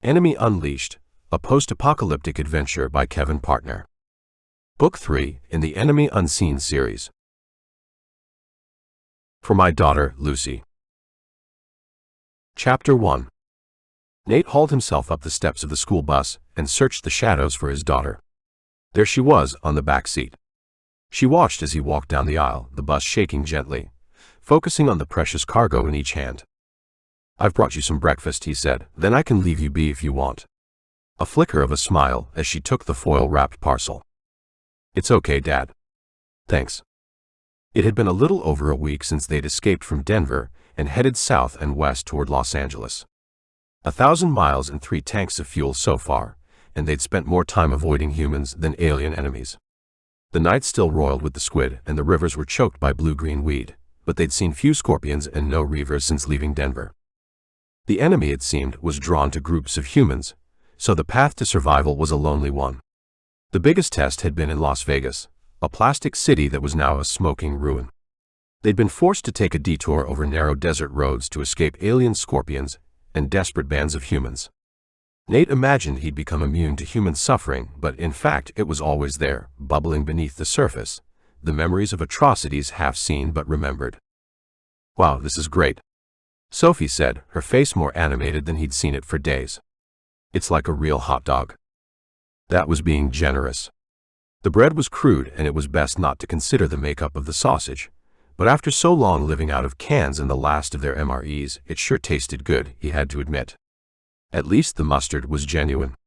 Enemy Unleashed, a post-apocalyptic adventure by Kevin Partner. Book 3 in the Enemy Unseen series. For my daughter, Lucy. Chapter 1. Nate hauled himself up the steps of the school bus and searched the shadows for his daughter. There she was on the back seat. She watched as he walked down the aisle, the bus shaking gently, focusing on the precious cargo in each hand. "I've brought you some breakfast," he said, "then I can leave you be if you want." A flicker of a smile as she took the foil-wrapped parcel. "It's okay, Dad. Thanks." It had been a little over a week since they'd escaped from Denver and headed south and west toward Los Angeles. 1,000 miles and 3 tanks of fuel so far, and they'd spent more time avoiding humans than alien enemies. The night still roiled with the squid and the rivers were choked by blue-green weed, but they'd seen few scorpions and no reavers since leaving Denver. The enemy, it seemed, was drawn to groups of humans, so the path to survival was a lonely one. The biggest test had been in Las Vegas, a plastic city that was now a smoking ruin. They'd been forced to take a detour over narrow desert roads to escape alien scorpions and desperate bands of humans. Nate imagined he'd become immune to human suffering, but in fact it was always there, bubbling beneath the surface, the memories of atrocities half seen but remembered. "Wow, this is great," Sophie said, her face more animated than he'd seen it for days. "It's like a real hot dog." That was being generous. The bread was crude and it was best not to consider the makeup of the sausage, but after so long living out of cans and the last of their MREs, it sure tasted good, he had to admit. At least the mustard was genuine.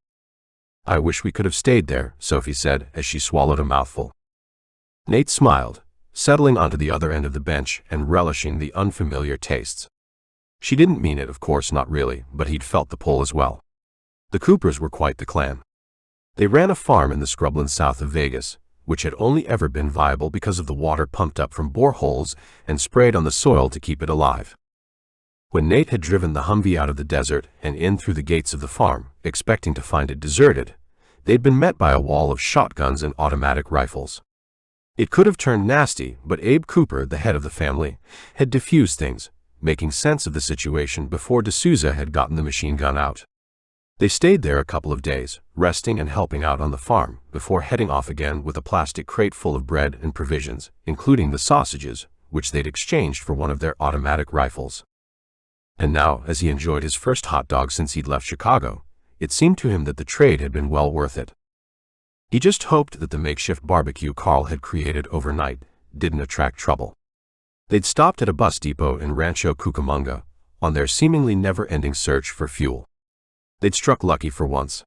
"I wish we could have stayed there," Sophie said as she swallowed a mouthful. Nate smiled, settling onto the other end of the bench and relishing the unfamiliar tastes. She didn't mean it, of course, not really, but he'd felt the pull as well. The Coopers were quite the clan. They ran a farm in the scrubland south of Vegas, which had only ever been viable because of the water pumped up from boreholes and sprayed on the soil to keep it alive. When Nate had driven the Humvee out of the desert and in through the gates of the farm, expecting to find it deserted, they'd been met by a wall of shotguns and automatic rifles. It could have turned nasty, but Abe Cooper, the head of the family, had diffused things, making sense of the situation before D'Souza had gotten the machine gun out. They stayed there a couple of days, resting and helping out on the farm, before heading off again with a plastic crate full of bread and provisions, including the sausages, which they'd exchanged for one of their automatic rifles. And now, as he enjoyed his first hot dog since he'd left Chicago, it seemed to him that the trade had been well worth it. He just hoped that the makeshift barbecue Carl had created overnight didn't attract trouble. They'd stopped at a bus depot in Rancho Cucamonga, on their seemingly never-ending search for fuel. They'd struck lucky for once.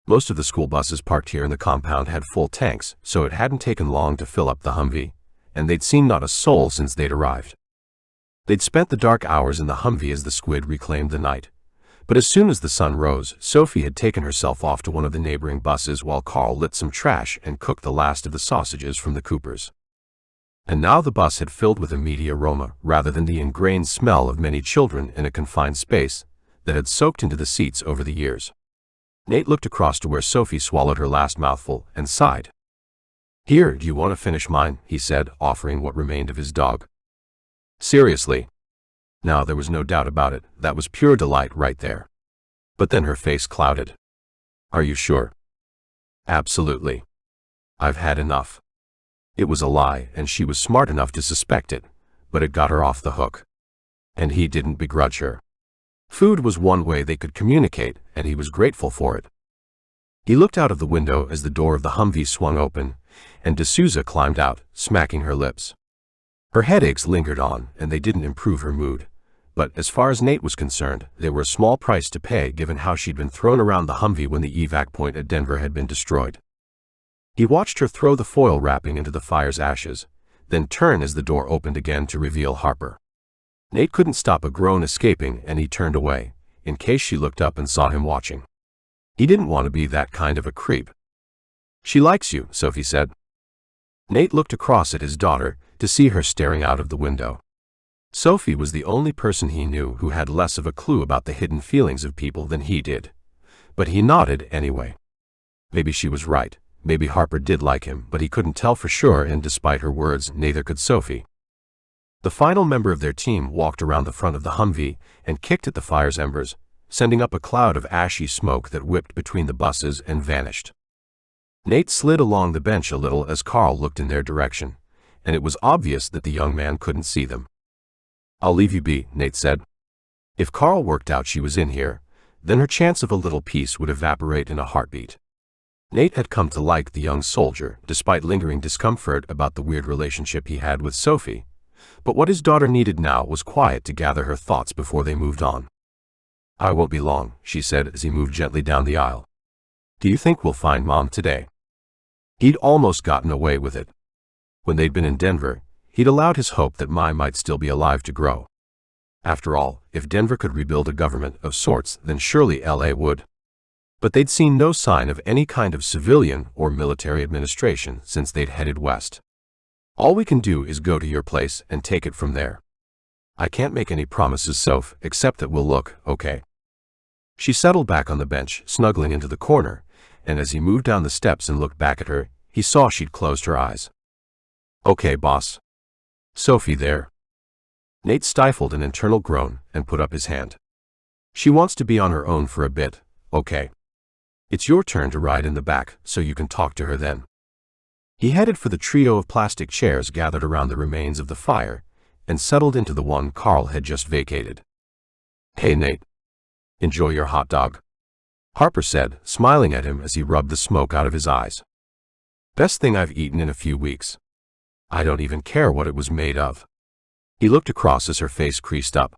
Most of the school buses parked here in the compound had full tanks, so it hadn't taken long to fill up the Humvee, and they'd seen not a soul since they'd arrived. They'd spent the dark hours in the Humvee as the squid reclaimed the night, but as soon as the sun rose, Sophie had taken herself off to one of the neighboring buses while Carl lit some trash and cooked the last of the sausages from the Coopers. And now the bus had filled with a meaty aroma rather than the ingrained smell of many children in a confined space that had soaked into the seats over the years. Nate looked across to where Sophie swallowed her last mouthful and sighed. "Here, do you want to finish mine?" he said, offering what remained of his dog. "Seriously?" Now there was no doubt about it, that was pure delight right there. But then her face clouded. "Are you sure?" "Absolutely. I've had enough." It was a lie, and she was smart enough to suspect it, but it got her off the hook. And he didn't begrudge her. Food was one way they could communicate, and he was grateful for it. He looked out of the window as the door of the Humvee swung open, and D'Souza climbed out, smacking her lips. Her headaches lingered on, and they didn't improve her mood. But as far as Nate was concerned, they were a small price to pay given how she'd been thrown around the Humvee when the evac point at Denver had been destroyed. He watched her throw the foil wrapping into the fire's ashes, then turn as the door opened again to reveal Harper. Nate couldn't stop a groan escaping, and he turned away, in case she looked up and saw him watching. He didn't want to be that kind of a creep. "She likes you," Sophie said. Nate looked across at his daughter to see her staring out of the window. Sophie was the only person he knew who had less of a clue about the hidden feelings of people than he did. But he nodded anyway. Maybe she was right. Maybe Harper did like him, but he couldn't tell for sure, and despite her words, neither could Sophie. The final member of their team walked around the front of the Humvee and kicked at the fire's embers, sending up a cloud of ashy smoke that whipped between the buses and vanished. Nate slid along the bench a little as Carl looked in their direction, and it was obvious that the young man couldn't see them. "I'll leave you be," Nate said. If Carl worked out she was in here, then her chance of a little peace would evaporate in a heartbeat. Nate had come to like the young soldier, despite lingering discomfort about the weird relationship he had with Sophie, but what his daughter needed now was quiet to gather her thoughts before they moved on. "I won't be long," she said as he moved gently down the aisle. "Do you think we'll find Mom today?" He'd almost gotten away with it. When they'd been in Denver, he'd allowed his hope that Mai might still be alive to grow. After all, if Denver could rebuild a government of sorts, then surely LA would. But they'd seen no sign of any kind of civilian or military administration since they'd headed west. "All we can do is go to your place and take it from there. I can't make any promises, Soph, except that we'll look, okay?" She settled back on the bench, snuggling into the corner, and as he moved down the steps and looked back at her, he saw she'd closed her eyes. "Okay, boss. Sophie there." Nate stifled an internal groan and put up his hand. "She wants to be on her own for a bit, okay? It's your turn to ride in the back, so you can talk to her then." He headed for the trio of plastic chairs gathered around the remains of the fire, and settled into the one Carl had just vacated. "Hey, Nate. Enjoy your hot dog," Harper said, smiling at him as he rubbed the smoke out of his eyes. "Best thing I've eaten in a few weeks. I don't even care what it was made of." He looked across as her face creased up.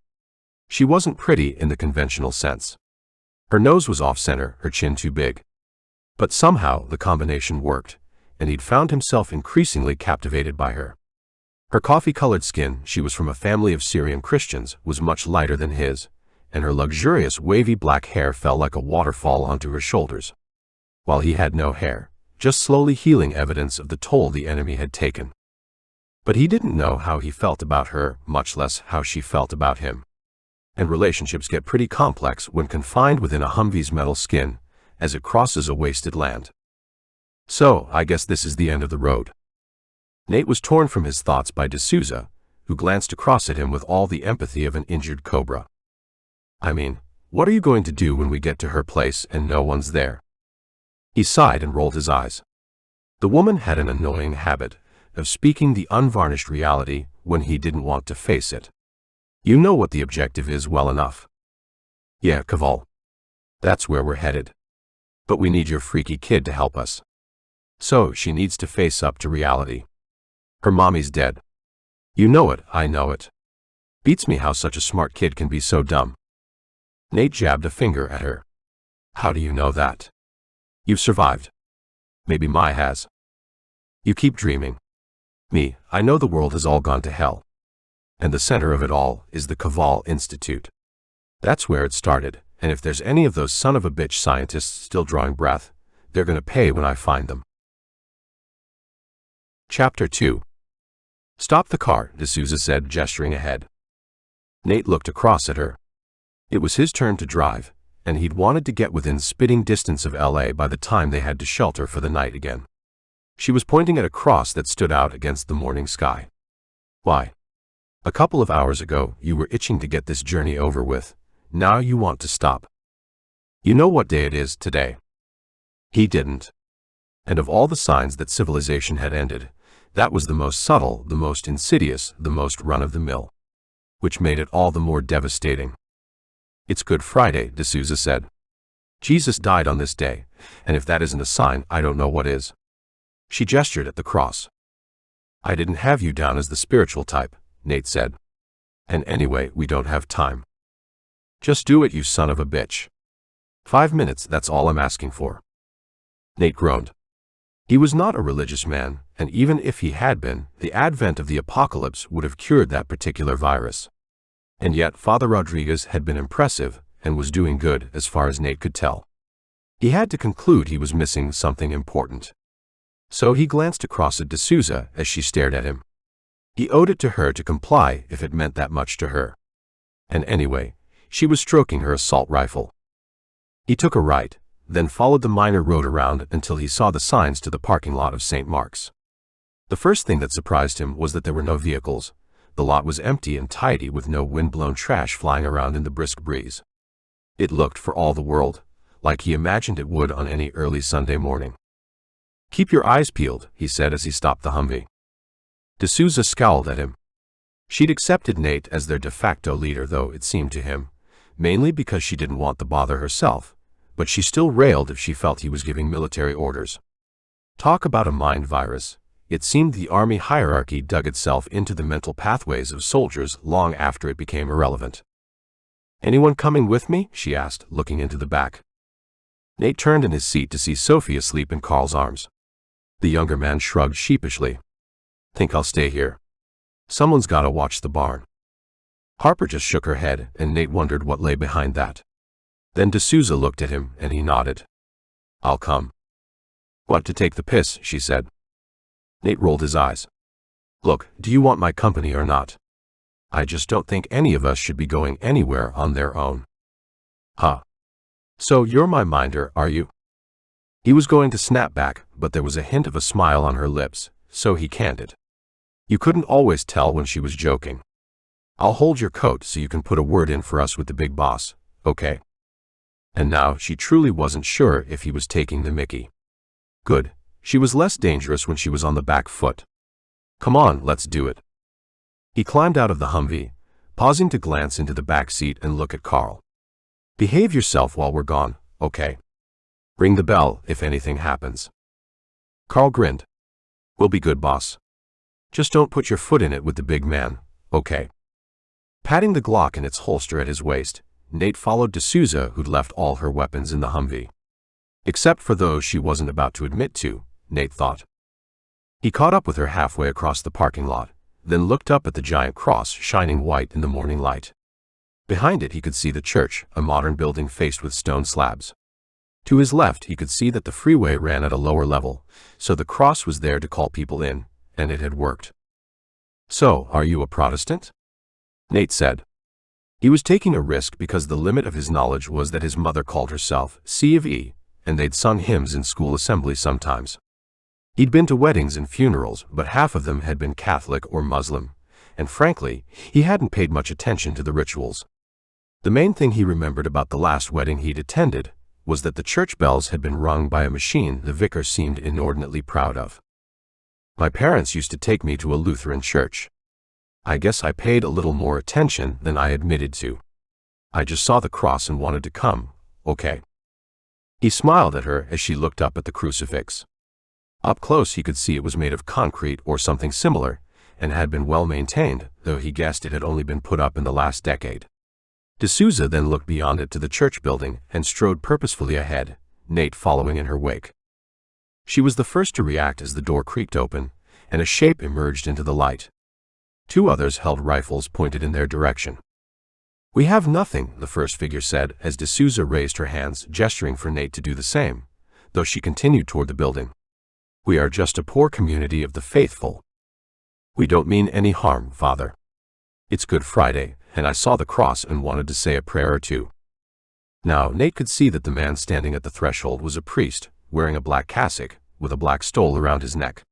She wasn't pretty in the conventional sense. Her nose was off-center, her chin too big. But somehow the combination worked, and he'd found himself increasingly captivated by her. Her coffee-colored skin, she was from a family of Syrian Christians, was much lighter than his, and her luxurious wavy black hair fell like a waterfall onto her shoulders. While he had no hair, just slowly healing evidence of the toll the enemy had taken. But he didn't know how he felt about her, much less how she felt about him. And relationships get pretty complex when confined within a Humvee's metal skin, as it crosses a wasted land. "So, I guess this is the end of the road." Nate was torn from his thoughts by D'Souza, who glanced across at him with all the empathy of an injured cobra. "I mean, what are you going to do when we get to her place and no one's there?" He sighed and rolled his eyes. The woman had an annoying habit of speaking the unvarnished reality when he didn't want to face it. "You know what the objective is well enough." "Yeah, Kaval. That's where we're headed. But we need your freaky kid to help us." So she needs to face up to reality. Her mommy's dead. "You know it, I know it. Beats me how such a smart kid can be so dumb." Nate jabbed a finger at her. "How do you know that? You've survived. Maybe Mai has. You keep dreaming. Me, I know the world has all gone to hell. And the center of it all is the Kaval Institute. That's where it started, and if there's any of those son of a bitch scientists still drawing breath, they're gonna pay when I find them." Chapter 2. "Stop the car," D'Souza said, gesturing ahead. Nate looked across at her. It was his turn to drive, and he'd wanted to get within spitting distance of LA by the time they had to shelter for the night again. She was pointing at a cross that stood out against the morning sky. "Why? A couple of hours ago, you were itching to get this journey over with. Now you want to stop. You know what day it is today?" He didn't. And of all the signs that civilization had ended, that was the most subtle, the most insidious, the most run-of-the-mill. Which made it all the more devastating. "It's Good Friday," D'Souza said. "Jesus died on this day, and if that isn't a sign, I don't know what is." She gestured at the cross. "I didn't have you down as the spiritual type," Nate said. "And anyway, we don't have time. Just do it, you son of a bitch. 5 minutes, that's all I'm asking for." Nate groaned. He was not a religious man, and even if he had been, the advent of the apocalypse would have cured that particular virus. And yet Father Rodriguez had been impressive, and was doing good as far as Nate could tell. He had to conclude he was missing something important. So he glanced across at D'Souza as she stared at him. He owed it to her to comply if it meant that much to her. And anyway, she was stroking her assault rifle. He took a right, then followed the minor road around until he saw the signs to the parking lot of St. Mark's. The first thing that surprised him was that there were no vehicles. The lot was empty and tidy with no wind-blown trash flying around in the brisk breeze. It looked for all the world like he imagined it would on any early Sunday morning. "Keep your eyes peeled," he said as he stopped the Humvee. D'Souza scowled at him. She'd accepted Nate as their de facto leader, though, it seemed to him, mainly because she didn't want the bother herself, but she still railed if she felt he was giving military orders. Talk about a mind virus. It seemed the army hierarchy dug itself into the mental pathways of soldiers long after it became irrelevant. "Anyone coming with me?" she asked, looking into the back. Nate turned in his seat to see Sophie asleep in Carl's arms. The younger man shrugged sheepishly. "Think I'll stay here. Someone's gotta watch the barn." Harper just shook her head, and Nate wondered what lay behind that. Then D'Souza looked at him, and he nodded. "I'll come." "What, to take the piss?" she said. Nate rolled his eyes. "Look, do you want my company or not? I just don't think any of us should be going anywhere on their own." "Huh. So you're my minder, are you?" He was going to snap back, but there was a hint of a smile on her lips, so he candid. You couldn't always tell when she was joking. "I'll hold your coat so you can put a word in for us with the big boss, okay?" And now she truly wasn't sure if he was taking the mickey. Good. She was less dangerous when she was on the back foot. "Come on, let's do it." He climbed out of the Humvee, pausing to glance into the back seat and look at Carl. "Behave yourself while we're gone, okay? Ring the bell if anything happens." Carl grinned. "We'll be good, boss. Just don't put your foot in it with the big man, okay?" Patting the Glock in its holster at his waist, Nate followed D'Souza, who'd left all her weapons in the Humvee. Except for those she wasn't about to admit to, Nate thought. He caught up with her halfway across the parking lot, then looked up at the giant cross shining white in the morning light. Behind it he could see the church, a modern building faced with stone slabs. To his left he could see that the freeway ran at a lower level, so the cross was there to call people in, and it had worked. "So, are you a Protestant?" Nate said. He was taking a risk because the limit of his knowledge was that his mother called herself C of E, and they'd sung hymns in school assembly sometimes. He'd been to weddings and funerals, but half of them had been Catholic or Muslim, and frankly, he hadn't paid much attention to the rituals. The main thing he remembered about the last wedding he'd attended was that the church bells had been rung by a machine the vicar seemed inordinately proud of. "My parents used to take me to a Lutheran church. I guess I paid a little more attention than I admitted to. I just saw the cross and wanted to come, okay?" He smiled at her as she looked up at the crucifix. Up close he could see it was made of concrete or something similar, and had been well maintained, though he guessed it had only been put up in the last decade. D'Souza then looked beyond it to the church building and strode purposefully ahead, Nate following in her wake. She was the first to react as the door creaked open, and a shape emerged into the light. Two others held rifles pointed in their direction. "We have nothing," the first figure said as D'Souza raised her hands, gesturing for Nate to do the same, though she continued toward the building. "We are just a poor community of the faithful." "We don't mean any harm, Father. It's Good Friday, and I saw the cross and wanted to say a prayer or two." Now, Nate could see that the man standing at the threshold was a priest, wearing a black cassock, with a black stole around his neck.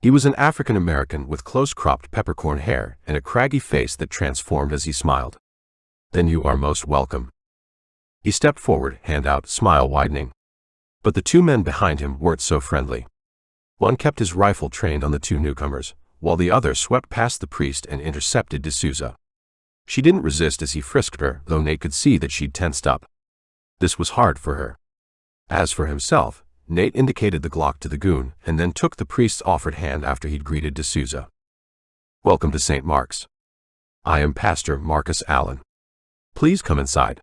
He was an African-American with close-cropped peppercorn hair and a craggy face that transformed as he smiled. "Then you are most welcome." He stepped forward, hand out, smile widening. But the two men behind him weren't so friendly. One kept his rifle trained on the two newcomers, while the other swept past the priest and intercepted D'Souza. She didn't resist as he frisked her, though Nate could see that she'd tensed up. This was hard for her. As for himself, Nate indicated the Glock to the goon and then took the priest's offered hand after he'd greeted D'Souza. "Welcome to St. Mark's. I am Pastor Marcus Allen. Please come inside."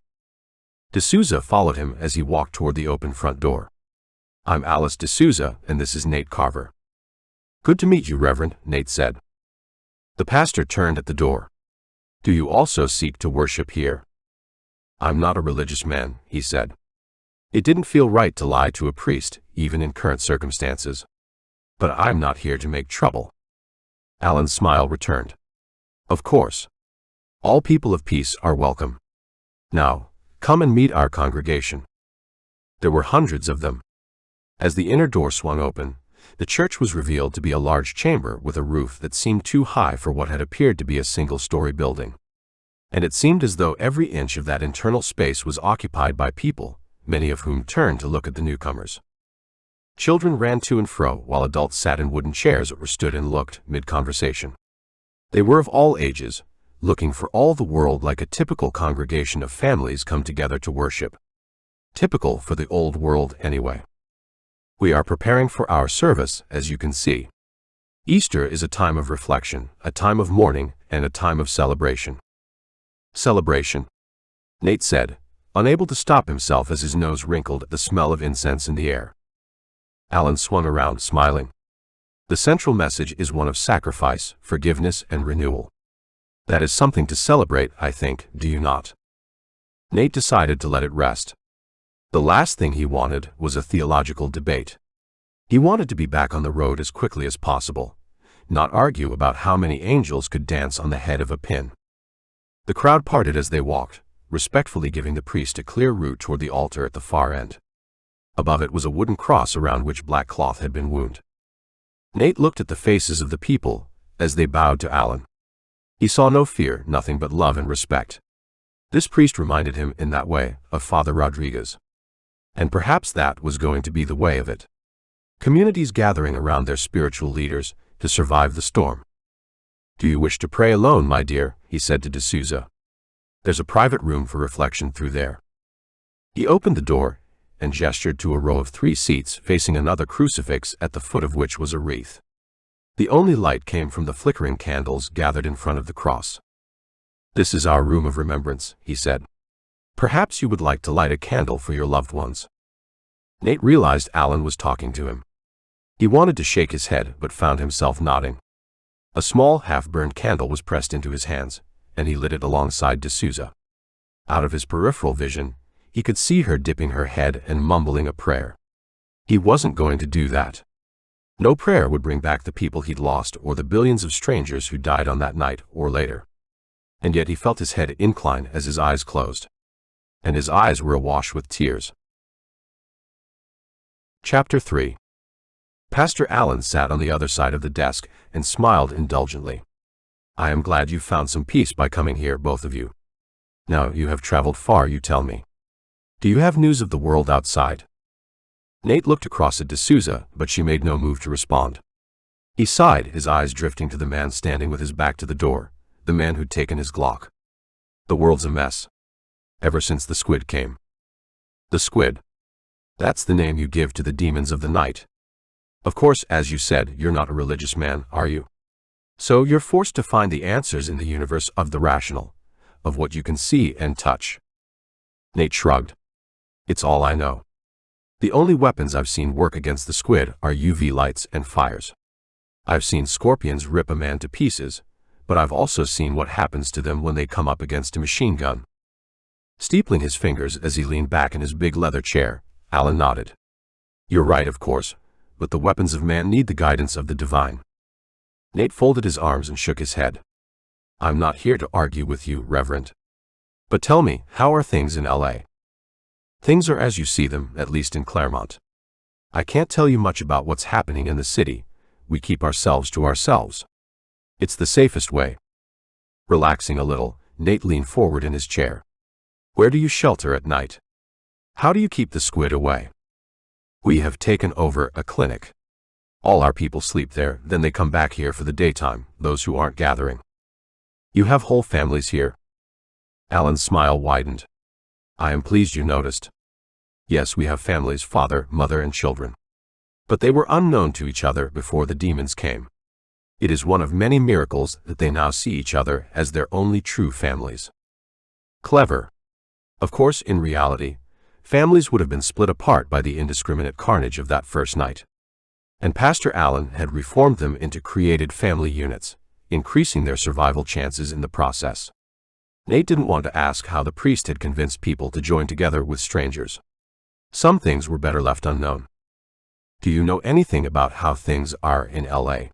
D'Souza followed him as he walked toward the open front door. "I'm Alice D'Souza, and this is Nate Carver." "Good to meet you, Reverend," Nate said. The pastor turned at the door. "Do you also seek to worship here?" "I'm not a religious man," he said. It didn't feel right to lie to a priest, even in current circumstances. "But I'm not here to make trouble." Allen's smile returned. "Of course. All people of peace are welcome. Now, come and meet our congregation." There were hundreds of them. As the inner door swung open, the church was revealed to be a large chamber with a roof that seemed too high for what had appeared to be a single-story building. And it seemed as though every inch of that internal space was occupied by people, many of whom turned to look at the newcomers. Children ran to and fro, while adults sat in wooden chairs or stood and looked, mid-conversation. They were of all ages, looking for all the world like a typical congregation of families come together to worship. Typical for the old world, anyway. We are preparing for our service, as you can see. Easter is a time of reflection, a time of mourning, and a time of celebration. Celebration, Nate said, unable to stop himself as his nose wrinkled at the smell of incense in the air. Alan swung around, smiling. The central message is one of sacrifice, forgiveness, and renewal. That is something to celebrate, I think, do you not? Nate decided to let it rest. The last thing he wanted was a theological debate. He wanted to be back on the road as quickly as possible, not argue about how many angels could dance on the head of a pin. The crowd parted as they walked, respectfully giving the priest a clear route toward the altar at the far end. Above it was a wooden cross around which black cloth had been wound. Nate looked at the faces of the people as they bowed to Alan. He saw no fear, nothing but love and respect. This priest reminded him, in that way, of Father Rodriguez. And perhaps that was going to be the way of it. Communities gathering around their spiritual leaders to survive the storm. "Do you wish to pray alone, my dear?" he said to D'Souza. "There's a private room for reflection through there." He opened the door and gestured to a row of 3 seats facing another crucifix at the foot of which was a wreath. The only light came from the flickering candles gathered in front of the cross. "This is our room of remembrance," he said. "Perhaps you would like to light a candle for your loved ones." Nate realized Alan was talking to him. He wanted to shake his head, but found himself nodding. A small, half-burned candle was pressed into his hands, and he lit it alongside D'Souza. Out of his peripheral vision, he could see her dipping her head and mumbling a prayer. He wasn't going to do that. No prayer would bring back the people he'd lost or the billions of strangers who died on that night or later. And yet he felt his head incline as his eyes closed. And his eyes were awash with tears. Chapter 3. Pastor Allen sat on the other side of the desk and smiled indulgently. "I am glad you found some peace by coming here, both of you. Now you have traveled far, you tell me. Do you have news of the world outside?" Nate looked across at D'Souza, but she made no move to respond. He sighed, his eyes drifting to the man standing with his back to the door, the man who'd taken his Glock. "The world's a mess. Ever since the squid came." "The squid? That's the name you give to the demons of the night. Of course, as you said, you're not a religious man, are you? So you're forced to find the answers in the universe of the rational, of what you can see and touch." Nate shrugged. "It's all I know. The only weapons I've seen work against the squid are UV lights and fires. I've seen scorpions rip a man to pieces, but I've also seen what happens to them when they come up against a machine gun." Steepling his fingers as he leaned back in his big leather chair, Alan nodded. "You're right, of course, but the weapons of man need the guidance of the divine." Nate folded his arms and shook his head. "I'm not here to argue with you, Reverend. But tell me, how are things in LA? "Things are as you see them, at least in Claremont. I can't tell you much about what's happening in the city. We keep ourselves to ourselves. It's the safest way." Relaxing a little, Nate leaned forward in his chair. "Where do you shelter at night? How do you keep the squid away?" "We have taken over a clinic. All our people sleep there, then they come back here for the daytime, those who aren't gathering." "You have whole families here?" Alan's smile widened. "I am pleased you noticed. Yes, we have families, father, mother, and children. But they were unknown to each other before the demons came. It is one of many miracles that they now see each other as their only true families." Clever. Of course, in reality, families would have been split apart by the indiscriminate carnage of that first night. And Pastor Allen had reformed them into created family units, increasing their survival chances in the process. Nate didn't want to ask how the priest had convinced people to join together with strangers. Some things were better left unknown. "Do you know anything about how things are in LA?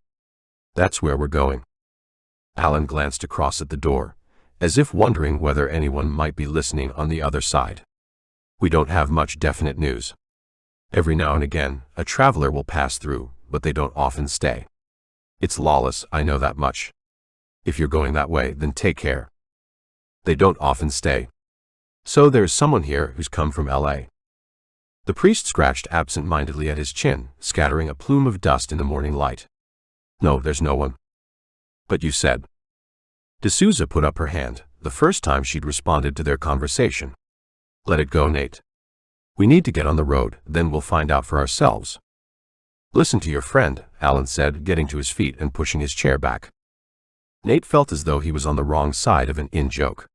That's where we're going." Alan glanced across at the door, as if wondering whether anyone might be listening on the other side. "We don't have much definite news. Every now and again, a traveler will pass through, but they don't often stay. It's lawless, I know that much. If you're going that way, then take care." They don't often stay. So there's someone here who's come from LA. The priest scratched absent-mindedly at his chin, scattering a plume of dust in the morning light. No, there's no one. But you said. D'Souza put up her hand, the first time she'd responded to their conversation. Let it go, Nate. We need to get on the road, then we'll find out for ourselves. Listen to your friend, Alan said, getting to his feet and pushing his chair back. Nate felt as though he was on the wrong side of an in-joke.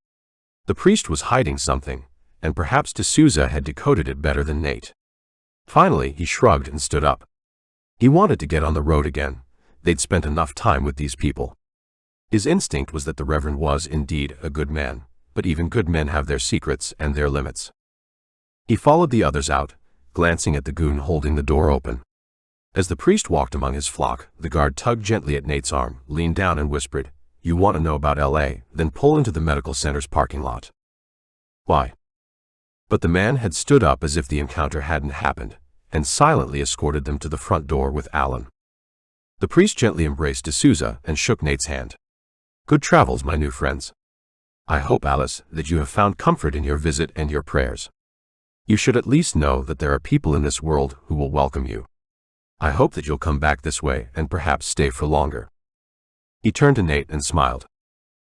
The priest was hiding something, and perhaps D'Souza had decoded it better than Nate. Finally, he shrugged and stood up. He wanted to get on the road again. They'd spent enough time with these people. His instinct was that the Reverend was indeed a good man, but even good men have their secrets and their limits. He followed the others out, glancing at the goon holding the door open. As the priest walked among his flock, the guard tugged gently at Nate's arm, leaned down and whispered, "You want to know about LA, then pull into the medical center's parking lot." Why? But the man had stood up as if the encounter hadn't happened, and silently escorted them to the front door with Alan. The priest gently embraced D'Souza and shook Nate's hand. Good travels, my new friends. I hope, Alice, that you have found comfort in your visit and your prayers. You should at least know that there are people in this world who will welcome you. I hope that you'll come back this way and perhaps stay for longer. He turned to Nate and smiled.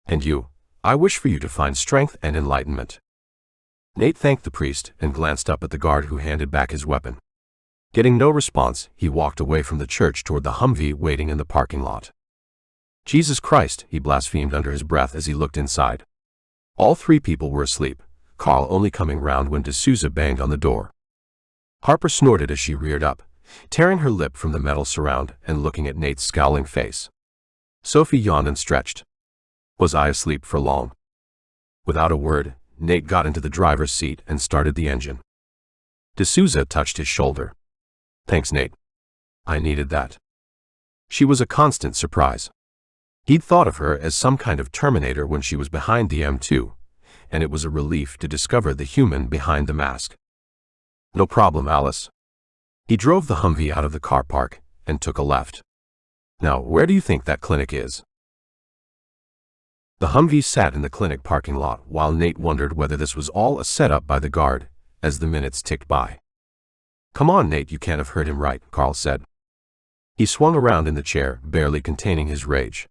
And you, I wish for you to find strength and enlightenment. Nate thanked the priest and glanced up at the guard who handed back his weapon. Getting no response, he walked away from the church toward the Humvee waiting in the parking lot. Jesus Christ, he blasphemed under his breath as he looked inside. All three people were asleep, Carl only coming round when D'Souza banged on the door. Harper snorted as she reared up, tearing her lip from the metal surround and looking at Nate's scowling face. Sophie yawned and stretched. Was I asleep for long? Without a word, Nate got into the driver's seat and started the engine. D'Souza touched his shoulder. Thanks, Nate. I needed that. She was a constant surprise. He'd thought of her as some kind of Terminator when she was behind the M2, and it was a relief to discover the human behind the mask. No problem, Alice. He drove the Humvee out of the car park and took a left. Now, where do you think that clinic is? The Humvee sat in the clinic parking lot while Nate wondered whether this was all a setup by the guard as the minutes ticked by. Come on, Nate, you can't have heard him right, Carl said. He swung around in the chair, barely containing his rage.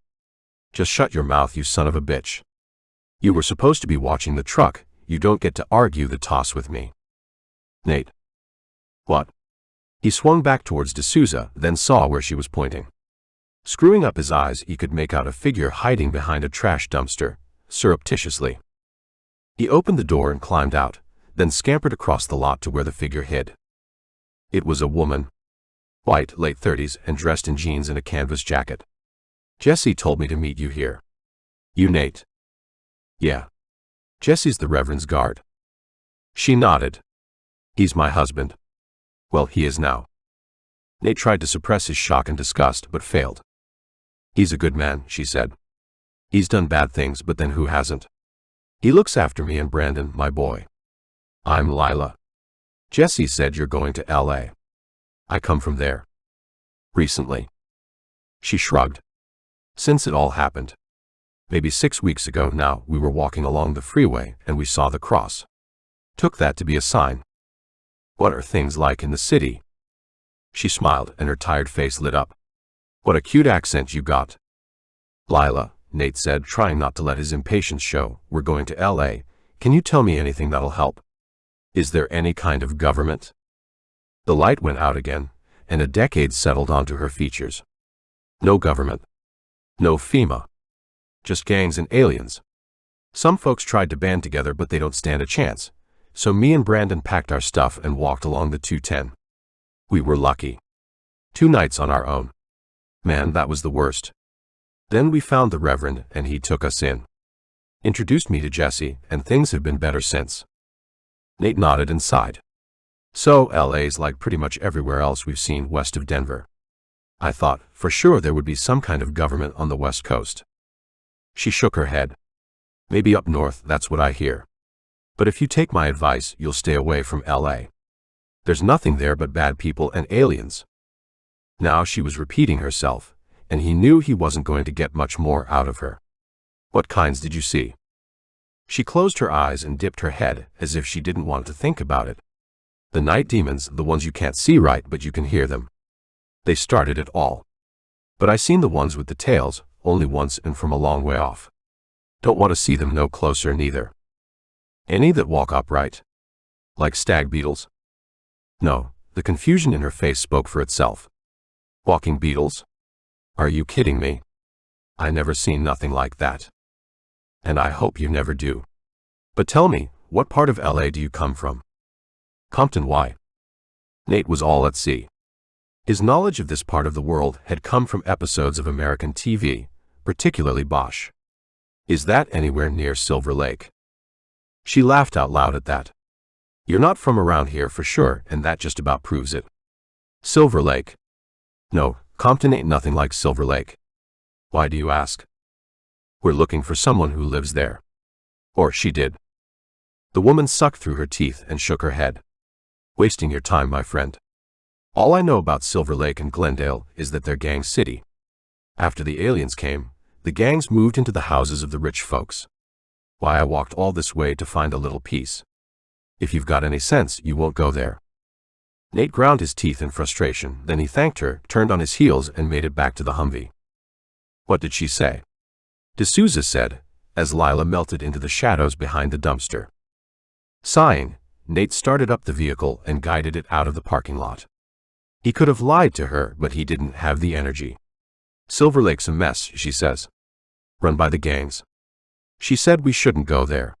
Just shut your mouth, you son of a bitch. You were supposed to be watching the truck. You don't get to argue the toss with me. Nate. What? He swung back towards D'Souza, then saw where she was pointing. Screwing up his eyes, he could make out a figure hiding behind a trash dumpster, surreptitiously. He opened the door and climbed out, then scampered across the lot to where the figure hid. It was a woman. White, late 30s, and dressed in jeans and a canvas jacket. Jesse told me to meet you here. You, Nate? Yeah. Jesse's the Reverend's guard. She nodded. He's my husband. Well, he is now. Nate tried to suppress his shock and disgust, but failed. He's a good man, she said. He's done bad things, but then who hasn't? He looks after me and Brandon, my boy. I'm Lila. Jesse said you're going to LA. I come from there. Recently. She shrugged. Since it all happened. Maybe 6 weeks ago now, we were walking along the freeway and we saw the cross. Took that to be a sign. What are things like in the city? She smiled and her tired face lit up. What a cute accent you got. Lila, Nate said, trying not to let his impatience show, we're going to LA. Can you tell me anything that'll help? Is there any kind of government? The light went out again, and a decade settled onto her features. No government. No FEMA. Just gangs and aliens. Some folks tried to band together, but they don't stand a chance. So me and Brandon packed our stuff and walked along the 210. We were lucky. 2 nights on our own. Man, that was the worst. Then we found the Reverend and he took us in. Introduced me to Jesse, and things have been better since. Nate nodded and sighed. So LA's like pretty much everywhere else we've seen west of Denver. I thought, for sure there would be some kind of government on the West Coast. She shook her head. Maybe up north, that's what I hear. But if you take my advice, you'll stay away from LA. There's nothing there but bad people and aliens. Now she was repeating herself, and he knew he wasn't going to get much more out of her. What kinds did you see? She closed her eyes and dipped her head as if she didn't want to think about it. The night demons, the ones you can't see right but you can hear them. They started it all. But I seen the ones with the tails, only once and from a long way off. Don't want to see them no closer neither. Any that walk upright? Like stag beetles? No, the confusion in her face spoke for itself. Walking beetles? Are you kidding me? I never seen nothing like that. And I hope you never do. But tell me, what part of LA do you come from? Compton, why? Nate was all at sea. His knowledge of this part of the world had come from episodes of American TV, particularly Bosch. Is that anywhere near Silver Lake? She laughed out loud at that. You're not from around here for sure, and that just about proves it. Silver Lake? No, Compton ain't nothing like Silver Lake. Why do you ask? We're looking for someone who lives there. Or she did. The woman sucked through her teeth and shook her head. Wasting your time, my friend. All I know about Silver Lake and Glendale is that they're gang city. After the aliens came, the gangs moved into the houses of the rich folks. Why I walked all this way to find a little peace. If you've got any sense, you won't go there. Nate ground his teeth in frustration, then he thanked her, turned on his heels, and made it back to the Humvee. What did she say? D'Souza said, as Lila melted into the shadows behind the dumpster. Sighing, Nate started up the vehicle and guided it out of the parking lot. He could have lied to her, but he didn't have the energy. Silver Lake's a mess, she says. Run by the gangs. She said we shouldn't go there.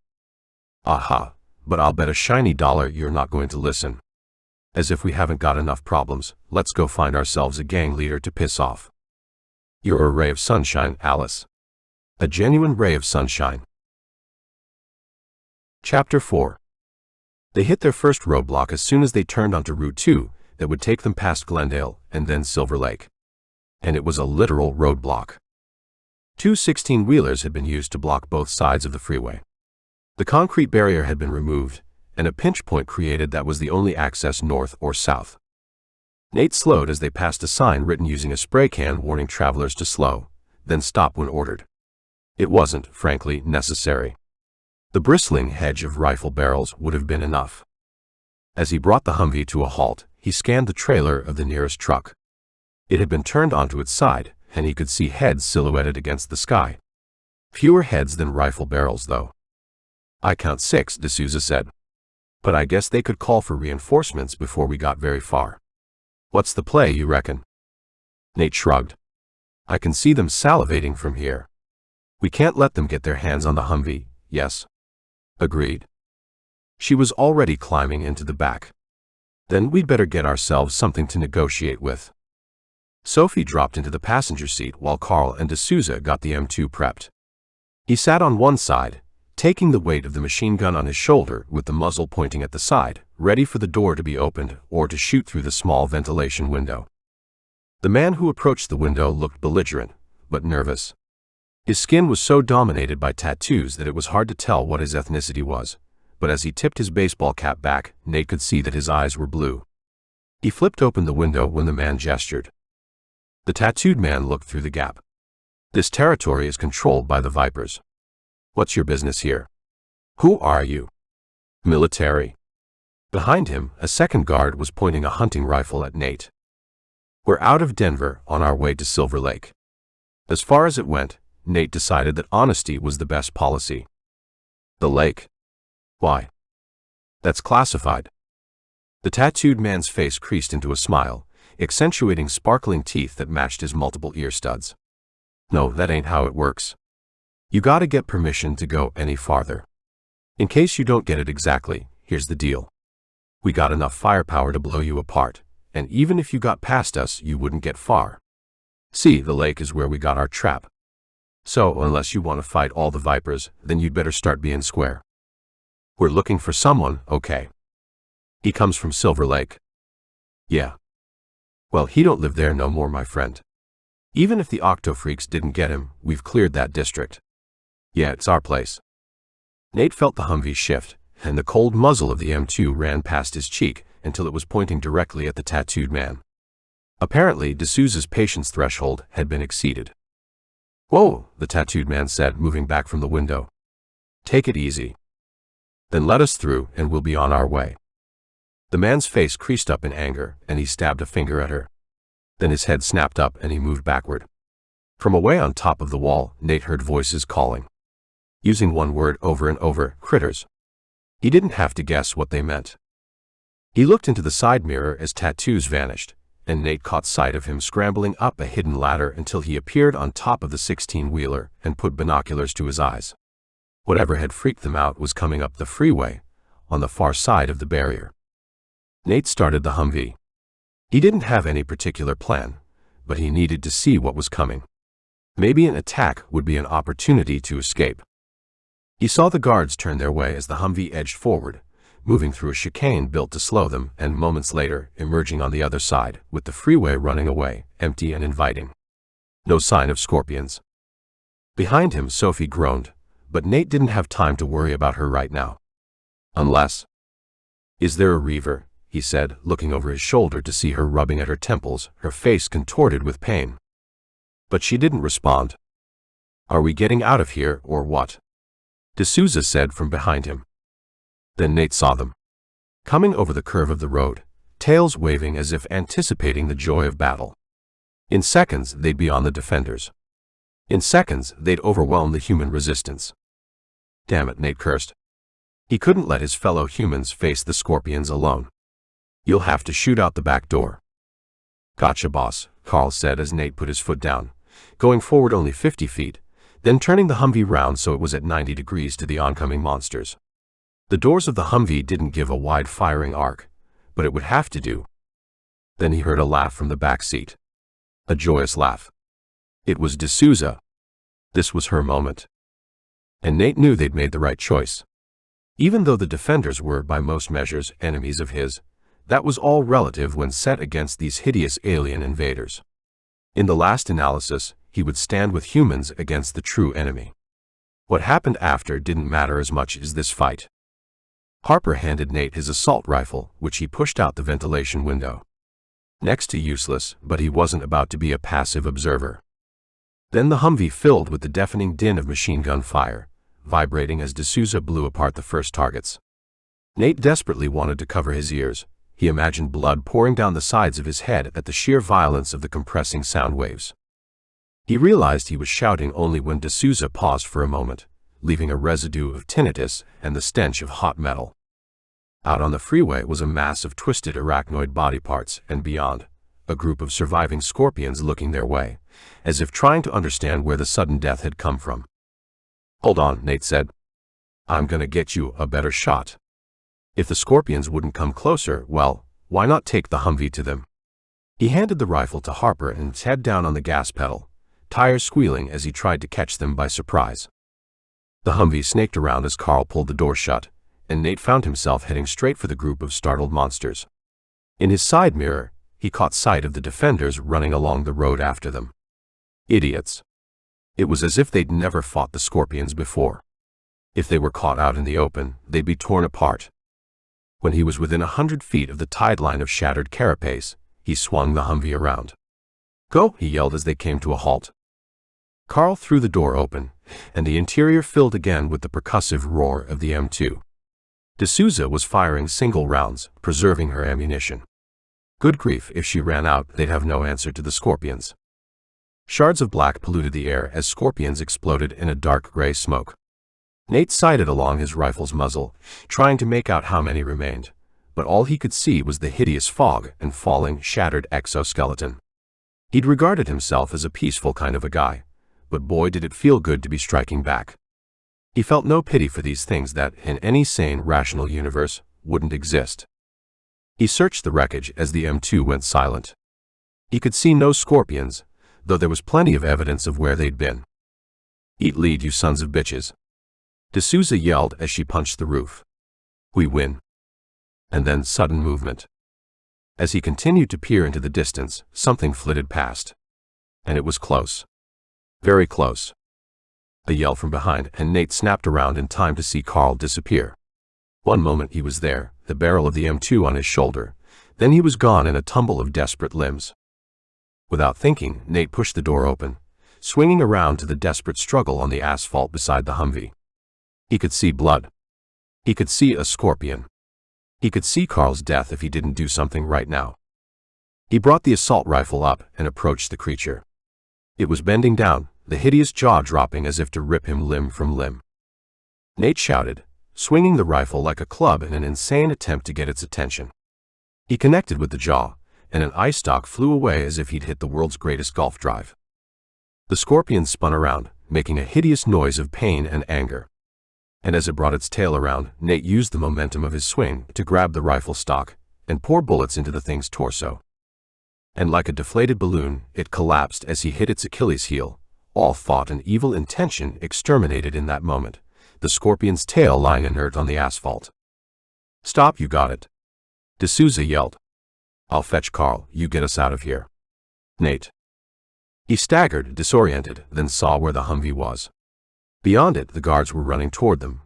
Aha, but I'll bet a shiny dollar you're not going to listen. As if we haven't got enough problems, let's go find ourselves a gang leader to piss off. You're a ray of sunshine, Alice. A genuine ray of sunshine. Chapter 4. They hit their first roadblock as soon as they turned onto Route 2 that would take them past Glendale and then Silver Lake. And it was a literal roadblock. 2 16-wheelers had been used to block both sides of the freeway. The concrete barrier had been removed, and a pinch point created that was the only access north or south. Nate slowed as they passed a sign written using a spray can warning travelers to slow, then stop when ordered. It wasn't, frankly, necessary. The bristling hedge of rifle barrels would have been enough. As he brought the Humvee to a halt, he scanned the trailer of the nearest truck. It had been turned onto its side, and he could see heads silhouetted against the sky. Fewer heads than rifle barrels, though. I count 6, D'Souza said. But I guess they could call for reinforcements before we got very far. What's the play, you reckon? Nate shrugged. I can see them salivating from here. We can't let them get their hands on the Humvee, yes? Agreed. She was already climbing into the back. Then we'd better get ourselves something to negotiate with. Sophie dropped into the passenger seat while Carl and D'Souza got the M2 prepped. He sat on one side, taking the weight of the machine gun on his shoulder with the muzzle pointing at the side, ready for the door to be opened or to shoot through the small ventilation window. The man who approached the window looked belligerent, but nervous. His skin was so dominated by tattoos that it was hard to tell what his ethnicity was, but as he tipped his baseball cap back, Nate could see that his eyes were blue. He flipped open the window when the man gestured. The tattooed man looked through the gap. This territory is controlled by the Vipers. What's your business here? Who are you? Military. Behind him, a second guard was pointing a hunting rifle at Nate. We're out of Denver, on our way to Silver Lake. As far as it went, Nate decided that honesty was the best policy. The lake? Why? That's classified. The tattooed man's face creased into a smile, accentuating sparkling teeth that matched his multiple ear studs. No, that ain't how it works. You gotta get permission to go any farther. In case you don't get it exactly, here's the deal. We got enough firepower to blow you apart, and even if you got past us, you wouldn't get far. See, the lake is where we got our trap. So, unless you want to fight all the Vipers, then you'd better start being square. We're looking for someone, okay? He comes from Silver Lake. Yeah. Well, he don't live there no more, my friend. Even if the Octo-Freaks didn't get him, we've cleared that district. Yeah, it's our place. Nate felt the Humvee shift, and the cold muzzle of the M2 ran past his cheek until it was pointing directly at the tattooed man. Apparently, D'Souza's patience threshold had been exceeded. Whoa, the tattooed man said, moving back from the window. Take it easy. Then let us through and we'll be on our way. The man's face creased up in anger, and he stabbed a finger at her. Then his head snapped up and he moved backward. From away on top of the wall, Nate heard voices calling. Using one word over and over, critters. He didn't have to guess what they meant. He looked into the side mirror as tattoos vanished, and Nate caught sight of him scrambling up a hidden ladder until he appeared on top of the 16-wheeler and put binoculars to his eyes. Whatever had freaked them out was coming up the freeway, on the far side of the barrier. Nate started the Humvee. He didn't have any particular plan, but he needed to see what was coming. Maybe an attack would be an opportunity to escape. He saw the guards turn their way as the Humvee edged forward, moving through a chicane built to slow them, and moments later, emerging on the other side, with the freeway running away, empty and inviting. No sign of scorpions. Behind him, Sophie groaned, but Nate didn't have time to worry about her right now. Unless... Is there a reaver? He said, looking over his shoulder to see her rubbing at her temples, her face contorted with pain. But she didn't respond. Are we getting out of here, or what? D'Souza said from behind him. Then Nate saw them. Coming over the curve of the road, tails waving as if anticipating the joy of battle. In seconds, they'd be on the defenders. In seconds, they'd overwhelm the human resistance. Damn it, Nate cursed. He couldn't let his fellow humans face the scorpions alone. You'll have to shoot out the back door. Gotcha, boss, Carl said as Nate put his foot down, going forward only 50 feet, then turning the Humvee round so it was at 90 degrees to the oncoming monsters. The doors of the Humvee didn't give a wide firing arc, but it would have to do. Then he heard a laugh from the back seat. A joyous laugh. It was D'Souza. This was her moment. And Nate knew they'd made the right choice. Even though the defenders were, by most measures, enemies of his, that was all relative when set against these hideous alien invaders. In the last analysis, he would stand with humans against the true enemy. What happened after didn't matter as much as this fight. Harper handed Nate his assault rifle, which he pushed out the ventilation window. Next to useless, but he wasn't about to be a passive observer. Then the Humvee filled with the deafening din of machine gun fire, vibrating as D'Souza blew apart the first targets. Nate desperately wanted to cover his ears. He imagined blood pouring down the sides of his head at the sheer violence of the compressing sound waves. He realized he was shouting only when D'Souza paused for a moment, leaving a residue of tinnitus and the stench of hot metal. Out on the freeway was a mass of twisted arachnoid body parts, and beyond, a group of surviving scorpions looking their way, as if trying to understand where the sudden death had come from. Hold on, Nate said. I'm gonna get you a better shot. If the scorpions wouldn't come closer, well, why not take the Humvee to them? He handed the rifle to Harper and his head down on the gas pedal, tires squealing as he tried to catch them by surprise. The Humvee snaked around as Carl pulled the door shut, and Nate found himself heading straight for the group of startled monsters. In his side mirror, he caught sight of the defenders running along the road after them. Idiots. It was as if they'd never fought the scorpions before. If they were caught out in the open, they'd be torn apart. When he was within 100 feet of the tide line of shattered carapace, he swung the Humvee around. Go, he yelled as they came to a halt. Carl threw the door open, and the interior filled again with the percussive roar of the M2. D'Souza was firing single rounds, preserving her ammunition. Good grief, if she ran out, they'd have no answer to the scorpions. Shards of black polluted the air as scorpions exploded in a dark gray smoke. Nate sighted along his rifle's muzzle, trying to make out how many remained, but all he could see was the hideous fog and falling, shattered exoskeleton. He'd regarded himself as a peaceful kind of a guy, but boy did it feel good to be striking back. He felt no pity for these things that, in any sane, rational universe, wouldn't exist. He searched the wreckage as the M2 went silent. He could see no scorpions, though there was plenty of evidence of where they'd been. Eat lead, you sons of bitches. D'Souza yelled as she punched the roof. We win. And then sudden movement. As he continued to peer into the distance, something flitted past. And it was close. Very close. A yell from behind, and Nate snapped around in time to see Carl disappear. One moment he was there, the barrel of the M2 on his shoulder. Then he was gone in a tumble of desperate limbs. Without thinking, Nate pushed the door open, swinging around to the desperate struggle on the asphalt beside the Humvee. He could see blood. He could see a scorpion. He could see Carl's death if he didn't do something right now. He brought the assault rifle up and approached the creature. It was bending down, the hideous jaw dropping as if to rip him limb from limb. Nate shouted, swinging the rifle like a club in an insane attempt to get its attention. He connected with the jaw, and an eye stalk flew away as if he'd hit the world's greatest golf drive. The scorpion spun around, making a hideous noise of pain and anger. And as it brought its tail around, Nate used the momentum of his swing to grab the rifle stock and pour bullets into the thing's torso. And like a deflated balloon, it collapsed as he hit its Achilles heel, all thought and evil intention exterminated in that moment, the scorpion's tail lying inert on the asphalt. "Stop, you got it," D'Souza yelled. "I'll fetch Carl, you get us out of here." Nate. He staggered, disoriented, then saw where the Humvee was. Beyond it, the guards were running toward them,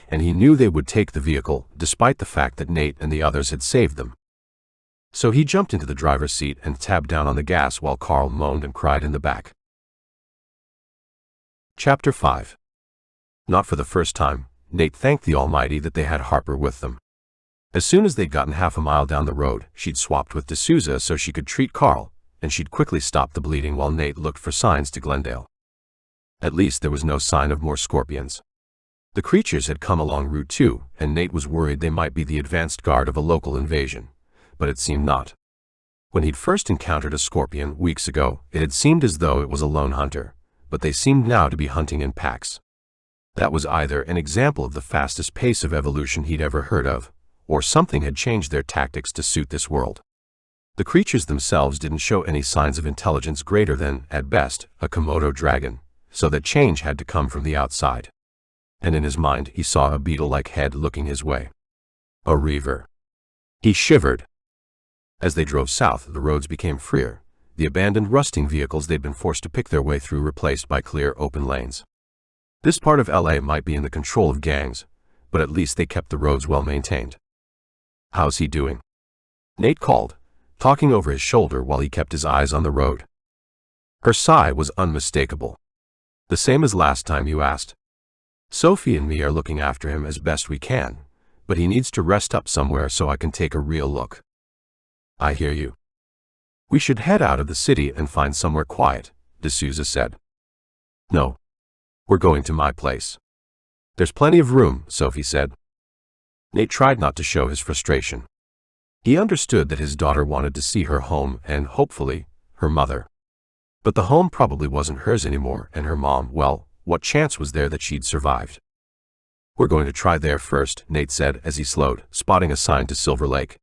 and he knew they would take the vehicle, despite the fact that Nate and the others had saved them. So he jumped into the driver's seat and tabbed down on the gas while Carl moaned and cried in the back. Chapter 5. Not for the first time, Nate thanked the Almighty that they had Harper with them. As soon as they'd gotten half a mile down the road, she'd swapped with D'Souza so she could treat Carl, and she'd quickly stopped the bleeding while Nate looked for signs to Glendale. At least there was no sign of more scorpions. The creatures had come along Route 2, and Nate was worried they might be the advanced guard of a local invasion, but it seemed not. When he'd first encountered a scorpion weeks ago, it had seemed as though it was a lone hunter, but they seemed now to be hunting in packs. That was either an example of the fastest pace of evolution he'd ever heard of, or something had changed their tactics to suit this world. The creatures themselves didn't show any signs of intelligence greater than, at best, a Komodo dragon, so that change had to come from the outside. And in his mind he saw a beetle-like head looking his way. A reaver. He shivered. As they drove south, the roads became freer, the abandoned rusting vehicles they'd been forced to pick their way through replaced by clear, open lanes. This part of LA might be in the control of gangs, but at least they kept the roads well maintained. "How's he doing?" Nate called, talking over his shoulder while he kept his eyes on the road. Her sigh was unmistakable. "The same as last time you asked. Sophie and me are looking after him as best we can, but he needs to rest up somewhere so I can take a real look." "I hear you. We should head out of the city and find somewhere quiet," D'Souza said. "No. We're going to my place." "There's plenty of room," Sophie said. Nate tried not to show his frustration. He understood that his daughter wanted to see her home and, hopefully, her mother. But the home probably wasn't hers anymore, and her mom, well, what chance was there that she'd survived? "We're going to try there first," Nate said as he slowed, spotting a sign to Silver Lake.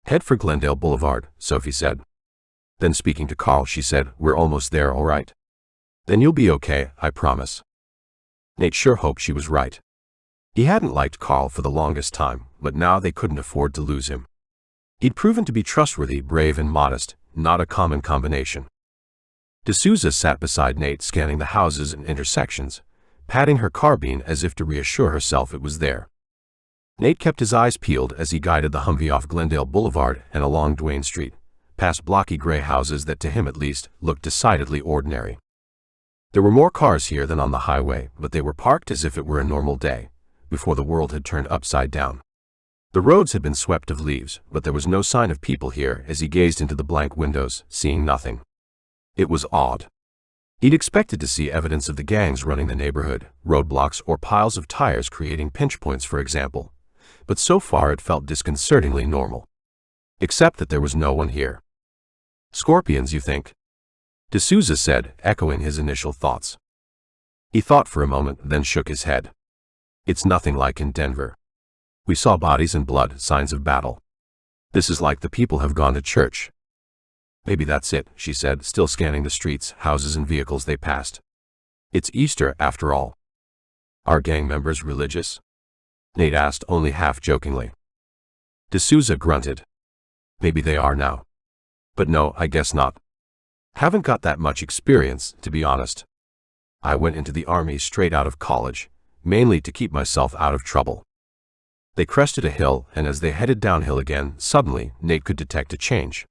"Head for Glendale Boulevard," Sophie said. Then speaking to Carl, she said, "We're almost there, all right? Then you'll be okay, I promise." Nate sure hoped she was right. He hadn't liked Carl for the longest time, but now they couldn't afford to lose him. He'd proven to be trustworthy, brave, and modest, not a common combination. D'Souza sat beside Nate, scanning the houses and intersections, patting her carbine as if to reassure herself it was there. Nate kept his eyes peeled as he guided the Humvee off Glendale Boulevard and along Duane Street, past blocky gray houses that, to him at least, looked decidedly ordinary. There were more cars here than on the highway, but they were parked as if it were a normal day, before the world had turned upside down. The roads had been swept of leaves, but there was no sign of people here as he gazed into the blank windows, seeing nothing. It was odd. He'd expected to see evidence of the gangs running the neighborhood, roadblocks or piles of tires creating pinch points, for example, but so far it felt disconcertingly normal. Except that there was no one here. "Scorpions, you think?" D'Souza said, echoing his initial thoughts. He thought for a moment, then shook his head. "It's nothing like in Denver. We saw bodies and blood, signs of battle. This is like the people have gone to church." "Maybe that's it," she said, still scanning the streets, houses, and vehicles they passed. "It's Easter, after all." "Are gang members religious?" Nate asked, only half-jokingly. D'Souza grunted. "Maybe they are now. But no, I guess not. Haven't got that much experience, to be honest. I went into the army straight out of college, mainly to keep myself out of trouble." They crested a hill, and as they headed downhill again, suddenly, Nate could detect a change.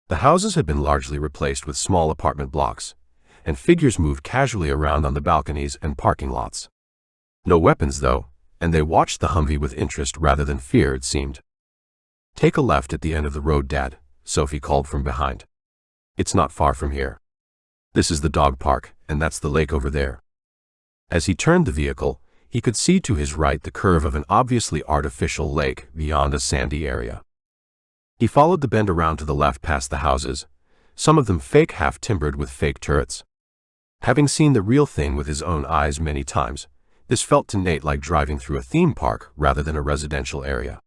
The houses had been largely replaced with small apartment blocks, and figures moved casually around on the balconies and parking lots. No weapons, though, and they watched the Humvee with interest rather than fear, it seemed. "Take a left at the end of the road, Dad," Sophie called from behind. "It's not far from here. This is the dog park, and that's the lake over there." As he turned the vehicle, he could see to his right the curve of an obviously artificial lake beyond a sandy area. He followed the bend around to the left past the houses, some of them fake, half-timbered with fake turrets. Having seen the real thing with his own eyes many times, this felt to Nate like driving through a theme park rather than a residential area.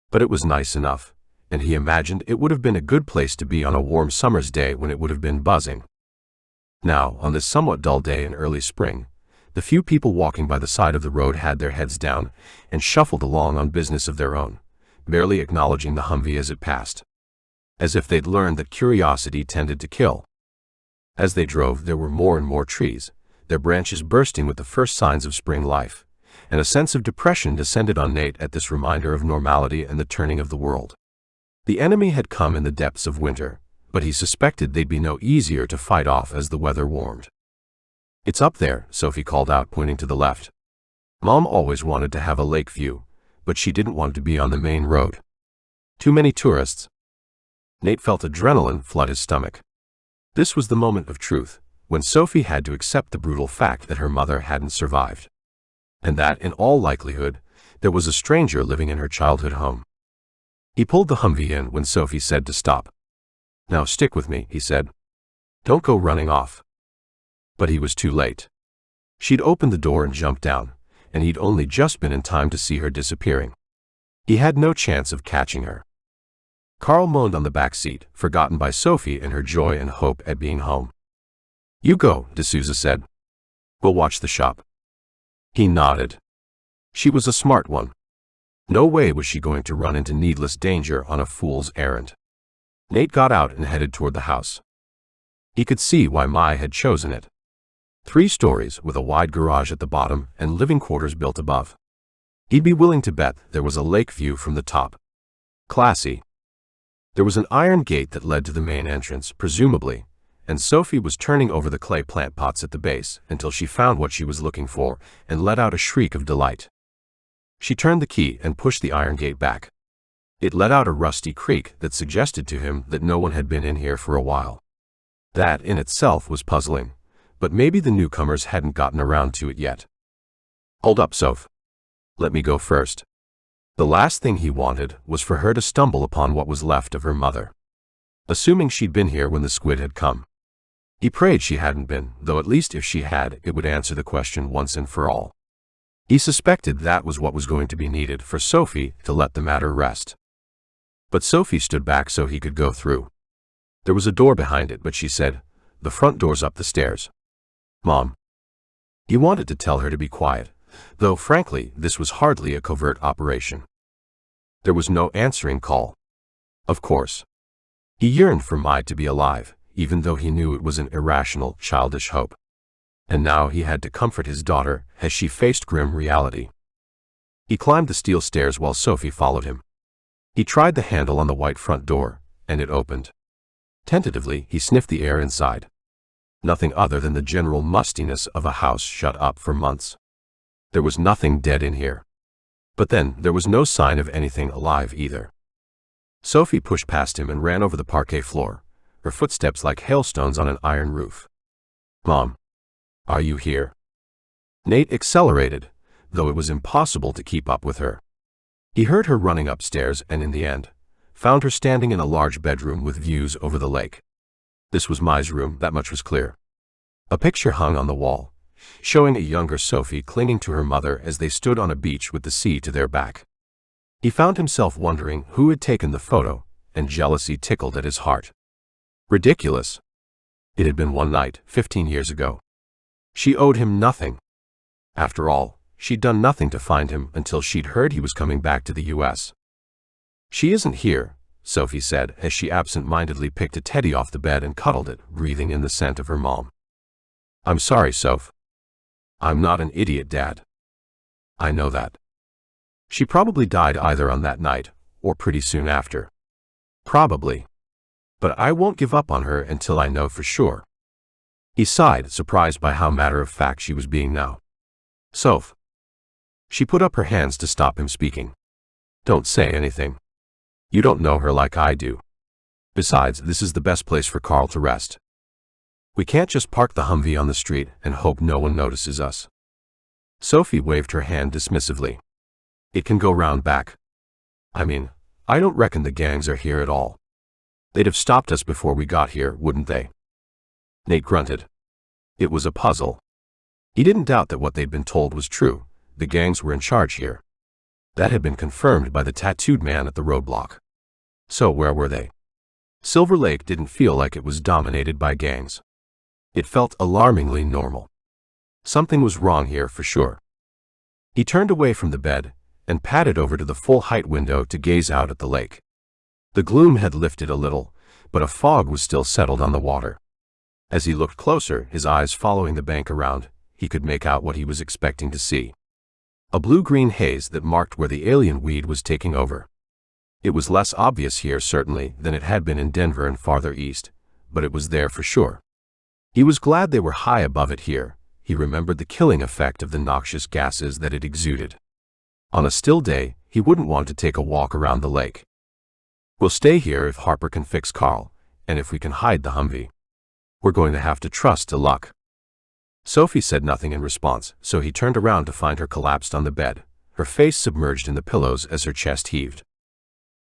But it was nice enough, and he imagined it would have been a good place to be on a warm summer's day when it would have been buzzing. Now, on this somewhat dull day in early spring, the few people walking by the side of the road had their heads down and shuffled along on business of their own, barely acknowledging the Humvee as it passed, as if they'd learned that curiosity tended to kill. As they drove, there were more and more trees, their branches bursting with the first signs of spring life, and a sense of depression descended on Nate at this reminder of normality and the turning of the world. The enemy had come in the depths of winter, but he suspected they'd be no easier to fight off as the weather warmed. "It's up there," Sophie called out, pointing to the left. Mom always wanted to have a lake view, but she didn't want to be on the main road. Too many tourists. Nate felt adrenaline flood his stomach. This was the moment of truth, when Sophie had to accept the brutal fact that her mother hadn't survived, and that, in all likelihood, there was a stranger living in her childhood home. He pulled the Humvee in when Sophie said to stop. "Now stick with me," he said. "Don't go running off." But he was too late. She'd opened the door and jumped down, and he'd only just been in time to see her disappearing. He had no chance of catching her. Carl moaned on the back seat, forgotten by Sophie in her joy and hope at being home. "You go," D'Souza said. "We'll watch the shop." He nodded. She was a smart one. No way was she going to run into needless danger on a fool's errand. Nate got out and headed toward the house. He could see why Mai had chosen it. 3 stories with a wide garage at the bottom and living quarters built above. He'd be willing to bet there was a lake view from the top. Classy. There was an iron gate that led to the main entrance, presumably, and Sophie was turning over the clay plant pots at the base until she found what she was looking for and let out a shriek of delight. She turned the key and pushed the iron gate back. It let out a rusty creak that suggested to him that no one had been in here for a while. That in itself was puzzling, but maybe the newcomers hadn't gotten around to it yet. "Hold up, Soph. Let me go first." The last thing he wanted was for her to stumble upon what was left of her mother. Assuming she'd been here when the squid had come. He prayed she hadn't been, though at least if she had, it would answer the question once and for all. He suspected that was what was going to be needed for Sophie to let the matter rest. But Sophie stood back so he could go through. There was a door behind it, but she said, "The front door's up the stairs." "Mom." He wanted to tell her to be quiet, though frankly, this was hardly a covert operation. There was no answering call. Of course. He yearned for Mai to be alive, even though he knew it was an irrational, childish hope. And now he had to comfort his daughter as she faced grim reality. He climbed the steel stairs while Sophie followed him. He tried the handle on the white front door, and it opened. Tentatively, he sniffed the air inside. Nothing other than the general mustiness of a house shut up for months. There was nothing dead in here. But then, there was no sign of anything alive either. Sophie pushed past him and ran over the parquet floor, her footsteps like hailstones on an iron roof. "Mom, are you here?" Nate accelerated, though it was impossible to keep up with her. He heard her running upstairs and in the end, found her standing in a large bedroom with views over the lake. This was Mai's room, that much was clear. A picture hung on the wall, showing a younger Sophie clinging to her mother as they stood on a beach with the sea to their back. He found himself wondering who had taken the photo, and jealousy tickled at his heart. Ridiculous. It had been one night, 15 years ago. She owed him nothing. After all, she'd done nothing to find him until she'd heard he was coming back to the U.S. "She isn't here," Sophie said as she absent-mindedly picked a teddy off the bed and cuddled it, breathing in the scent of her mom. "I'm sorry, Soph. I'm not an idiot, Dad. I know that. She probably died either on that night, or pretty soon after. Probably. But I won't give up on her until I know for sure." He sighed, surprised by how matter-of-fact she was being now. "Soph, She put up her hands to stop him speaking. Don't say anything. You don't know her like I do. Besides, this is the best place for Carl to rest. We can't just park the Humvee on the street and hope no one notices us. Sophie waved her hand dismissively. It can go round back. I mean, I don't reckon the gangs are here at all. They'd have stopped us before we got here, wouldn't they? Nate grunted. It was a puzzle. He didn't doubt that what they'd been told was true. The gangs were in charge here. That had been confirmed by the tattooed man at the roadblock. So where were they? Silver Lake didn't feel like it was dominated by gangs. It felt alarmingly normal. Something was wrong here for sure. He turned away from the bed and padded over to the full-height window to gaze out at the lake. The gloom had lifted a little, but a fog was still settled on the water. As he looked closer, his eyes following the bank around, he could make out what he was expecting to see. A blue-green haze that marked where the alien weed was taking over. It was less obvious here, certainly, than it had been in Denver and farther east, but it was there for sure. He was glad they were high above it here. He remembered the killing effect of the noxious gases that it exuded. On a still day, he wouldn't want to take a walk around the lake. We'll stay here if Harper can fix Carl, and if we can hide the Humvee. We're going to have to trust to luck. Sophie said nothing in response, so he turned around to find her collapsed on the bed, her face submerged in the pillows as her chest heaved.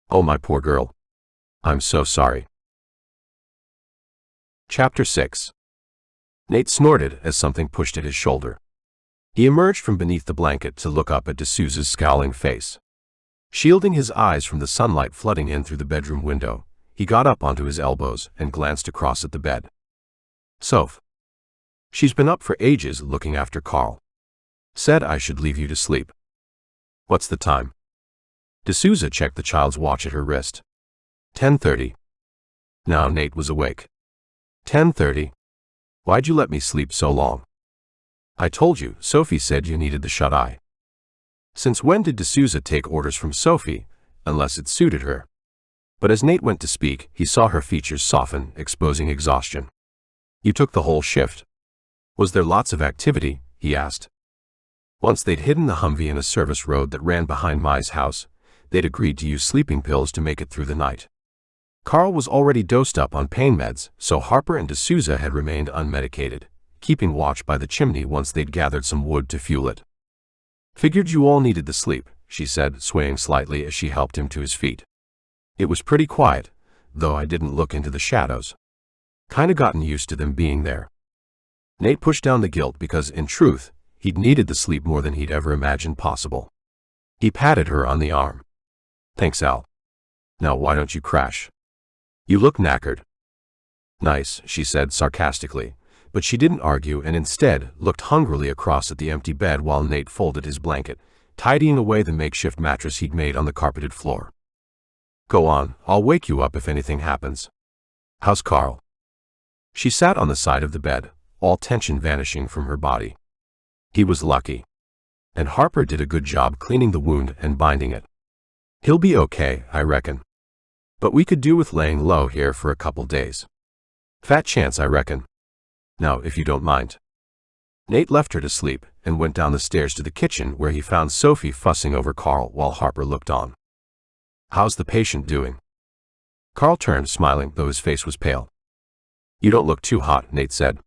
Oh, my poor girl. I'm so sorry. Chapter 6. Nate snorted as something pushed at his shoulder. He emerged from beneath the blanket to look up at D'Souza's scowling face. Shielding his eyes from the sunlight flooding in through the bedroom window, he got up onto his elbows and glanced across at the bed. Soph. She's been up for ages looking after Carl. Said I should leave you to sleep. What's the time? D'Souza checked the child's watch at her wrist. 10:30. Now Nate was awake. 10:30. Why'd you let me sleep so long? I told you, Sophie said you needed the shut-eye. Since when did D'Souza take orders from Sophie, unless it suited her? But as Nate went to speak, he saw her features soften, exposing exhaustion. You took the whole shift. Was there lots of activity? He asked. Once they'd hidden the Humvee in a service road that ran behind Mai's house, they'd agreed to use sleeping pills to make it through the night. Carl was already dosed up on pain meds, so Harper and D'Souza had remained unmedicated, keeping watch by the chimney once they'd gathered some wood to fuel it. Figured you all needed the sleep, she said, swaying slightly as she helped him to his feet. It was pretty quiet, though I didn't look into the shadows. Kinda gotten used to them being there. Nate pushed down the guilt because, in truth, he'd needed the sleep more than he'd ever imagined possible. He patted her on the arm. Thanks, Al. Now why don't you crash? You look knackered. Nice, she said sarcastically, but she didn't argue and instead looked hungrily across at the empty bed while Nate folded his blanket, tidying away the makeshift mattress he'd made on the carpeted floor. Go on, I'll wake you up if anything happens. How's Carl? She sat on the side of the bed, all tension vanishing from her body. He was lucky. And Harper did a good job cleaning the wound and binding it. He'll be okay, I reckon. But we could do with laying low here for a couple days. Fat chance, I reckon. Now, if you don't mind. Nate left her to sleep and went down the stairs to the kitchen where he found Sophie fussing over Carl while Harper looked on. How's the patient doing? Carl turned, smiling, though his face was pale. You don't look too hot, Nate said.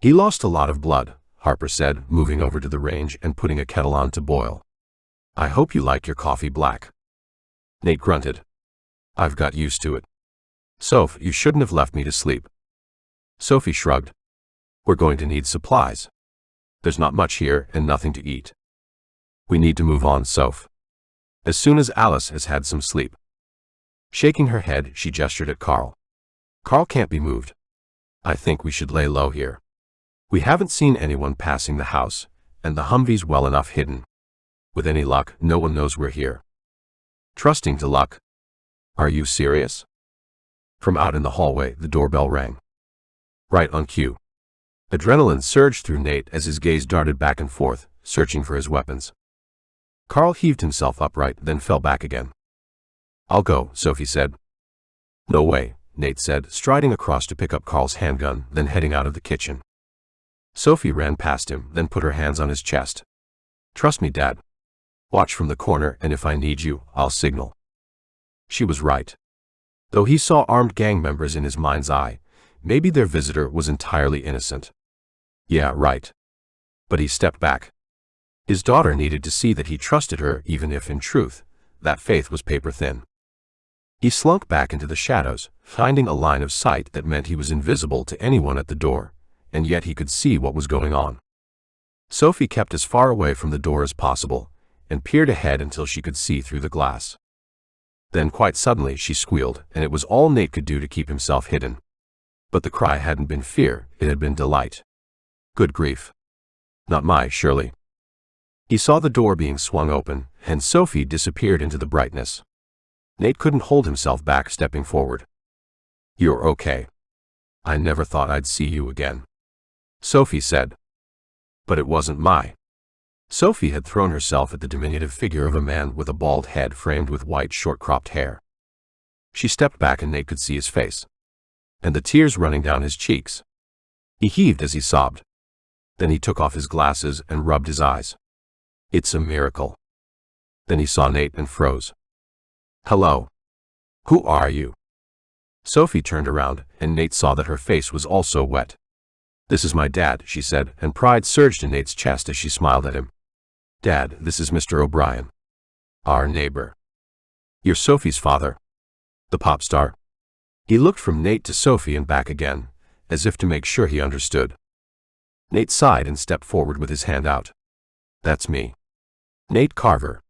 He lost a lot of blood, Harper said, moving over to the range and putting a kettle on to boil. I hope you like your coffee black. Nate grunted. I've got used to it. Soph, you shouldn't have left me to sleep. Sophie shrugged. We're going to need supplies. There's not much here and nothing to eat. We need to move on, Soph. As soon as Alice has had some sleep. Shaking her head, she gestured at Carl. Carl can't be moved. I think we should lay low here. We haven't seen anyone passing the house, and the Humvee's well enough hidden. With any luck, no one knows we're here. Trusting to luck. Are you serious? From out in the hallway, the doorbell rang. Right on cue. Adrenaline surged through Nate as his gaze darted back and forth, searching for his weapons. Carl heaved himself upright, then fell back again. I'll go, Sophie said. No way, Nate said, striding across to pick up Carl's handgun, then heading out of the kitchen. Sophie ran past him, then put her hands on his chest. Trust me, Dad. Watch from the corner, and if I need you, I'll signal. She was right. Though he saw armed gang members in his mind's eye, maybe their visitor was entirely innocent. Yeah, right. But he stepped back. His daughter needed to see that he trusted her, even if, in truth, that faith was paper-thin. He slunk back into the shadows, finding a line of sight that meant he was invisible to anyone at the door, and yet he could see what was going on. Sophie kept as far away from the door as possible, and peered ahead until she could see through the glass. Then quite suddenly she squealed, and it was all Nate could do to keep himself hidden. But the cry hadn't been fear, it had been delight. Good grief. Not my Shirley. He saw the door being swung open, and Sophie disappeared into the brightness. Nate couldn't hold himself back, stepping forward. You're okay. I never thought I'd see you again, Sophie said. But it wasn't my. Sophie had thrown herself at the diminutive figure of a man with a bald head framed with white short-cropped hair. She stepped back and Nate could see his face, and the tears running down his cheeks. He heaved as he sobbed. Then he took off his glasses and rubbed his eyes. It's a miracle. Then he saw Nate and froze. Hello. Who are you? Sophie turned around, and Nate saw that her face was also wet. This is my dad, she said, and pride surged in Nate's chest as she smiled at him. Dad, this is Mr. O'Brien. Our neighbor. You're Sophie's father? The pop star? He looked from Nate to Sophie and back again, as if to make sure he understood. Nate sighed and stepped forward with his hand out. That's me. Nate Carver.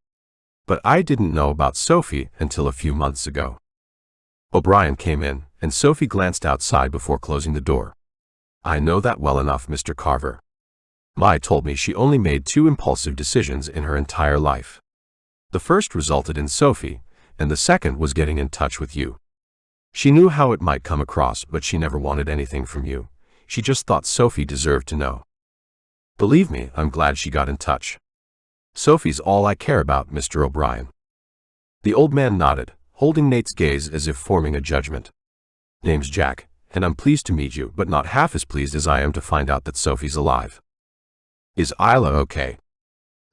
But I didn't know about Sophie until a few months ago. O'Brien came in, and Sophie glanced outside before closing the door. I know that well enough, Mr. Carver. Mai told me she only made 2 impulsive decisions in her entire life. The first resulted in Sophie, and the second was getting in touch with you. She knew how it might come across, but she never wanted anything from you. She just thought Sophie deserved to know. Believe me, I'm glad she got in touch. Sophie's all I care about, Mr. O'Brien. The old man nodded, holding Nate's gaze as if forming a judgment. Name's Jack, and I'm pleased to meet you, but not half as pleased as I am to find out that Sophie's alive. Is Isla okay?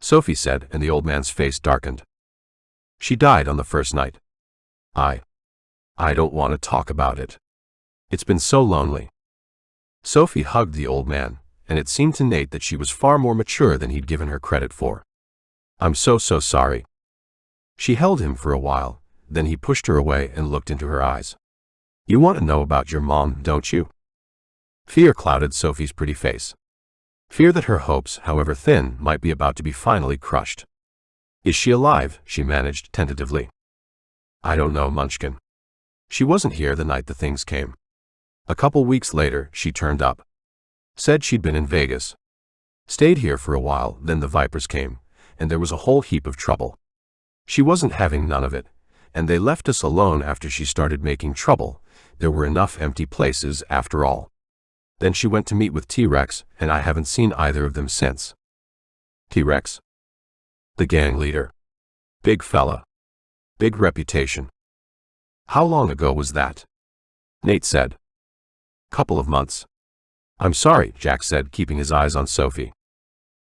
Sophie said, and the old man's face darkened. She died on the first night. I don't want to talk about it. It's been so lonely. Sophie hugged the old man, and it seemed to Nate that she was far more mature than he'd given her credit for. I'm so sorry. She held him for a while, then he pushed her away and looked into her eyes. You want to know about your mom, don't you? Fear clouded Sophie's pretty face. Fear that her hopes, however thin, might be about to be finally crushed. Is she alive? She managed tentatively. I don't know, Munchkin. She wasn't here the night the things came. A couple weeks later, she turned up. Said she'd been in Vegas. Stayed here for a while, then the Vipers came, and there was a whole heap of trouble. She wasn't having none of it, and they left us alone after she started making trouble. There were enough empty places after all. Then she went to meet with T-Rex, and I haven't seen either of them since. T-Rex? The gang leader. Big fella. Big reputation. How long ago was that? Nate said. Couple of months. I'm sorry, Jack said, keeping his eyes on Sophie.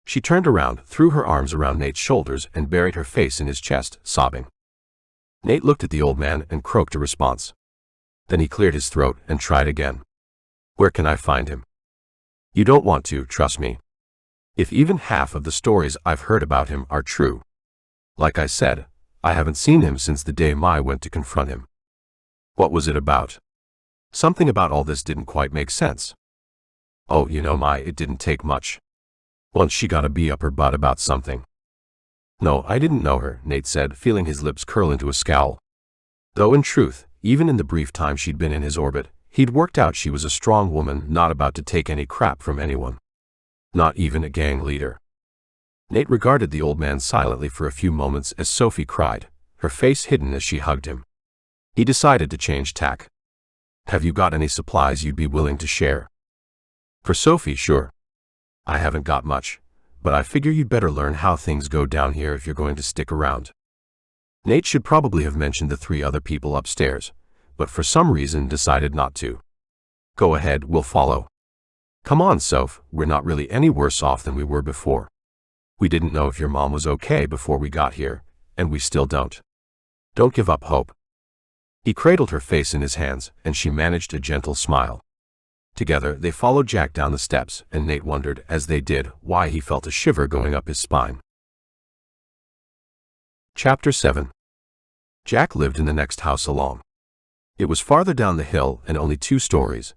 She turned around, threw her arms around Nate's shoulders, and buried her face in his chest, sobbing. Nate looked at the old man and croaked a response. Then he cleared his throat and tried again. Where can I find him? You don't want to, trust me. If even half of the stories I've heard about him are true. Like I said, I haven't seen him since the day Mai went to confront him. What was it about? Something about all this didn't quite make sense. Oh, you know, Mai, it didn't take much. Once she got a bee up her butt about something. No, I didn't know her, Nate said, feeling his lips curl into a scowl. Though in truth, even in the brief time she'd been in his orbit, he'd worked out she was a strong woman, not about to take any crap from anyone. Not even a gang leader. Nate regarded the old man silently for a few moments as Sophie cried, her face hidden as she hugged him. He decided to change tack. Have you got any supplies you'd be willing to share? For Sophie, sure. I haven't got much, but I figure you'd better learn how things go down here if you're going to stick around. Nate should probably have mentioned the 3 other people upstairs, but for some reason decided not to. Go ahead, we'll follow. Come on, Soph, we're not really any worse off than we were before. We didn't know if your mom was okay before we got here, and we still don't. Don't give up hope." He cradled her face in his hands, and she managed a gentle smile. Together, they followed Jack down the steps, and Nate wondered, as they did, why he felt a shiver going up his spine. Chapter 7. Jack lived in the next house along. It was farther down the hill and only 2 stories,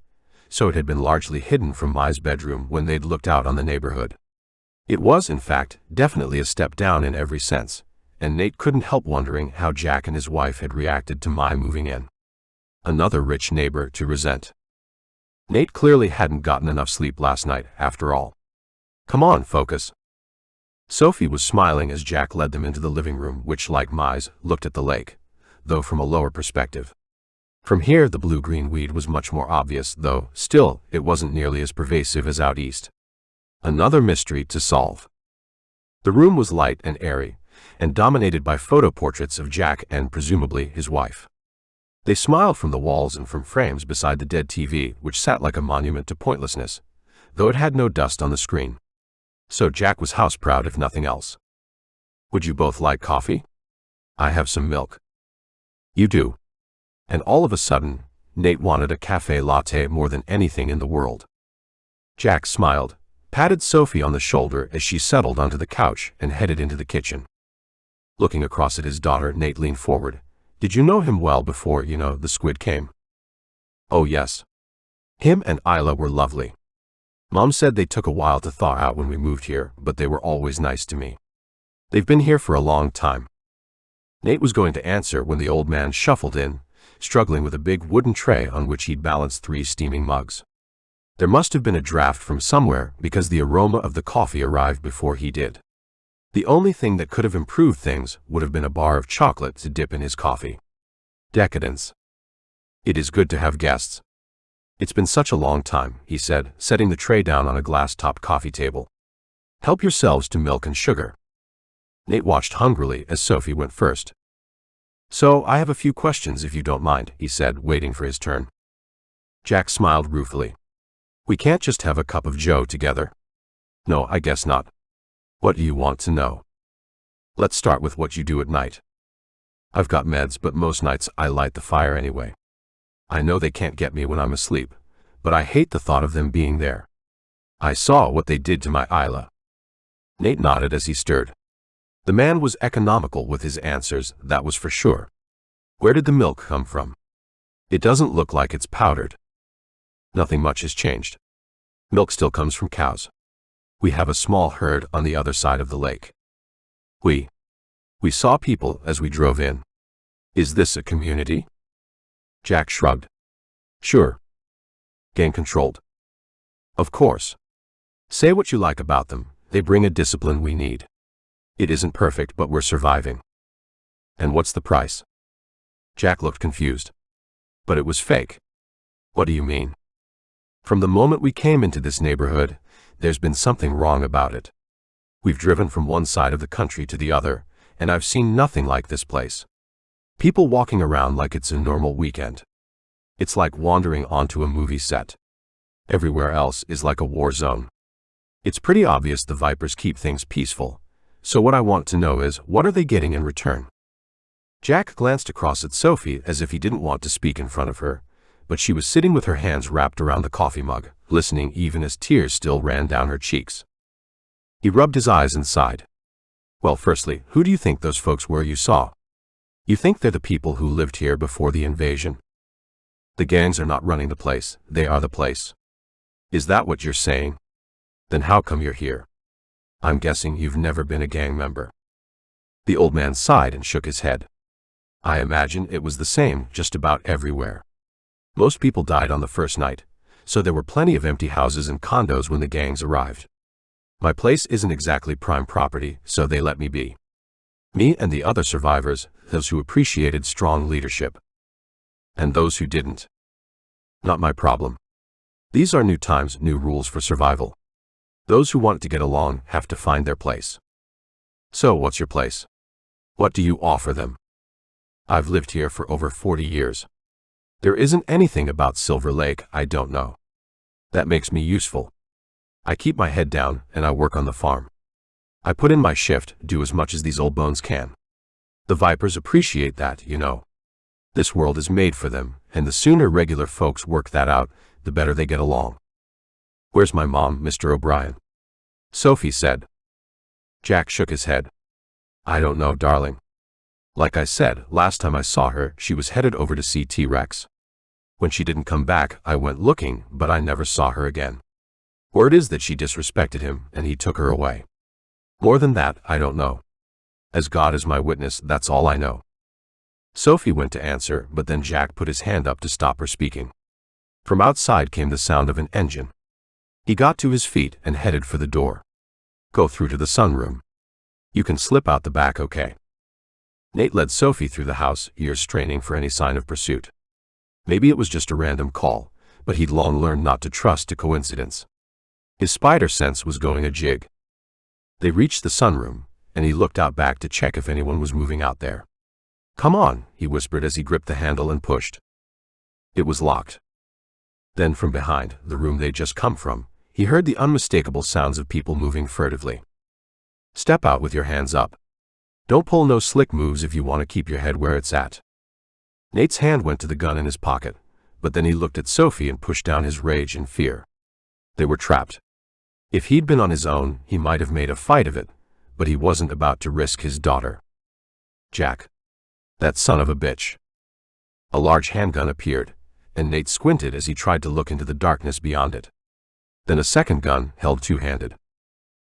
so it had been largely hidden from Mai's bedroom when they'd looked out on the neighborhood. It was, in fact, definitely a step down in every sense, and Nate couldn't help wondering how Jack and his wife had reacted to Mai moving in. Another rich neighbor to resent. Nate clearly hadn't gotten enough sleep last night, after all. "Come on, focus." Sophie was smiling as Jack led them into the living room, which, like Mai's, looked at the lake, though from a lower perspective. From here, the blue-green weed was much more obvious, though, still, it wasn't nearly as pervasive as out east. Another mystery to solve. The room was light and airy, and dominated by photo portraits of Jack and, presumably, his wife. They smiled from the walls and from frames beside the dead TV, which sat like a monument to pointlessness, though it had no dust on the screen. So Jack was house-proud if nothing else. "Would you both like coffee? I have some milk." "You do." And all of a sudden, Nate wanted a cafe latte more than anything in the world. Jack smiled, patted Sophie on the shoulder as she settled onto the couch and headed into the kitchen. Looking across at his daughter, Nate leaned forward. "Did you know him well before, the squid came?" "Oh yes. Him and Isla were lovely. Mom said they took a while to thaw out when we moved here, but they were always nice to me. They've been here for a long time." Nate was going to answer when the old man shuffled in, struggling with a big wooden tray on which he'd balanced 3 steaming mugs. There must have been a draft from somewhere because the aroma of the coffee arrived before he did. The only thing that could have improved things would have been a bar of chocolate to dip in his coffee. Decadence. "It is good to have guests. It's been such a long time," he said, setting the tray down on a glass-topped coffee table. "Help yourselves to milk and sugar." Nate watched hungrily as Sophie went first. "So, I have a few questions if you don't mind," he said, waiting for his turn. Jack smiled ruefully. "We can't just have a cup of joe together." "No, I guess not. What do you want to know?" "Let's start with what you do at night." "I've got meds, but most nights I light the fire anyway. I know they can't get me when I'm asleep, but I hate the thought of them being there. I saw what they did to my Isla." Nate nodded as he stirred. The man was economical with his answers, that was for sure. "Where did the milk come from?" "It doesn't look like it's powdered." "Nothing much has changed. Milk still comes from cows. We have a small herd on the other side of the lake." We saw people as we drove in." "Is this a community?" Jack shrugged. "Sure. Gang-controlled." "Of course. Say what you like about them, they bring a discipline we need. It isn't perfect, but we're surviving." "And what's the price?" Jack looked confused. "But it was fake." "What do you mean?" "From the moment we came into this neighborhood, there's been something wrong about it. We've driven from one side of the country to the other, and I've seen nothing like this place. People walking around like it's a normal weekend. It's like wandering onto a movie set. Everywhere else is like a war zone. It's pretty obvious the Vipers keep things peaceful, so what I want to know is, what are they getting in return?" Jack glanced across at Sophie as if he didn't want to speak in front of her, but she was sitting with her hands wrapped around the coffee mug, listening even as tears still ran down her cheeks. He rubbed his eyes and sighed. "Well, firstly, who do you think those folks were you saw? You think they're the people who lived here before the invasion? The gangs are not running the place, they are the place. Is that what you're saying? Then how come you're here? I'm guessing you've never been a gang member." The old man sighed and shook his head. "I imagine it was the same just about everywhere. Most people died on the first night, so there were plenty of empty houses and condos when the gangs arrived. My place isn't exactly prime property, so they let me be. Me and the other survivors, those who appreciated strong leadership. And those who didn't. Not my problem. These are new times, new rules for survival. Those who want to get along have to find their place." "So what's your place? What do you offer them?" "I've lived here for over 40 years. There isn't anything about Silver Lake I don't know. That makes me useful. I keep my head down and I work on the farm. I put in my shift, do as much as these old bones can. The Vipers appreciate that, you know. This world is made for them, and the sooner regular folks work that out, the better they get along. Where's my mom, Mr. O'Brien? Sophie said. Jack shook his head. I don't know, darling. Like I said, last time I saw her, she was headed over to see T-Rex. When she didn't come back, I went looking, but I never saw her again. Word is that she disrespected him, and he took her away. More than that, I don't know. As God is my witness, that's all I know. Sophie went to answer, but then Jack put his hand up to stop her speaking. From outside came the sound of an engine. He got to his feet and headed for the door. Go through to the sunroom. You can slip out the back, okay? Nate led Sophie through the house, ears straining for any sign of pursuit. Maybe it was just a random call, but he'd long learned not to trust to coincidence. His spider sense was going a jig. They reached the sunroom, and he looked out back to check if anyone was moving out there. Come on, he whispered as he gripped the handle and pushed. It was locked. Then from behind, the room they'd just come from, he heard the unmistakable sounds of people moving furtively. Step out with your hands up. Don't pull no slick moves if you want to keep your head where it's at. Nate's hand went to the gun in his pocket, but then he looked at Sophie and pushed down his rage and fear. They were trapped. If he'd been on his own, he might have made a fight of it, but he wasn't about to risk his daughter. Jack. That son of a bitch. A large handgun appeared, and Nate squinted as he tried to look into the darkness beyond it. Then a second gun, held two-handed.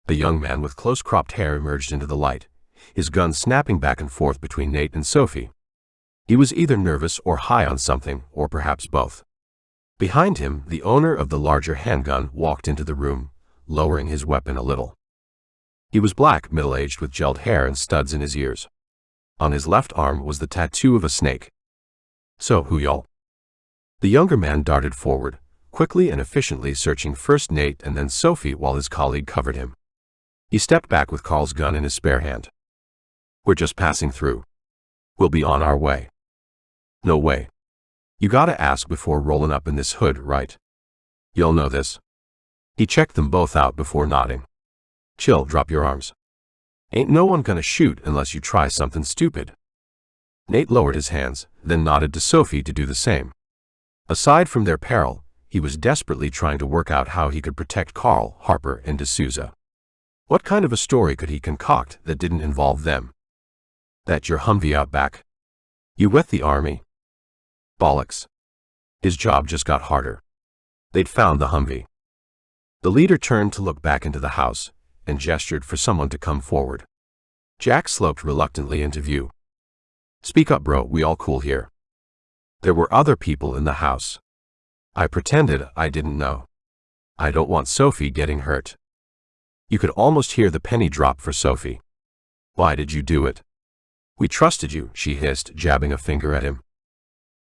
A young man with close-cropped hair emerged into the light, his gun snapping back and forth between Nate and Sophie. He was either nervous or high on something, or perhaps both. Behind him, the owner of the larger handgun walked into the room, lowering his weapon a little. He was black, middle-aged, with gelled hair and studs in his ears. On his left arm was the tattoo of a snake. So, who y'all? The younger man darted forward, quickly and efficiently searching first Nate and then Sophie while his colleague covered him. He stepped back with Carl's gun in his spare hand. We're just passing through. We'll be on our way. No way. You gotta ask before rolling up in this hood, right? You'll know this. He checked them both out before nodding. Chill, drop your arms. Ain't no one gonna shoot unless you try something stupid. Nate lowered his hands, then nodded to Sophie to do the same. Aside from their peril, he was desperately trying to work out how he could protect Carl, Harper, and D'Souza. What kind of a story could he concoct that didn't involve them? That your Humvee out back? You with the army? Bollocks. His job just got harder. They'd found the Humvee. The leader turned to look back into the house, and gestured for someone to come forward. Jack sloped reluctantly into view. Speak up, bro, we all cool here. There were other people in the house. I pretended I didn't know. I don't want Sophie getting hurt. You could almost hear the penny drop for Sophie. Why did you do it? We trusted you, she hissed, jabbing a finger at him.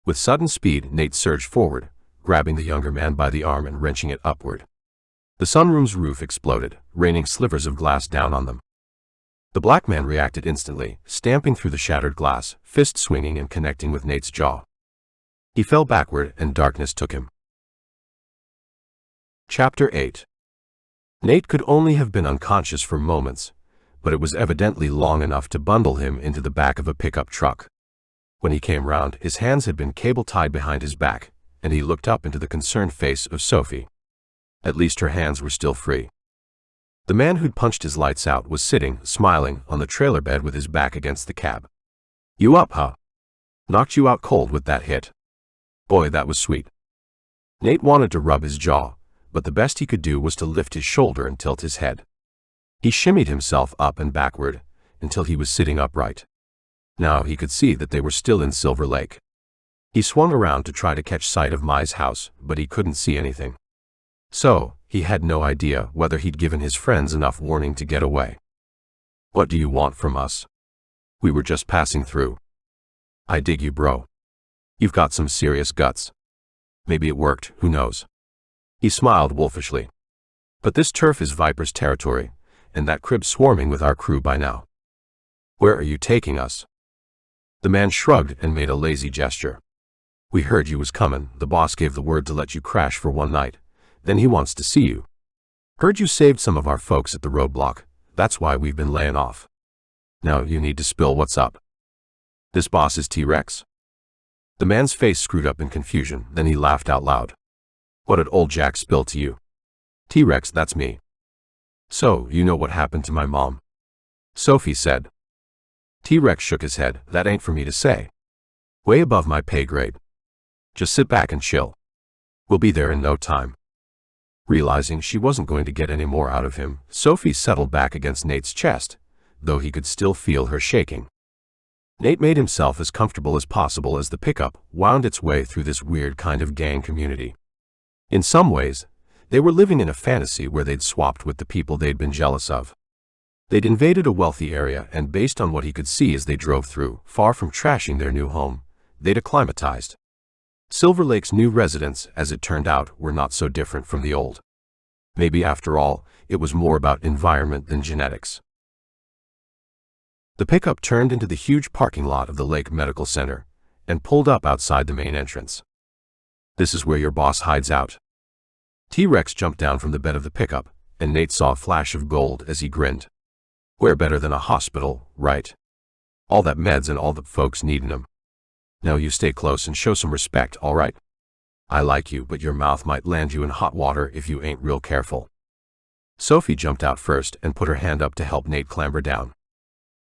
With sudden speed, Nate surged forward, grabbing the younger man by the arm and wrenching it upward. The sunroom's roof exploded, raining slivers of glass down on them. The black man reacted instantly, stamping through the shattered glass, fist swinging and connecting with Nate's jaw. He fell backward and darkness took him. Chapter 8. Nate could only have been unconscious for moments, but it was evidently long enough to bundle him into the back of a pickup truck. When he came round, his hands had been cable-tied behind his back, and he looked up into the concerned face of Sophie. At least her hands were still free. The man who'd punched his lights out was sitting, smiling, on the trailer bed with his back against the cab. You up, huh? Knocked you out cold with that hit. Boy, that was sweet. Nate wanted to rub his jaw, but the best he could do was to lift his shoulder and tilt his head. He shimmied himself up and backward, until he was sitting upright. Now he could see that they were still in Silver Lake. He swung around to try to catch sight of Mai's house, but he couldn't see anything. So, he had no idea whether he'd given his friends enough warning to get away. What do you want from us? We were just passing through. I dig you, bro. You've got some serious guts. Maybe it worked, who knows? He smiled wolfishly. But this turf is Viper's territory, and that crib's swarming with our crew by now. Where are you taking us? The man shrugged and made a lazy gesture. We heard you was comin'. The boss gave the word to let you crash for one night. Then he wants to see you. Heard you saved some of our folks at the Roadblock. That's why we've been laying off. Now you need to spill what's up. This boss is T-Rex? The man's face screwed up in confusion, then he laughed out loud. What did old Jack spill to you? T-Rex, that's me. So, you know what happened to my mom? Sophie said. T-Rex shook his head. That ain't for me to say. Way above my pay grade. Just sit back and chill. We'll be there in no time. Realizing she wasn't going to get any more out of him, Sophie settled back against Nate's chest, though he could still feel her shaking. Nate made himself as comfortable as possible as the pickup wound its way through this weird kind of gang community. In some ways, they were living in a fantasy where they'd swapped with the people they'd been jealous of. They'd invaded a wealthy area, and based on what he could see as they drove through, far from trashing their new home, they'd acclimatized. Silver Lake's new residents, as it turned out, were not so different from the old. Maybe after all, it was more about environment than genetics. The pickup turned into the huge parking lot of the Lake Medical Center and pulled up outside the main entrance. This is where your boss hides out. T-Rex jumped down from the bed of the pickup, and Nate saw a flash of gold as he grinned. Where better than a hospital, right? All that meds and all the folks needin' them. Now you stay close and show some respect, all right? I like you, but your mouth might land you in hot water if you ain't real careful. Sophie jumped out first and put her hand up to help Nate clamber down.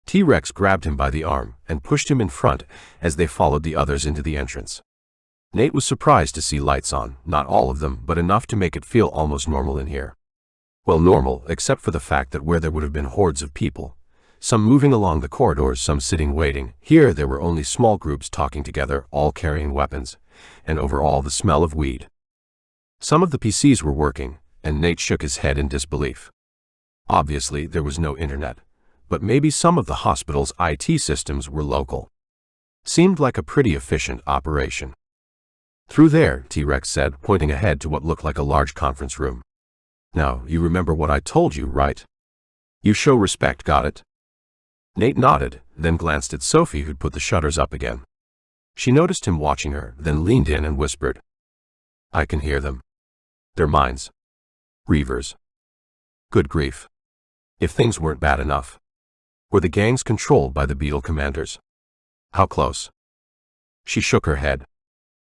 T-Rex grabbed him by the arm and pushed him in front as they followed the others into the entrance. Nate was surprised to see lights on, not all of them, but enough to make it feel almost normal in here. Well, normal, except for the fact that where there would have been hordes of people, some moving along the corridors, some sitting waiting, here there were only small groups talking together, all carrying weapons, and overall the smell of weed. Some of the PCs were working, and Nate shook his head in disbelief. Obviously, there was no internet, but maybe some of the hospital's IT systems were local. Seemed like a pretty efficient operation. Through there, T-Rex said, pointing ahead to what looked like a large conference room. Now, you remember what I told you, right? You show respect, got it? Nate nodded, then glanced at Sophie, who'd put the shutters up again. She noticed him watching her, then leaned in and whispered. I can hear them. They're mines. Reavers. Good grief. If things weren't bad enough. Were the gangs controlled by the Beetle commanders? How close? She shook her head.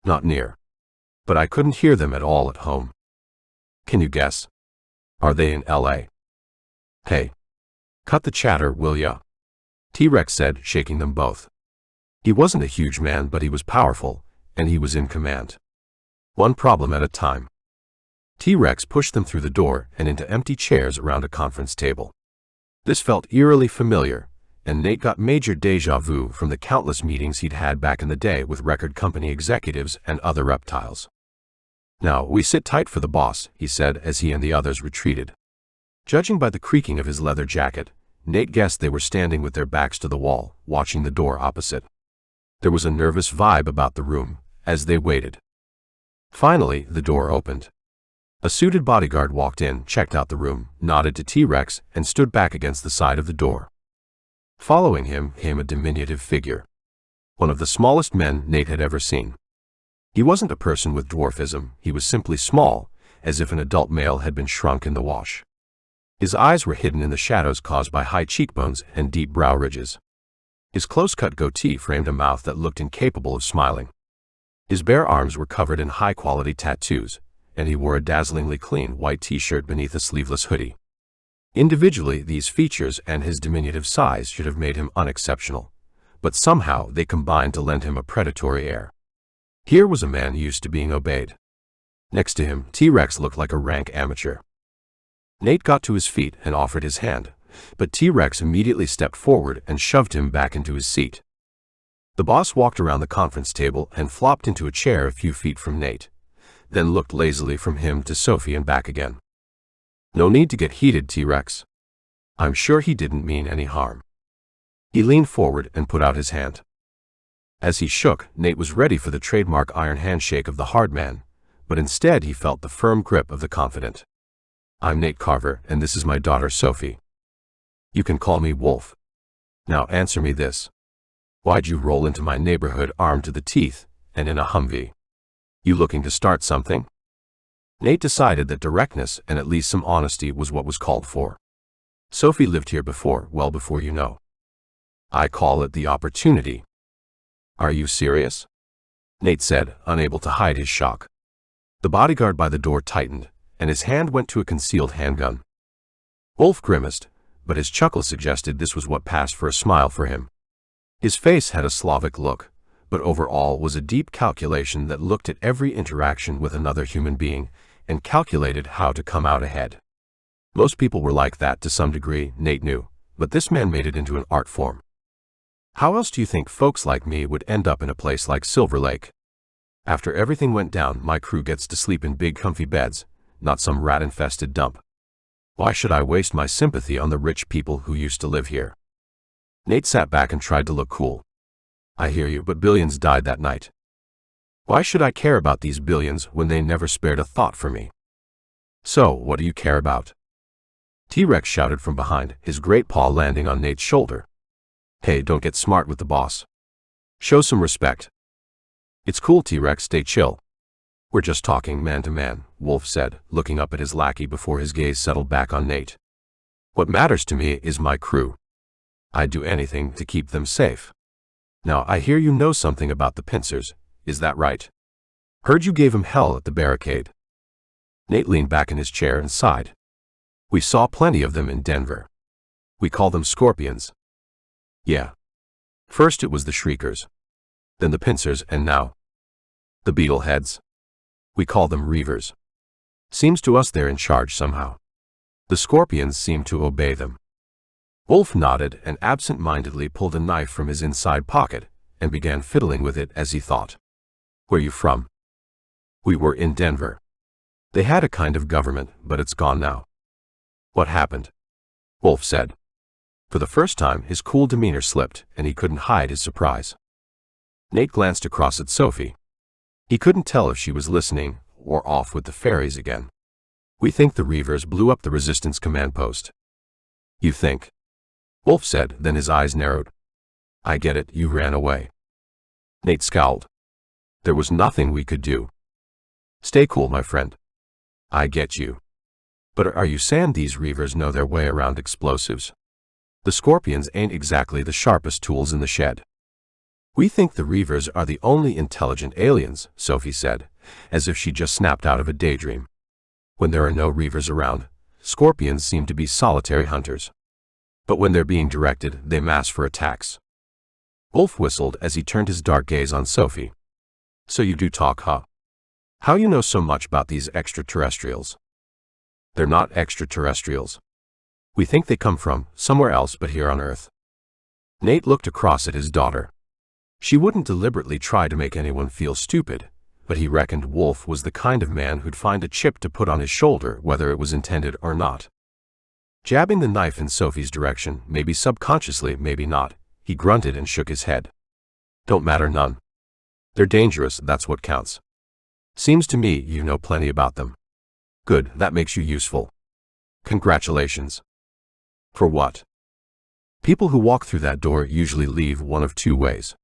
Not near. But I couldn't hear them at all at home. Can you guess? Are they in L.A.? Hey. Cut the chatter, will ya? T-Rex said, shaking them both. He wasn't a huge man, but he was powerful, and he was in command. One problem at a time. T-Rex pushed them through the door and into empty chairs around a conference table. This felt eerily familiar, and Nate got major déjà vu from the countless meetings he'd had back in the day with record company executives and other reptiles. Now, we sit tight for the boss, he said as he and the others retreated. Judging by the creaking of his leather jacket, Nate guessed they were standing with their backs to the wall, watching the door opposite. There was a nervous vibe about the room as they waited. Finally, the door opened. A suited bodyguard walked in, checked out the room, nodded to T-Rex, and stood back against the side of the door. Following him came a diminutive figure. One of the smallest men Nate had ever seen. He wasn't a person with dwarfism, he was simply small, as if an adult male had been shrunk in the wash. His eyes were hidden in the shadows caused by high cheekbones and deep brow ridges. His close-cut goatee framed a mouth that looked incapable of smiling. His bare arms were covered in high-quality tattoos, and he wore a dazzlingly clean white t-shirt beneath a sleeveless hoodie. Individually, these features and his diminutive size should have made him unexceptional, but somehow they combined to lend him a predatory air. Here was a man used to being obeyed. Next to him, T-Rex looked like a rank amateur. Nate got to his feet and offered his hand, but T-Rex immediately stepped forward and shoved him back into his seat. The boss walked around the conference table and flopped into a chair a few feet from Nate, then looked lazily from him to Sophie and back again. No need to get heated, T-Rex. I'm sure he didn't mean any harm. He leaned forward and put out his hand. As he shook, Nate was ready for the trademark iron handshake of the hard man, but instead he felt the firm grip of the confident. I'm Nate Carver, and this is my daughter Sophie. You can call me Wolf. Now answer me this. Why'd you roll into my neighborhood armed to the teeth and in a Humvee? You looking to start something? Nate decided that directness and at least some honesty was what was called for. Sophie lived here before, well before you know. I call it the opportunity. Are you serious? Nate said, unable to hide his shock. The bodyguard by the door tightened, and his hand went to a concealed handgun. Wolf grimaced, but his chuckle suggested this was what passed for a smile for him. His face had a Slavic look, but overall was a deep calculation that looked at every interaction with another human being and calculated how to come out ahead. Most people were like that to some degree, Nate knew, but this man made it into an art form. How else do you think folks like me would end up in a place like Silver Lake? After everything went down, my crew gets to sleep in big comfy beds, not some rat-infested dump. Why should I waste my sympathy on the rich people who used to live here? Nate sat back and tried to look cool. I hear you, but billions died that night. Why should I care about these billions when they never spared a thought for me? So, what do you care about? T-Rex shouted from behind, his great paw landing on Nate's shoulder. Hey, don't get smart with the boss. Show some respect. It's cool, T-Rex, stay chill. We're just talking man to man, Wolf said, looking up at his lackey before his gaze settled back on Nate. What matters to me is my crew. I'd do anything to keep them safe. Now, I hear you know something about the pincers, is that right? Heard you gave him hell at the barricade. Nate leaned back in his chair and sighed. We saw plenty of them in Denver. We call them scorpions. Yeah. First it was the shriekers. Then the pincers, and now the beetleheads. We call them reavers. Seems to us they're in charge somehow. The scorpions seem to obey them. Wolf nodded and absent-mindedly pulled a knife from his inside pocket and began fiddling with it as he thought. Where you from? We were in Denver. They had a kind of government, but it's gone now. What happened? Wolf said. For the first time, his cool demeanor slipped, and he couldn't hide his surprise. Nate glanced across at Sophie. He couldn't tell if she was listening or off with the fairies again. We think the reavers blew up the resistance command post. You think? Wolf said, then his eyes narrowed. I get it, you ran away. Nate scowled. There was nothing we could do. Stay cool, my friend. I get you. But are you saying these reavers know their way around explosives? The scorpions ain't exactly the sharpest tools in the shed. We think the reavers are the only intelligent aliens, Sophie said, as if she just snapped out of a daydream. When there are no reavers around, scorpions seem to be solitary hunters. But when they're being directed, they mass for attacks. Wolf whistled as he turned his dark gaze on Sophie. So you do talk, huh? How you know so much about these extraterrestrials? They're not extraterrestrials. We think they come from somewhere else but here on Earth. Nate looked across at his daughter. She wouldn't deliberately try to make anyone feel stupid, but he reckoned Wolf was the kind of man who'd find a chip to put on his shoulder whether it was intended or not. Jabbing the knife in Sophie's direction, maybe subconsciously, maybe not, he grunted and shook his head. Don't matter none. They're dangerous, that's what counts. Seems to me you know plenty about them. Good, that makes you useful. Congratulations. For what? People who walk through that door usually leave one of two ways.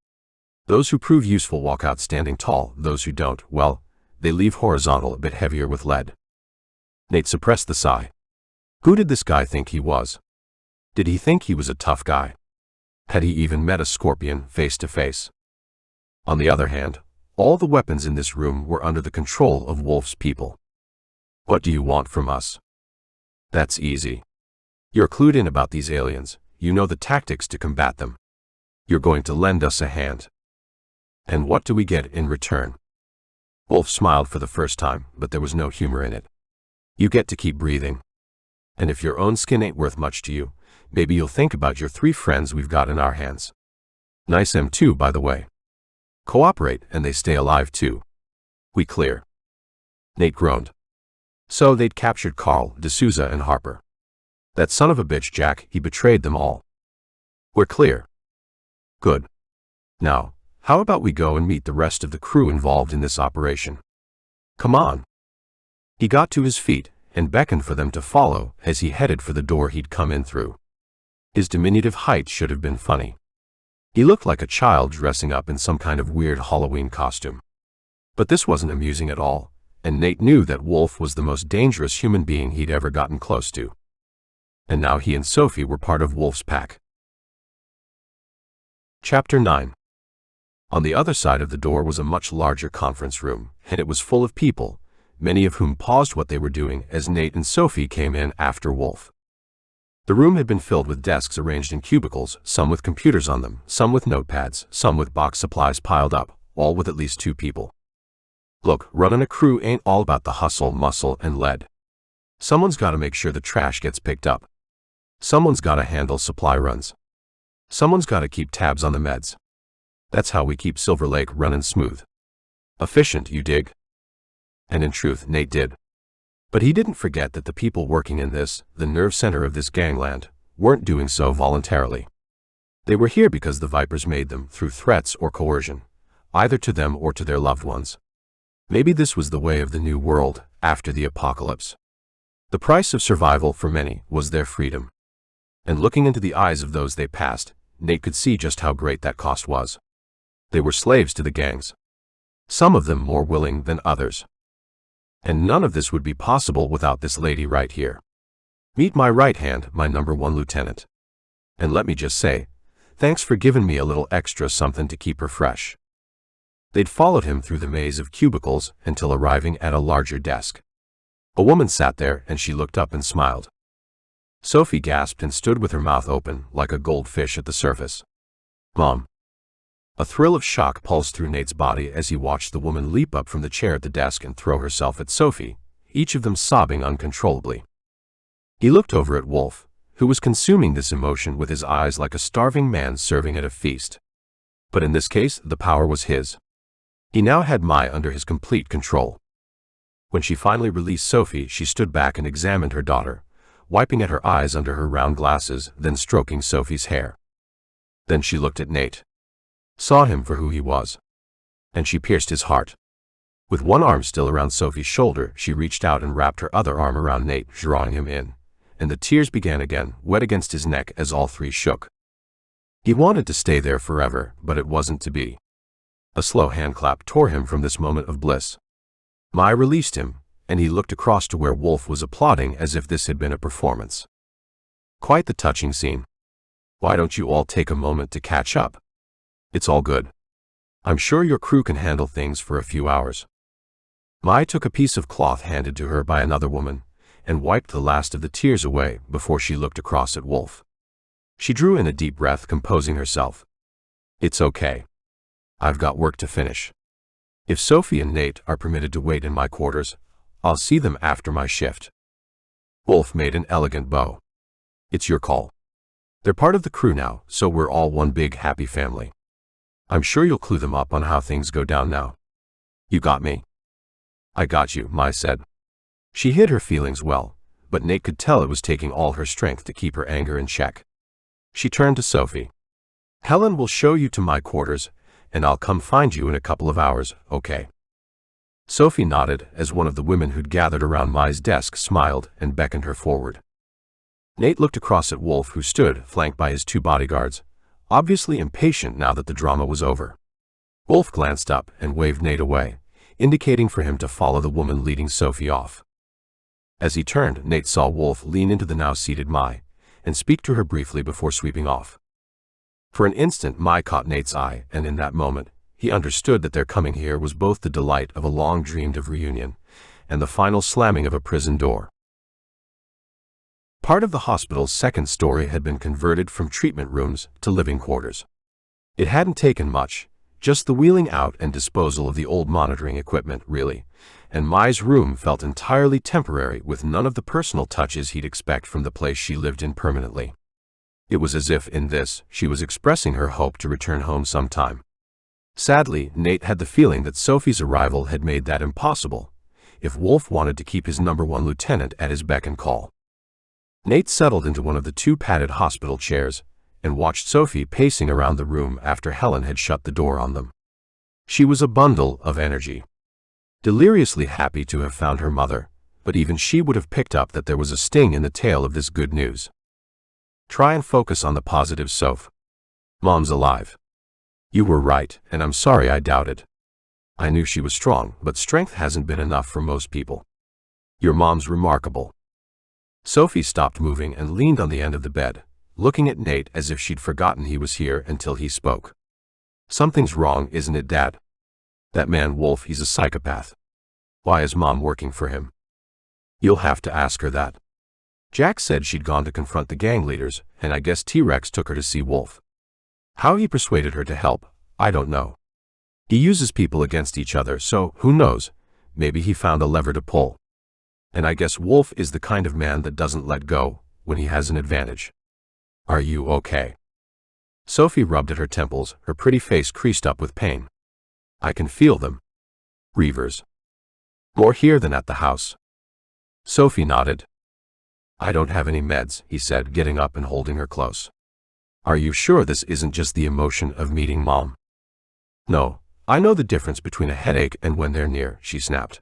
Those who prove useful walk out standing tall, those who don't, well, they leave horizontal, a bit heavier with lead. Nate suppressed the sigh. Who did this guy think he was? Did he think he was a tough guy? Had he even met a scorpion face to face? On the other hand, all the weapons in this room were under the control of Wolf's people. What do you want from us? That's easy. You're clued in about these aliens, you know the tactics to combat them. You're going to lend us a hand. And what do we get in return? Wolf smiled for the first time, but there was no humor in it. You get to keep breathing. And if your own skin ain't worth much to you, maybe you'll think about your 3 friends we've got in our hands. Nice M2, by the way. Cooperate, and they stay alive too. We clear. Nate groaned. So they'd captured Carl, D'Souza, and Harper. That son of a bitch Jack, he betrayed them all. We're clear. Good. Now, how about we go and meet the rest of the crew involved in this operation? Come on. He got to his feet and beckoned for them to follow as he headed for the door he'd come in through. His diminutive height should have been funny. He looked like a child dressing up in some kind of weird Halloween costume. But this wasn't amusing at all, and Nate knew that Wolf was the most dangerous human being he'd ever gotten close to. And now he and Sophie were part of Wolf's pack. Chapter 9. On the other side of the door was a much larger conference room, and it was full of people, many of whom paused what they were doing as Nate and Sophie came in after Wolf. The room had been filled with desks arranged in cubicles, some with computers on them, some with notepads, some with box supplies piled up, all with at least 2 people. Look, running a crew ain't all about the hustle, muscle, and lead. Someone's gotta make sure the trash gets picked up. Someone's gotta handle supply runs. Someone's gotta keep tabs on the meds. That's how we keep Silver Lake running smooth. Efficient, you dig? And in truth, Nate did. But he didn't forget that the people working in this, the nerve center of this gangland, weren't doing so voluntarily. They were here because the Vipers made them through threats or coercion, either to them or to their loved ones. Maybe this was the way of the new world after the apocalypse. The price of survival for many was their freedom. And looking into the eyes of those they passed, Nate could see just how great that cost was. They were slaves to the gangs. Some of them more willing than others. And none of this would be possible without this lady right here. Meet my right hand, my #1 lieutenant. And let me just say, thanks for giving me a little extra something to keep her fresh. They'd followed him through the maze of cubicles until arriving at a larger desk. A woman sat there and she looked up and smiled. Sophie gasped and stood with her mouth open like a goldfish at the surface. Mom. A thrill of shock pulsed through Nate's body as he watched the woman leap up from the chair at the desk and throw herself at Sophie, each of them sobbing uncontrollably. He looked over at Wolf, who was consuming this emotion with his eyes like a starving man serving at a feast. But in this case, the power was his. He now had Mai under his complete control. When she finally released Sophie, she stood back and examined her daughter, wiping at her eyes under her round glasses, then stroking Sophie's hair. Then she looked at Nate. Saw him for who he was. And she pierced his heart. With one arm still around Sophie's shoulder, she reached out and wrapped her other arm around Nate, drawing him in. And the tears began again, wet against his neck as all 3 shook. He wanted to stay there forever, but it wasn't to be. A slow handclap tore him from this moment of bliss. Mai released him, and he looked across to where Wolf was applauding as if this had been a performance. Quite the touching scene. Why don't you all take a moment to catch up? It's all good. I'm sure your crew can handle things for a few hours. Mai took a piece of cloth handed to her by another woman, and wiped the last of the tears away before she looked across at Wolf. She drew in a deep breath, composing herself. It's okay. I've got work to finish. If Sophie and Nate are permitted to wait in my quarters, I'll see them after my shift. Wolf made an elegant bow. It's your call. They're part of the crew now, so we're all one big happy family. I'm sure you'll clue them up on how things go down now. You got me? I got you, Mai said. She hid her feelings well, but Nate could tell it was taking all her strength to keep her anger in check. She turned to Sophie. Helen will show you to my quarters, and I'll come find you in a couple of hours, okay? Sophie nodded as one of the women who'd gathered around Mai's desk smiled and beckoned her forward. Nate looked across at Wolf, who stood, flanked by his 2 bodyguards, obviously impatient now that the drama was over. Wolf glanced up and waved Nate away, indicating for him to follow the woman leading Sophie off. As he turned, Nate saw Wolf lean into the now seated Mai and speak to her briefly before sweeping off. For an instant, Mai caught Nate's eye, and in that moment, he understood that their coming here was both the delight of a long-dreamed-of reunion and the final slamming of a prison door. Part of the hospital's 2nd story had been converted from treatment rooms to living quarters. It hadn't taken much, just the wheeling out and disposal of the old monitoring equipment, really, and Mai's room felt entirely temporary with none of the personal touches he'd expect from the place she lived in permanently. It was as if, in this, she was expressing her hope to return home sometime. Sadly, Nate had the feeling that Sophie's arrival had made that impossible, if Wolf wanted to keep his #1 lieutenant at his beck and call. Nate settled into one of the 2 padded hospital chairs and watched Sophie pacing around the room after Helen had shut the door on them. She was a bundle of energy. Deliriously happy to have found her mother, but even she would have picked up that there was a sting in the tail of this good news. Try and focus on the positive, Soph. Mom's alive. You were right, and I'm sorry I doubted. I knew she was strong, but strength hasn't been enough for most people. Your mom's remarkable. Sophie stopped moving and leaned on the end of the bed, looking at Nate as if she'd forgotten he was here until he spoke. Something's wrong, isn't it, Dad? That man Wolf, he's a psychopath. Why is Mom working for him? You'll have to ask her that. Jack said she'd gone to confront the gang leaders, and I guess T-Rex took her to see Wolf. How he persuaded her to help, I don't know. He uses people against each other, so who knows, maybe he found a lever to pull. And I guess Wolf is the kind of man that doesn't let go when he has an advantage. Are you okay? Sophie rubbed at her temples, her pretty face creased up with pain. I can feel them. Reavers. More here than at the house. Sophie nodded. I don't have any meds, he said, getting up and holding her close. Are you sure this isn't just the emotion of meeting Mom? No, I know the difference between a headache and when they're near, she snapped.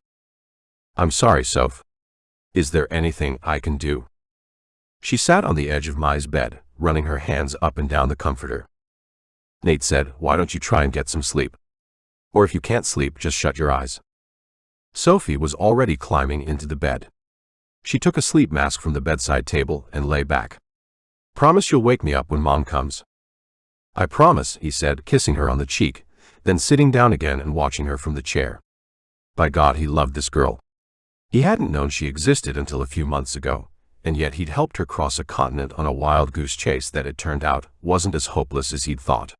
I'm sorry, Soph. Is there anything I can do? She sat on the edge of Mai's bed, running her hands up and down the comforter. Nate said, why don't you try and get some sleep? Or if you can't sleep, just shut your eyes. Sophie was already climbing into the bed. She took a sleep mask from the bedside table and lay back. Promise you'll wake me up when Mom comes. I promise, he said, kissing her on the cheek, then sitting down again and watching her from the chair. By God, he loved this girl. He hadn't known she existed until a few months ago, and yet he'd helped her cross a continent on a wild goose chase that, it turned out, wasn't as hopeless as he'd thought.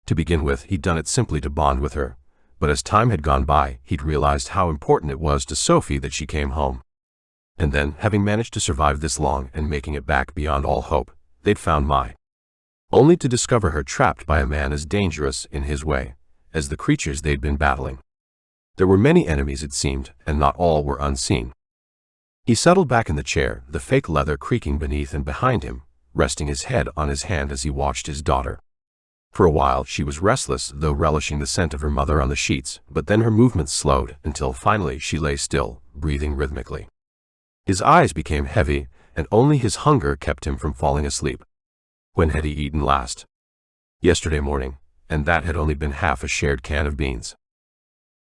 To begin with, he'd done it simply to bond with her, but as time had gone by, he'd realized how important it was to Sophie that she came home. And then, having managed to survive this long and making it back beyond all hope, they'd found Mai. Only to discover her trapped by a man as dangerous, in his way, as the creatures they'd been battling. There were many enemies, it seemed, and not all were unseen. He settled back in the chair, the fake leather creaking beneath and behind him, resting his head on his hand as he watched his daughter. For a while she was restless, though relishing the scent of her mother on the sheets, but then her movements slowed until finally she lay still, breathing rhythmically. His eyes became heavy, and only his hunger kept him from falling asleep. When had he eaten last? Yesterday morning, and that had only been half a shared can of beans.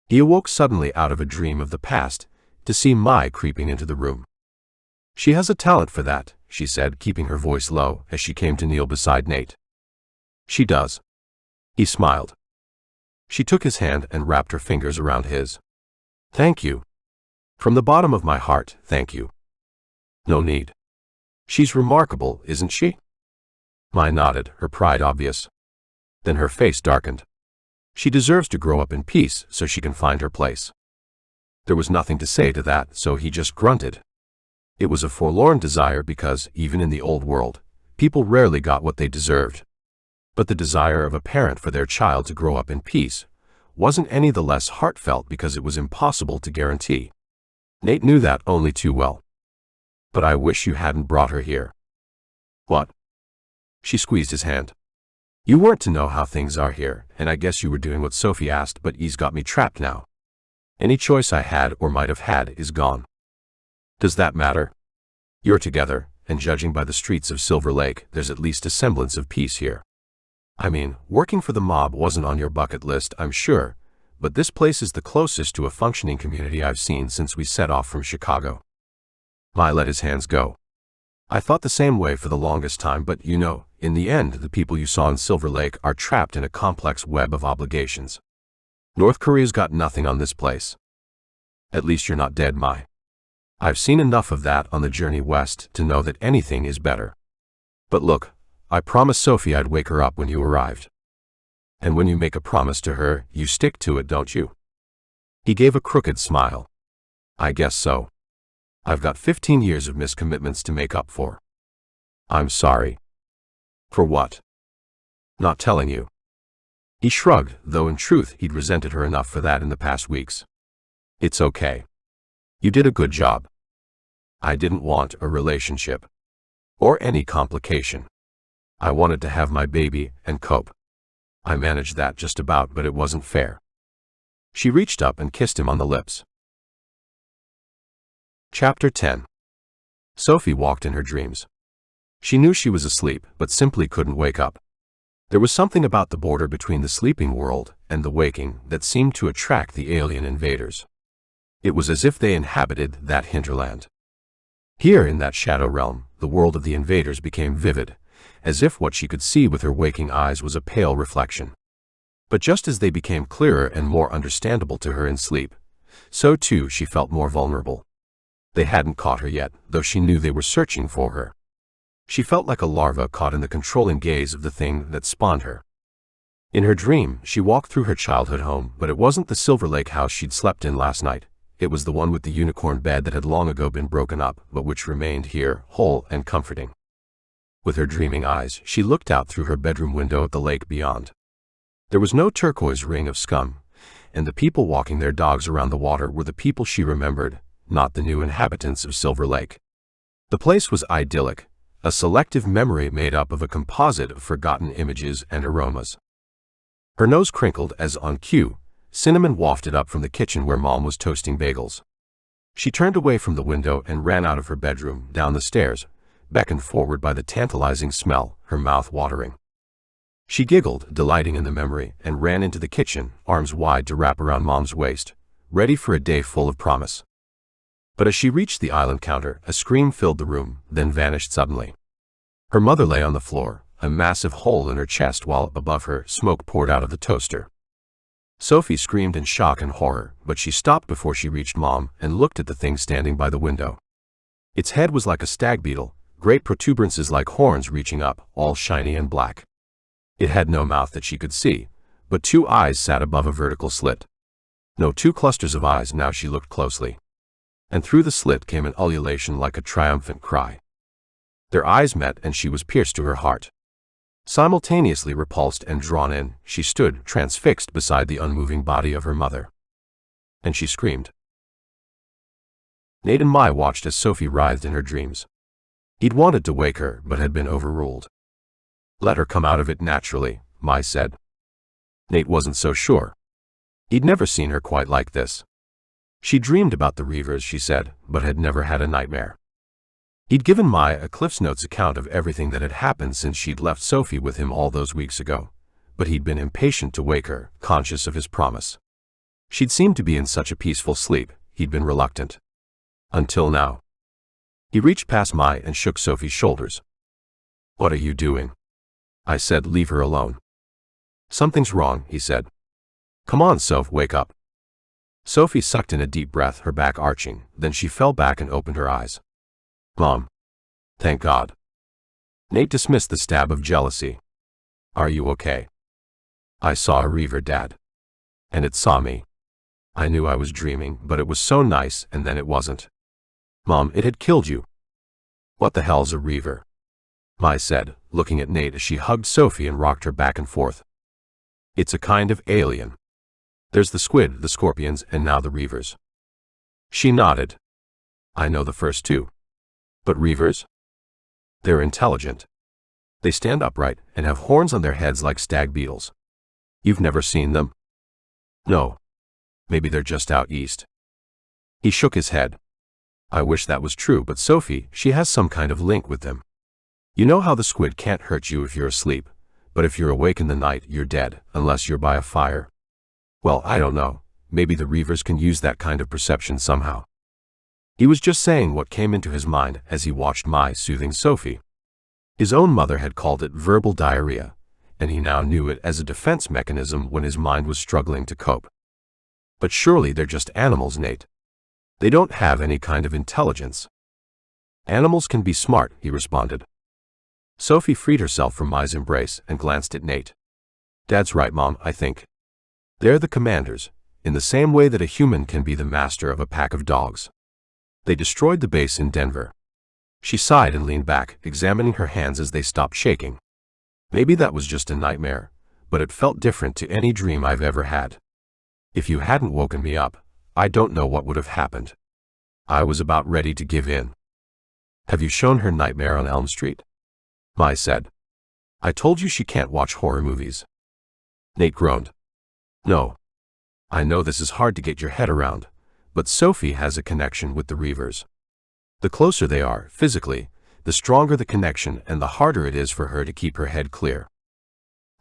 He awoke suddenly out of a dream of the past, to see Mai creeping into the room. She has a talent for that, she said, keeping her voice low as she came to kneel beside Nate. She does. He smiled. She took his hand and wrapped her fingers around his. Thank you. From the bottom of my heart, thank you. No need. She's remarkable, isn't she? Mai nodded, her pride obvious. Then her face darkened. She deserves to grow up in peace so she can find her place. There was nothing to say to that, so he just grunted. It was a forlorn desire because, even in the old world, people rarely got what they deserved. But the desire of a parent for their child to grow up in peace wasn't any the less heartfelt because it was impossible to guarantee. Nate knew that only too well. But I wish you hadn't brought her here. What? She squeezed his hand. You weren't to know how things are here, and I guess you were doing what Sophie asked, but he's got me trapped now. Any choice I had or might have had is gone. Does that matter? You're together, and judging by the streets of Silver Lake, there's at least a semblance of peace here. I mean, working for the mob wasn't on your bucket list, I'm sure, but this place is the closest to a functioning community I've seen since we set off from Chicago. Mai let his hands go. I thought the same way for the longest time, but you know, in the end, the people you saw in Silver Lake are trapped in a complex web of obligations. North Korea's got nothing on this place. At least you're not dead, Mai. I've seen enough of that on the journey west to know that anything is better. But look, I promised Sophie I'd wake her up when you arrived. And when you make a promise to her, you stick to it, don't you? He gave a crooked smile. I guess so. I've got 15 years of miscommitments to make up for. I'm sorry. For what? Not telling you. He shrugged, though in truth he'd resented her enough for that in the past weeks. It's okay. You did a good job. I didn't want a relationship. Or any complication. I wanted to have my baby and cope. I managed that just about, but it wasn't fair. She reached up and kissed him on the lips. Chapter 10. Sophie walked in her dreams. She knew she was asleep, but simply couldn't wake up. There was something about the border between the sleeping world and the waking that seemed to attract the alien invaders. It was as if they inhabited that hinterland. Here in that shadow realm, the world of the invaders became vivid, as if what she could see with her waking eyes was a pale reflection. But just as they became clearer and more understandable to her in sleep, so too she felt more vulnerable. They hadn't caught her yet, though she knew they were searching for her. She felt like a larva caught in the controlling gaze of the thing that spawned her. In her dream, she walked through her childhood home, but it wasn't the Silver Lake house she'd slept in last night. It was the one with the unicorn bed that had long ago been broken up, but which remained here, whole and comforting. With her dreaming eyes, she looked out through her bedroom window at the lake beyond. There was no turquoise ring of scum, and the people walking their dogs around the water were the people she remembered, not the new inhabitants of Silver Lake. The place was idyllic, a selective memory made up of a composite of forgotten images and aromas. Her nose crinkled as, on cue, cinnamon wafted up from the kitchen where Mom was toasting bagels. She turned away from the window and ran out of her bedroom, down the stairs, beckoned forward by the tantalizing smell, her mouth watering. She giggled, delighting in the memory, and ran into the kitchen, arms wide to wrap around Mom's waist, ready for a day full of promise. But as she reached the island counter, a scream filled the room, then vanished suddenly. Her mother lay on the floor, a massive hole in her chest, while above her, smoke poured out of the toaster. Sophie screamed in shock and horror, but she stopped before she reached Mom and looked at the thing standing by the window. Its head was like a stag beetle, great protuberances like horns reaching up, all shiny and black. It had no mouth that she could see, but 2 eyes sat above a vertical slit. No, 2 clusters of eyes now. She looked closely, and through the slit came an ululation like a triumphant cry. Their eyes met, and she was pierced to her heart. Simultaneously repulsed and drawn in, she stood transfixed beside the unmoving body of her mother. And she screamed. Nate and Mai watched as Sophie writhed in her dreams. He'd wanted to wake her, but had been overruled. Let her come out of it naturally, Mai said. Nate wasn't so sure. He'd never seen her quite like this. She dreamed about the reavers, she said, but had never had a nightmare. He'd given Mai a CliffsNotes account of everything that had happened since she'd left Sophie with him all those weeks ago, but he'd been impatient to wake her, conscious of his promise. She'd seemed to be in such a peaceful sleep, he'd been reluctant. Until now. He reached past Mai and shook Sophie's shoulders. What are you doing? I said, leave her alone. Something's wrong, he said. Come on, Soph, wake up. Sophie sucked in a deep breath, her back arching, then she fell back and opened her eyes. Mom. Thank God. Nate dismissed the stab of jealousy. Are you okay? I saw a reaver, Dad. And it saw me. I knew I was dreaming, but it was so nice, and then it wasn't. Mom, it had killed you. What the hell's a reaver? Mai said, looking at Nate as she hugged Sophie and rocked her back and forth. It's a kind of alien. There's the squid, the scorpions, and now the reavers. She nodded. I know the first 2. But reavers? They're intelligent. They stand upright and have horns on their heads like stag beetles. You've never seen them? No. Maybe they're just out east. He shook his head. I wish that was true, but Sophie, she has some kind of link with them. You know how the squid can't hurt you if you're asleep, but if you're awake in the night, you're dead, unless you're by a fire. Well, I don't know. Maybe the reavers can use that kind of perception somehow. He was just saying what came into his mind as he watched Mai soothing Sophie. His own mother had called it verbal diarrhea, and he now knew it as a defense mechanism when his mind was struggling to cope. But surely they're just animals, Nate. They don't have any kind of intelligence. Animals can be smart, he responded. Sophie freed herself from Mai's embrace and glanced at Nate. Dad's right, Mom, I think. They're the commanders, in the same way that a human can be the master of a pack of dogs. They destroyed the base in Denver. She sighed and leaned back, examining her hands as they stopped shaking. Maybe that was just a nightmare, but it felt different to any dream I've ever had. If you hadn't woken me up, I don't know what would have happened. I was about ready to give in. Have you shown her Nightmare on Elm Street? Mai said. I told you she can't watch horror movies. Nate groaned. No. I know this is hard to get your head around, but Sophie has a connection with the reavers. The closer they are, physically, the stronger the connection and the harder it is for her to keep her head clear.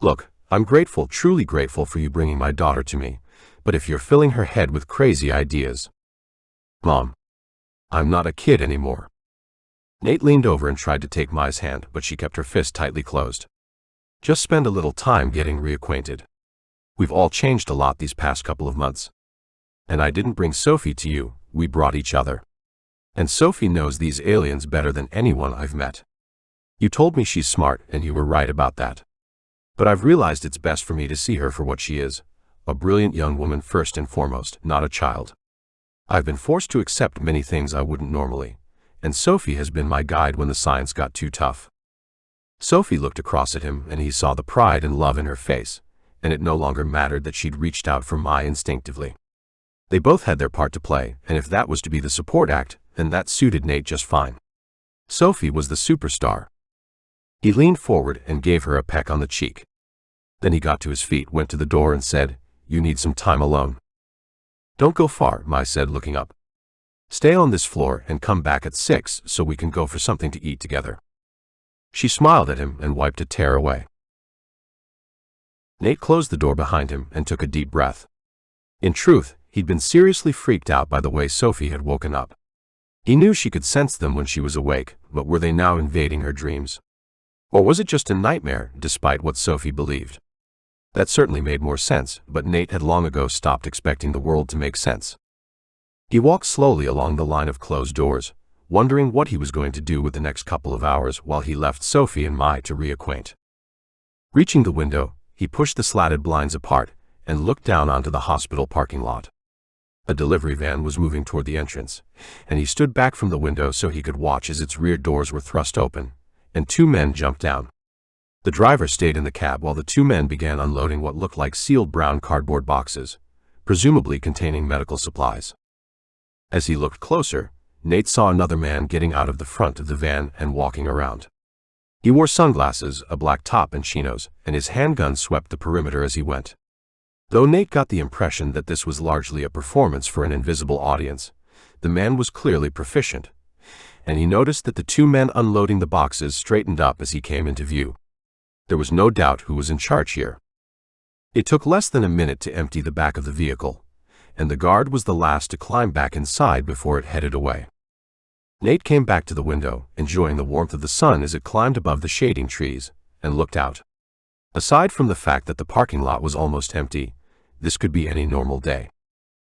Look, I'm grateful, truly grateful for you bringing my daughter to me, but if you're filling her head with crazy ideas. Mom. I'm not a kid anymore. Nate leaned over and tried to take Mai's hand, but she kept her fist tightly closed. Just spend a little time getting reacquainted. We've all changed a lot these past couple of months. And I didn't bring Sophie to you, we brought each other. And Sophie knows these aliens better than anyone I've met. You told me she's smart, and you were right about that. But I've realized it's best for me to see her for what she is, a brilliant young woman first and foremost, not a child. I've been forced to accept many things I wouldn't normally, and Sophie has been my guide when the science got too tough. Sophie looked across at him, and he saw the pride and love in her face, and it no longer mattered that she'd reached out for Mai instinctively. They both had their part to play, and if that was to be the support act, then that suited Nate just fine. Sophie was the superstar. He leaned forward and gave her a peck on the cheek. Then he got to his feet, went to the door and said, "You need some time alone." "Don't go far," Mai said, looking up. "Stay on this floor and come back at 6 so we can go for something to eat together." She smiled at him and wiped a tear away. Nate closed the door behind him and took a deep breath. In truth, he'd been seriously freaked out by the way Sophie had woken up. He knew she could sense them when she was awake, but were they now invading her dreams? Or was it just a nightmare, despite what Sophie believed? That certainly made more sense, but Nate had long ago stopped expecting the world to make sense. He walked slowly along the line of closed doors, wondering what he was going to do with the next couple of hours while he left Sophie and Mai to reacquaint. Reaching the window, he pushed the slatted blinds apart and looked down onto the hospital parking lot. A delivery van was moving toward the entrance, and he stood back from the window so he could watch as its rear doors were thrust open, and 2 men jumped down. The driver stayed in the cab while the 2 men began unloading what looked like sealed brown cardboard boxes, presumably containing medical supplies. As he looked closer, Nate saw another man getting out of the front of the van and walking around. He wore sunglasses, a black top and chinos, and his handgun swept the perimeter as he went. Though Nate got the impression that this was largely a performance for an invisible audience, the man was clearly proficient, and he noticed that the 2 men unloading the boxes straightened up as he came into view. There was no doubt who was in charge here. It took less than a minute to empty the back of the vehicle, and the guard was the last to climb back inside before it headed away. Nate came back to the window, enjoying the warmth of the sun as it climbed above the shading trees, and looked out. Aside from the fact that the parking lot was almost empty, this could be any normal day.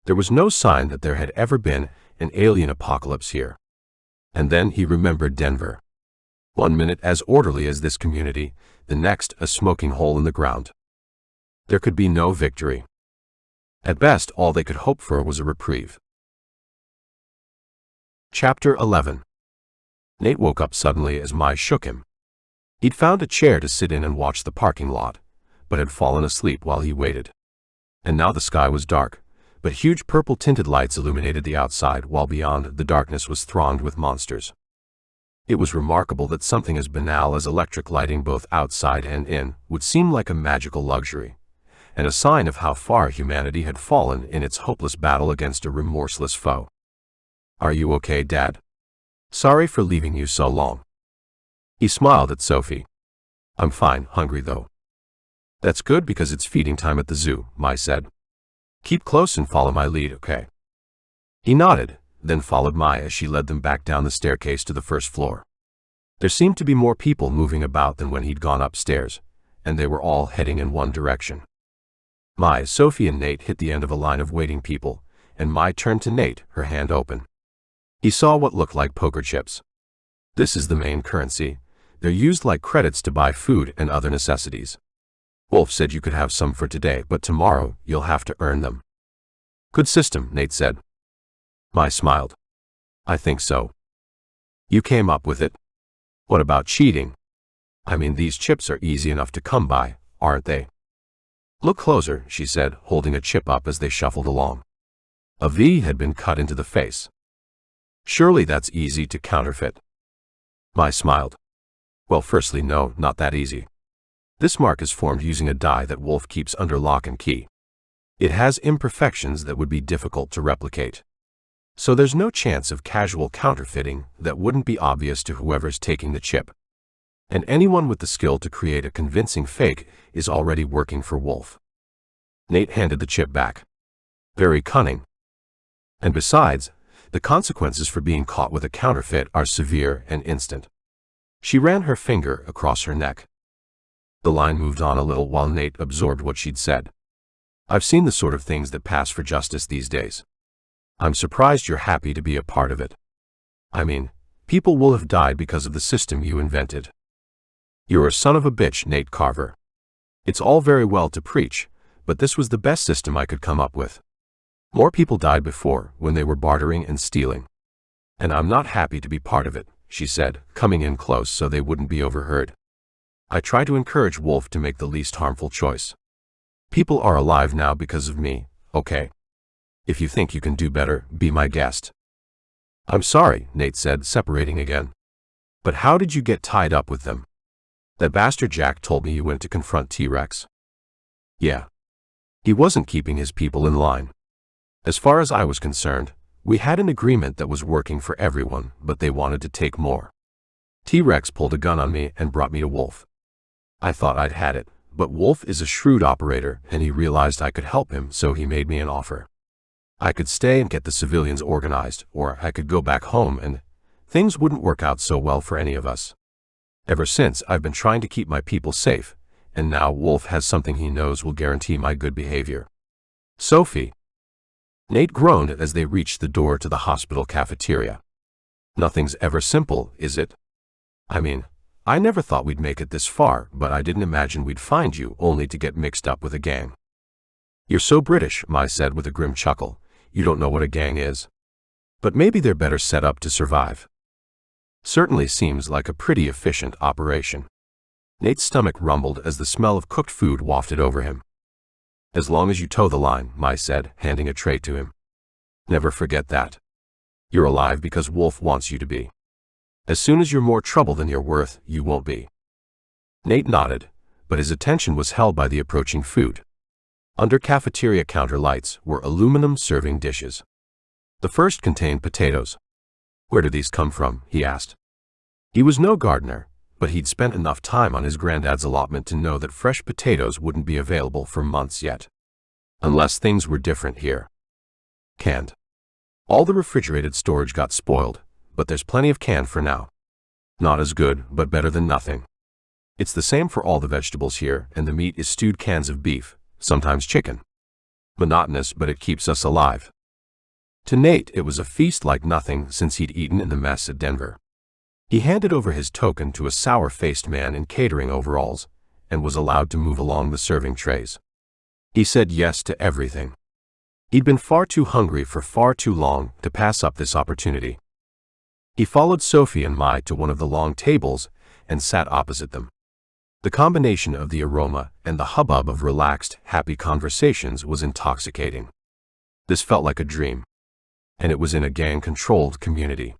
There was no sign that there had ever been an alien apocalypse here. And then he remembered Denver. 1 minute as orderly as this community, the next a smoking hole in the ground. There could be no victory. At best, all they could hope for was a reprieve. Chapter 11. Nate woke up suddenly as Mai shook him. He'd found a chair to sit in and watch the parking lot, but had fallen asleep while he waited. And now the sky was dark, but huge purple-tinted lights illuminated the outside, while beyond, the darkness was thronged with monsters. It was remarkable that something as banal as electric lighting both outside and in would seem like a magical luxury, and a sign of how far humanity had fallen in its hopeless battle against a remorseless foe. "Are you okay, Dad? Sorry for leaving you so long." He smiled at Sophie. "I'm fine, hungry though." "That's good because it's feeding time at the zoo," Mai said. "Keep close and follow my lead, okay?" He nodded, then followed Mai as she led them back down the staircase to the first floor. There seemed to be more people moving about than when he'd gone upstairs, and they were all heading in one direction. Mai, Sophie, and Nate hit the end of a line of waiting people, and Mai turned to Nate, her hand open. He saw what looked like poker chips. "This is the main currency. They're used like credits to buy food and other necessities. Wolf said you could have some for today, but tomorrow you'll have to earn them." "Good system," Nate said. Mai smiled. "I think so. You came up with it. What about cheating? I mean, these chips are easy enough to come by, aren't they?" "Look closer," she said, holding a chip up as they shuffled along. A V had been cut into the face. "Surely that's easy to counterfeit." Mai smiled. "Well, firstly, no, not that easy. This mark is formed using a die that Wolf keeps under lock and key. It has imperfections that would be difficult to replicate. So there's no chance of casual counterfeiting that wouldn't be obvious to whoever's taking the chip. And anyone with the skill to create a convincing fake is already working for Wolf." Nate handed the chip back. "Very cunning. And besides, The consequences for being caught with a counterfeit are severe and instant. She ran her finger across her neck. The line moved on a little while Nate absorbed what she'd said. I've seen the sort of things that pass for justice these days. I'm surprised you're happy to be a part of it. I mean, people will have died because of the system you invented. You're a son of a bitch, Nate Carver. It's all very well to preach, but this was the best system I could come up with. More people died before, when they were bartering and stealing. And I'm not happy to be part of it, she said, coming in close so they wouldn't be overheard. I try to encourage Wolf to make the least harmful choice. People are alive now because of me, okay? If you think you can do better, be my guest. I'm sorry, Nate said, separating again. But how did you get tied up with them? That bastard Jack told me you went to confront T-Rex. Yeah. He wasn't keeping his people in line. As far as I was concerned, we had an agreement that was working for everyone, but they wanted to take more. T-Rex pulled a gun on me and brought me to Wolf. I thought I'd had it, but Wolf is a shrewd operator and he realized I could help him, so he made me an offer. I could stay and get the civilians organized, or I could go back home and things wouldn't work out so well for any of us. Ever since, I've been trying to keep my people safe, and now Wolf has something he knows will guarantee my good behavior. Sophie. Nate groaned as they reached the door to the hospital cafeteria. Nothing's ever simple, is it? I mean, I never thought we'd make it this far, but I didn't imagine we'd find you only to get mixed up with a gang. You're so British, Mai said with a grim chuckle. You don't know what a gang is. But maybe they're better set up to survive. Certainly seems like a pretty efficient operation. Nate's stomach rumbled as the smell of cooked food wafted over him. As long as you toe the line, Mai said, handing a tray to him. Never forget that. You're alive because Wolf wants you to be. As soon as you're more trouble than you're worth, you won't be. Nate nodded, but his attention was held by the approaching food. Under cafeteria counter lights were aluminum serving dishes. The first contained potatoes. Where do these come from? He asked. He was no gardener, but he'd spent enough time on his granddad's allotment to know that fresh potatoes wouldn't be available for months yet. Unless things were different here. Canned. All the refrigerated storage got spoiled, but there's plenty of canned for now. Not as good, but better than nothing. It's the same for all the vegetables here, and the meat is stewed cans of beef, sometimes chicken. Monotonous, but it keeps us alive. To Nate, it was a feast like nothing since he'd eaten in the mess at Denver. He handed over his token to a sour-faced man in catering overalls and was allowed to move along the serving trays. He said yes to everything. He'd been far too hungry for far too long to pass up this opportunity. He followed Sophie and Mai to one of the long tables and sat opposite them. The combination of the aroma and the hubbub of relaxed, happy conversations was intoxicating. This felt like a dream. And it was in a gang-controlled community.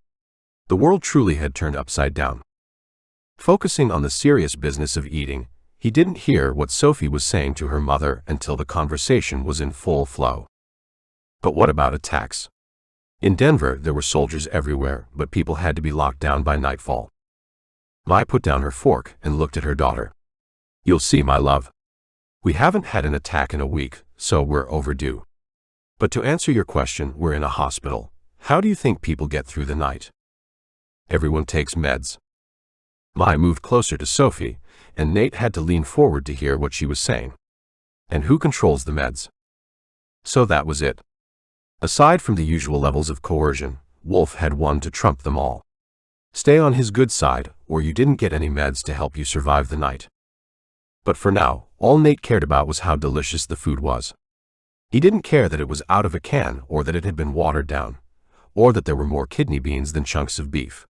The world truly had turned upside down. Focusing on the serious business of eating, he didn't hear what Sophie was saying to her mother until the conversation was in full flow. But what about attacks? In Denver, there were soldiers everywhere, but people had to be locked down by nightfall. Mai put down her fork and looked at her daughter. You'll see, my love. We haven't had an attack in a week, so we're overdue. But to answer your question, we're in a hospital. How do you think people get through the night? Everyone takes meds. Mai moved closer to Sophie, and Nate had to lean forward to hear what she was saying. And who controls the meds? So that was it. Aside from the usual levels of coercion, Wolf had one to trump them all. Stay on his good side, or you didn't get any meds to help you survive the night. But for now, all Nate cared about was how delicious the food was. He didn't care that it was out of a can or that it had been watered down, or that there were more kidney beans than chunks of beef.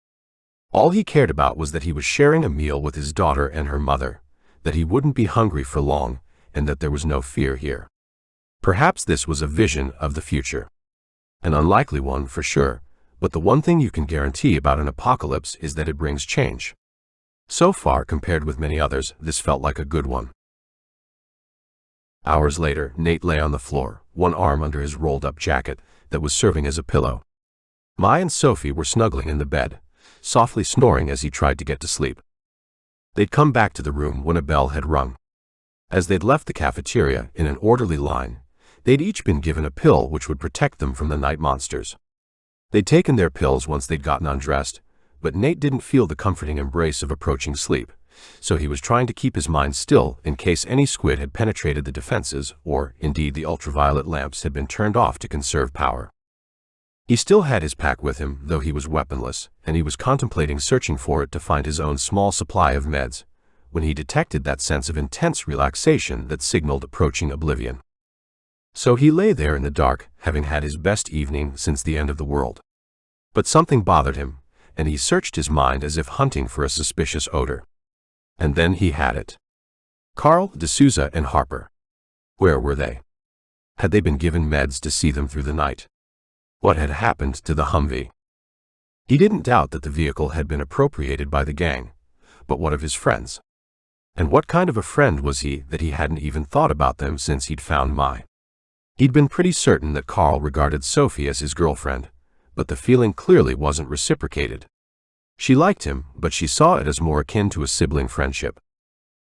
All he cared about was that he was sharing a meal with his daughter and her mother, that he wouldn't be hungry for long, and that there was no fear here. Perhaps this was a vision of the future. An unlikely one for sure, but the one thing you can guarantee about an apocalypse is that it brings change. So far, compared with many others, this felt like a good one. Hours later, Nate lay on the floor, one arm under his rolled-up jacket that was serving as a pillow. Mai and Sophie were snuggling in the bed, softly snoring as he tried to get to sleep. They'd come back to the room when a bell had rung. As they'd left the cafeteria in an orderly line, they'd each been given a pill which would protect them from the night monsters. They'd taken their pills once they'd gotten undressed, but Nate didn't feel the comforting embrace of approaching sleep, so he was trying to keep his mind still in case any squid had penetrated the defenses or, indeed, the ultraviolet lamps had been turned off to conserve power. He still had his pack with him, though he was weaponless, and he was contemplating searching for it to find his own small supply of meds, when he detected that sense of intense relaxation that signaled approaching oblivion. So he lay there in the dark, having had his best evening since the end of the world. But something bothered him, and he searched his mind as if hunting for a suspicious odor. And then he had it. Carl, D'Souza, and Harper. Where were they? Had they been given meds to see them through the night? What had happened to the Humvee? He didn't doubt that the vehicle had been appropriated by the gang, but what of his friends? And what kind of a friend was he that he hadn't even thought about them since he'd found Mai? He'd been pretty certain that Carl regarded Sophie as his girlfriend, but the feeling clearly wasn't reciprocated. She liked him, but she saw it as more akin to a sibling friendship.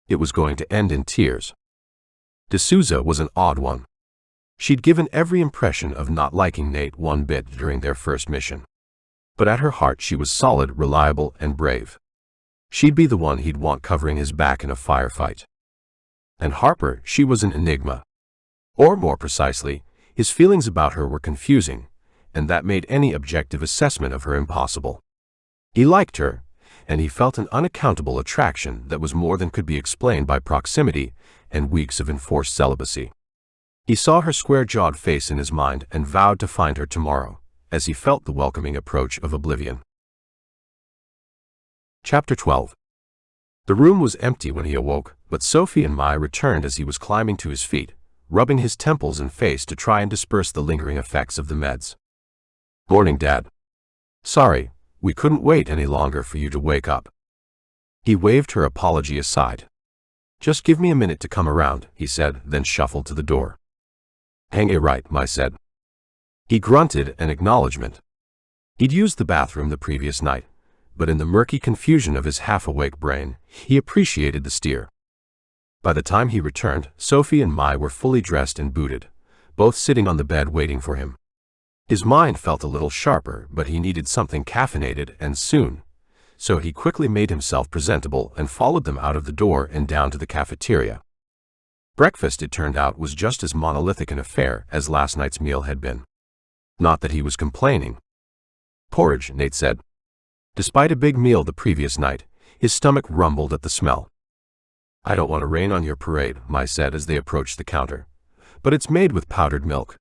It was going to end in tears. D'Souza was an odd one. She'd given every impression of not liking Nate one bit during their first mission. But at her heart she was solid, reliable, and brave. She'd be the one he'd want covering his back in a firefight. And Harper, she was an enigma. Or more precisely, his feelings about her were confusing, and that made any objective assessment of her impossible. He liked her, and he felt an unaccountable attraction that was more than could be explained by proximity and weeks of enforced celibacy. He saw her square-jawed face in his mind and vowed to find her tomorrow, as he felt the welcoming approach of oblivion. Chapter 12. The room was empty when he awoke, but Sophie and Mai returned as he was climbing to his feet, rubbing his temples and face to try and disperse the lingering effects of the meds. "Morning, Dad. Sorry, we couldn't wait any longer for you to wake up." He waved her apology aside. "Just give me a minute to come around," he said, then shuffled to the door. "Hang a right," Mai said. He grunted an acknowledgement. He'd used the bathroom the previous night, but in the murky confusion of his half-awake brain, he appreciated the steer. By the time he returned, Sophie and Mai were fully dressed and booted, both sitting on the bed waiting for him. His mind felt a little sharper, but he needed something caffeinated and soon, so he quickly made himself presentable and followed them out of the door and down to the cafeteria. Breakfast, it turned out, was just as monolithic an affair as last night's meal had been. Not that he was complaining. "Porridge," Nate said. Despite a big meal the previous night, his stomach rumbled at the smell. "I don't want to rain on your parade," Mai said as they approached the counter, "but it's made with powdered milk.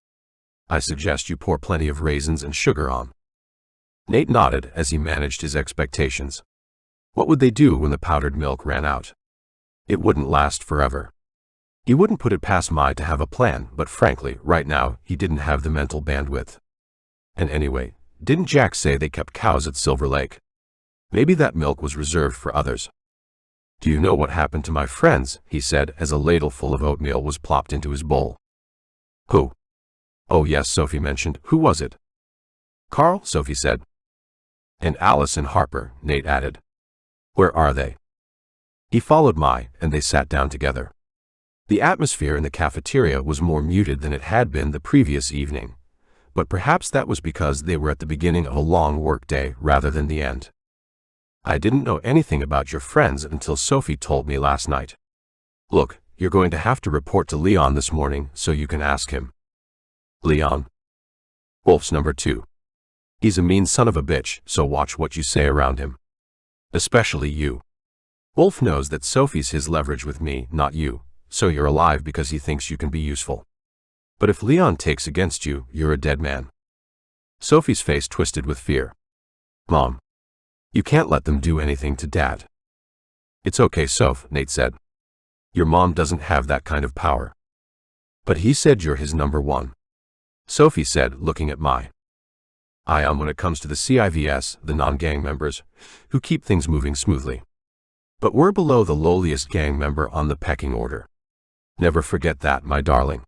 I suggest you pour plenty of raisins and sugar on." Nate nodded as he managed his expectations. What would they do when the powdered milk ran out? It wouldn't last forever. He wouldn't put it past Mai to have a plan, but frankly, right now, he didn't have the mental bandwidth. And anyway, didn't Jack say they kept cows at Silver Lake? Maybe that milk was reserved for others. "Do you know what happened to my friends?" he said as a ladle full of oatmeal was plopped into his bowl. "Who?" "Oh yes," Sophie mentioned. "Who was it?" "Carl," Sophie said. "And Alice and Harper," Nate added. "Where are they?" He followed Mai, and they sat down together. The atmosphere in the cafeteria was more muted than it had been the previous evening, but perhaps that was because they were at the beginning of a long workday rather than the end. "I didn't know anything about your friends until Sophie told me last night. Look, you're going to have to report to Leon this morning so you can ask him." "Leon?" "Wolf's number 2. He's a mean son of a bitch, so watch what you say around him. Especially you. Wolf knows that Sophie's his leverage with me, not you, so you're alive because he thinks you can be useful. But if Leon takes against you, you're a dead man." Sophie's face twisted with fear. "Mom, you can't let them do anything to Dad." "It's okay, Soph," Nate said. "Your mom doesn't have that kind of power." "But he said you're his number 1. Sophie said, looking at Mai. "I am when it comes to the CIVS, the non-gang members, who keep things moving smoothly. But we're below the lowliest gang member on the pecking order. Never forget that, my darling.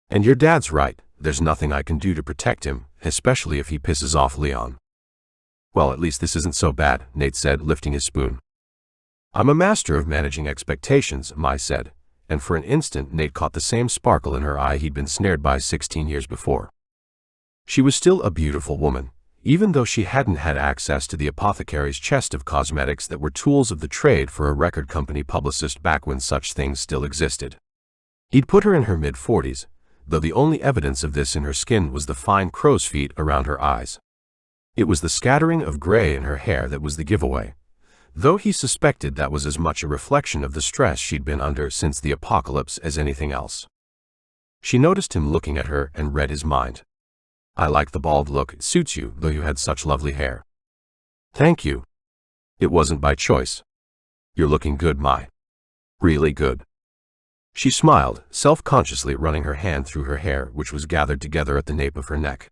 And your dad's right, there's nothing I can do to protect him, especially if he pisses off Leon." "Well, at least this isn't so bad," Nate said, lifting his spoon. "I'm a master of managing expectations," Mai said, and for an instant Nate caught the same sparkle in her eye he'd been snared by 16 years before. She was still a beautiful woman, even though she hadn't had access to the apothecary's chest of cosmetics that were tools of the trade for a record company publicist back when such things still existed. He'd put her in her mid-40s, though the only evidence of this in her skin was the fine crow's feet around her eyes. It was the scattering of gray in her hair that was the giveaway, though he suspected that was as much a reflection of the stress she'd been under since the apocalypse as anything else. She noticed him looking at her and read his mind. "I like the bald look, it suits you, though you had such lovely hair." "Thank you. It wasn't by choice. You're looking good, my. Really good." She smiled, self-consciously running her hand through her hair, which was gathered together at the nape of her neck.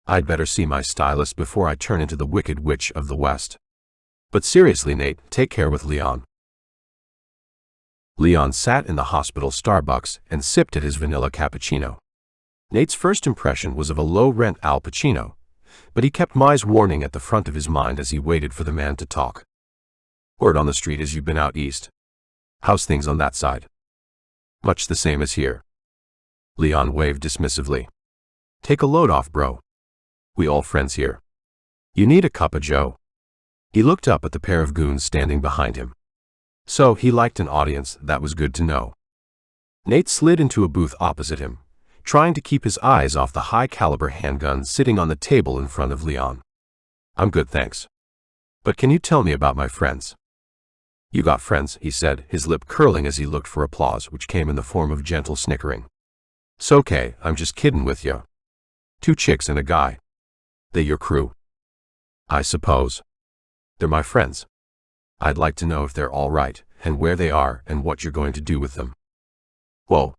"I'd better see my stylist before I turn into the Wicked Witch of the West. But seriously, Nate, take care with Leon." Leon sat in the hospital Starbucks and sipped at his vanilla cappuccino. Nate's first impression was of a low-rent Al Pacino, but he kept Mai's warning at the front of his mind as he waited for the man to talk. "Word on the street is you've been out east. How's things on that side?" "Much the same as here." Leon waved dismissively. "Take a load off, bro. We all friends here. You need a cup of joe?" He looked up at the pair of goons standing behind him. So he liked an audience, that was good to know. Nate slid into a booth opposite him, trying to keep his eyes off the high-caliber handgun sitting on the table in front of Leon. "I'm good, thanks. But can you tell me about my friends?" "You got friends," he said, his lip curling as he looked for applause, which came in the form of gentle snickering. "'S okay, I'm just kidding with ya. 2 chicks and a guy. They your crew?" "I suppose. They're my friends. I'd like to know if they're all right, and where they are, and what you're going to do with them." "Whoa.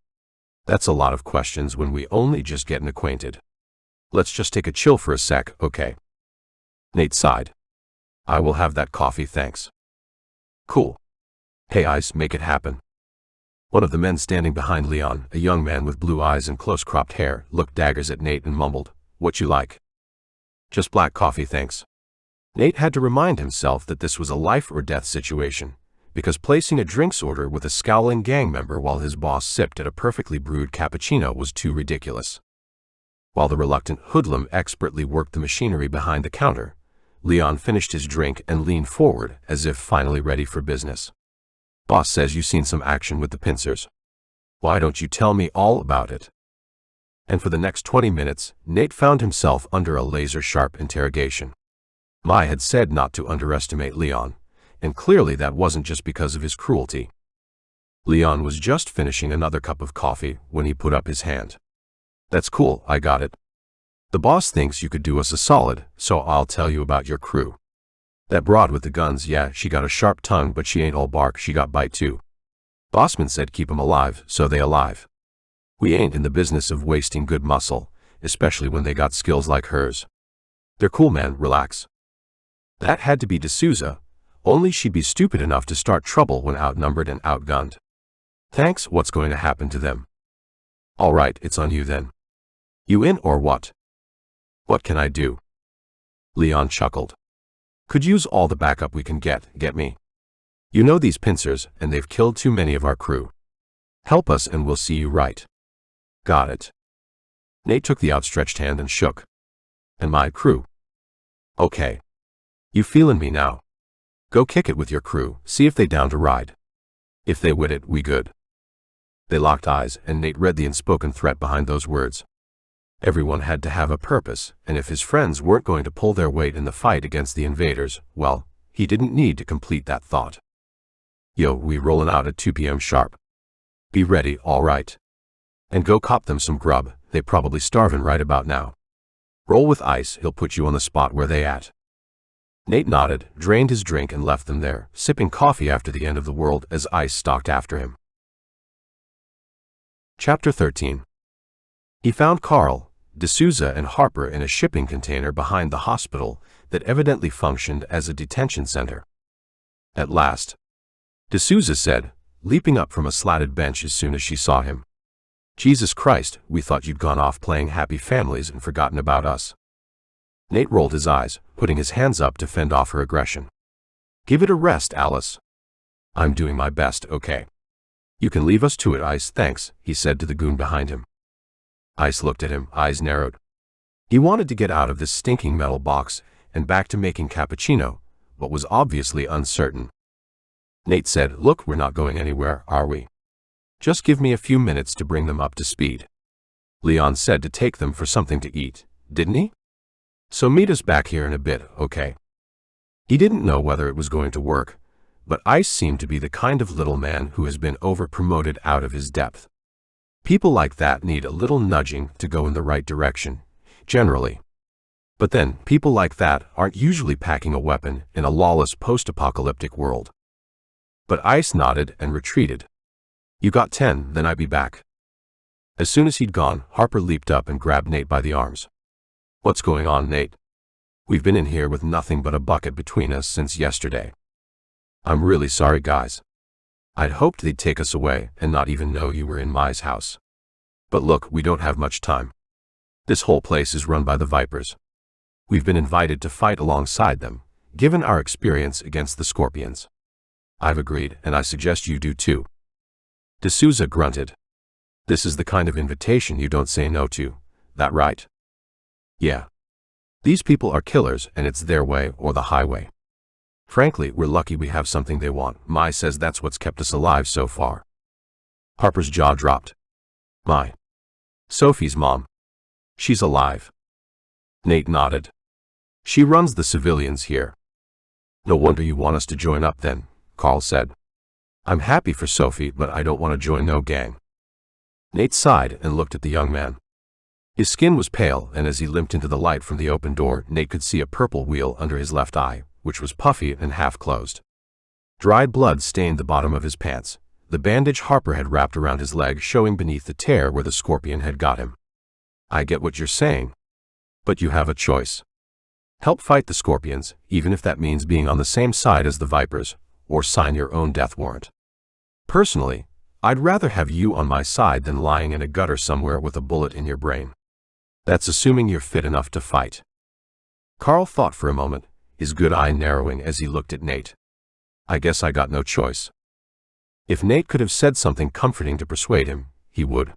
That's a lot of questions when we only just getting acquainted. Let's just take a chill for a sec, okay?" Nate sighed. "I will have that coffee, thanks." "Cool. Hey Ice, make it happen." One of the men standing behind Leon, a young man with blue eyes and close-cropped hair, looked daggers at Nate and mumbled, "What you like?" "Just black coffee, thanks." Nate had to remind himself that this was a life-or-death situation, because placing a drinks order with a scowling gang member while his boss sipped at a perfectly brewed cappuccino was too ridiculous. While the reluctant hoodlum expertly worked the machinery behind the counter, Leon finished his drink and leaned forward as if finally ready for business. "Boss says you seen some action with the pincers. Why don't you tell me all about it?" And for the next 20 minutes, Nate found himself under a laser-sharp interrogation. Mai had said not to underestimate Leon, and clearly that wasn't just because of his cruelty. Leon was just finishing another cup of coffee when he put up his hand. "That's cool, I got it. The boss thinks you could do us a solid, so I'll tell you about your crew. That broad with the guns, yeah, she got a sharp tongue, but she ain't all bark, she got bite too. Bossman said keep 'em alive, so they alive. We ain't in the business of wasting good muscle, especially when they got skills like hers. They're cool, man, relax." That had to be D'Souza, only she'd be stupid enough to start trouble when outnumbered and outgunned. "Thanks, what's going to happen to them?" "All right, it's on you then. You in or what?" "What can I do?" Leon chuckled. "Could use all the backup we can get me? You know these pincers, and they've killed too many of our crew. Help us and we'll see you right." "Got it." Nate took the outstretched hand and shook. "And my crew?" "Okay. You feelin' me now? Go kick it with your crew, see if they down to ride. If they with it, we good." They locked eyes, and Nate read the unspoken threat behind those words. Everyone had to have a purpose, and if his friends weren't going to pull their weight in the fight against the invaders, well, he didn't need to complete that thought. "Yo, we rollin' out at 2 p.m. sharp. Be ready, all right. And go cop them some grub, they probably starvin' right about now. Roll with Ice, he'll put you on the spot where they at." Nate nodded, drained his drink and left them there, sipping coffee after the end of the world as Ice stalked after him. Chapter 13. He found Carl, D'Souza and Harper in a shipping container behind the hospital that evidently functioned as a detention center. "At last," D'Souza said, leaping up from a slatted bench as soon as she saw him. "Jesus Christ, we thought you'd gone off playing happy families and forgotten about us." Nate rolled his eyes, putting his hands up to fend off her aggression. "Give it a rest, Alice. I'm doing my best, okay? You can leave us to it, Ice, thanks," he said to the goon behind him. Ice looked at him, eyes narrowed. He wanted to get out of this stinking metal box and back to making cappuccino, but was obviously uncertain. Nate said, "Look, we're not going anywhere, are we? Just give me a few minutes to bring them up to speed." Leon said to take them for something to eat, didn't he? "So meet us back here in a bit, okay?" He didn't know whether it was going to work, but Ice seemed to be the kind of little man who has been over-promoted out of his depth. People like that need a little nudging to go in the right direction, generally. But then, people like that aren't usually packing a weapon in a lawless post-apocalyptic world. But Ice nodded and retreated. "You got 10, then I'll be back." As soon as he'd gone, Harper leaped up and grabbed Nate by the arms. "What's going on, Nate? We've been in here with nothing but a bucket between us since yesterday." "I'm really sorry, guys. I'd hoped they'd take us away and not even know you were in Mai's house. But look, we don't have much time. This whole place is run by the Vipers. We've been invited to fight alongside them, given our experience against the Scorpions." "I've agreed, and I suggest you do too." D'Souza grunted. "This is the kind of invitation you don't say no to, that right?" "Yeah. These people are killers, and it's their way or the highway. Frankly, we're lucky we have something they want. Mai says that's what's kept us alive so far." Harper's jaw dropped. "Mai? Sophie's mom. She's alive." Nate nodded. "She runs the civilians here." "No wonder you want us to join up then," Carl said. "I'm happy for Sophie, but I don't want to join no gang." Nate sighed and looked at the young man. His skin was pale, and as he limped into the light from the open door, Nate could see a purple wheal under his left eye, which was puffy and half-closed. Dried blood stained the bottom of his pants, the bandage Harper had wrapped around his leg showing beneath the tear where the Scorpion had got him. "I get what you're saying. But you have a choice. Help fight the Scorpions, even if that means being on the same side as the Vipers, or sign your own death warrant. Personally, I'd rather have you on my side than lying in a gutter somewhere with a bullet in your brain. That's assuming you're fit enough to fight." Carl thought for a moment, his good eye narrowing as he looked at Nate. "I guess I got no choice." If Nate could have said something comforting to persuade him, he would.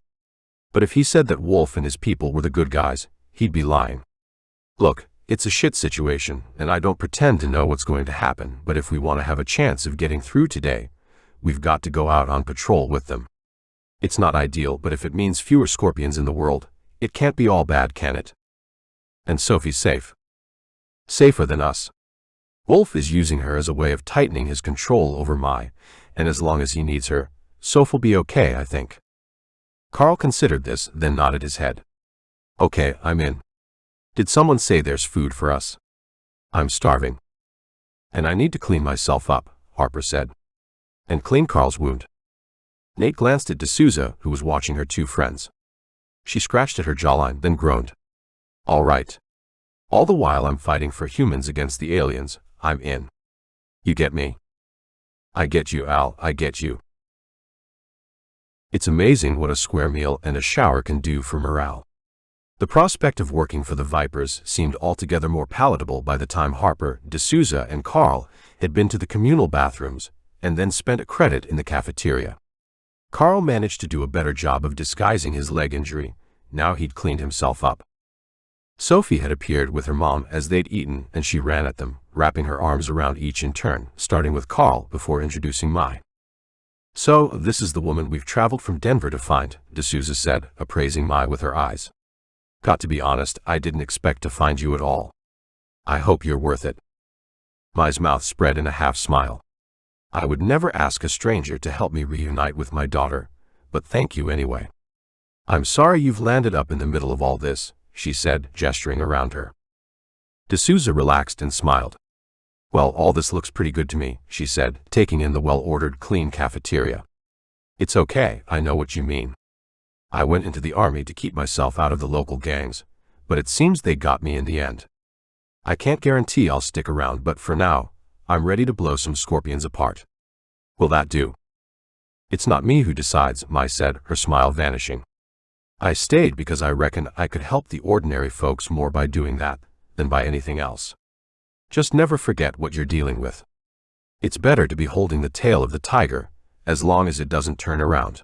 But if he said that Wolf and his people were the good guys, he'd be lying. "Look, it's a shit situation, and I don't pretend to know what's going to happen, but if we want to have a chance of getting through today, we've got to go out on patrol with them. It's not ideal, but if it means fewer Scorpions in the world, it can't be all bad, can it? And Sophie's safe. Safer than us. Wolf is using her as a way of tightening his control over Mai, and as long as he needs her, Sophie'll be okay, I think." Carl considered this, then nodded his head. "Okay, I'm in. Did someone say there's food for us?" "I'm starving. And I need to clean myself up," Harper said. "And clean Carl's wound." Nate glanced at D'Souza, who was watching her two friends. She scratched at her jawline, then groaned. "All right. All the while I'm fighting for humans against the aliens, I'm in. You get me?" "I get you, Al, I get you." It's amazing what a square meal and a shower can do for morale. The prospect of working for the Vipers seemed altogether more palatable by the time Harper, D'Souza, and Carl had been to the communal bathrooms and then spent a credit in the cafeteria. Carl managed to do a better job of disguising his leg injury, now he'd cleaned himself up. Sophie had appeared with her mom as they'd eaten, and she ran at them, wrapping her arms around each in turn, starting with Carl before introducing Mai. "So, this is the woman we've traveled from Denver to find," D'Souza said, appraising Mai with her eyes. "Got to be honest, I didn't expect to find you at all. I hope you're worth it." Mai's mouth spread in a half-smile. "I would never ask a stranger to help me reunite with my daughter, but thank you anyway." "I'm sorry you've landed up in the middle of all this," she said, gesturing around her. D'Souza relaxed and smiled. "Well, all this looks pretty good to me," she said, taking in the well-ordered, clean cafeteria. "It's okay, I know what you mean. I went into the army to keep myself out of the local gangs, but it seems they got me in the end. I can't guarantee I'll stick around, but for now, I'm ready to blow some Scorpions apart. Will that do?" "It's not me who decides," Mai said, her smile vanishing. "I stayed because I reckon I could help the ordinary folks more by doing that than by anything else. Just never forget what you're dealing with. It's better to be holding the tail of the tiger, as long as it doesn't turn around."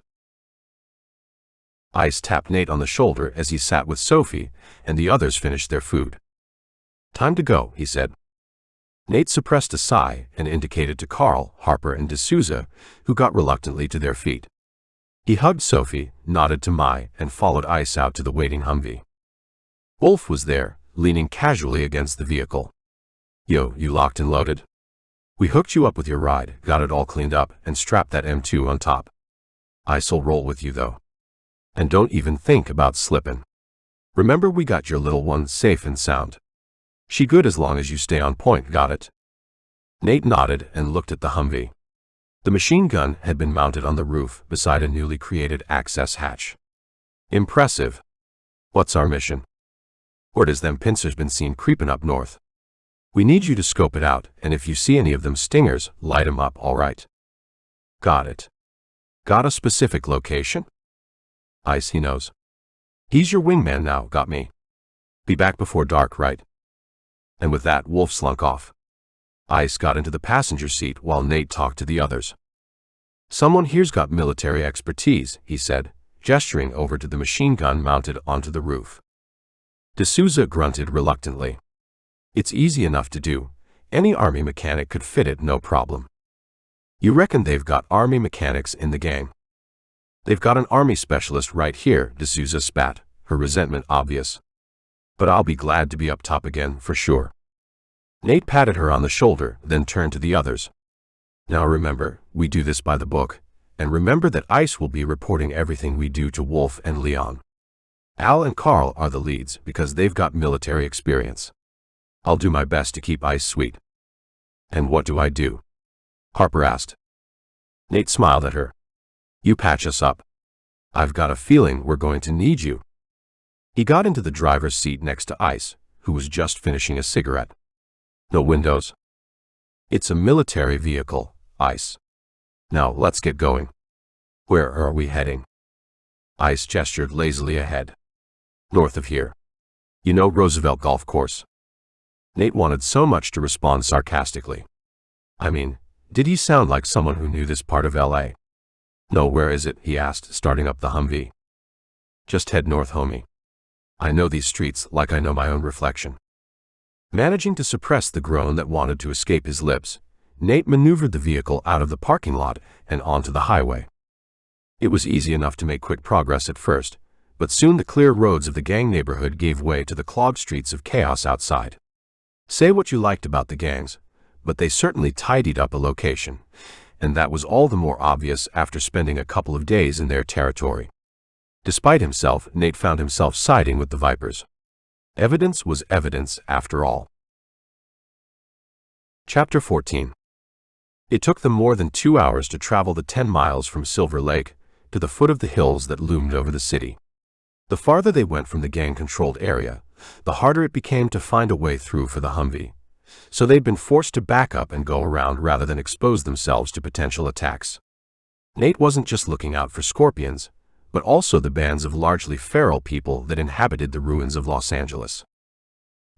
Ice tapped Nate on the shoulder as he sat with Sophie, and the others finished their food. "Time to go," he said. Nate suppressed a sigh and indicated to Carl, Harper, and D'Souza, who got reluctantly to their feet. He hugged Sophie, nodded to Mai, and followed Ice out to the waiting Humvee. Wolf was there, leaning casually against the vehicle. "Yo, you locked and loaded? We hooked you up with your ride, got it all cleaned up, and strapped that M2 on top. Ice'll roll with you, though. And don't even think about slipping. Remember, we got your little one safe and sound. She good as long as you stay on point, got it?" Nate nodded and looked at the Humvee. The machine gun had been mounted on the roof beside a newly created access hatch. "Impressive. What's our mission? Word is them pincers been seen creeping up north. We need you to scope it out, and if you see any of them stingers, light 'em up, all right?" "Got it. Got a specific location?" "Ice, he knows. He's your wingman now, got me. Be back before dark, right?" And with that, Wolf slunk off. Ice got into the passenger seat while Nate talked to the others. "Someone here's got military expertise," he said, gesturing over to the machine gun mounted onto the roof. D'Souza grunted reluctantly. "It's easy enough to do. Any army mechanic could fit it, no problem." "You reckon they've got army mechanics in the gang?" "They've got an army specialist right here," D'Souza spat, her resentment obvious. "But I'll be glad to be up top again, for sure." Nate patted her on the shoulder, then turned to the others. "Now remember, we do this by the book, and remember that Ice will be reporting everything we do to Wolf and Leon. Al and Carl are the leads because they've got military experience. I'll do my best to keep Ice sweet." "And what do I do?" Harper asked. Nate smiled at her. "You patch us up. I've got a feeling we're going to need you." He got into the driver's seat next to Ice, who was just finishing a cigarette. "No windows?" "It's a military vehicle, Ice. Now let's get going. Where are we heading?" Ice gestured lazily ahead. "North of here. You know Roosevelt Golf Course." Nate wanted so much to respond sarcastically. I mean, did he sound like someone who knew this part of LA? "No, where is it?" he asked, starting up the Humvee. "Just head north, homie. I know these streets like I know my own reflection." Managing to suppress the groan that wanted to escape his lips, Nate maneuvered the vehicle out of the parking lot and onto the highway. It was easy enough to make quick progress at first, but soon the clear roads of the gang neighborhood gave way to the clogged streets of chaos outside. Say what you liked about the gangs, but they certainly tidied up a location, and that was all the more obvious after spending a couple of days in their territory. Despite himself, Nate found himself siding with the Vipers. Evidence was evidence after all. Chapter 14. It took them more than 2 hours to travel the 10 miles from Silver Lake to the foot of the hills that loomed over the city. The farther they went from the gang-controlled area, the harder it became to find a way through for the Humvee. So they'd been forced to back up and go around rather than expose themselves to potential attacks. Nate wasn't just looking out for scorpions, but also the bands of largely feral people that inhabited the ruins of Los Angeles.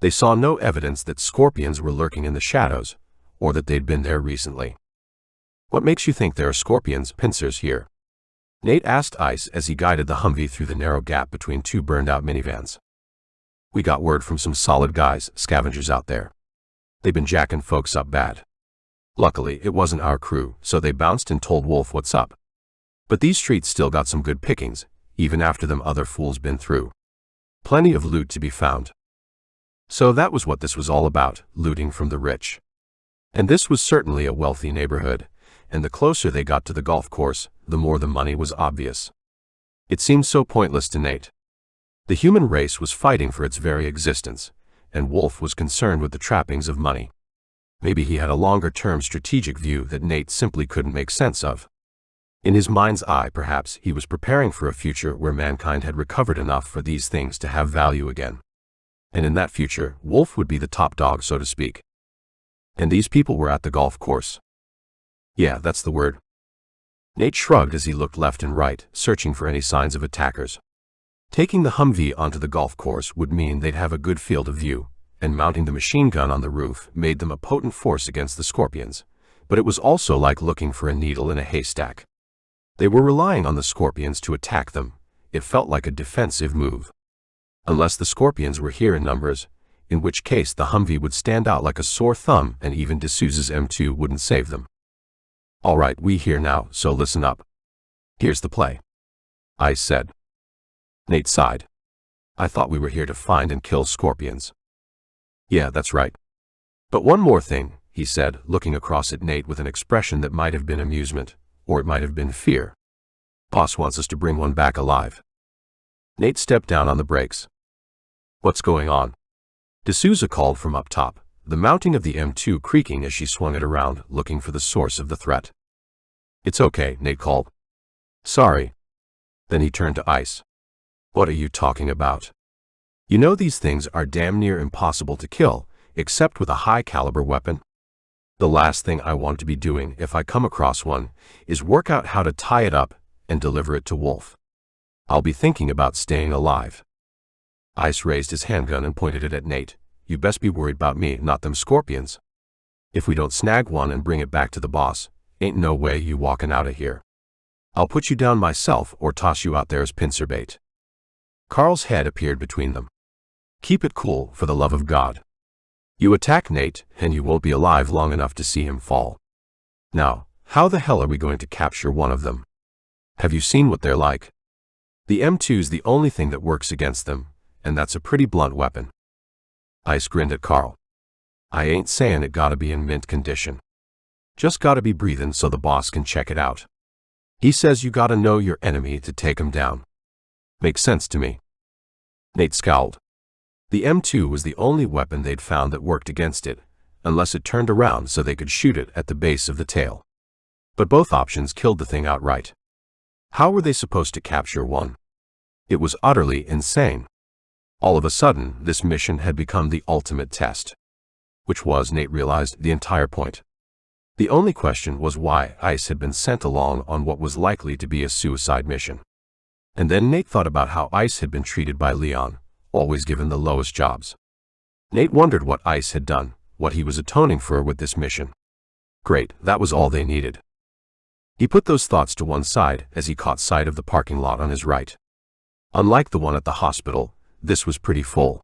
They saw no evidence that scorpions were lurking in the shadows, or that they'd been there recently. "What makes you think there are scorpions, pincers here?" Nate asked Ice as he guided the Humvee through the narrow gap between two burned-out minivans. "We got word from some solid guys, scavengers out there. They've been jacking folks up bad. Luckily, it wasn't our crew, so they bounced and told Wolf what's up. But these streets still got some good pickings, even after them other fools been through. Plenty of loot to be found." So that was what this was all about, looting from the rich. And this was certainly a wealthy neighborhood, and the closer they got to the golf course, the more the money was obvious. It seemed so pointless to Nate. The human race was fighting for its very existence, and Wolf was concerned with the trappings of money. Maybe he had a longer-term strategic view that Nate simply couldn't make sense of. In his mind's eye, perhaps, he was preparing for a future where mankind had recovered enough for these things to have value again. And in that future, Wolf would be the top dog, so to speak. And these people were at the golf course. Yeah, that's the word. Nate shrugged as he looked left and right, searching for any signs of attackers. Taking the Humvee onto the golf course would mean they'd have a good field of view, and mounting the machine gun on the roof made them a potent force against the scorpions, but it was also like looking for a needle in a haystack. They were relying on the scorpions to attack them, it felt like a defensive move. Unless the scorpions were here in numbers, in which case the Humvee would stand out like a sore thumb and even D'Souza's M2 wouldn't save them. "All right, we here now, so listen up. Here's the play," Ice said. Nate sighed. "I thought we were here to find and kill scorpions." "Yeah, that's right. But one more thing," he said, looking across at Nate with an expression that might have been amusement, or it might have been fear. "Boss wants us to bring one back alive." Nate stepped down on the brakes. "What's going on?" D'Souza called from up top, the mounting of the M2 creaking as she swung it around, looking for the source of the threat. "It's okay," Nate called. "Sorry." Then he turned to Ice. "What are you talking about? You know these things are damn near impossible to kill, except with a high-caliber weapon. The last thing I want to be doing if I come across one is work out how to tie it up and deliver it to Wolf. I'll be thinking about staying alive." Ice raised his handgun and pointed it at Nate. "You best be worried about me, not them scorpions. If we don't snag one and bring it back to the boss, ain't no way you walking out of here. I'll put you down myself or toss you out there as pincer bait." Carl's head appeared between them. "Keep it cool, for the love of God. You attack Nate, and you won't be alive long enough to see him fall. Now, how the hell are we going to capture one of them? Have you seen what they're like? The M2's the only thing that works against them, and that's a pretty blunt weapon." Ice grinned at Carl. "I ain't saying it gotta be in mint condition. Just gotta be breathing so the boss can check it out. He says you gotta know your enemy to take him down. Makes sense to me." Nate scowled. The M2 was the only weapon they'd found that worked against it, unless it turned around so they could shoot it at the base of the tail. But both options killed the thing outright. How were they supposed to capture one? It was utterly insane. All of a sudden, this mission had become the ultimate test. Which was, Nate realized, the entire point. The only question was why Ice had been sent along on what was likely to be a suicide mission. And then Nate thought about how Ice had been treated by Leon, always given the lowest jobs. Nate wondered what Ice had done, what he was atoning for with this mission. Great, that was all they needed. He put those thoughts to one side as he caught sight of the parking lot on his right. Unlike the one at the hospital, this was pretty full.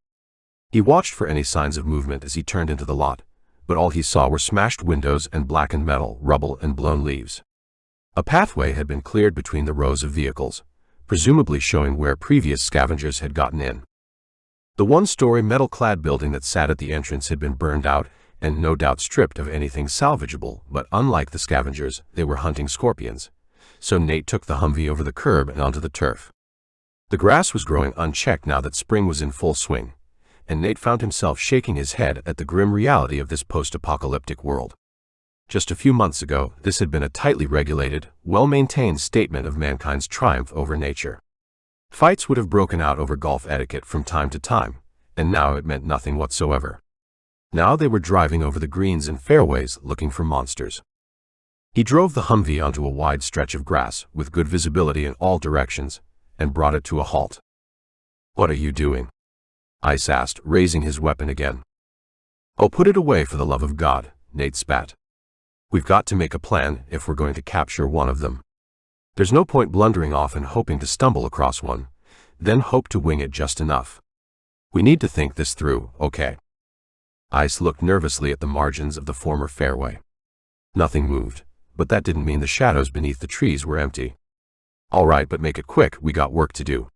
He watched for any signs of movement as he turned into the lot, but all he saw were smashed windows and blackened metal, rubble and blown leaves. A pathway had been cleared between the rows of vehicles, presumably showing where previous scavengers had gotten in. The one-story metal-clad building that sat at the entrance had been burned out and no doubt stripped of anything salvageable, but unlike the scavengers, they were hunting scorpions. So Nate took the Humvee over the curb and onto the turf. The grass was growing unchecked now that spring was in full swing, and Nate found himself shaking his head at the grim reality of this post-apocalyptic world. Just a few months ago, this had been a tightly regulated, well-maintained statement of mankind's triumph over nature. Fights would have broken out over golf etiquette from time to time, and now it meant nothing whatsoever. Now they were driving over the greens and fairways looking for monsters. He drove the Humvee onto a wide stretch of grass with good visibility in all directions and brought it to a halt. "What are you doing?" Ice asked, raising his weapon again. "Oh, put it away for the love of God," Nate spat. "We've got to make a plan if we're going to capture one of them. There's no point blundering off and hoping to stumble across one, then hope to wing it just enough. We need to think this through, okay?" Ice looked nervously at the margins of the former fairway. Nothing moved, but that didn't mean the shadows beneath the trees were empty. "All right, but make it quick, we got work to do."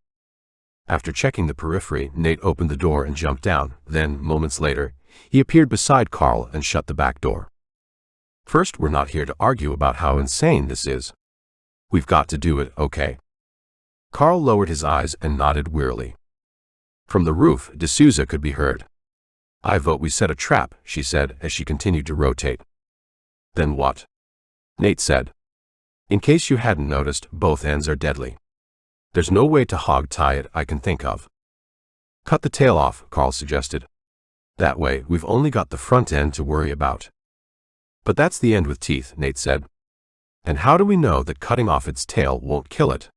After checking the periphery, Nate opened the door and jumped down, then, moments later, he appeared beside Carl and shut the back door. "First, we're not here to argue about how insane this is. We've got to do it, okay?" Carl lowered his eyes and nodded wearily. From the roof, D'Souza could be heard. "I vote we set a trap," she said as she continued to rotate. "Then what?" Nate said. "In case you hadn't noticed, both ends are deadly. There's no way to hog-tie it I can think of." "Cut the tail off," Carl suggested. "That way, we've only got the front end to worry about." "But that's the end with teeth," Nate said. "And how do we know that cutting off its tail won't kill it?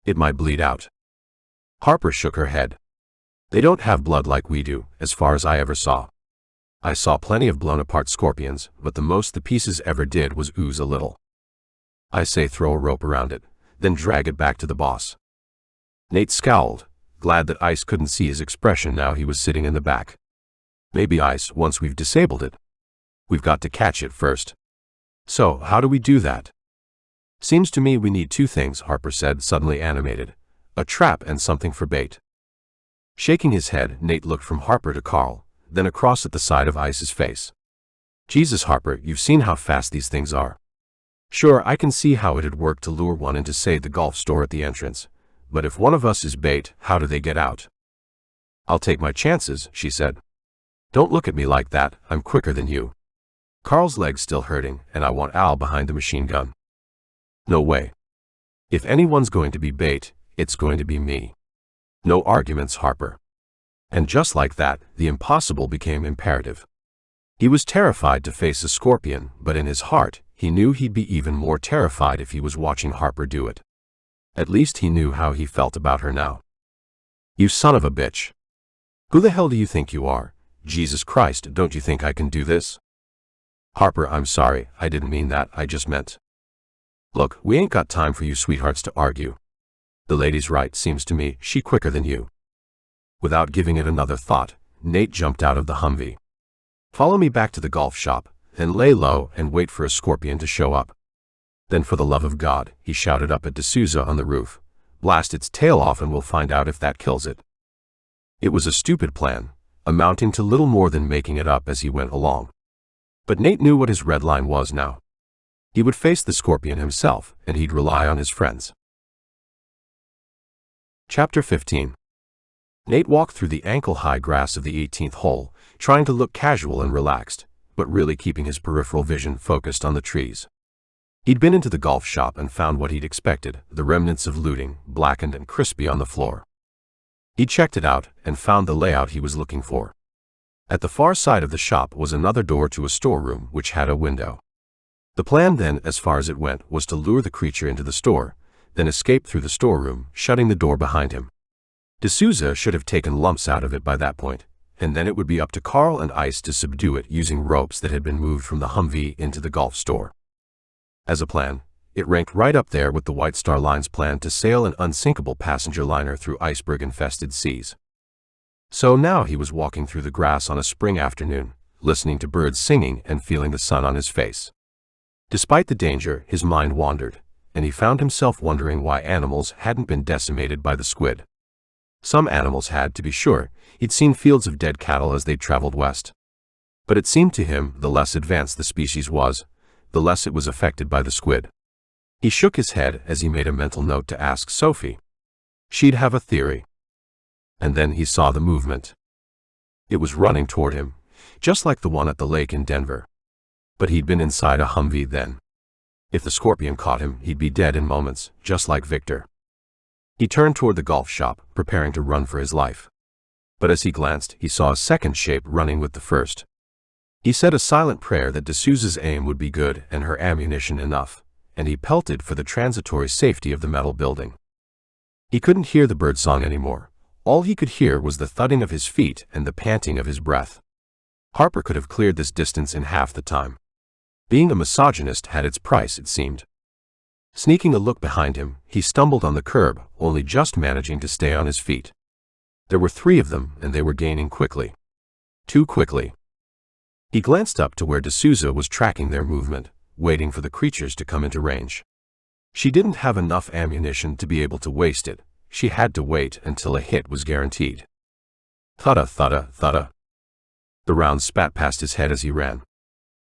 It might bleed out." Harper shook her head. "They don't have blood like we do, as far as I ever saw. I saw plenty of blown-apart scorpions, but the most the pieces ever did was ooze a little. I say throw a rope around it, then drag it back to the boss." Nate scowled, glad that Ice couldn't see his expression now he was sitting in the back. Maybe Ice, once we've disabled it. We've got to catch it first. So, how do we do that? Seems to me we need two things, Harper said, suddenly animated. A trap and something for bait. Shaking his head, Nate looked from Harper to Carl, then across at the side of Ice's face. Jesus, Harper, you've seen how fast these things are. Sure, I can see how it'd work to lure one into, say, the golf store at the entrance. But if one of us is bait, how do they get out? I'll take my chances, she said. Don't look at me like that, I'm quicker than you. Carl's leg's still hurting, and I want Al behind the machine gun. No way. If anyone's going to be bait, it's going to be me. No arguments, Harper. And just like that, the impossible became imperative. He was terrified to face a scorpion, but in his heart, he knew he'd be even more terrified if he was watching Harper do it. At least he knew how he felt about her now. You son of a bitch. Who the hell do you think you are? Jesus Christ, don't you think I can do this? Harper, I'm sorry, I didn't mean that, I just meant. Look, we ain't got time for you sweethearts to argue. The lady's right, seems to me, she quicker than you. Without giving it another thought, Nate jumped out of the Humvee. Follow me back to the golf shop, then lay low and wait for a scorpion to show up. Then for the love of God, he shouted up at D'Souza on the roof, blast its tail off and we'll find out if that kills it. It was a stupid plan, amounting to little more than making it up as he went along. But Nate knew what his red line was now. He would face the scorpion himself, and he'd rely on his friends. Chapter 15. Nate walked through the ankle-high grass of the 18th hole, trying to look casual and relaxed, but really keeping his peripheral vision focused on the trees. He'd been into the golf shop and found what he'd expected, the remnants of looting, blackened and crispy on the floor. He checked it out and found the layout he was looking for. At the far side of the shop was another door to a storeroom which had a window. The plan then, as far as it went, was to lure the creature into the store, then escape through the storeroom, shutting the door behind him. D'Souza should have taken lumps out of it by that point, and then it would be up to Carl and Ice to subdue it using ropes that had been moved from the Humvee into the golf store. As a plan, it ranked right up there with the White Star Line's plan to sail an unsinkable passenger liner through iceberg-infested seas. So now he was walking through the grass on a spring afternoon, listening to birds singing and feeling the sun on his face. Despite the danger, his mind wandered, and he found himself wondering why animals hadn't been decimated by the squid. Some animals had, to be sure. He'd seen fields of dead cattle as they traveled west. But it seemed to him the less advanced the species was, the less it was affected by the squid. He shook his head as he made a mental note to ask Sophie. She'd have a theory. And then he saw the movement. It was running toward him, just like the one at the lake in Denver. But he'd been inside a Humvee then. If the scorpion caught him, he'd be dead in moments, just like Victor. He turned toward the golf shop, preparing to run for his life. But as he glanced, he saw a second shape running with the first. He said a silent prayer that D'Souza's aim would be good and her ammunition enough, and he pelted for the transitory safety of the metal building. He couldn't hear the birdsong anymore. All he could hear was the thudding of his feet and the panting of his breath. Harper could have cleared this distance in half the time. Being a misogynist had its price, it seemed. Sneaking a look behind him, he stumbled on the curb, only just managing to stay on his feet. There were 3 of them, and they were gaining quickly. Too quickly. He glanced up to where D'Souza was tracking their movement, waiting for the creatures to come into range. She didn't have enough ammunition to be able to waste it. She had to wait until a hit was guaranteed. Thudda, thudda, thudda. The round spat past his head as he ran.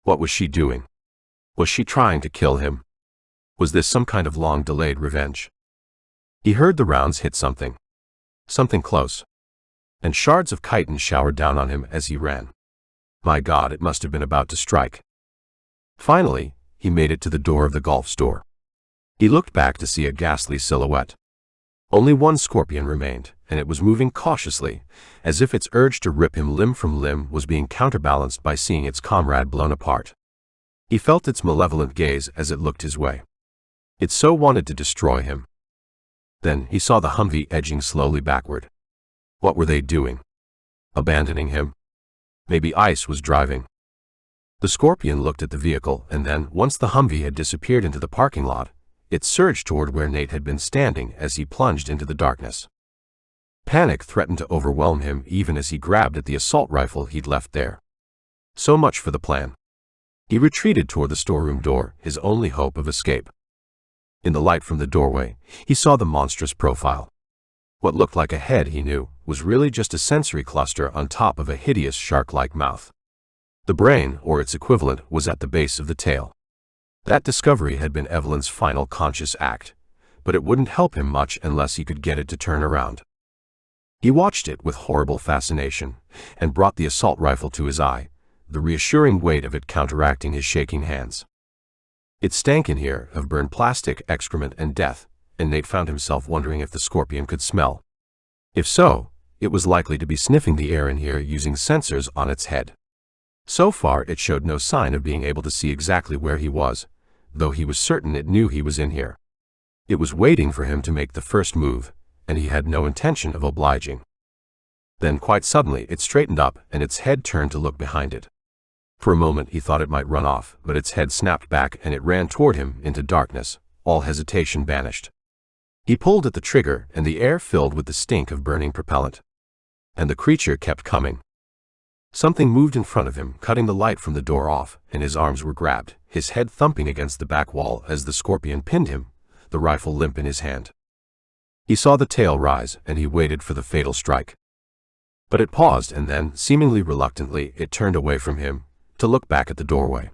What was she doing? Was she trying to kill him? Was this some kind of long-delayed revenge? He heard the rounds hit something. Something close. And shards of chitin showered down on him as he ran. My God, it must have been about to strike. Finally, he made it to the door of the golf store. He looked back to see a ghastly silhouette. Only one scorpion remained, and it was moving cautiously, as if its urge to rip him limb from limb was being counterbalanced by seeing its comrade blown apart. He felt its malevolent gaze as it looked his way. It so wanted to destroy him. Then he saw the Humvee edging slowly backward. What were they doing? Abandoning him? Maybe Ice was driving. The scorpion looked at the vehicle, and then, once the Humvee had disappeared into the parking lot, It surged toward where Nate had been standing as he plunged into the darkness. Panic threatened to overwhelm him even as he grabbed at the assault rifle he'd left there. So much for the plan. He retreated toward the storeroom door, his only hope of escape. In the light from the doorway, he saw the monstrous profile. What looked like a head, he knew, was really just a sensory cluster on top of a hideous shark-like mouth. The brain, or its equivalent, was at the base of the tail. That discovery had been Evelyn's final conscious act, but it wouldn't help him much unless he could get it to turn around. He watched it with horrible fascination, and brought the assault rifle to his eye, the reassuring weight of it counteracting his shaking hands. It stank in here of burned plastic, excrement, and death, and Nate found himself wondering if the scorpion could smell. If so, it was likely to be sniffing the air in here using sensors on its head. So far, it showed no sign of being able to see exactly where he was, though he was certain it knew he was in here. It was waiting for him to make the first move, and he had no intention of obliging. Then, quite suddenly, it straightened up, and its head turned to look behind it. For a moment, he thought it might run off, but its head snapped back and it ran toward him into darkness, all hesitation banished. He pulled at the trigger, and the air filled with the stink of burning propellant. And the creature kept coming. Something moved in front of him, cutting the light from the door off, and his arms were grabbed, his head thumping against the back wall as the scorpion pinned him, the rifle limp in his hand. He saw the tail rise, and he waited for the fatal strike. But it paused, and then, seemingly reluctantly, it turned away from him, to look back at the doorway.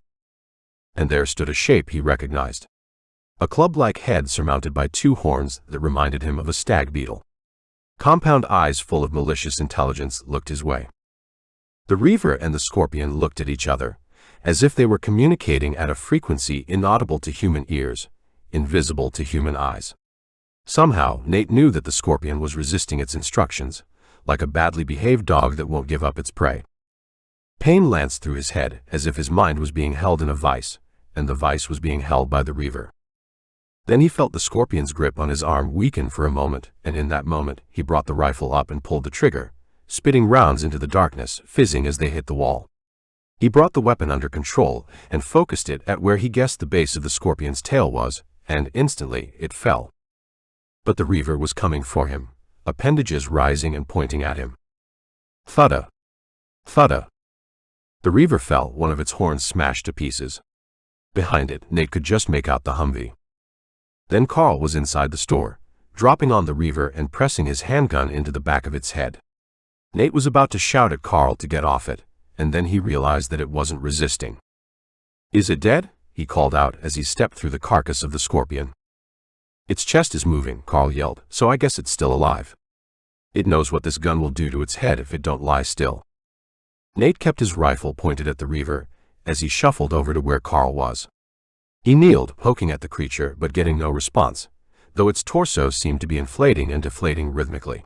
And there stood a shape he recognized. A club-like head surmounted by two horns that reminded him of a stag beetle. Compound eyes full of malicious intelligence looked his way. The reaver and the scorpion looked at each other, as if they were communicating at a frequency inaudible to human ears, invisible to human eyes. Somehow, Nate knew that the scorpion was resisting its instructions, like a badly behaved dog that won't give up its prey. Pain lanced through his head, as if his mind was being held in a vice, and the vice was being held by the reaver. Then he felt the scorpion's grip on his arm weaken for a moment, and in that moment, he brought the rifle up and pulled the trigger, spitting rounds into the darkness, fizzing as they hit the wall. He brought the weapon under control and focused it at where he guessed the base of the scorpion's tail was, and instantly, it fell. But the reaver was coming for him, appendages rising and pointing at him. Thudda! Thudda! The reaver fell, one of its horns smashed to pieces. Behind it, Nate could just make out the Humvee. Then Carl was inside the store, dropping on the reaver and pressing his handgun into the back of its head. Nate was about to shout at Carl to get off it, and then he realized that it wasn't resisting. "Is it dead?" he called out as he stepped through the carcass of the scorpion. "Its chest is moving," Carl yelled, "so I guess it's still alive. It knows what this gun will do to its head if it don't lie still." Nate kept his rifle pointed at the reaver as he shuffled over to where Carl was. He kneeled, poking at the creature but getting no response, though its torso seemed to be inflating and deflating rhythmically.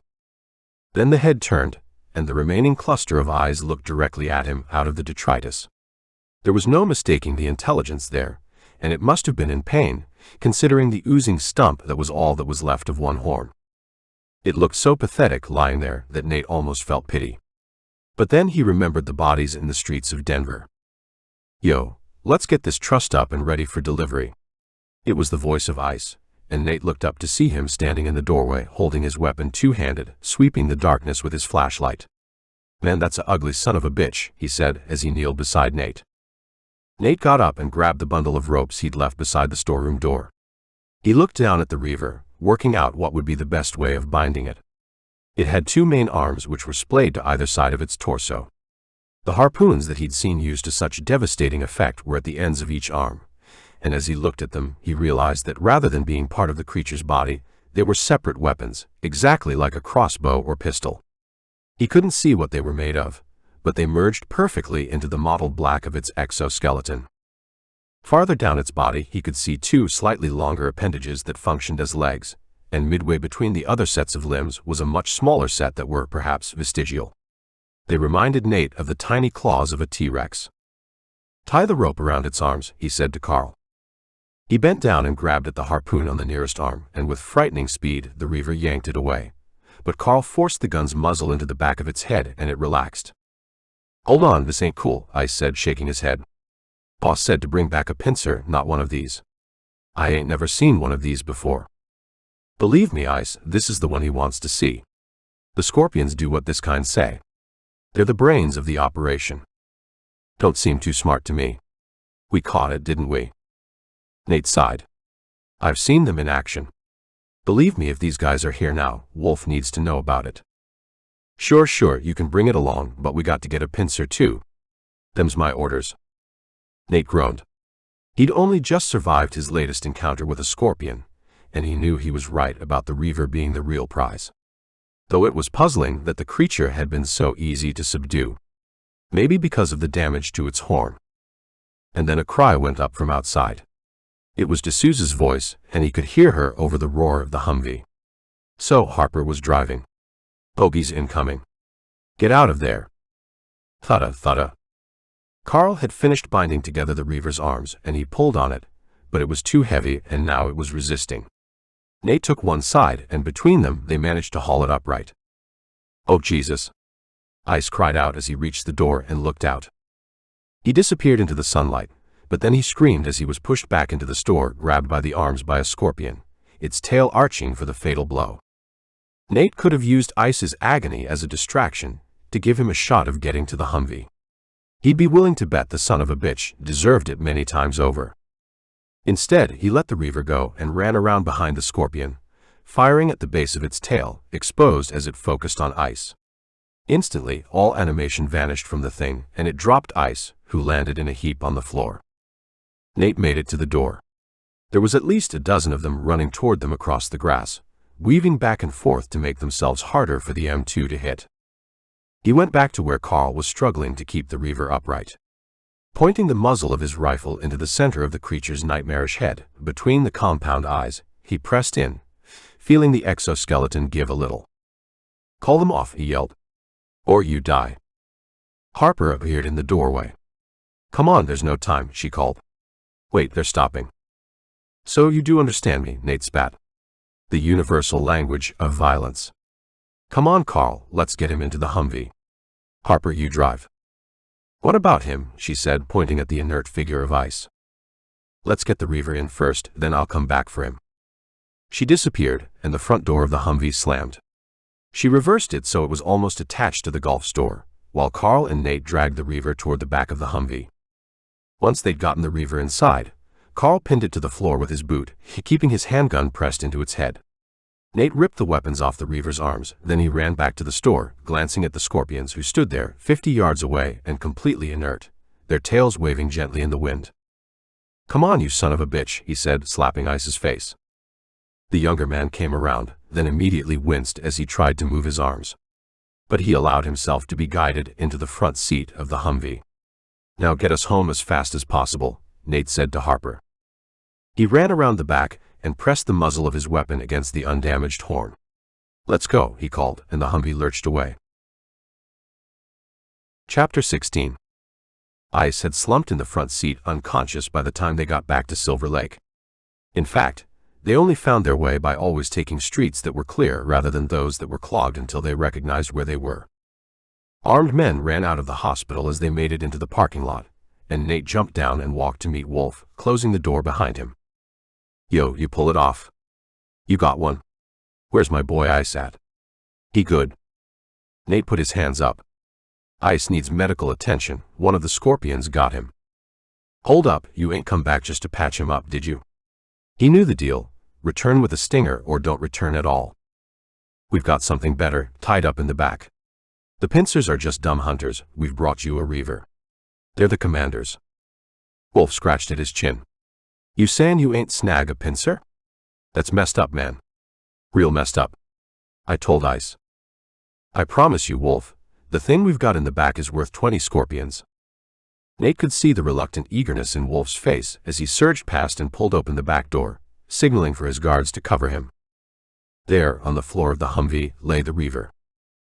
Then the head turned, and the remaining cluster of eyes looked directly at him out of the detritus. There was no mistaking the intelligence there, and it must have been in pain, considering the oozing stump that was all that was left of one horn. It looked so pathetic lying there that Nate almost felt pity. But then he remembered the bodies in the streets of Denver. "Yo, let's get this trussed up and ready for delivery." It was the voice of Ice, and Nate looked up to see him standing in the doorway holding his weapon two-handed, sweeping the darkness with his flashlight. "Man, that's a ugly son of a bitch," he said as he kneeled beside Nate. Nate got up and grabbed the bundle of ropes he'd left beside the storeroom door. He looked down at the reaver, working out what would be the best way of binding it. It had two main arms which were splayed to either side of its torso. The harpoons that he'd seen used to such devastating effect were at the ends of each arm, and as he looked at them, he realized that rather than being part of the creature's body, they were separate weapons, exactly like a crossbow or pistol. He couldn't see what they were made of, but they merged perfectly into the mottled black of its exoskeleton. Farther down its body, he could see two slightly longer appendages that functioned as legs, and midway between the other sets of limbs was a much smaller set that were, perhaps, vestigial. They reminded Nate of the tiny claws of a T-Rex. "Tie the rope around its arms," he said to Carl. He bent down and grabbed at the harpoon on the nearest arm, and with frightening speed, the reaver yanked it away. But Carl forced the gun's muzzle into the back of its head, and it relaxed. "Hold on, this ain't cool," Ice said, shaking his head. "Boss said to bring back a pincer, not one of these." I ain't never seen one of these before. Believe me, Ice, this is the one he wants to see. The scorpions do what this kind say. They're the brains of the operation. Don't seem too smart to me. We caught it, didn't we? Nate sighed. I've seen them in action. Believe me, if these guys are here now, Wolf needs to know about it. Sure, you can bring it along, but we got to get a pincer too. Them's my orders. Nate groaned. He'd only just survived his latest encounter with a scorpion, and he knew he was right about the reaver being the real prize. Though it was puzzling that the creature had been so easy to subdue. Maybe because of the damage to its horn. And then a cry went up from outside. It was D'Souza's voice, and he could hear her over the roar of the Humvee. So Harper was driving. Bogies incoming. Get out of there. Thudda. Carl had finished binding together the reaver's arms, and he pulled on it, but it was too heavy, and now it was resisting. Nate took one side, and between them they managed to haul it upright. Oh Jesus! Ice cried out as he reached the door and looked out. He disappeared into the sunlight, but then he screamed as he was pushed back into the store, grabbed by the arms by a scorpion, its tail arching for the fatal blow. Nate could have used Ice's agony as a distraction to give him a shot of getting to the Humvee. He'd be willing to bet the son of a bitch deserved it many times over. Instead, he let the reaver go and ran around behind the scorpion, firing at the base of its tail, exposed as it focused on Ice. Instantly, all animation vanished from the thing, and it dropped Ice, who landed in a heap on the floor. Nate made it to the door. There was at least a dozen of them running toward them across the grass, weaving back and forth to make themselves harder for the M2 to hit. He went back to where Carl was struggling to keep the reaver upright. Pointing the muzzle of his rifle into the center of the creature's nightmarish head, between the compound eyes, he pressed in, feeling the exoskeleton give a little. Call them off, he yelled. Or you die. Harper appeared in the doorway. Come on, there's no time, she called. Wait, they're stopping. So you do understand me, Nate spat. The universal language of violence. Come on, Carl, let's get him into the Humvee. Harper, you drive. What about him? She said, pointing at the inert figure of Ice. Let's get the reaver in first, then I'll come back for him. She disappeared, and the front door of the Humvee slammed. She reversed it so it was almost attached to the golf store, while Carl and Nate dragged the reaver toward the back of the Humvee. Once they'd gotten the reaver inside, Carl pinned it to the floor with his boot, keeping his handgun pressed into its head. Nate ripped the weapons off the reaver's arms, then he ran back to the store, glancing at the scorpions who stood there 50 yards away and completely inert, their tails waving gently in the wind. Come on, you son of a bitch, he said, slapping Ice's face. The younger man came around, then immediately winced as he tried to move his arms. But he allowed himself to be guided into the front seat of the Humvee. Now get us home as fast as possible, Nate said to Harper. He ran around the back and pressed the muzzle of his weapon against the undamaged horn. Let's go, he called, and the Humvee lurched away. Chapter 16. Ice had slumped in the front seat unconscious by the time they got back to Silver Lake. In fact, they only found their way by always taking streets that were clear rather than those that were clogged until they recognized where they were. Armed men ran out of the hospital as they made it into the parking lot, and Nate jumped down and walked to meet Wolf, closing the door behind him. Yo, you pull it off. You got one. Where's my boy Ice at? He good. Nate put his hands up. Ice needs medical attention. One of the scorpions got him. Hold up, you ain't come back just to patch him up, did you? He knew the deal. Return with a stinger or don't return at all. We've got something better, tied up in the back. The pincers are just dumb hunters. We've brought you a reaver. They're the commanders. Wolf scratched at his chin. You sayin' you ain't snag a pincer? That's messed up, man. Real messed up. I told Ice. I promise you, Wolf, the thing we've got in the back is worth 20 scorpions. Nate could see the reluctant eagerness in Wolf's face as he surged past and pulled open the back door, signaling for his guards to cover him. There, on the floor of the Humvee, lay the reaver.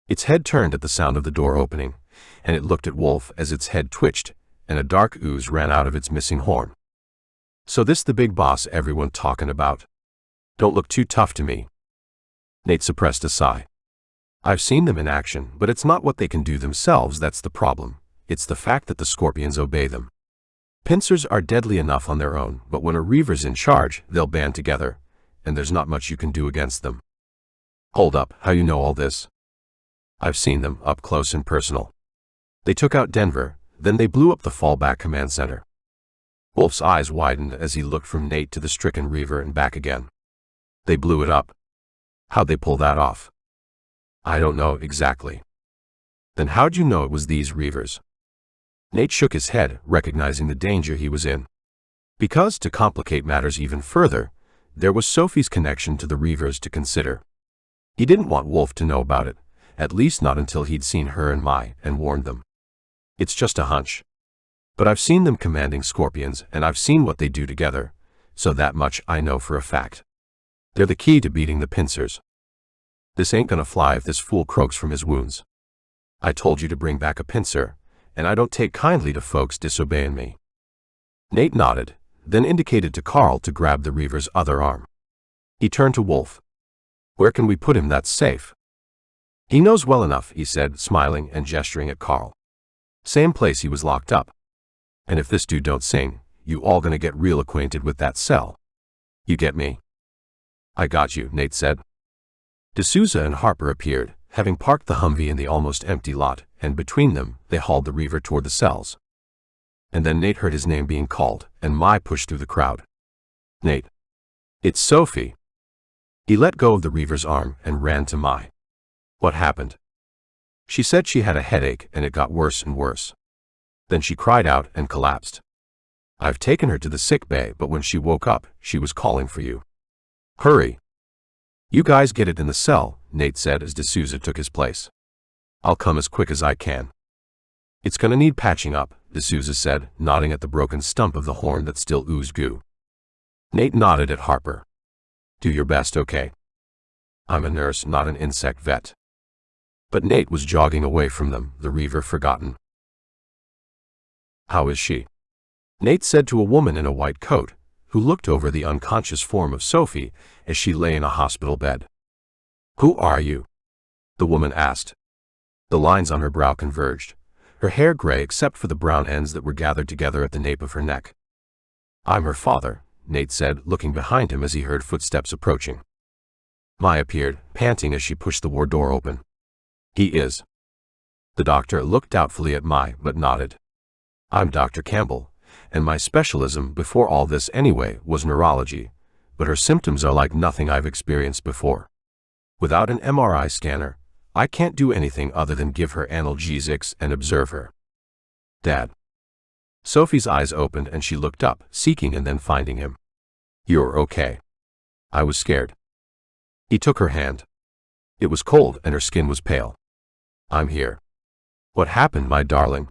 Its head turned at the sound of the door opening, and it looked at Wolf as its head twitched, and a dark ooze ran out of its missing horn. So this the big boss everyone talking about? Don't look too tough to me. Nate suppressed a sigh. I've seen them in action, but it's not what they can do themselves that's the problem. It's the fact that the scorpions obey them. Pincers are deadly enough on their own, but when a reaver's in charge, they'll band together, and there's not much you can do against them. Hold up, how you know all this? I've seen them, up close and personal. They took out Denver, then they blew up the fallback command center. Wolf's eyes widened as he looked from Nate to the stricken reaver and back again. They blew it up. How'd they pull that off? I don't know exactly. Then how'd you know it was these reavers? Nate shook his head, recognizing the danger he was in. Because, to complicate matters even further, there was Sophie's connection to the reavers to consider. He didn't want Wolf to know about it, at least not until he'd seen her and Mai and warned them. It's just a hunch. But I've seen them commanding scorpions, and I've seen what they do together, so that much I know for a fact. They're the key to beating the pincers. This ain't gonna fly if this fool croaks from his wounds. I told you to bring back a pincer, and I don't take kindly to folks disobeying me. Nate nodded, then indicated to Carl to grab the reaver's other arm. He turned to Wolf. Where can we put him that's safe? He knows well enough, he said, smiling and gesturing at Carl. Same place he was locked up. And if this dude don't sing, you all gonna get real acquainted with that cell. You get me? I got you, Nate said. D'Souza and Harper appeared, having parked the Humvee in the almost empty lot, and between them, they hauled the reaver toward the cells. And then Nate heard his name being called, and Mai pushed through the crowd. Nate. It's Sophie. He let go of the reaver's arm and ran to Mai. What happened? She said she had a headache and it got worse and worse. Then she cried out and collapsed. I've taken her to the sick bay, but when she woke up, she was calling for you. Hurry. You guys get it in the cell, Nate said as D'Souza took his place. I'll come as quick as I can. It's gonna need patching up, D'Souza said, nodding at the broken stump of the horn that still oozed goo. Nate nodded at Harper. Do your best, okay? I'm a nurse, not an insect vet. But Nate was jogging away from them, the reaver forgotten. How is she? Nate said to a woman in a white coat, who looked over the unconscious form of Sophie as she lay in a hospital bed. Who are you? The woman asked. The lines on her brow converged, her hair gray except for the brown ends that were gathered together at the nape of her neck. I'm her father, Nate said, looking behind him as he heard footsteps approaching. Mai appeared, panting as she pushed the ward door open. He is. The doctor looked doubtfully at Mai, but nodded. I'm Dr. Campbell, and my specialism before all this anyway was neurology, but her symptoms are like nothing I've experienced before. Without an MRI scanner, I can't do anything other than give her analgesics and observe her. Dad. Sophie's eyes opened and she looked up, seeking and then finding him. You're okay. I was scared. He took her hand. It was cold and her skin was pale. I'm here. What happened, my darling?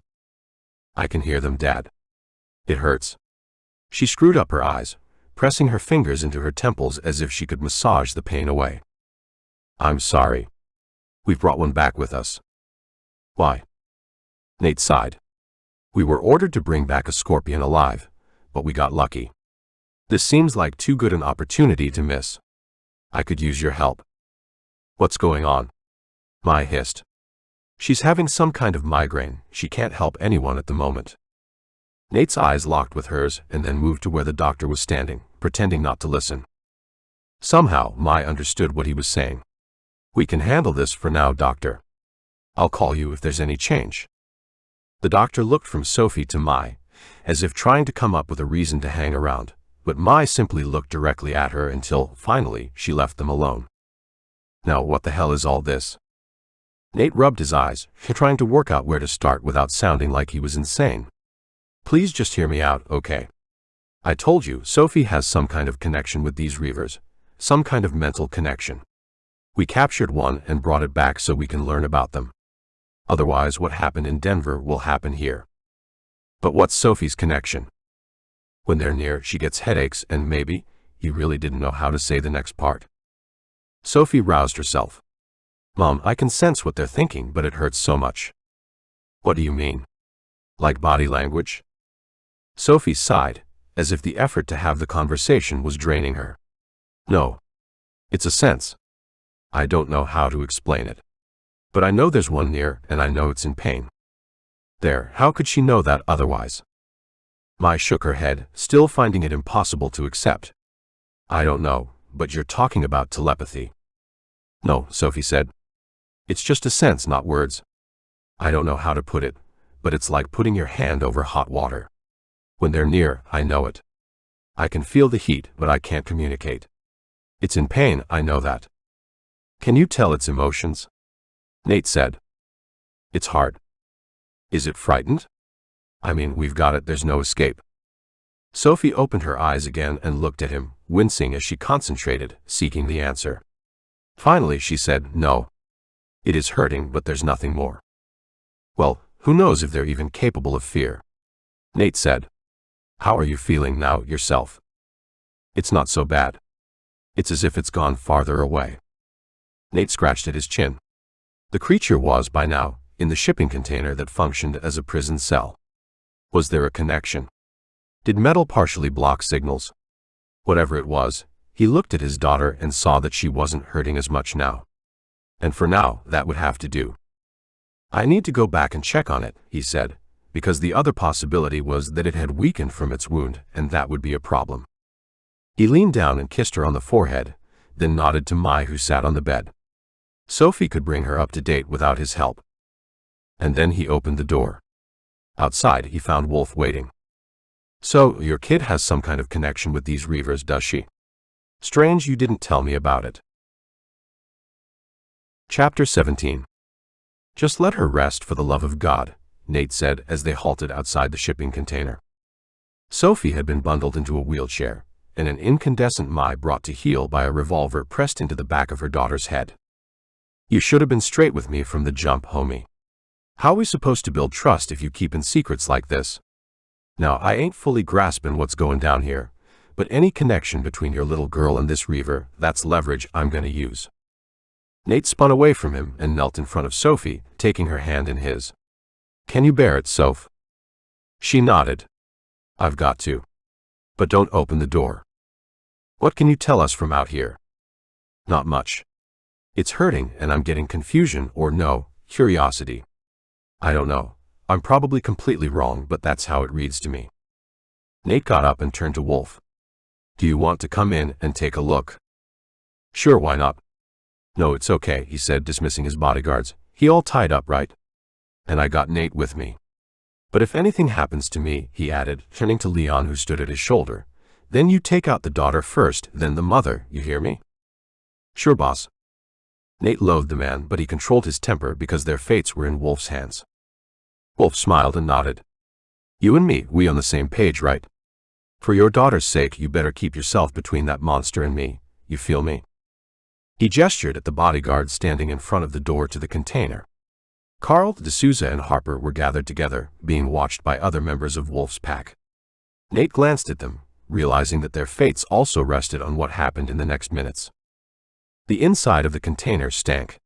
I can hear them, Dad. It hurts. She screwed up her eyes, pressing her fingers into her temples as if she could massage the pain away. I'm sorry. We've brought one back with us. Why? Nate sighed. We were ordered to bring back a scorpion alive, but we got lucky. This seems like too good an opportunity to miss. I could use your help. What's going on? Mai hissed. She's having some kind of migraine. She can't help anyone at the moment. Nate's eyes locked with hers and then moved to where the doctor was standing, pretending not to listen. Somehow, Mai understood what he was saying. We can handle this for now, doctor. I'll call you if there's any change. The doctor looked from Sophie to Mai, as if trying to come up with a reason to hang around, but Mai simply looked directly at her until, finally, she left them alone. Now what the hell is all this? Nate rubbed his eyes, trying to work out where to start without sounding like he was insane. Please just hear me out, okay? I told you, Sophie has some kind of connection with these reavers, some kind of mental connection. We captured one and brought it back so we can learn about them. Otherwise, what happened in Denver will happen here. But what's Sophie's connection? When they're near, she gets headaches and maybe, he really didn't know how to say the next part. Sophie roused herself. Mom, I can sense what they're thinking, but it hurts so much. What do you mean? Like body language? Sophie sighed, as if the effort to have the conversation was draining her. No. It's a sense. I don't know how to explain it. But I know there's one near, and I know it's in pain. There, how could she know that otherwise? Mai shook her head, still finding it impossible to accept. I don't know, but you're talking about telepathy. No, Sophie said. It's just a sense, not words. I don't know how to put it, but it's like putting your hand over hot water. When they're near, I know it. I can feel the heat, but I can't communicate. It's in pain, I know that. Can you tell its emotions? Nate said. It's hard. Is it frightened? I mean, we've got it, there's no escape. Sophie opened her eyes again and looked at him, wincing as she concentrated, seeking the answer. Finally, she said, no. It is hurting, but there's nothing more. Well, who knows if they're even capable of fear? Nate said. How are you feeling now, yourself? It's not so bad. It's as if it's gone farther away. Nate scratched at his chin. The creature was, by now, in the shipping container that functioned as a prison cell. Was there a connection? Did metal partially block signals? Whatever it was, he looked at his daughter and saw that she wasn't hurting as much now. And for now, that would have to do. I need to go back and check on it, he said, because the other possibility was that it had weakened from its wound, and that would be a problem. He leaned down and kissed her on the forehead, then nodded to Mai, who sat on the bed. Sophie could bring her up to date without his help. And then he opened the door. Outside, he found Wolf waiting. So, your kid has some kind of connection with these reavers, does she? Strange you didn't tell me about it. Chapter 17. Just let her rest, for the love of God, Nate said as they halted outside the shipping container. Sophie had been bundled into a wheelchair, and an incandescent Mai brought to heel by a revolver pressed into the back of her daughter's head. You should have been straight with me from the jump, homie. How are we supposed to build trust if you keep in secrets like this? Now, I ain't fully grasping what's going down here, but any connection between your little girl and this reaver, that's leverage I'm gonna use. Nate spun away from him and knelt in front of Sophie, taking her hand in his. Can you bear it, Soph? She nodded. I've got to. But don't open the door. What can you tell us from out here? Not much. It's hurting and I'm getting confusion or no, curiosity. I don't know. I'm probably completely wrong, but that's how it reads to me. Nate got up and turned to Wolf. Do you want to come in and take a look? Sure, why not? No, it's okay, he said, dismissing his bodyguards. He all tied up, right? And I got Nate with me. But if anything happens to me, he added, turning to Leon, who stood at his shoulder, then you take out the daughter first, then the mother, you hear me? Sure, boss. Nate loathed the man, but he controlled his temper because their fates were in Wolf's hands. Wolf smiled and nodded. You and me, we on the same page, right? For your daughter's sake, you better keep yourself between that monster and me, you feel me? He gestured at the bodyguards standing in front of the door to the container. Carl, D'Souza, and Harper were gathered together, being watched by other members of Wolf's pack. Nate glanced at them, realizing that their fates also rested on what happened in the next minutes. The inside of the container stank.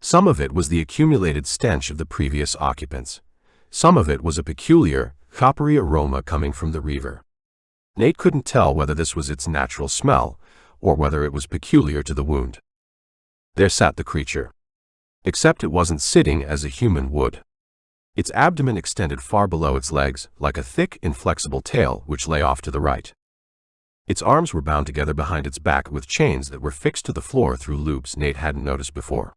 Some of it was the accumulated stench of the previous occupants. Some of it was a peculiar, coppery aroma coming from the reaver. Nate couldn't tell whether this was its natural smell, or whether it was peculiar to the wound. There sat the creature. Except it wasn't sitting as a human would. Its abdomen extended far below its legs, like a thick, inflexible tail which lay off to the right. Its arms were bound together behind its back with chains that were fixed to the floor through loops Nate hadn't noticed before.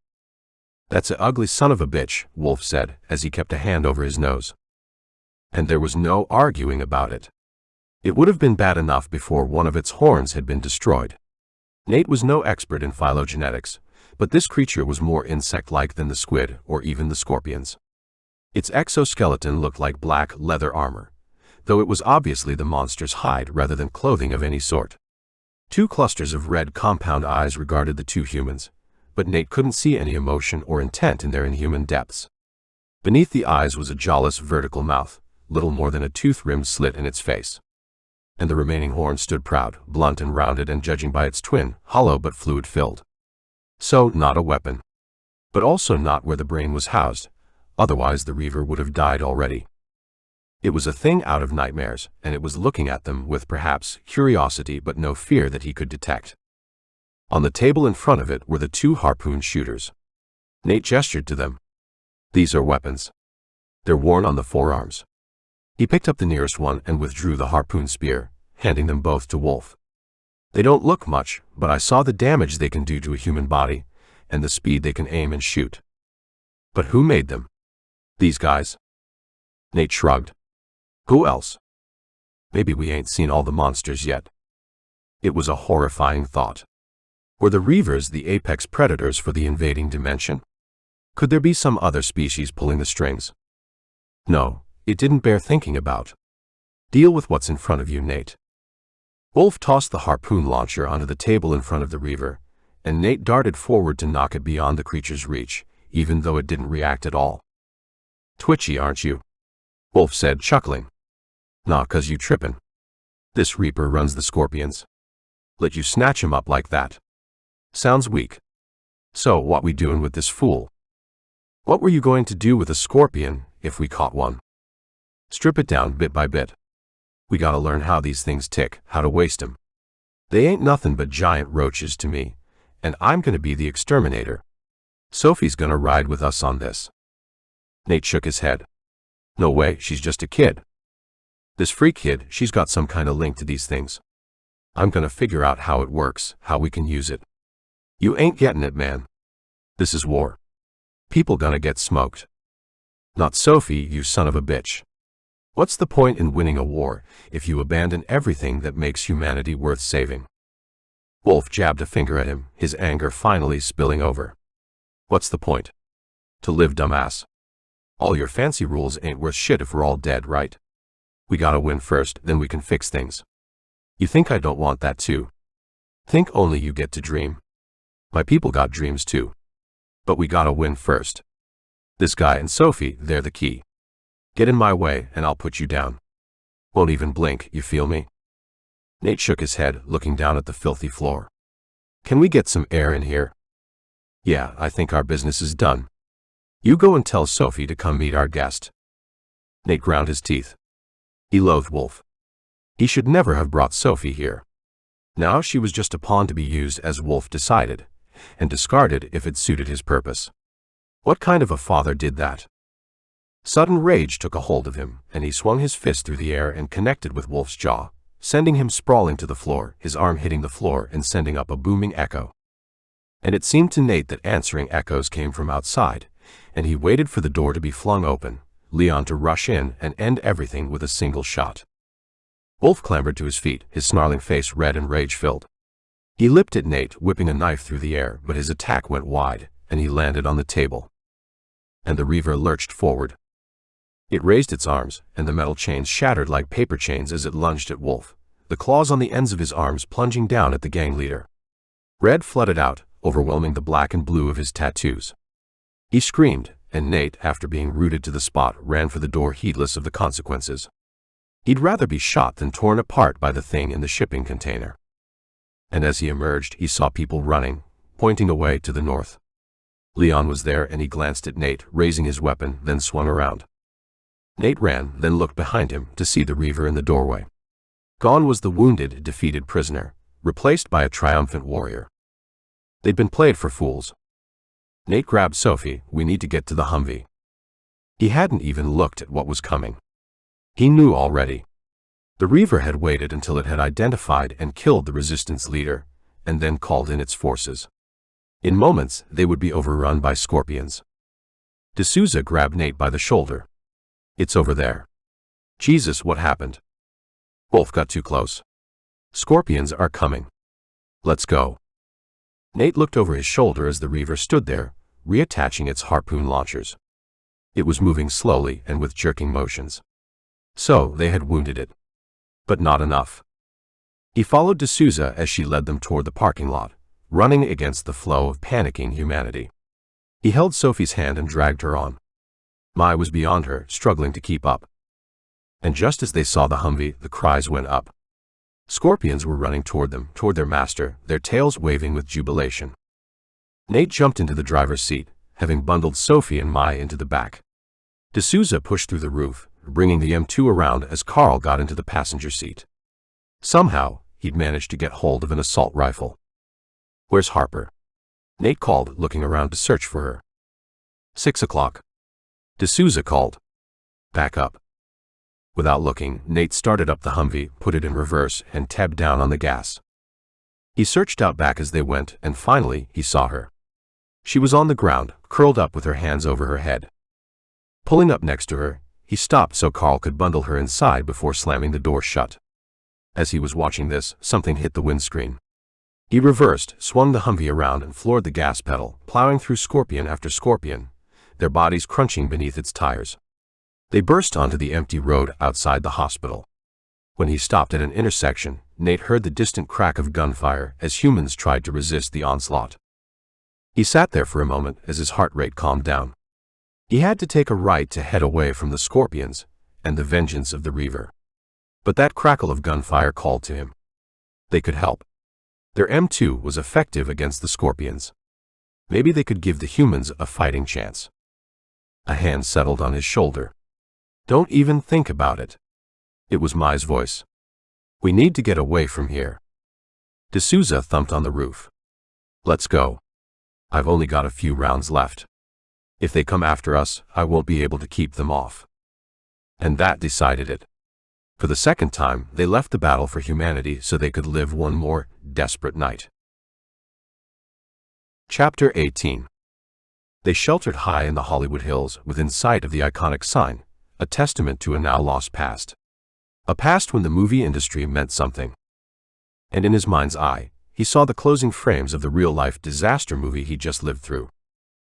That's a ugly son of a bitch, Wolf said, as he kept a hand over his nose. And there was no arguing about it. It would have been bad enough before one of its horns had been destroyed. Nate was no expert in phylogenetics, but this creature was more insect-like than the squid or even the scorpions. Its exoskeleton looked like black leather armor, though it was obviously the monster's hide rather than clothing of any sort. Two clusters of red compound eyes regarded the two humans, but Nate couldn't see any emotion or intent in their inhuman depths. Beneath the eyes was a jawless vertical mouth, little more than a tooth-rimmed slit in its face. And the remaining horn stood proud, blunt and rounded, and judging by its twin, hollow but fluid-filled. So, not a weapon. But also not where the brain was housed, otherwise the reaver would have died already. It was a thing out of nightmares, and it was looking at them with perhaps curiosity but no fear that he could detect. On the table in front of it were the two harpoon shooters. Nate gestured to them. These are weapons. They're worn on the forearms. He picked up the nearest one and withdrew the harpoon spear, handing them both to Wolf. They don't look much, but I saw the damage they can do to a human body, and the speed they can aim and shoot. But who made them? These guys? Nate shrugged. Who else? Maybe we ain't seen all the monsters yet. It was a horrifying thought. Were the reavers the apex predators for the invading dimension? Could there be some other species pulling the strings? No, it didn't bear thinking about. Deal with what's in front of you, Nate. Wolf tossed the harpoon launcher onto the table in front of the reaver, and Nate darted forward to knock it beyond the creature's reach, even though it didn't react at all. Twitchy, aren't you? Wolf said, chuckling. Nah, 'cause you trippin'. This reaper runs the scorpions. Let you snatch him up like that. Sounds weak. So what we doing with this fool? What were you going to do with a scorpion if we caught one? Strip it down bit by bit. We gotta learn how these things tick, how to waste 'em. They ain't nothing but giant roaches to me, and I'm gonna be the exterminator. Sophie's gonna ride with us on this. Nate shook his head. No way, she's just a kid. This freak kid, she's got some kind of link to these things. I'm gonna figure out how it works, how we can use it. You ain't getting it, man. This is war. People gonna get smoked. Not Sophie, you son of a bitch. What's the point in winning a war if you abandon everything that makes humanity worth saving? Wolf jabbed a finger at him, his anger finally spilling over. What's the point? To live, dumbass. All your fancy rules ain't worth shit if we're all dead, right? We gotta win first, then we can fix things. You think I don't want that too? Think only you get to dream. My people got dreams too. But we gotta win first. This guy and Sophie, they're the key. Get in my way and I'll put you down. Won't even blink, you feel me? Nate shook his head, looking down at the filthy floor. Can we get some air in here? Yeah, I think our business is done. You go and tell Sophie to come meet our guest. Nate ground his teeth. He loathed Wolf. He should never have brought Sophie here. Now she was just a pawn to be used as Wolf decided, and discarded if it suited his purpose. What kind of a father did that? Sudden rage took a hold of him, and he swung his fist through the air and connected with Wolf's jaw, sending him sprawling to the floor, his arm hitting the floor and sending up a booming echo. And it seemed to Nate that answering echoes came from outside, and he waited for the door to be flung open, Leon to rush in and end everything with a single shot. Wolf clambered to his feet, his snarling face red and rage-filled. He leaped at Nate, whipping a knife through the air, but his attack went wide, and he landed on the table. And the reaver lurched forward. It raised its arms, and the metal chains shattered like paper chains as it lunged at Wolf, the claws on the ends of his arms plunging down at the gang leader. Red flooded out, overwhelming the black and blue of his tattoos. He screamed, and Nate, after being rooted to the spot, ran for the door heedless of the consequences. He'd rather be shot than torn apart by the thing in the shipping container. And as he emerged, he saw people running, pointing away to the north. Leon was there, and he glanced at Nate, raising his weapon, then swung around. Nate ran, then looked behind him to see the reaver in the doorway. Gone was the wounded, defeated prisoner, replaced by a triumphant warrior. They'd been played for fools. Nate grabbed Sophie. We need to get to the Humvee. He hadn't even looked at what was coming. He knew already. The reaver had waited until it had identified and killed the resistance leader, and then called in its forces. In moments, they would be overrun by scorpions. D'Souza grabbed Nate by the shoulder. It's over there. Jesus, what happened? Wolf got too close. Scorpions are coming. Let's go. Nate looked over his shoulder as the reaver stood there, reattaching its harpoon launchers. It was moving slowly and with jerking motions. So they had wounded it. But not enough. He followed D'Souza as she led them toward the parking lot, running against the flow of panicking humanity. He held Sophie's hand and dragged her on. Mai was beyond her, struggling to keep up. And just as they saw the Humvee, the cries went up. Scorpions were running toward them, toward their master, their tails waving with jubilation. Nate jumped into the driver's seat, having bundled Sophie and Mai into the back. D'Souza pushed through the roof, bringing the M2 around as Carl got into the passenger seat. Somehow, he'd managed to get hold of an assault rifle. Where's Harper? Nate called, looking around to search for her. 6 o'clock. D'Souza called. Back up. Without looking, Nate started up the Humvee, put it in reverse, and tabbed down on the gas. He searched out back as they went, and finally, he saw her. She was on the ground, curled up with her hands over her head. Pulling up next to her, he stopped so Carl could bundle her inside before slamming the door shut. As he was watching this, something hit the windscreen. He reversed, swung the Humvee around and floored the gas pedal, plowing through scorpion after scorpion, their bodies crunching beneath its tires. They burst onto the empty road outside the hospital. When he stopped at an intersection, Nate heard the distant crack of gunfire as humans tried to resist the onslaught. He sat there for a moment as his heart rate calmed down. He had to take a right to head away from the scorpions and the vengeance of the reaver. But that crackle of gunfire called to him. They could help. Their M2 was effective against the scorpions. Maybe they could give the humans a fighting chance. A hand settled on his shoulder. "Don't even think about it." It was Mai's voice. "We need to get away from here." D'Souza thumped on the roof. "Let's go. I've only got a few rounds left. If they come after us, I won't be able to keep them off." And that decided it. For the second time, they left the battle for humanity so they could live one more desperate night. Chapter 18. They sheltered high in the Hollywood Hills within sight of the iconic sign, a testament to a now lost past. A past when the movie industry meant something. And in his mind's eye, he saw the closing frames of the real-life disaster movie he just lived through.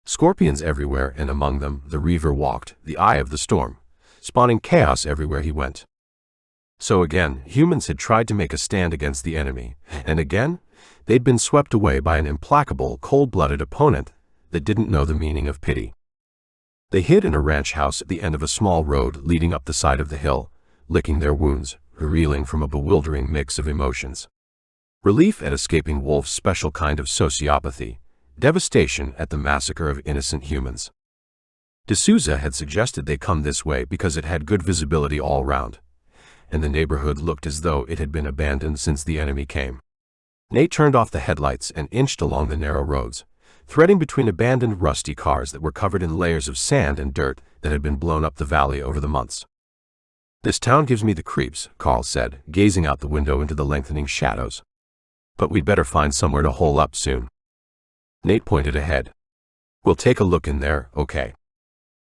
Scorpions everywhere, and among them, the Reaver walked, the eye of the storm, spawning chaos everywhere he went. So again, humans had tried to make a stand against the enemy, and again, they'd been swept away by an implacable, cold-blooded opponent that didn't know the meaning of pity. They hid in a ranch house at the end of a small road leading up the side of the hill, licking their wounds, reeling from a bewildering mix of emotions. Relief at escaping Wolf's special kind of sociopathy, devastation at the massacre of innocent humans. D'Souza had suggested they come this way because it had good visibility all round, and the neighborhood looked as though it had been abandoned since the enemy came. Nate turned off the headlights and inched along the narrow roads, threading between abandoned rusty cars that were covered in layers of sand and dirt that had been blown up the valley over the months. "This town gives me the creeps," Carl said, gazing out the window into the lengthening shadows. "But we'd better find somewhere to hole up soon." Nate pointed ahead. "We'll take a look in there, okay?"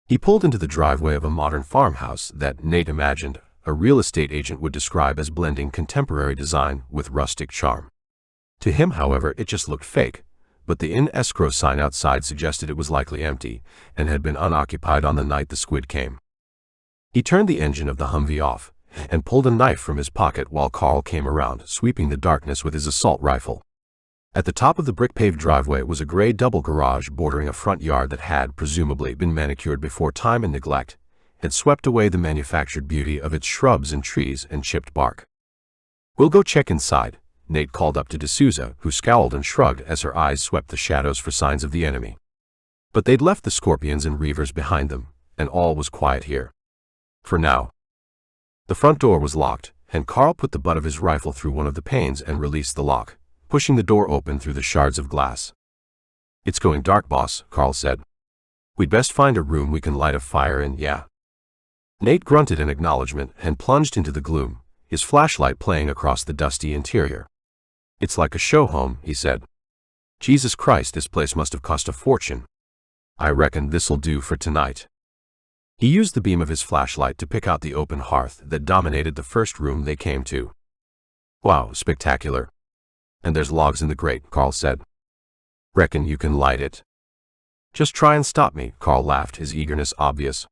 He pulled into the driveway of a modern farmhouse that, Nate imagined, a real estate agent would describe as blending contemporary design with rustic charm. To him, however, it just looked fake, but the in escrow sign outside suggested it was likely empty and had been unoccupied on the night the squid came. He turned the engine of the Humvee off and pulled a knife from his pocket while Carl came around, sweeping the darkness with his assault rifle. At the top of the brick-paved driveway was a gray double garage bordering a front yard that had, presumably, been manicured before time and neglect had swept away the manufactured beauty of its shrubs and trees and chipped bark. "We'll go check inside," Nate called up to D'Souza, who scowled and shrugged as her eyes swept the shadows for signs of the enemy. But they'd left the scorpions and reavers behind them, and all was quiet here. For now. The front door was locked, and Carl put the butt of his rifle through one of the panes and released the lock, pushing the door open through the shards of glass. "It's going dark, boss," Carl said. "We'd best find a room we can light a fire in, yeah?" Nate grunted in acknowledgement and plunged into the gloom, his flashlight playing across the dusty interior. "It's like a show home," he said. "Jesus Christ, this place must have cost a fortune. I reckon this'll do for tonight." He used the beam of his flashlight to pick out the open hearth that dominated the first room they came to. "Wow, spectacular. And there's logs in the grate," Carl said. "Reckon you can light it?" "Just try and stop me," Carl laughed, his eagerness obvious.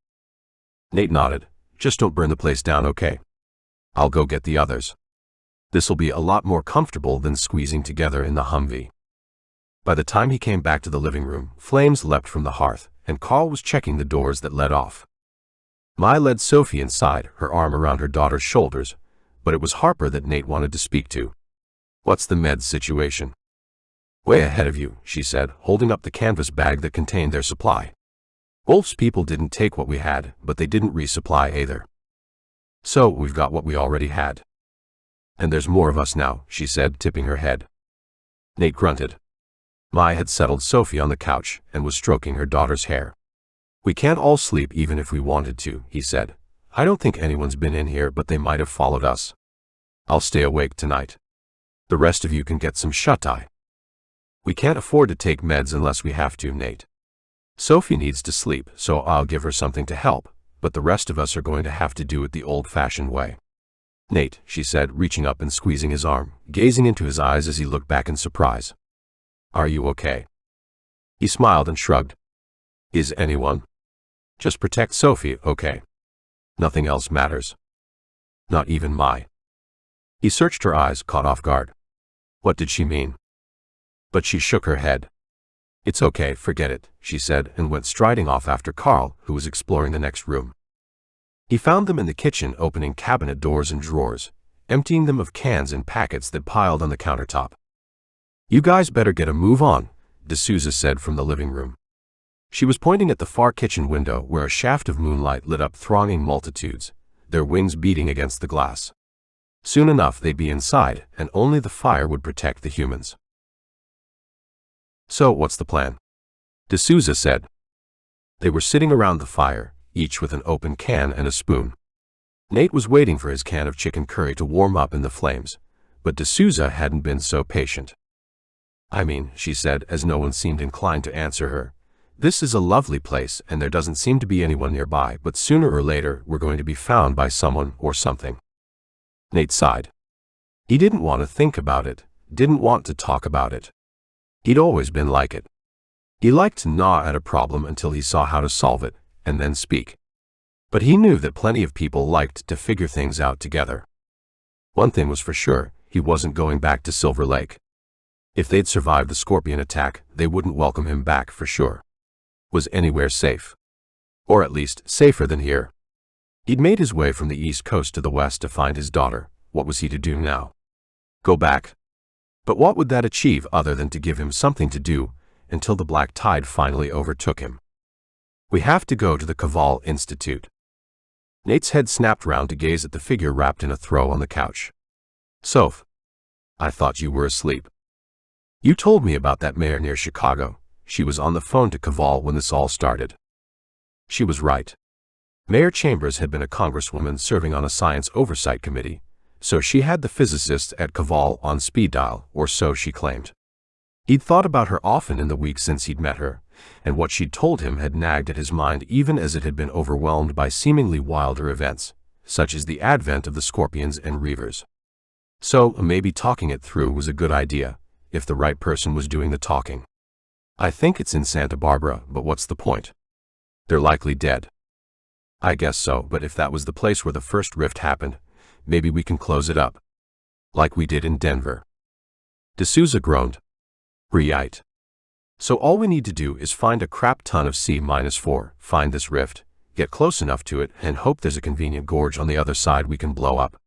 Nate nodded. "Just don't burn the place down, okay? I'll go get the others. This'll be a lot more comfortable than squeezing together in the Humvee." By the time he came back to the living room, flames leapt from the hearth, and Carl was checking the doors that led off. Mai led Sophie inside, her arm around her daughter's shoulders, but it was Harper that Nate wanted to speak to. "What's the meds situation?" "Way ahead of you," she said, holding up the canvas bag that contained their supply. "Wolf's people didn't take what we had, but they didn't resupply either. So we've got what we already had. And there's more of us now," she said, tipping her head. Nate grunted. Mai had settled Sophie on the couch and was stroking her daughter's hair. "We can't all sleep even if we wanted to," he said, I don't think anyone's been in here, but they might have followed us. I'll stay awake tonight. The rest of you can get some shut-eye. We can't afford to take meds unless we have to, Nate. Sophie needs to sleep, so I'll give her something to help, but the rest of us are going to have to do it the old-fashioned way. Nate, she said, reaching up and squeezing his arm, gazing into his eyes as he looked back in surprise. Are you okay? He smiled and shrugged. Is anyone? Just protect Sophie, okay? Nothing else matters. Not even my. He searched her eyes, caught off guard. What did she mean? But she shook her head. It's okay, forget it, she said, and went striding off after Carl, who was exploring the next room. He found them in the kitchen, opening cabinet doors and drawers, emptying them of cans and packets that piled on the countertop. You guys better get a move on, D'Souza said from the living room. She was pointing at the far kitchen window where a shaft of moonlight lit up thronging multitudes, their wings beating against the glass. Soon enough they'd be inside, and only the fire would protect the humans. So what's the plan? D'Souza said. They were sitting around the fire, each with an open can and a spoon. Nate was waiting for his can of chicken curry to warm up in the flames, but D'Souza hadn't been so patient. I mean, she said, as no one seemed inclined to answer her, this is a lovely place and there doesn't seem to be anyone nearby, but sooner or later we're going to be found by someone or something. Nate sighed. He didn't want to think about it, didn't want to talk about it. He'd always been like it. He liked to gnaw at a problem until he saw how to solve it, and then speak. But he knew that plenty of people liked to figure things out together. One thing was for sure, he wasn't going back to Silver Lake. If they'd survived the scorpion attack, they wouldn't welcome him back for sure. Was anywhere safe? Or at least safer than here. He'd made his way from the east coast to the west to find his daughter. What was he to do now? Go back? But what would that achieve other than to give him something to do until the black tide finally overtook him? We have to go to the Kaval Institute. Nate's head snapped round to gaze at the figure wrapped in a throw on the couch. Soph, I thought you were asleep. You told me about that mayor near Chicago. She was on the phone to Kaval when this all started. She was right. Mayor Chambers had been a congresswoman serving on a science oversight committee, so she had the physicists at Kaval on speed dial, or so she claimed. He'd thought about her often in the weeks since he'd met her, and what she'd told him had nagged at his mind even as it had been overwhelmed by seemingly wilder events, such as the advent of the scorpions and reavers. So maybe talking it through was a good idea, if the right person was doing the talking. I think it's in Santa Barbara, but what's the point? They're likely dead. I guess so, but if that was the place where the first rift happened, maybe we can close it up. Like we did in Denver. D'Souza groaned. Right. So all we need to do is find a crap ton of C-4, find this rift, get close enough to it, and hope there's a convenient gorge on the other side we can blow up.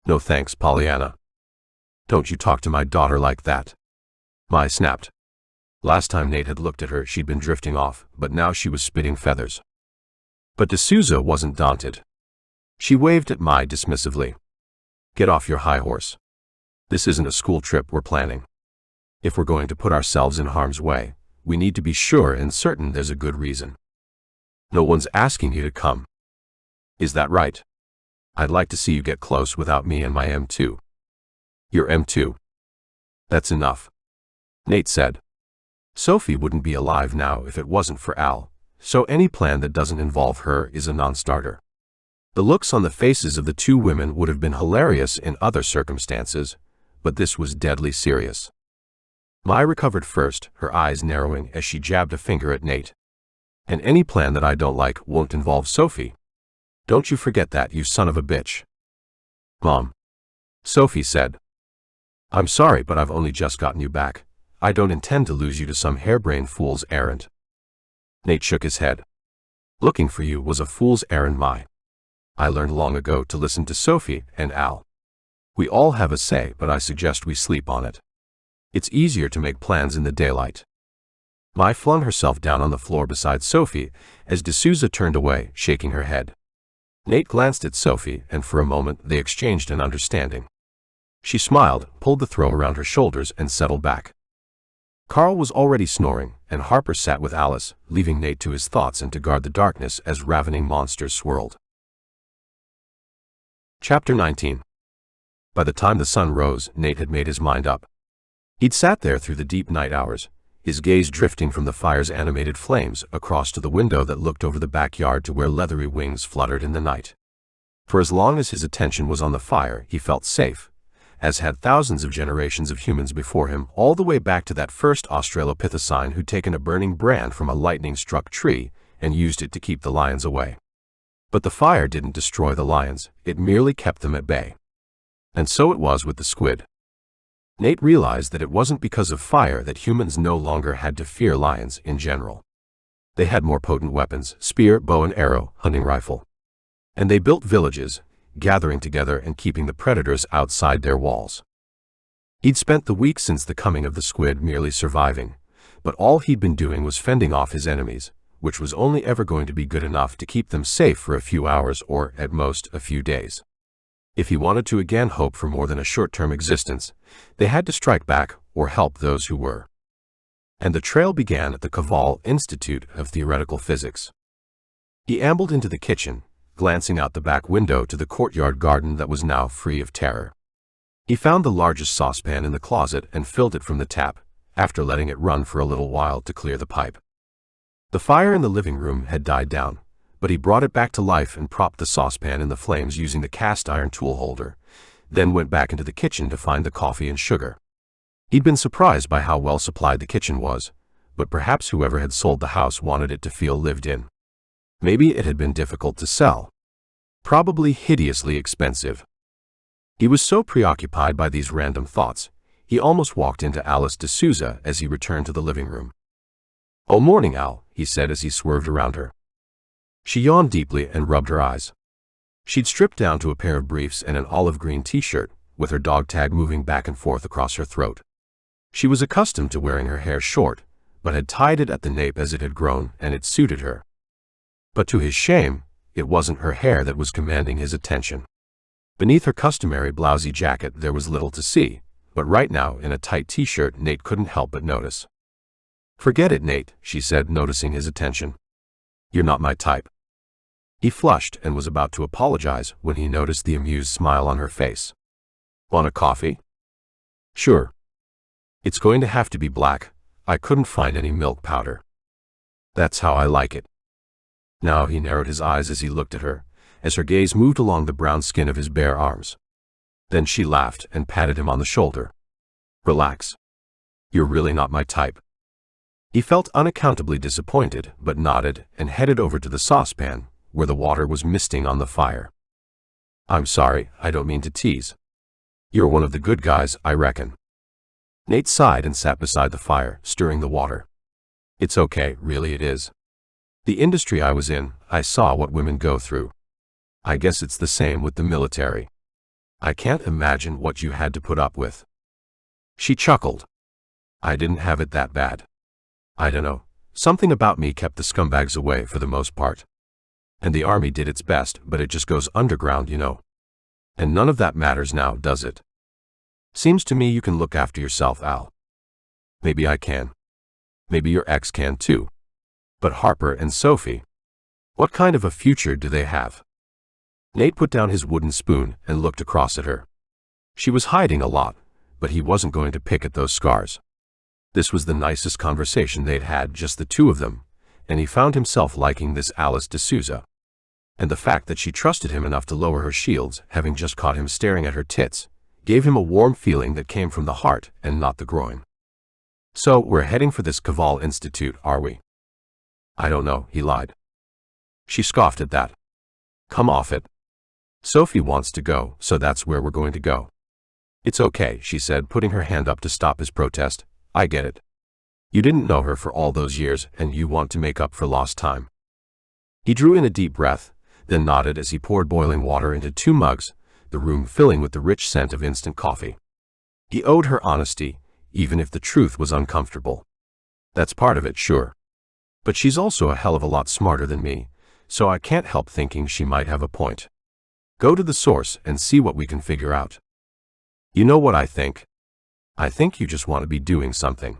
No thanks, Pollyanna. Don't you talk to my daughter like that. My snapped. Last time Nate had looked at her, she'd been drifting off, but now she was spitting feathers. But D'Souza wasn't daunted. She waved at Mai dismissively. Get off your high horse. This isn't a school trip we're planning. If we're going to put ourselves in harm's way, we need to be sure and certain there's a good reason. No one's asking you to come. Is that right? I'd like to see you get close without me and my M2. Your M2. That's enough. Nate said. Sophie wouldn't be alive now if it wasn't for Al, so any plan that doesn't involve her is a non-starter. The looks on the faces of the two women would have been hilarious in other circumstances, but this was deadly serious. Mai recovered first, her eyes narrowing as she jabbed a finger at Nate. And any plan that I don't like won't involve Sophie. Don't you forget that, you son of a bitch. Mom. Sophie said. I'm sorry, but I've only just gotten you back. I don't intend to lose you to some harebrained fool's errand. Nate shook his head. Looking for you was a fool's errand, Mai. I learned long ago to listen to Sophie and Al. We all have a say, but I suggest we sleep on it. It's easier to make plans in the daylight. Mai flung herself down on the floor beside Sophie as D'Souza turned away, shaking her head. Nate glanced at Sophie, and for a moment they exchanged an understanding. She smiled, pulled the throw around her shoulders, and settled back. Carl was already snoring, and Harper sat with Alice, leaving Nate to his thoughts and to guard the darkness as ravening monsters swirled. Chapter 19. By the time the sun rose, Nate had made his mind up. He'd sat there through the deep night hours, his gaze drifting from the fire's animated flames across to the window that looked over the backyard to where leathery wings fluttered in the night. For as long as his attention was on the fire, he felt safe, as had thousands of generations of humans before him, all the way back to that first Australopithecine who'd taken a burning brand from a lightning-struck tree and used it to keep the lions away. But the fire didn't destroy the lions, it merely kept them at bay. And so it was with the squid. Nate realized that it wasn't because of fire that humans no longer had to fear lions in general. They had more potent weapons: spear, bow and arrow, hunting rifle. And they built villages, gathering together and keeping the predators outside their walls. He'd spent the week since the coming of the squid merely surviving, but all he'd been doing was fending off his enemies, which was only ever going to be good enough to keep them safe for a few hours or, at most, a few days. If he wanted to again hope for more than a short-term existence, they had to strike back or help those who were. And the trail began at the Kaval Institute of Theoretical Physics. He ambled into the kitchen, glancing out the back window to the courtyard garden that was now free of terror. He found the largest saucepan in the closet and filled it from the tap, after letting it run for a little while to clear the pipe. The fire in the living room had died down, but he brought it back to life and propped the saucepan in the flames using the cast-iron tool holder, then went back into the kitchen to find the coffee and sugar. He'd been surprised by how well supplied the kitchen was, but perhaps whoever had sold the house wanted it to feel lived in. Maybe it had been difficult to sell. Probably hideously expensive. He was so preoccupied by these random thoughts, he almost walked into Alice D'Souza as he returned to the living room. "Oh, morning, Al," he said as he swerved around her. She yawned deeply and rubbed her eyes. She'd stripped down to a pair of briefs and an olive green t-shirt, with her dog tag moving back and forth across her throat. She was accustomed to wearing her hair short, but had tied it at the nape as it had grown, and it suited her. But to his shame, it wasn't her hair that was commanding his attention. Beneath her customary blousy jacket there was little to see, but right now in a tight t-shirt Nate couldn't help but notice. "Forget it, Nate," she said, noticing his attention. "You're not my type." He flushed and was about to apologize when he noticed the amused smile on her face. "Want a coffee?" "Sure. It's going to have to be black. I couldn't find any milk powder." "That's how I like it." Now he narrowed his eyes as he looked at her, as her gaze moved along the brown skin of his bare arms. Then she laughed and patted him on the shoulder. "Relax. You're really not my type." He felt unaccountably disappointed, but nodded and headed over to the saucepan, where the water was misting on the fire. "I'm sorry, I don't mean to tease. You're one of the good guys, I reckon." Nate sighed and sat beside the fire, stirring the water. "It's okay, really it is. The industry I was in, I saw what women go through. I guess it's the same with the military. I can't imagine what you had to put up with." She chuckled. "I didn't have it that bad. I don't know, something about me kept the scumbags away for the most part. And the army did its best, but it just goes underground, you know. And none of that matters now, does it? Seems to me you can look after yourself, Al." "Maybe I can. Maybe your ex can too. But Harper and Sophie, what kind of a future do they have?" Nate put down his wooden spoon and looked across at her. She was hiding a lot, but he wasn't going to pick at those scars. This was the nicest conversation they'd had, just the two of them, and he found himself liking this Alice D'Souza. And the fact that she trusted him enough to lower her shields, having just caught him staring at her tits, gave him a warm feeling that came from the heart and not the groin. "So, we're heading for this Kaval Institute, are we?" "I don't know," he lied. She scoffed at that. "Come off it. Sophie wants to go, so that's where we're going to go." "It's okay," she said, putting her hand up to stop his protest. "I get it. You didn't know her for all those years, and you want to make up for lost time." He drew in a deep breath, then nodded as he poured boiling water into 2 mugs, the room filling with the rich scent of instant coffee. He owed her honesty, even if the truth was uncomfortable. "That's part of it, sure. But she's also a hell of a lot smarter than me, so I can't help thinking she might have a point. Go to the source and see what we can figure out." "You know what I think? I think you just want to be doing something.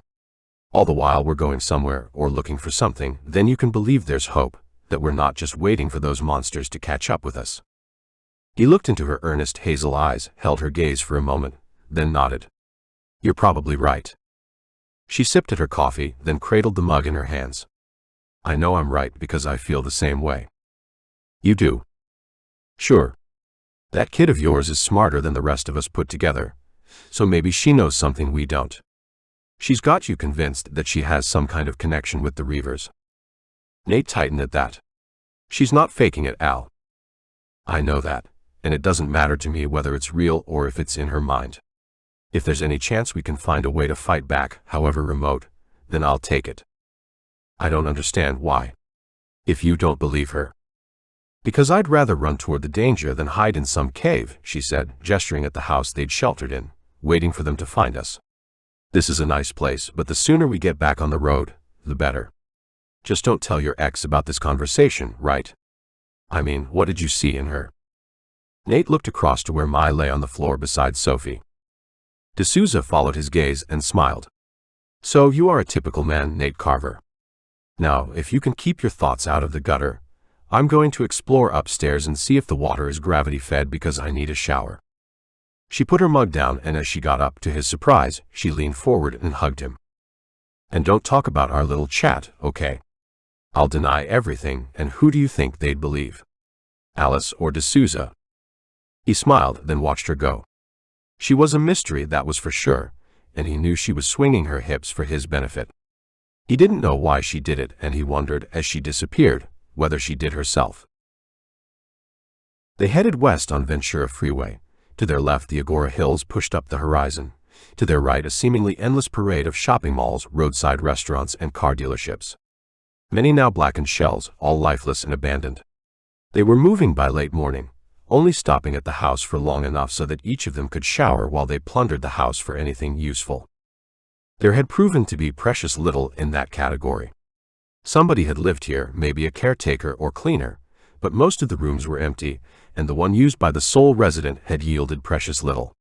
All the while we're going somewhere or looking for something, then you can believe there's hope, that we're not just waiting for those monsters to catch up with us." He looked into her earnest hazel eyes, held her gaze for a moment, then nodded. "You're probably right." She sipped at her coffee, then cradled the mug in her hands. "I know I'm right because I feel the same way." "You do?" "Sure. That kid of yours is smarter than the rest of us put together, so maybe she knows something we don't. She's got you convinced that she has some kind of connection with the reavers." Nate tightened at that. "She's not faking it, Al." "I know that, and it doesn't matter to me whether it's real or if it's in her mind. If there's any chance we can find a way to fight back, however remote, then I'll take it." "I don't understand why." "If you don't believe her." "Because I'd rather run toward the danger than hide in some cave," she said, gesturing at the house they'd sheltered in, waiting for them to find us. "This is a nice place, but the sooner we get back on the road, the better. Just don't tell your ex about this conversation, right? I mean, what did you see in her?" Nate looked across to where Mai lay on the floor beside Sophie. D'Souza followed his gaze and smiled. "So you are a typical man, Nate Carver. Now, if you can keep your thoughts out of the gutter, I'm going to explore upstairs and see if the water is gravity-fed because I need a shower." She put her mug down, and as she got up, to his surprise, she leaned forward and hugged him. "And don't talk about our little chat, okay? I'll deny everything, and who do you think they'd believe? Alice or D'Souza?" He smiled, then watched her go. She was a mystery, that was for sure, and he knew she was swinging her hips for his benefit. He didn't know why she did it, and he wondered, as she disappeared, whether she did herself. They headed west on Ventura Freeway. To their left, the Agora Hills pushed up the horizon. To their right, a seemingly endless parade of shopping malls, roadside restaurants, and car dealerships. Many now blackened shells, all lifeless and abandoned. They were moving by late morning, only stopping at the house for long enough so that each of them could shower while they plundered the house for anything useful. There had proven to be precious little in that category. Somebody had lived here, maybe a caretaker or cleaner, but most of the rooms were empty, and the one used by the sole resident had yielded precious little.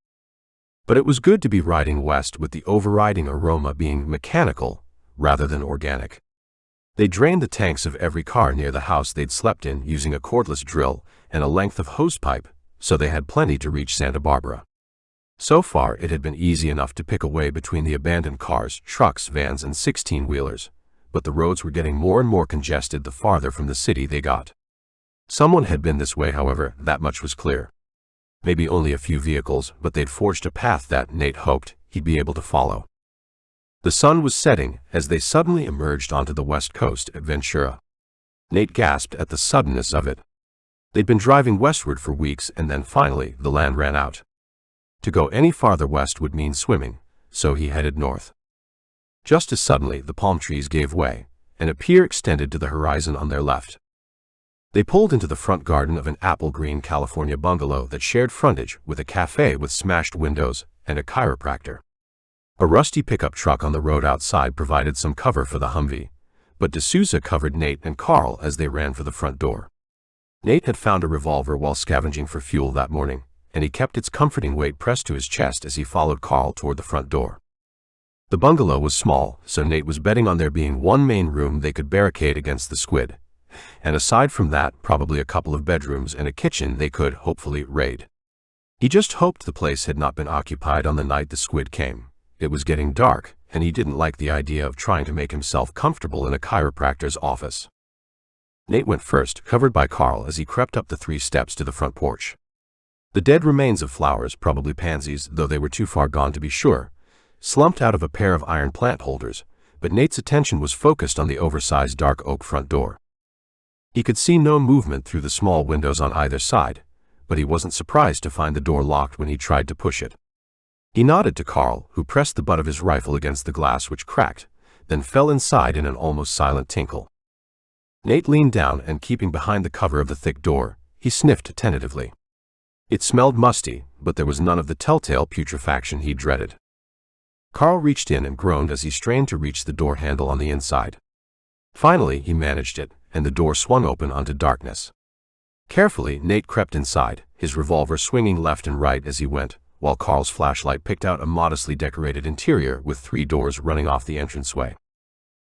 But it was good to be riding west with the overriding aroma being mechanical rather than organic. They drained the tanks of every car near the house they'd slept in using a cordless drill and a length of hosepipe, so they had plenty to reach Santa Barbara. So far, it had been easy enough to pick a way between the abandoned cars, trucks, vans, and 16-wheelers, but the roads were getting more and more congested the farther from the city they got. Someone had been this way, however, that much was clear. Maybe only a few vehicles, but they'd forged a path that, Nate hoped, he'd be able to follow. The sun was setting as they suddenly emerged onto the west coast at Ventura. Nate gasped at the suddenness of it. They'd been driving westward for weeks, and then finally the land ran out. To go any farther west would mean swimming, so he headed north. Just as suddenly, the palm trees gave way, and a pier extended to the horizon on their left. They pulled into the front garden of an apple-green California bungalow that shared frontage with a cafe with smashed windows and a chiropractor. A rusty pickup truck on the road outside provided some cover for the Humvee, but D'Souza covered Nate and Carl as they ran for the front door. Nate had found a revolver while scavenging for fuel that morning, and he kept its comforting weight pressed to his chest as he followed Carl toward the front door. The bungalow was small, so Nate was betting on there being one main room they could barricade against the squid, and aside from that, probably a couple of bedrooms and a kitchen they could, hopefully, raid. He just hoped the place had not been occupied on the night the squid came. It was getting dark, and he didn't like the idea of trying to make himself comfortable in a chiropractor's office. Nate went first, covered by Carl as he crept up the 3 steps to the front porch. The dead remains of flowers, probably pansies, though they were too far gone to be sure, slumped out of a pair of iron plant holders, but Nate's attention was focused on the oversized dark oak front door. He could see no movement through the small windows on either side, but he wasn't surprised to find the door locked when he tried to push it. He nodded to Carl, who pressed the butt of his rifle against the glass, which cracked, then fell inside in an almost silent tinkle. Nate leaned down and, keeping behind the cover of the thick door, he sniffed tentatively. It smelled musty, but there was none of the telltale putrefaction he dreaded. Carl reached in and groaned as he strained to reach the door handle on the inside. Finally, he managed it, and the door swung open onto darkness. Carefully, Nate crept inside, his revolver swinging left and right as he went, while Carl's flashlight picked out a modestly decorated interior with 3 doors running off the entranceway.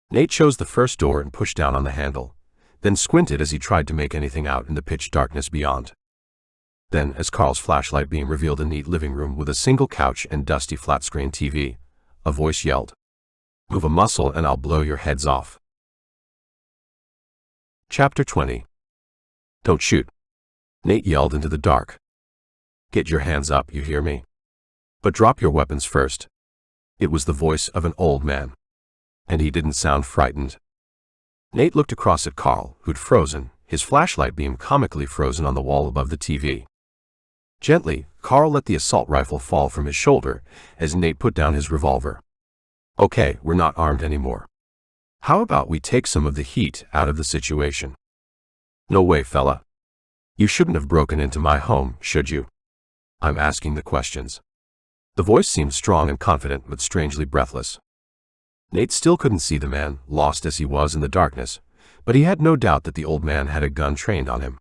Nate chose the first door and pushed down on the handle, then squinted as he tried to make anything out in the pitch darkness beyond. Then, as Carl's flashlight beam revealed a neat living room with a single couch and dusty flat-screen TV, a voice yelled, "Move a muscle and I'll blow your heads off." Chapter 20. "Don't shoot," Nate yelled into the dark. "Get your hands up, you hear me? But drop your weapons first." It was the voice of an old man. And he didn't sound frightened. Nate looked across at Carl, who'd frozen, his flashlight beam comically frozen on the wall above the TV. Gently, Carl let the assault rifle fall from his shoulder as Nate put down his revolver. "Okay, we're not armed anymore. How about we take some of the heat out of the situation?" "No way, fella. You shouldn't have broken into my home, should you? I'm asking the questions." The voice seemed strong and confident, but strangely breathless. Nate still couldn't see the man, lost as he was in the darkness, but he had no doubt that the old man had a gun trained on him.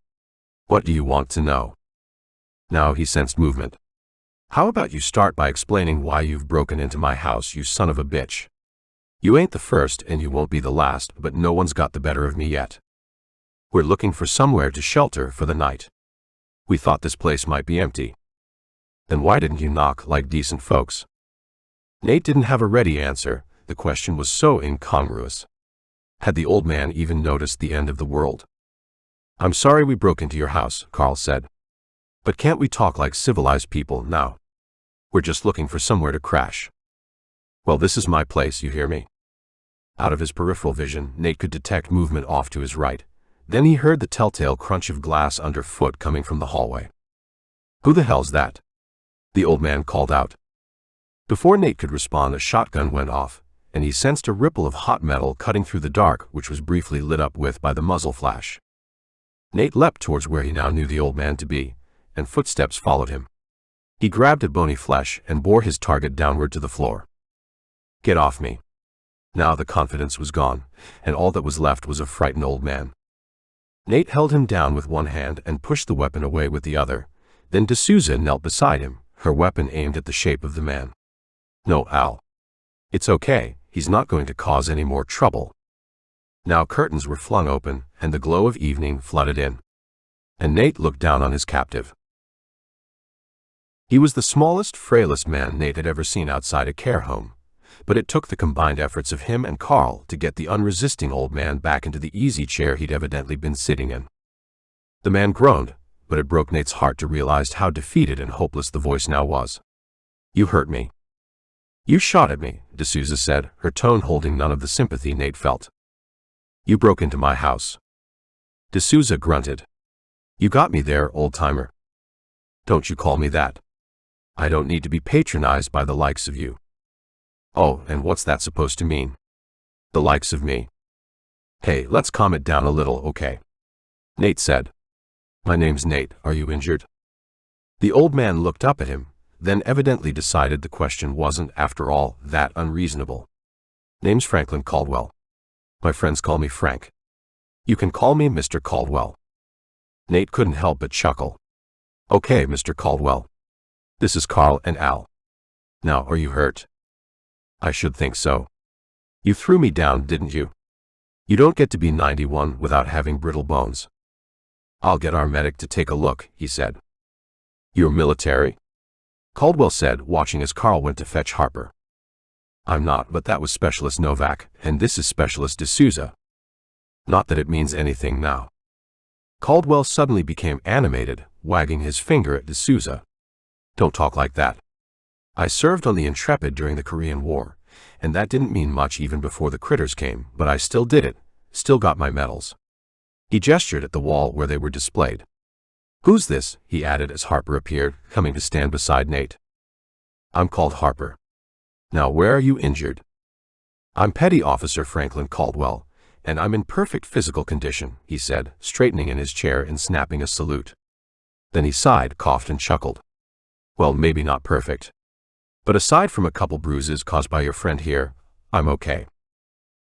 "What do you want to know?" Now he sensed movement. "How about you start by explaining why you've broken into my house, you son of a bitch? You ain't the first and you won't be the last, but no one's got the better of me yet. We're looking for somewhere to shelter for the night. We thought this place might be empty. Then why didn't you knock like decent folks?" Nate didn't have a ready answer. The question was so incongruous. Had the old man even noticed the end of the world? "I'm sorry we broke into your house," Carl said. "But can't we talk like civilized people now? We're just looking for somewhere to crash." "Well, this is my place, you hear me?" Out of his peripheral vision, Nate could detect movement off to his right. Then he heard the telltale crunch of glass underfoot coming from the hallway. "Who the hell's that?" the old man called out. Before Nate could respond, a shotgun went off, and he sensed a ripple of hot metal cutting through the dark, which was briefly lit up by the muzzle flash. Nate leapt towards where he now knew the old man to be, and footsteps followed him. He grabbed at bony flesh and bore his target downward to the floor. "Get off me." Now the confidence was gone, and all that was left was a frightened old man. Nate held him down with one hand and pushed the weapon away with the other. Then D'Souza knelt beside him, her weapon aimed at the shape of the man. "No, Al. It's okay, he's not going to cause any more trouble." Now curtains were flung open, and the glow of evening flooded in. And Nate looked down on his captive. He was the smallest, frailest man Nate had ever seen outside a care home, but it took the combined efforts of him and Carl to get the unresisting old man back into the easy chair he'd evidently been sitting in. The man groaned, but it broke Nate's heart to realize how defeated and hopeless the voice now was. "You hurt me. You shot at me," D'Souza said, her tone holding none of the sympathy Nate felt. "You broke into my house." D'Souza grunted. "You got me there, old-timer." "Don't you call me that. I don't need to be patronized by the likes of you." "Oh, and what's that supposed to mean? The likes of me?" "Hey, let's calm it down a little, okay?" Nate said. "My name's Nate. Are you injured?" The old man looked up at him, then evidently decided the question wasn't, after all, that unreasonable. "Name's Franklin Caldwell. My friends call me Frank. You can call me Mr. Caldwell." Nate couldn't help but chuckle. "Okay, Mr. Caldwell. This is Carl and Al. Now, are you hurt?" "I should think so. You threw me down, didn't you? You don't get to be 91 without having brittle bones." "I'll get our medic to take a look," he said. "You're military?" Caldwell said, watching as Carl went to fetch Harper. "I'm not, but that was Specialist Novak, and this is Specialist D'Souza. Not that it means anything now." Caldwell suddenly became animated, wagging his finger at D'Souza. "Don't talk like that. I served on the Intrepid during the Korean War, and that didn't mean much even before the critters came, but I still did it, still got my medals." He gestured at the wall where they were displayed. "Who's this?" he added as Harper appeared, coming to stand beside Nate. "I'm called Harper. Now where are you injured?" "I'm Petty Officer Franklin Caldwell, and I'm in perfect physical condition," he said, straightening in his chair and snapping a salute. Then he sighed, coughed, and chuckled. "Well, maybe not perfect. But aside from a couple bruises caused by your friend here, I'm okay."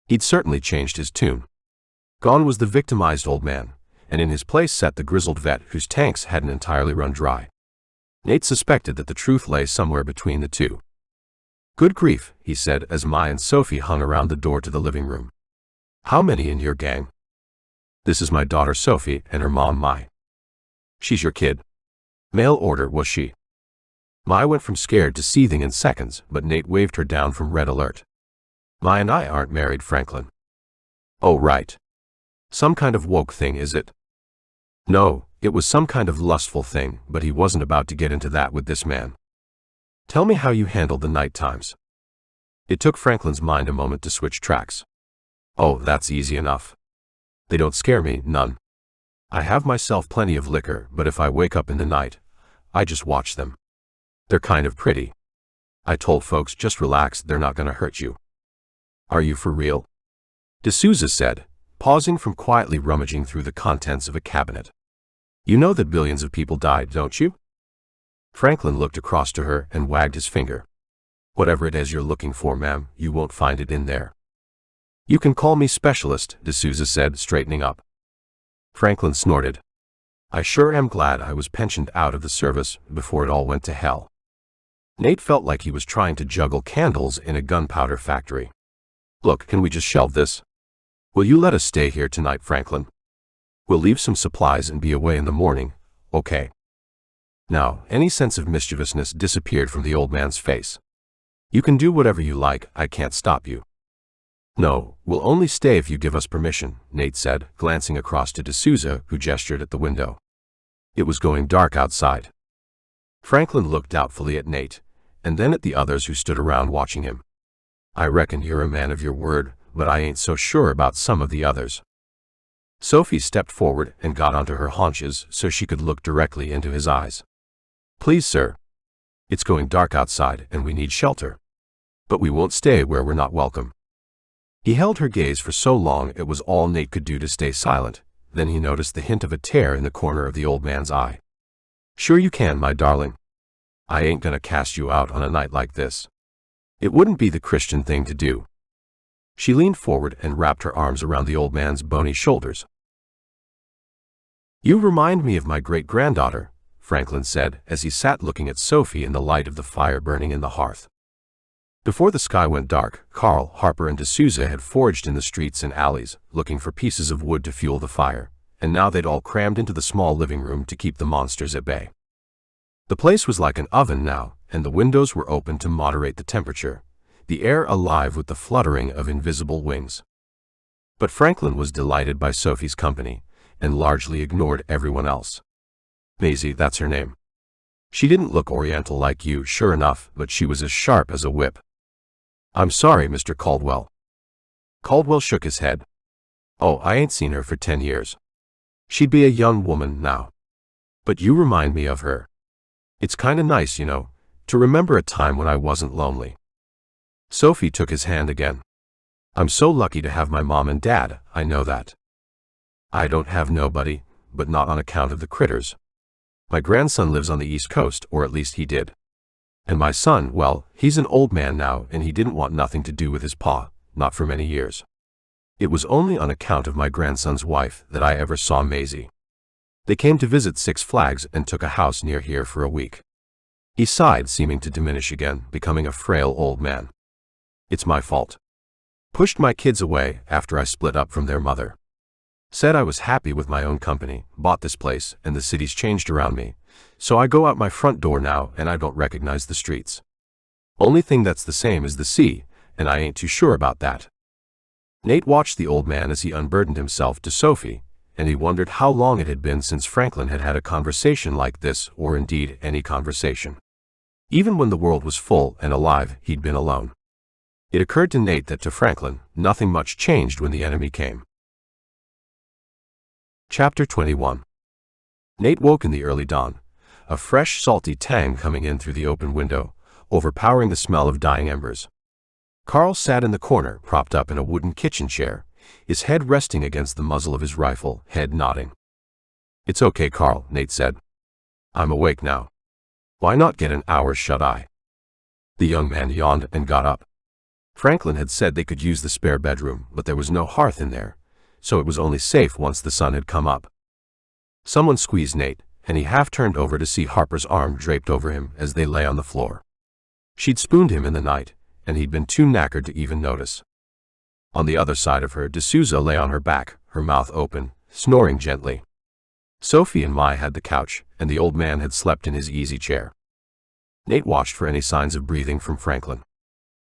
He'd certainly changed his tune. Gone was the victimized old man, and in his place sat the grizzled vet whose tanks hadn't entirely run dry. Nate suspected that the truth lay somewhere between the two. "Good grief," he said as Mai and Sophie hung around the door to the living room. "How many in your gang?" "This is my daughter Sophie and her mom Mai." "She's your kid?" Mail order, was she? Mai went from scared to seething in seconds, but Nate waved her down from red alert. Mai and I aren't married, Franklin. Oh, right. Some kind of woke thing, is it? No, it was some kind of lustful thing, but he wasn't about to get into that with this man. Tell me how you handled the night times. It took Franklin's mind a moment to switch tracks. Oh, that's easy enough. They don't scare me, none. I have myself plenty of liquor, but if I wake up in the night, I just watch them. They're kind of pretty. I told folks, just relax, they're not gonna hurt you. Are you for real? D'Souza said, pausing from quietly rummaging through the contents of a cabinet. You know that billions of people died, don't you? Franklin looked across to her and wagged his finger. Whatever it is you're looking for, ma'am, you won't find it in there. You can call me specialist, D'Souza said, straightening up. Franklin snorted. I sure am glad I was pensioned out of the service before it all went to hell. Nate felt like he was trying to juggle candles in a gunpowder factory. Look, can we just shelve this? Will you let us stay here tonight, Franklin? We'll leave some supplies and be away in the morning, okay? Now, any sense of mischievousness disappeared from the old man's face. You can do whatever you like, I can't stop you. No, we'll only stay if you give us permission, Nate said, glancing across to D'Souza, who gestured at the window. It was going dark outside. Franklin looked doubtfully at Nate, and then at the others who stood around watching him. I reckon you're a man of your word, but I ain't so sure about some of the others. Sophie stepped forward and got onto her haunches so she could look directly into his eyes. Please, sir. It's going dark outside and we need shelter. But we won't stay where we're not welcome. He held her gaze for so long it was all Nate could do to stay silent. Then he noticed the hint of a tear in the corner of the old man's eye. Sure you can, my darling. I ain't gonna cast you out on a night like this. It wouldn't be the Christian thing to do. She leaned forward and wrapped her arms around the old man's bony shoulders. You remind me of my great-granddaughter, Franklin said as he sat looking at Sophie in the light of the fire burning in the hearth. Before the sky went dark, Carl, Harper, and D'Souza had foraged in the streets and alleys, looking for pieces of wood to fuel the fire, and now they'd all crammed into the small living room to keep the monsters at bay. The place was like an oven now, and the windows were open to moderate the temperature, the air alive with the fluttering of invisible wings. But Franklin was delighted by Sophie's company, and largely ignored everyone else. Maisie, that's her name. She didn't look oriental like you, sure enough, but she was as sharp as a whip. I'm sorry, Mr. Caldwell. Caldwell shook his head. Oh, I ain't seen her for 10 years. She'd be a young woman now. But you remind me of her. It's kinda nice, you know, to remember a time when I wasn't lonely. Sophie took his hand again. I'm so lucky to have my mom and dad, I know that. I don't have nobody, but not on account of the critters. My grandson lives on the East Coast, or at least he did. And my son, well, he's an old man now, and he didn't want nothing to do with his pa, not for many years. It was only on account of my grandson's wife that I ever saw Maisie. They came to visit Six Flags and took a house near here for a week. He sighed, seeming to diminish again, becoming a frail old man. It's my fault. Pushed my kids away after I split up from their mother. Said I was happy with my own company, bought this place, and the city's changed around me, so I go out my front door now and I don't recognize the streets. Only thing that's the same is the sea, and I ain't too sure about that. Nate watched the old man as he unburdened himself to Sophie, and he wondered how long it had been since Franklin had had a conversation like this, or indeed any conversation. Even when the world was full and alive, he'd been alone. It occurred to Nate that to Franklin, nothing much changed when the enemy came. Chapter 21. Nate woke in the early dawn, a fresh, salty tang coming in through the open window, overpowering the smell of dying embers. Carl sat in the corner, propped up in a wooden kitchen chair, his head resting against the muzzle of his rifle, head nodding. It's okay, Carl, Nate said. I'm awake now. Why not get an hour's shut-eye? The young man yawned and got up. Franklin had said they could use the spare bedroom, but there was no hearth in there, so it was only safe once the sun had come up. Someone squeezed Nate, and he half turned over to see Harper's arm draped over him as they lay on the floor. She'd spooned him in the night, and he'd been too knackered to even notice. On the other side of her, D'Souza lay on her back, her mouth open, snoring gently. Sophie and Mai had the couch, and the old man had slept in his easy chair. Nate watched for any signs of breathing from Franklin.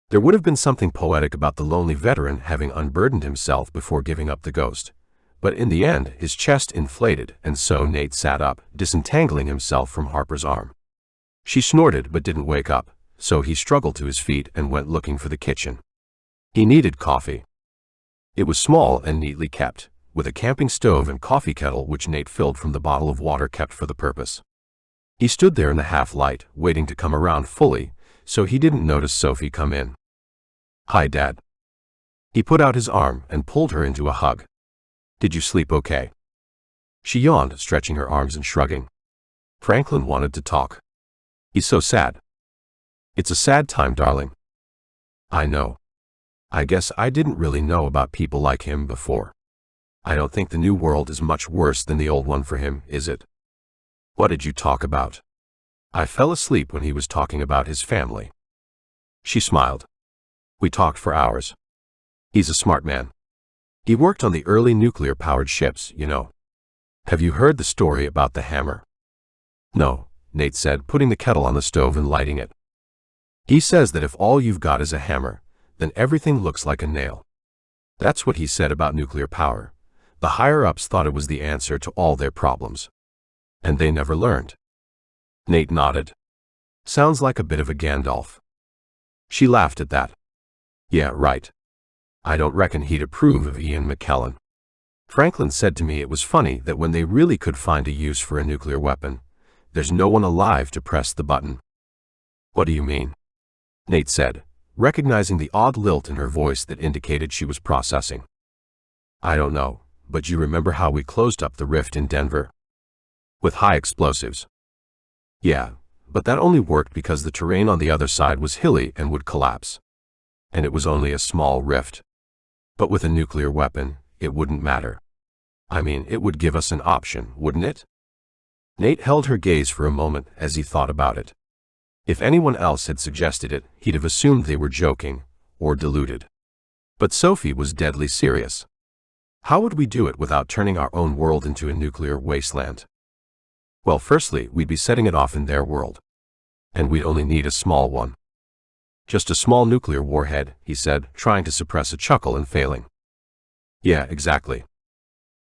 There would have been something poetic about the lonely veteran having unburdened himself before giving up the ghost. But in the end, his chest inflated, and so Nate sat up, disentangling himself from Harper's arm. She snorted but didn't wake up, so he struggled to his feet and went looking for the kitchen. He needed coffee. It was small and neatly kept, with a camping stove and coffee kettle which Nate filled from the bottle of water kept for the purpose. He stood there in the half-light, waiting to come around fully, so he didn't notice Sophie come in. "Hi, Dad." He put out his arm and pulled her into a hug. "Did you sleep okay?" She yawned, stretching her arms and shrugging. Franklin wanted to talk. "He's so sad." "It's a sad time, darling." "I know. I guess I didn't really know about people like him before. I don't think the new world is much worse than the old one for him, is it?" "What did you talk about?" "I fell asleep when he was talking about his family." She smiled. "We talked for hours. He's a smart man. He worked on the early nuclear-powered ships, you know. Have you heard the story about the hammer?" "No," Nate said, putting the kettle on the stove and lighting it. "He says that if all you've got is a hammer, then everything looks like a nail. That's what he said about nuclear power. The higher-ups thought it was the answer to all their problems. And they never learned." Nate nodded. "Sounds like a bit of a Gandalf." She laughed at that. "Yeah, right. I don't reckon he'd approve of Ian McKellen. Franklin said to me it was funny that when they really could find a use for a nuclear weapon, there's no one alive to press the button." "What do you mean?" Nate said, recognizing the odd lilt in her voice that indicated she was processing. "I don't know, but you remember how we closed up the rift in Denver? With high explosives." "Yeah, but that only worked because the terrain on the other side was hilly and would collapse. And it was only a small rift. But with a nuclear weapon, it wouldn't matter. I mean, it would give us an option, wouldn't it?" Nate held her gaze for a moment as he thought about it. If anyone else had suggested it, he'd have assumed they were joking or deluded. But Sophie was deadly serious. "How would we do it without turning our own world into a nuclear wasteland?" "Well, firstly, we'd be setting it off in their world. And we'd only need a small one." "Just a small nuclear warhead," he said, trying to suppress a chuckle and failing. "Yeah, exactly."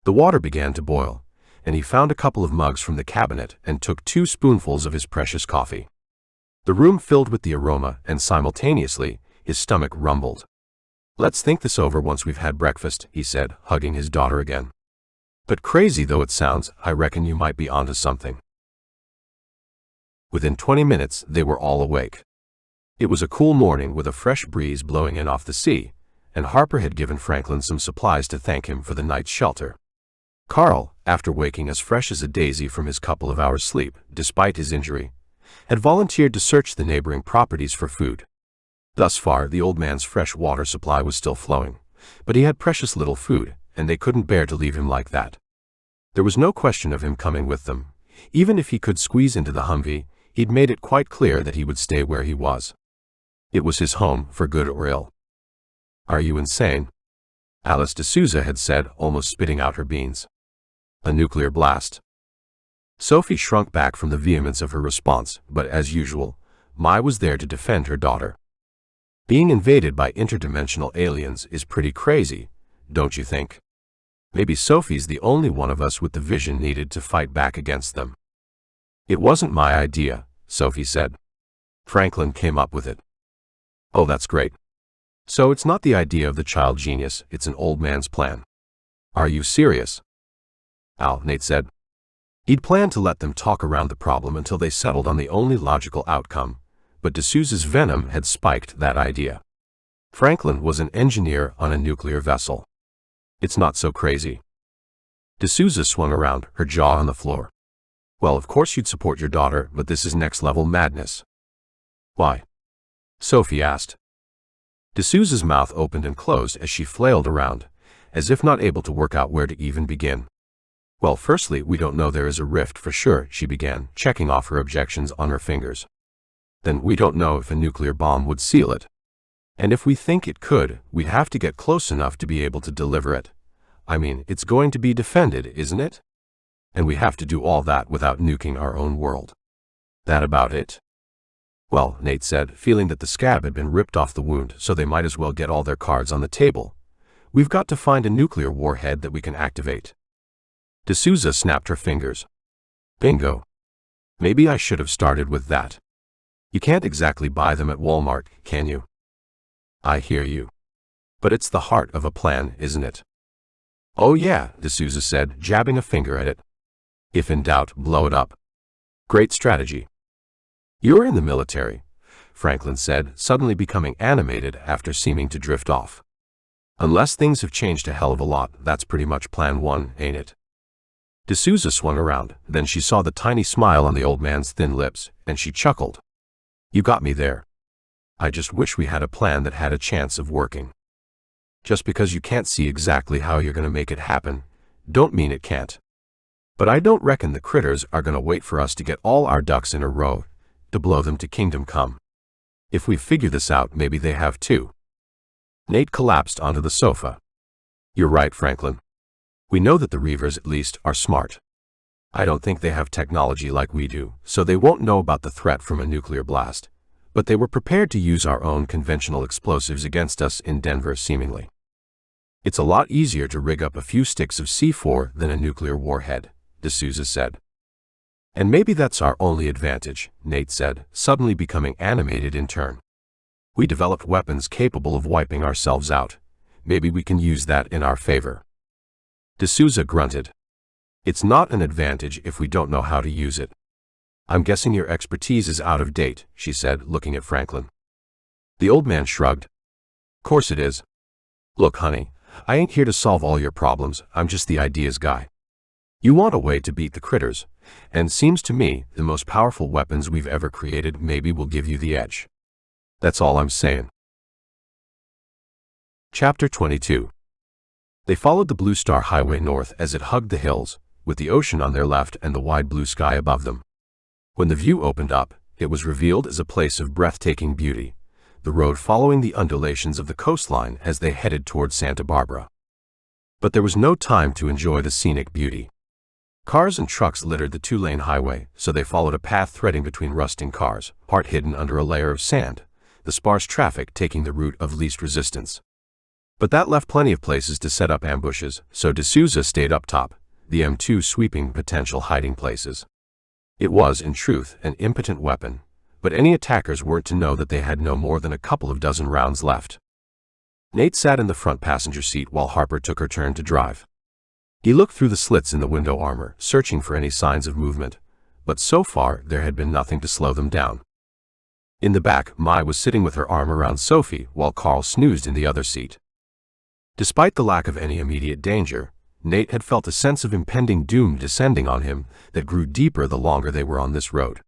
The water began to boil, and he found a couple of mugs from the cabinet and took 2 spoonfuls of his precious coffee. The room filled with the aroma, and simultaneously, his stomach rumbled. "Let's think this over once we've had breakfast," he said, hugging his daughter again. "But crazy though it sounds, I reckon you might be onto something." Within 20 minutes, they were all awake. It was a cool morning with a fresh breeze blowing in off the sea, and Harper had given Franklin some supplies to thank him for the night's shelter. Carl, after waking as fresh as a daisy from his couple of hours' sleep, despite his injury, had volunteered to search the neighboring properties for food. Thus far, the old man's fresh water supply was still flowing, but he had precious little food, and they couldn't bear to leave him like that. There was no question of him coming with them. Even if he could squeeze into the Humvee, he'd made it quite clear that he would stay where he was. It was his home, for good or ill. "Are you insane?" Alice D'Souza had said, almost spitting out her beans. "A nuclear blast." Sophie shrunk back from the vehemence of her response, but as usual, Mai was there to defend her daughter. "Being invaded by interdimensional aliens is pretty crazy, don't you think? Maybe Sophie's the only one of us with the vision needed to fight back against them." "It wasn't my idea," Sophie said. "Franklin came up with it." "Oh, that's great. So it's not the idea of the child genius, it's an old man's plan." "Are you serious?" Nate said. He'd planned to let them talk around the problem until they settled on the only logical outcome, but D'Souza's venom had spiked that idea. Franklin was an engineer on a nuclear vessel. It's not so crazy. D'Souza swung around, her jaw on the floor. "Well, of course you'd support your daughter, but this is next-level madness." "Why?" Sophie asked. D'Souza's mouth opened and closed as she flailed around, as if not able to work out where to even begin. "Well, firstly, we don't know there is a rift for sure," she began, checking off her objections on her fingers. "Then we don't know if a nuclear bomb would seal it. And if we think it could, we'd have to get close enough to be able to deliver it. I mean, it's going to be defended, isn't it?" And we have to do all that without nuking our own world. That about it? Well, Nate said, feeling that the scab had been ripped off the wound, so they might as well get all their cards on the table. We've got to find a nuclear warhead that we can activate. D'Souza snapped her fingers. Bingo. Maybe I should have started with that. You can't exactly buy them at Walmart, can you? I hear you. But it's the heart of a plan, isn't it? Oh yeah, D'Souza said, jabbing a finger at it. If in doubt, blow it up. Great strategy. You're in the military, Franklin said, suddenly becoming animated after seeming to drift off. Unless things have changed a hell of a lot, that's pretty much plan one, ain't it? D'Souza swung around, then she saw the tiny smile on the old man's thin lips, and she chuckled. You got me there. I just wish we had a plan that had a chance of working. Just because you can't see exactly how you're going to make it happen, don't mean it can't. But I don't reckon the critters are going to wait for us to get all our ducks in a row to blow them to kingdom come. If we figure this out, maybe they have too. Nate collapsed onto the sofa. You're right, Franklin. We know that the reavers, at least, are smart. I don't think they have technology like we do, so they won't know about the threat from a nuclear blast. But they were prepared to use our own conventional explosives against us in Denver, seemingly. It's a lot easier to rig up a few sticks of C4 than a nuclear warhead, D'Souza said. And maybe that's our only advantage, Nate said, suddenly becoming animated in turn. We developed weapons capable of wiping ourselves out. Maybe we can use that in our favor. D'Souza grunted. It's not an advantage if we don't know how to use it. I'm guessing your expertise is out of date, she said, looking at Franklin. The old man shrugged. Course it is. Look, honey, I ain't here to solve all your problems, I'm just the ideas guy. You want a way to beat the critters, and seems to me the most powerful weapons we've ever created maybe will give you the edge. That's all I'm saying. Chapter 22. They followed the Blue Star Highway north as it hugged the hills, with the ocean on their left and the wide blue sky above them. When the view opened up, it was revealed as a place of breathtaking beauty, the road following the undulations of the coastline as they headed toward Santa Barbara. But there was no time to enjoy the scenic beauty. Cars and trucks littered the two-lane highway, so they followed a path threading between rusting cars, part hidden under a layer of sand, the sparse traffic taking the route of least resistance. But that left plenty of places to set up ambushes, so D'Souza stayed up top, the M2 sweeping potential hiding places. It was, in truth, an impotent weapon, but any attackers weren't to know that they had no more than a couple of dozen rounds left. Nate sat in the front passenger seat while Harper took her turn to drive. He looked through the slits in the window armor, searching for any signs of movement, but so far there had been nothing to slow them down. In the back, Mai was sitting with her arm around Sophie while Carl snoozed in the other seat. Despite the lack of any immediate danger, Nate had felt a sense of impending doom descending on him that grew deeper the longer they were on this road.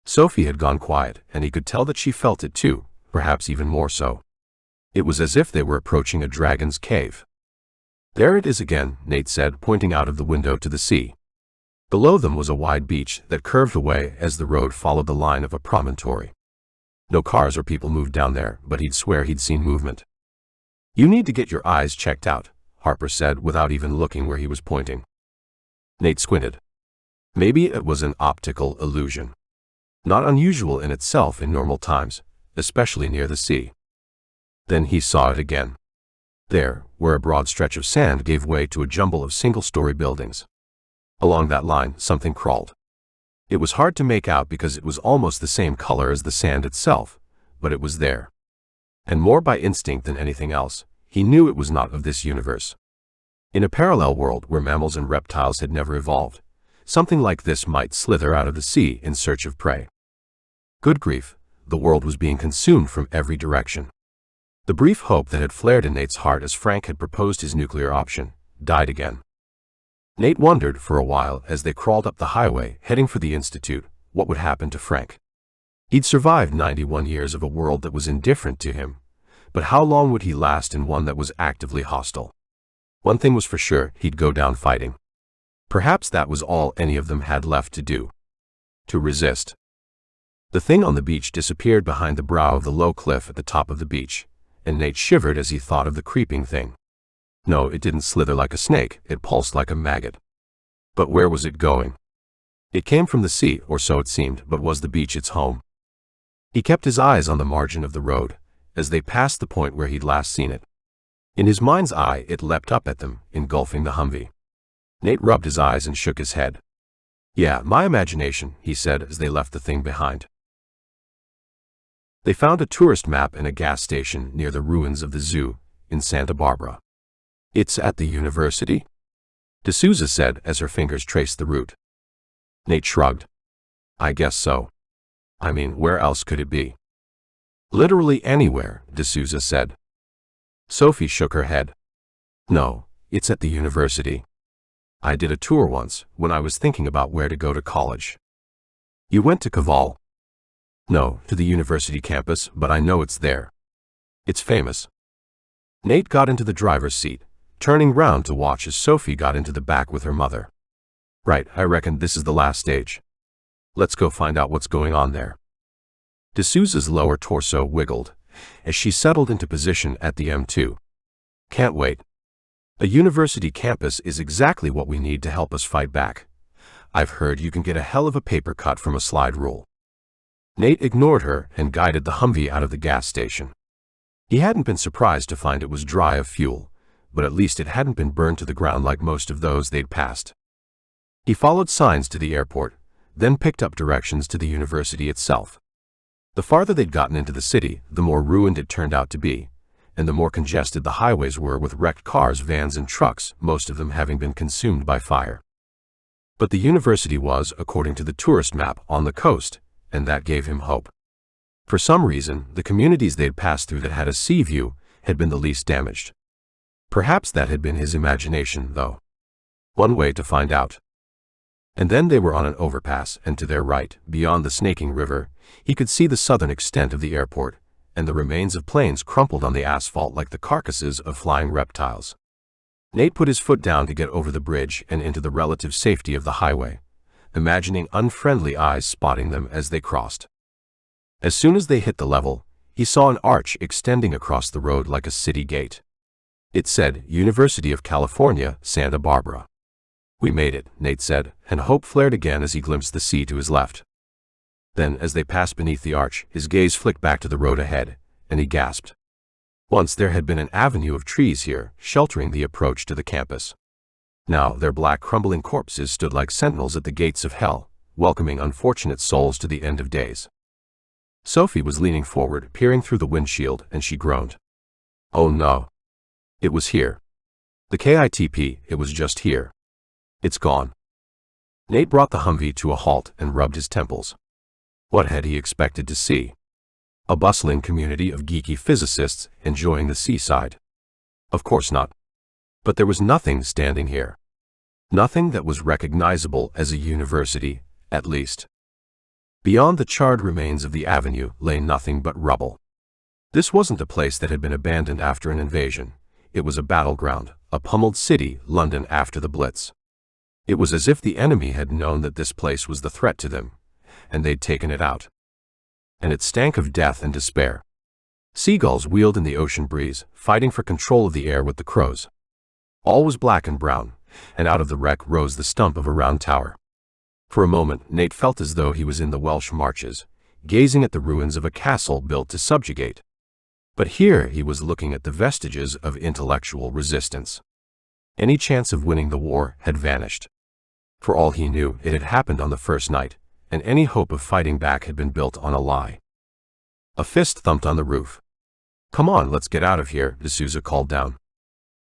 Sophie had gone quiet, and he could tell that she felt it too, perhaps even more so. It was as if they were approaching a dragon's cave. There it is again, Nate said, pointing out of the window to the sea. Below them was a wide beach that curved away as the road followed the line of a promontory. No cars or people moved down there, but he'd swear he'd seen movement. You need to get your eyes checked out, Harper said without even looking where he was pointing. Nate squinted. Maybe it was an optical illusion. Not unusual in itself in normal times, especially near the sea. Then he saw it again. There, where a broad stretch of sand gave way to a jumble of single-story buildings. Along that line, something crawled. It was hard to make out because it was almost the same color as the sand itself, but it was there. And more by instinct than anything else, he knew it was not of this universe. In a parallel world where mammals and reptiles had never evolved, something like this might slither out of the sea in search of prey. Good grief, the world was being consumed from every direction. The brief hope that had flared in Nate's heart as Frank had proposed his nuclear option died again. Nate wondered for a while as they crawled up the highway heading for the Institute what would happen to Frank. He'd survived 91 years of a world that was indifferent to him, but how long would he last in one that was actively hostile? One thing was for sure, he'd go down fighting. Perhaps that was all any of them had left to do. To resist. The thing on the beach disappeared behind the brow of the low cliff at the top of the beach, and Nate shivered as he thought of the creeping thing. No, it didn't slither like a snake, it pulsed like a maggot. But where was it going? It came from the sea, or so it seemed, but was the beach its home? He kept his eyes on the margin of the road, as they passed the point where he'd last seen it. In his mind's eye, it leapt up at them, engulfing the Humvee. Nate rubbed his eyes and shook his head. "Yeah, my imagination," he said as they left the thing behind. They found a tourist map in a gas station near the ruins of the zoo in Santa Barbara. "It's at the university?" D'Souza said as her fingers traced the route. Nate shrugged. "I guess so. I mean, where else could it be?" "Literally anywhere," D'Souza said. Sophie shook her head. "No, it's at the university. I did a tour once when I was thinking about where to go to college." "You went to Kaval?" "No, to the university campus, but I know it's there. It's famous." Nate got into the driver's seat, turning round to watch as Sophie got into the back with her mother. "Right, I reckon this is the last stage. Let's go find out what's going on there." D'Souza's lower torso wiggled as she settled into position at the M2. "Can't wait. A university campus is exactly what we need to help us fight back. I've heard you can get a hell of a paper cut from a slide rule." Nate ignored her and guided the Humvee out of the gas station. He hadn't been surprised to find it was dry of fuel, but at least it hadn't been burned to the ground like most of those they'd passed. He followed signs to the airport, then picked up directions to the university itself. The farther they'd gotten into the city, the more ruined it turned out to be, and the more congested the highways were with wrecked cars, vans, and trucks, most of them having been consumed by fire. But the university was, according to the tourist map, on the coast, and that gave him hope. For some reason, the communities they'd passed through that had a sea view had been the least damaged. Perhaps that had been his imagination, though. One way to find out. And then they were on an overpass, and to their right, beyond the snaking river, he could see the southern extent of the airport, and the remains of planes crumpled on the asphalt like the carcasses of flying reptiles. Nate put his foot down to get over the bridge and into the relative safety of the highway, imagining unfriendly eyes spotting them as they crossed. As soon as they hit the level, he saw an arch extending across the road like a city gate. It said, "University of California, Santa Barbara." "We made it," Nate said, and hope flared again as he glimpsed the sea to his left. Then, as they passed beneath the arch, his gaze flicked back to the road ahead, and he gasped. Once there had been an avenue of trees here, sheltering the approach to the campus. Now their black crumbling corpses stood like sentinels at the gates of hell, welcoming unfortunate souls to the end of days. Sophie was leaning forward, peering through the windshield, and she groaned. "Oh no. It was here. The KITP, it was just here. It's gone." Nate brought the Humvee to a halt and rubbed his temples. What had he expected to see? A bustling community of geeky physicists enjoying the seaside? Of course not. But there was nothing standing here. Nothing that was recognizable as a university, at least. Beyond the charred remains of the avenue lay nothing but rubble. This wasn't a place that had been abandoned after an invasion. It was a battleground, a pummeled city, London after the Blitz. It was as if the enemy had known that this place was the threat to them, and they'd taken it out. And it stank of death and despair. Seagulls wheeled in the ocean breeze, fighting for control of the air with the crows. All was black and brown, and out of the wreck rose the stump of a round tower. For a moment, Nate felt as though he was in the Welsh marches, gazing at the ruins of a castle built to subjugate. But here he was looking at the vestiges of intellectual resistance. Any chance of winning the war had vanished. For all he knew, it had happened on the first night, and any hope of fighting back had been built on a lie. A fist thumped on the roof. "Come on, let's get out of here," D'Souza called down.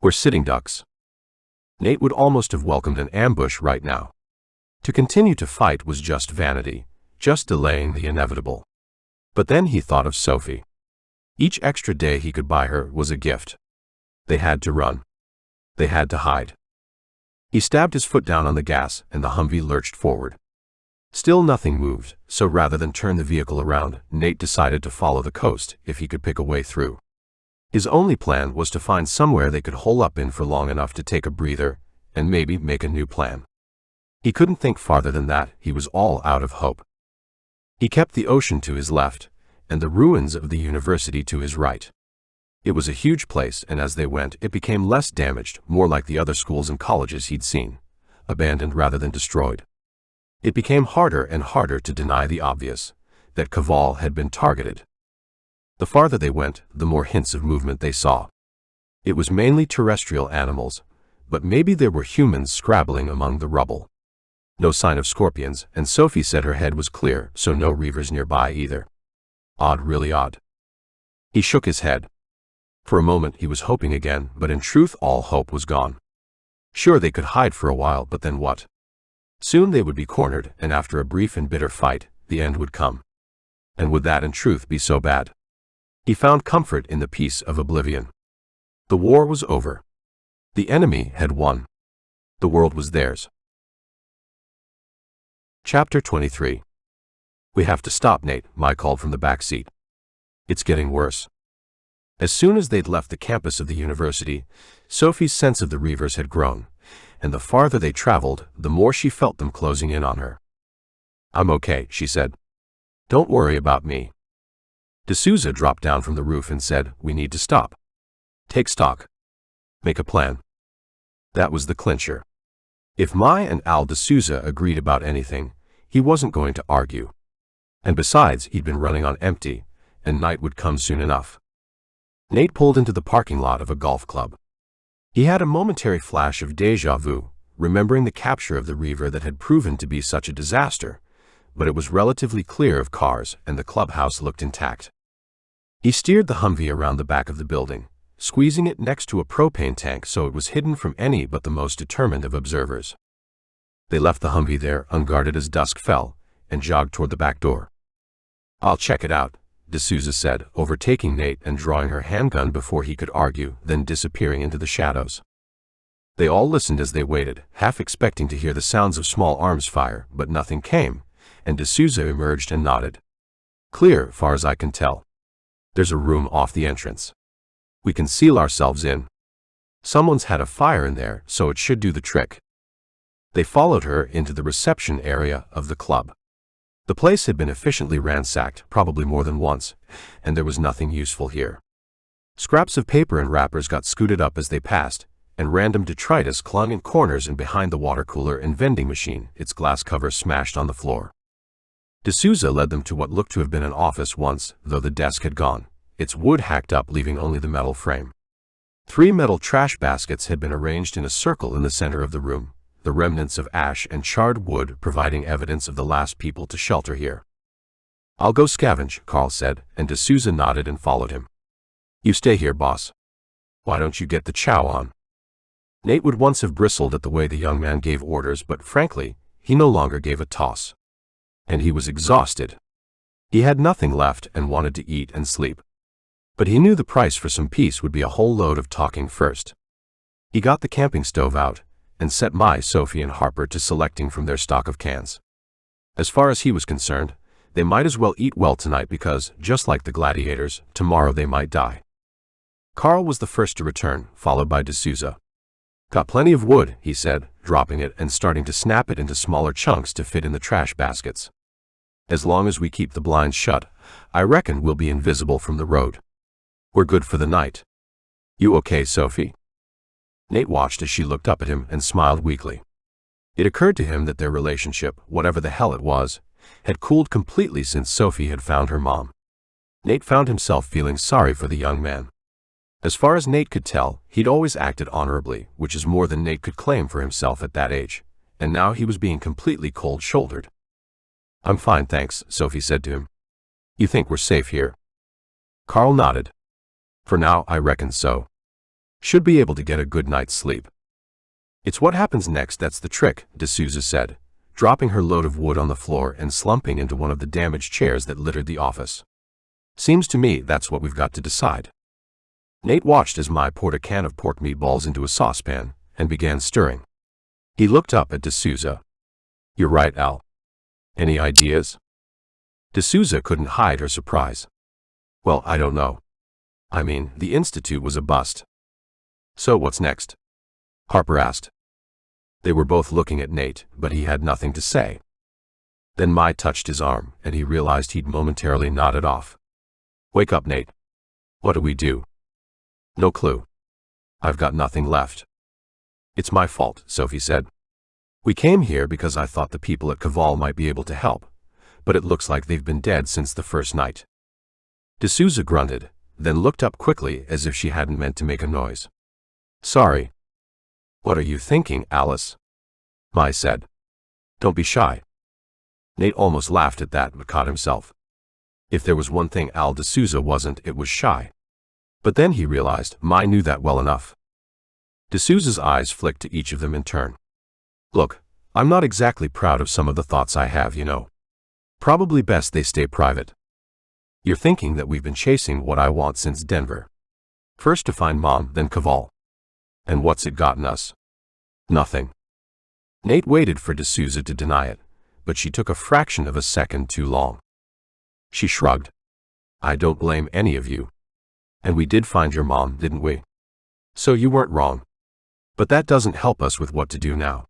"We're sitting ducks." Nate would almost have welcomed an ambush right now. To continue to fight was just vanity, just delaying the inevitable. But then he thought of Sophie. Each extra day he could buy her was a gift. They had to run. They had to hide. He stabbed his foot down on the gas, and the Humvee lurched forward. Still nothing moved, so rather than turn the vehicle around, Nate decided to follow the coast if he could pick a way through. His only plan was to find somewhere they could hole up in for long enough to take a breather, and maybe make a new plan. He couldn't think farther than that. He was all out of hope. He kept the ocean to his left, and the ruins of the university to his right. It was a huge place, and as they went, it became less damaged, more like the other schools and colleges he'd seen. abandoned rather than destroyed. It became harder and harder to deny the obvious, that Kaval had been targeted. The farther they went, the more hints of movement they saw. It was mainly terrestrial animals, but maybe there were humans scrabbling among the rubble. No sign of scorpions, and Sophie said her head was clear, so no reavers nearby either. Odd, really odd. He shook his head. For a moment he was hoping again, but in truth all hope was gone. Sure, they could hide for a while, but then what? Soon they would be cornered, and after a brief and bitter fight, the end would come. And would that in truth be so bad? He found comfort in the peace of oblivion. The war was over. The enemy had won. The world was theirs. Chapter 23. "We have to stop, Nate," Mai called from the back seat. "It's getting worse." As soon as they'd left the campus of the university, Sophie's sense of the reavers had grown, and the farther they traveled, the more she felt them closing in on her. "I'm okay," she said. "Don't worry about me." D'Souza dropped down from the roof and said, "We need to stop. Take stock. Make a plan." That was the clincher. If Mai and Al D'Souza agreed about anything, he wasn't going to argue. And besides, he'd been running on empty, and night would come soon enough. Nate pulled into the parking lot of a golf club. He had a momentary flash of déjà vu, remembering the capture of the reaver that had proven to be such a disaster, but it was relatively clear of cars and the clubhouse looked intact. He steered the Humvee around the back of the building, squeezing it next to a propane tank so it was hidden from any but the most determined of observers. They left the Humvee there unguarded as dusk fell, and jogged toward the back door. "I'll check it out," D'Souza said, overtaking Nate and drawing her handgun before he could argue, then disappearing into the shadows. They all listened as they waited, half expecting to hear the sounds of small arms fire, but nothing came, and D'Souza emerged and nodded. "Clear, far as I can tell. There's a room off the entrance. We can seal ourselves in. Someone's had a fire in there, so it should do the trick." They followed her into the reception area of the club. The place had been efficiently ransacked, probably more than once, and there was nothing useful here. Scraps of paper and wrappers got scooted up as they passed, and random detritus clung in corners and behind the water cooler and vending machine, its glass cover smashed on the floor. D'Souza led them to what looked to have been an office once, though the desk had gone, its wood hacked up leaving only the metal frame. 3 metal trash baskets had been arranged in a circle in the center of the room, the remnants of ash and charred wood providing evidence of the last people to shelter here. "I'll go scavenge," Carl said, and D'Souza nodded and followed him. "You stay here, boss. Why don't you get the chow on?" Nate would once have bristled at the way the young man gave orders, but frankly, he no longer gave a toss. And he was exhausted. He had nothing left and wanted to eat and sleep. But he knew the price for some peace would be a whole load of talking first. He got the camping stove out, and set Mai, Sophie, and Harper to selecting from their stock of cans. As far as he was concerned, they might as well eat well tonight because, just like the gladiators, tomorrow they might die. Carl was the first to return, followed by D'Souza. "Got plenty of wood," he said, dropping it and starting to snap it into smaller chunks to fit in the trash baskets. "As long as we keep the blinds shut, I reckon we'll be invisible from the road. We're good for the night. You okay, Sophie?" Nate watched as she looked up at him and smiled weakly. It occurred to him that their relationship, whatever the hell it was, had cooled completely since Sophie had found her mom. Nate found himself feeling sorry for the young man. As far as Nate could tell, he'd always acted honorably, which is more than Nate could claim for himself at that age, and now he was being completely cold-shouldered. "I'm fine, thanks," Sophie said to him. "You think we're safe here?" Carl nodded. "For now, I reckon so. Should be able to get a good night's sleep." "It's what happens next that's the trick," D'Souza said, dropping her load of wood on the floor and slumping into one of the damaged chairs that littered the office. "Seems to me that's what we've got to decide." Nate watched as Mai poured a can of pork meatballs into a saucepan and began stirring. He looked up at D'Souza. "You're right, Al. Any ideas?" D'Souza couldn't hide her surprise. "Well, I don't know. I mean, the Institute was a bust." "So what's next?" Harper asked. They were both looking at Nate, but he had nothing to say. Then Mai touched his arm, and he realized he'd momentarily nodded off. "Wake up, Nate. What do we do?" "No clue. I've got nothing left." "It's my fault," Sophie said. We came here because I thought the people at Kaval might be able to help, but it looks like they've been dead since the first night. D'Souza grunted, then looked up quickly as if she hadn't meant to make a noise. Sorry. What are you thinking, Alice? Mai said. Don't be shy. Nate almost laughed at that but caught himself. If there was one thing Al D'Souza wasn't, it was shy. But then he realized Mai knew that well enough. D'Souza's eyes flicked to each of them in turn. Look, I'm not exactly proud of some of the thoughts I have, you know. Probably best they stay private. You're thinking that we've been chasing what I want since Denver. First to find Mom, then Kaval. And what's it gotten us? Nothing. Nate waited for D'Souza to deny it, but she took a fraction of a second too long. She shrugged. I don't blame any of you. And we did find your mom, didn't we? So you weren't wrong. But that doesn't help us with what to do now.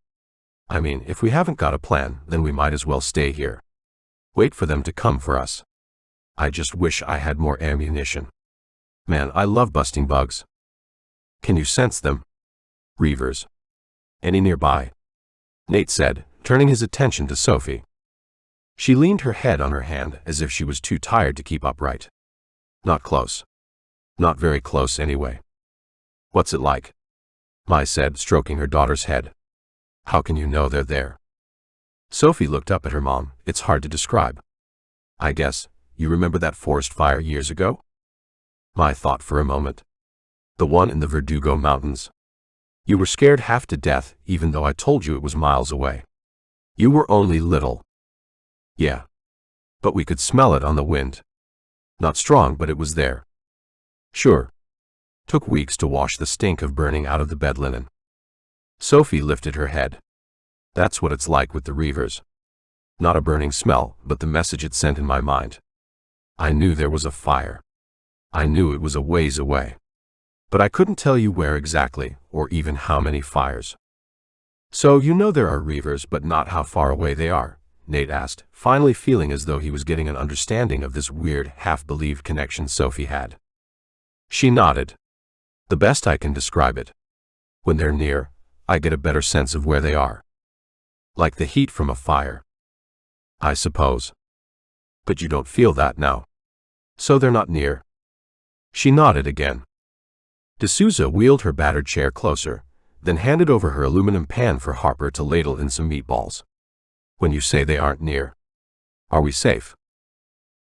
I mean, if we haven't got a plan, then we might as well stay here. Wait for them to come for us. I just wish I had more ammunition. Man, I love busting bugs. Can you sense them? Reavers. Any nearby? Nate said, turning his attention to Sophie. She leaned her head on her hand as if she was too tired to keep upright. Not close. Not very close anyway. What's it like? Mai said, stroking her daughter's head. How can you know they're there? Sophie looked up at her mom. It's hard to describe. I guess, you remember that forest fire years ago? Mai thought for a moment. The one in the Verdugo Mountains. You were scared half to death, even though I told you it was miles away. You were only little. Yeah. But we could smell it on the wind. Not strong, but it was there. Sure. Took weeks to wash the stink of burning out of the bed linen. Sophie lifted her head. That's what it's like with the reavers. Not a burning smell, but the message it sent in my mind. I knew there was a fire. I knew it was a ways away. But I couldn't tell you where exactly, or even how many fires. So you know there are reavers, but not how far away they are, Nate asked, finally feeling as though he was getting an understanding of this weird, half-believed connection Sophie had. She nodded. The best I can describe it. When they're near, I get a better sense of where they are. Like the heat from a fire. I suppose. But you don't feel that now. So they're not near. She nodded again. D'Souza wheeled her battered chair closer, then handed over her aluminum pan for Harper to ladle in some meatballs. When you say they aren't near, are we safe?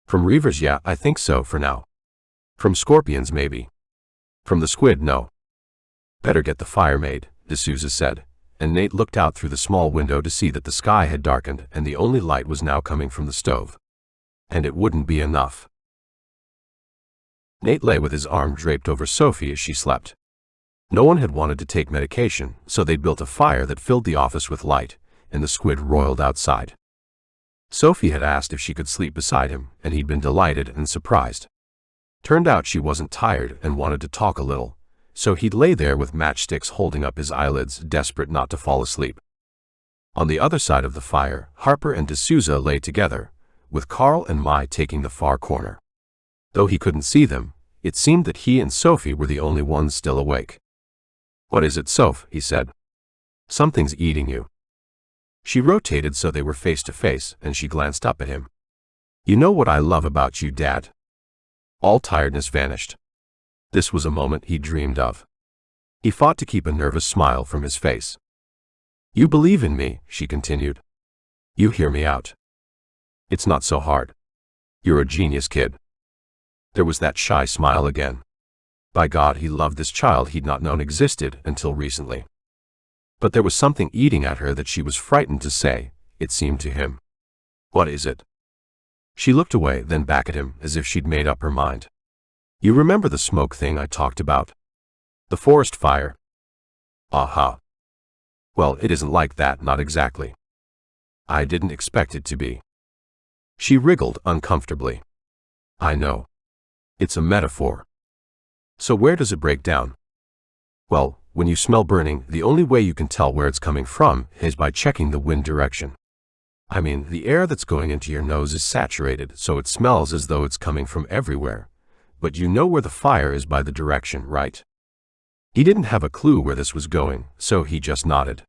From reavers, yeah, I think so for now. From scorpions, maybe. From the squid, no. Better get the fire made, D'Souza said, and Nate looked out through the small window to see that the sky had darkened and the only light was now coming from the stove. And it wouldn't be enough. Nate lay with his arm draped over Sophie as she slept. No one had wanted to take medication, so they'd built a fire that filled the office with light, and the squid roiled outside. Sophie had asked if she could sleep beside him, and he'd been delighted and surprised. Turned out she wasn't tired and wanted to talk a little, so he'd lay there with matchsticks holding up his eyelids, desperate not to fall asleep. On the other side of the fire, Harper and D'Souza lay together, with Carl and Mai taking the far corner. Though he couldn't see them, it seemed that he and Sophie were the only ones still awake. What is it, Soph? He said. Something's eating you. She rotated so they were face to face, and she glanced up at him. You know what I love about you, Dad? All tiredness vanished. This was a moment he dreamed of. He fought to keep a nervous smile from his face. You believe in me, she continued. You hear me out. It's not so hard. You're a genius kid. There was that shy smile again. By God, he loved this child he'd not known existed until recently. But there was something eating at her that she was frightened to say, it seemed to him. What is it? She looked away, then back at him, as if she'd made up her mind. You remember the smoke thing I talked about? The forest fire? Aha. Well, it isn't like that, not exactly. I didn't expect it to be. She wriggled uncomfortably. I know. It's a metaphor. So where does it break down? Well, when you smell burning, the only way you can tell where it's coming from is by checking the wind direction. I mean, the air that's going into your nose is saturated, so it smells as though it's coming from everywhere. But you know where the fire is by the direction, right? He didn't have a clue where this was going, so he just nodded.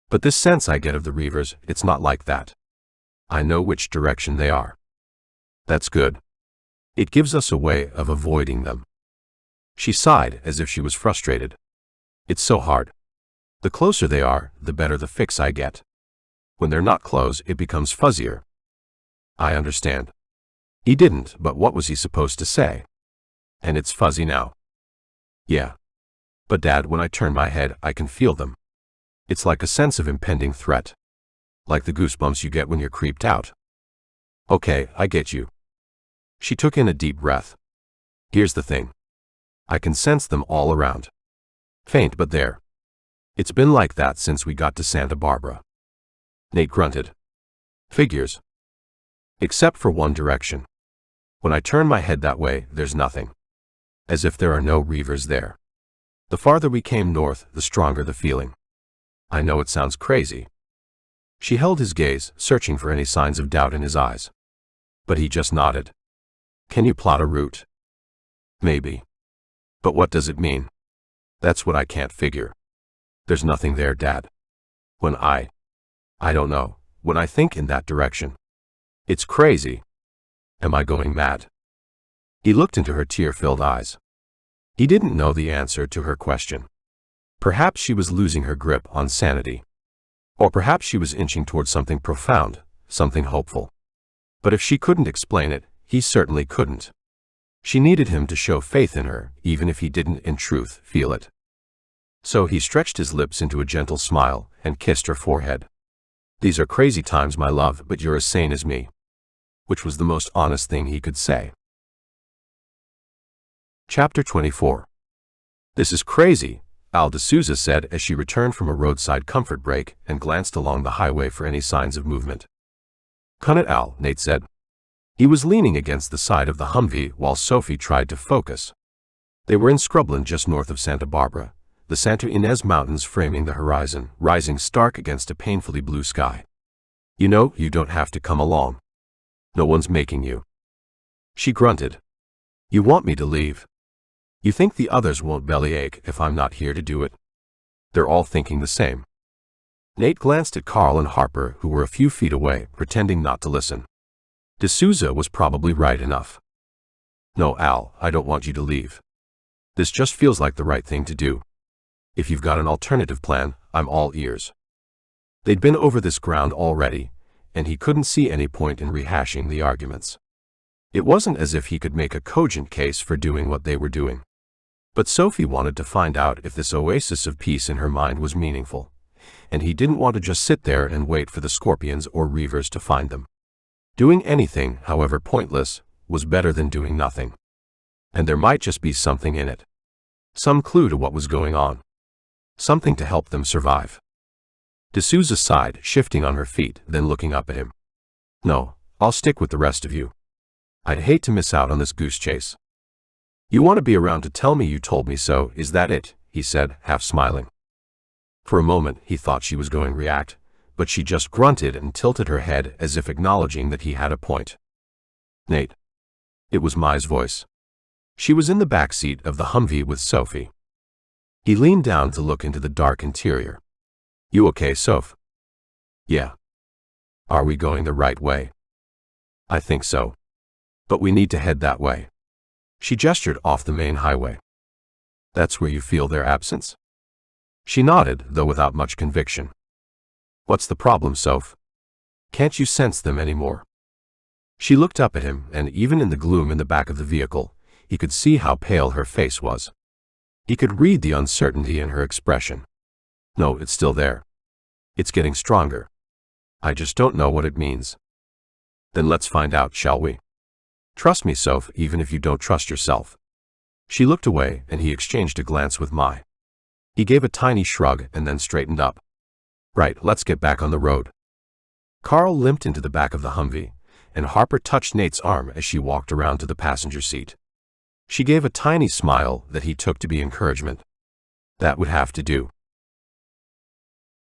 But this sense I get of the reavers, it's not like that. I know which direction they are. That's good. It gives us a way of avoiding them. She sighed as if she was frustrated. It's so hard. The closer they are, the better the fix I get. When they're not close, it becomes fuzzier. I understand. He didn't, but what was he supposed to say? And it's fuzzy now. Yeah. But Dad, when I turn my head, I can feel them. It's like a sense of impending threat. Like the goosebumps you get when you're creeped out. Okay, I get you. She took in a deep breath. Here's the thing. I can sense them all around. Faint, but there. It's been like that since we got to Santa Barbara. Nate grunted. Figures. Except for one direction. When I turn my head that way, there's nothing. As if there are no reavers there. The farther we came north, the stronger the feeling. I know it sounds crazy. She held his gaze, searching for any signs of doubt in his eyes. But he just nodded. Can you plot a route? Maybe. But what does it mean? That's what I can't figure. There's nothing there, Dad. When I don't know, when I think in that direction. It's crazy. Am I going mad? He looked into her tear-filled eyes. He didn't know the answer to her question. Perhaps she was losing her grip on sanity. Or perhaps she was inching towards something profound, something hopeful. But if she couldn't explain it, he certainly couldn't. She needed him to show faith in her, even if he didn't in truth feel it. So he stretched his lips into a gentle smile and kissed her forehead. These are crazy times, my love, but you're as sane as me. Which was the most honest thing he could say. Chapter 24. This is crazy, Al D'Souza said as she returned from a roadside comfort break and glanced along the highway for any signs of movement. Cun it, Al, Nate said. He was leaning against the side of the Humvee while Sophie tried to focus. They were in scrubland just north of Santa Barbara, the Santa Ynez Mountains framing the horizon, rising stark against a painfully blue sky. You know, you don't have to come along. No one's making you. She grunted. You want me to leave? You think the others won't bellyache if I'm not here to do it? They're all thinking the same. Nate glanced at Carl and Harper, who were a few feet away, pretending not to listen. D'Souza was probably right enough. No, Al, I don't want you to leave. This just feels like the right thing to do. If you've got an alternative plan, I'm all ears. They'd been over this ground already, and he couldn't see any point in rehashing the arguments. It wasn't as if he could make a cogent case for doing what they were doing. But Sophie wanted to find out if this oasis of peace in her mind was meaningful, and he didn't want to just sit there and wait for the scorpions or reavers to find them. Doing anything, however pointless, was better than doing nothing. And there might just be something in it. Some clue to what was going on. Something to help them survive. D'Souza sighed, shifting on her feet, then looking up at him. No, I'll stick with the rest of you. I'd hate to miss out on this goose chase. You want to be around to tell me you told me so, is that it? He said, half smiling. For a moment, he thought she was going to react, but she just grunted and tilted her head as if acknowledging that he had a point. Nate. It was Mai's voice. She was in the back seat of the Humvee with Sophie. He leaned down to look into the dark interior. You okay, Soph? Yeah. Are we going the right way? I think so. But we need to head that way. She gestured off the main highway. That's where you feel their absence? She nodded, though without much conviction. What's the problem, Soph? Can't you sense them anymore? She looked up at him, and even in the gloom in the back of the vehicle, he could see how pale her face was. He could read the uncertainty in her expression. No, it's still there. It's getting stronger. I just don't know what it means. Then let's find out, shall we? Trust me, Soph, even if you don't trust yourself. She looked away, and he exchanged a glance with Mai. He gave a tiny shrug and then straightened up. Right, let's get back on the road. Carl limped into the back of the Humvee, and Harper touched Nate's arm as she walked around to the passenger seat. She gave a tiny smile that he took to be encouragement. That would have to do.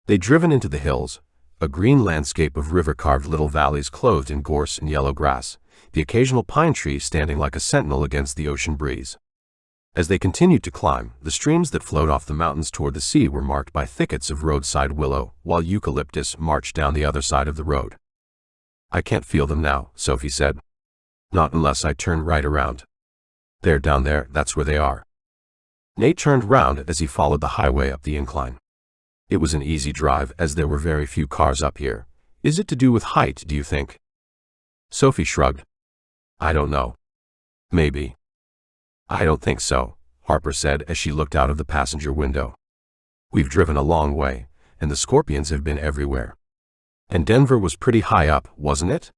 They'd driven into the hills, a green landscape of river-carved little valleys clothed in gorse and yellow grass, the occasional pine tree standing like a sentinel against the ocean breeze. As they continued to climb, the streams that flowed off the mountains toward the sea were marked by thickets of roadside willow, while eucalyptus marched down the other side of the road. "I can't feel them now," Sophie said. "Not unless I turn right around. They're down there, that's where they are." Nate turned round as he followed the highway up the incline. It was an easy drive, as there were very few cars up here. "Is it to do with height, do you think?" Sophie shrugged. "I don't know. Maybe." "I don't think so," Harper said as she looked out of the passenger window. "We've driven a long way, and the scorpions have been everywhere. And Denver was pretty high up, wasn't it?"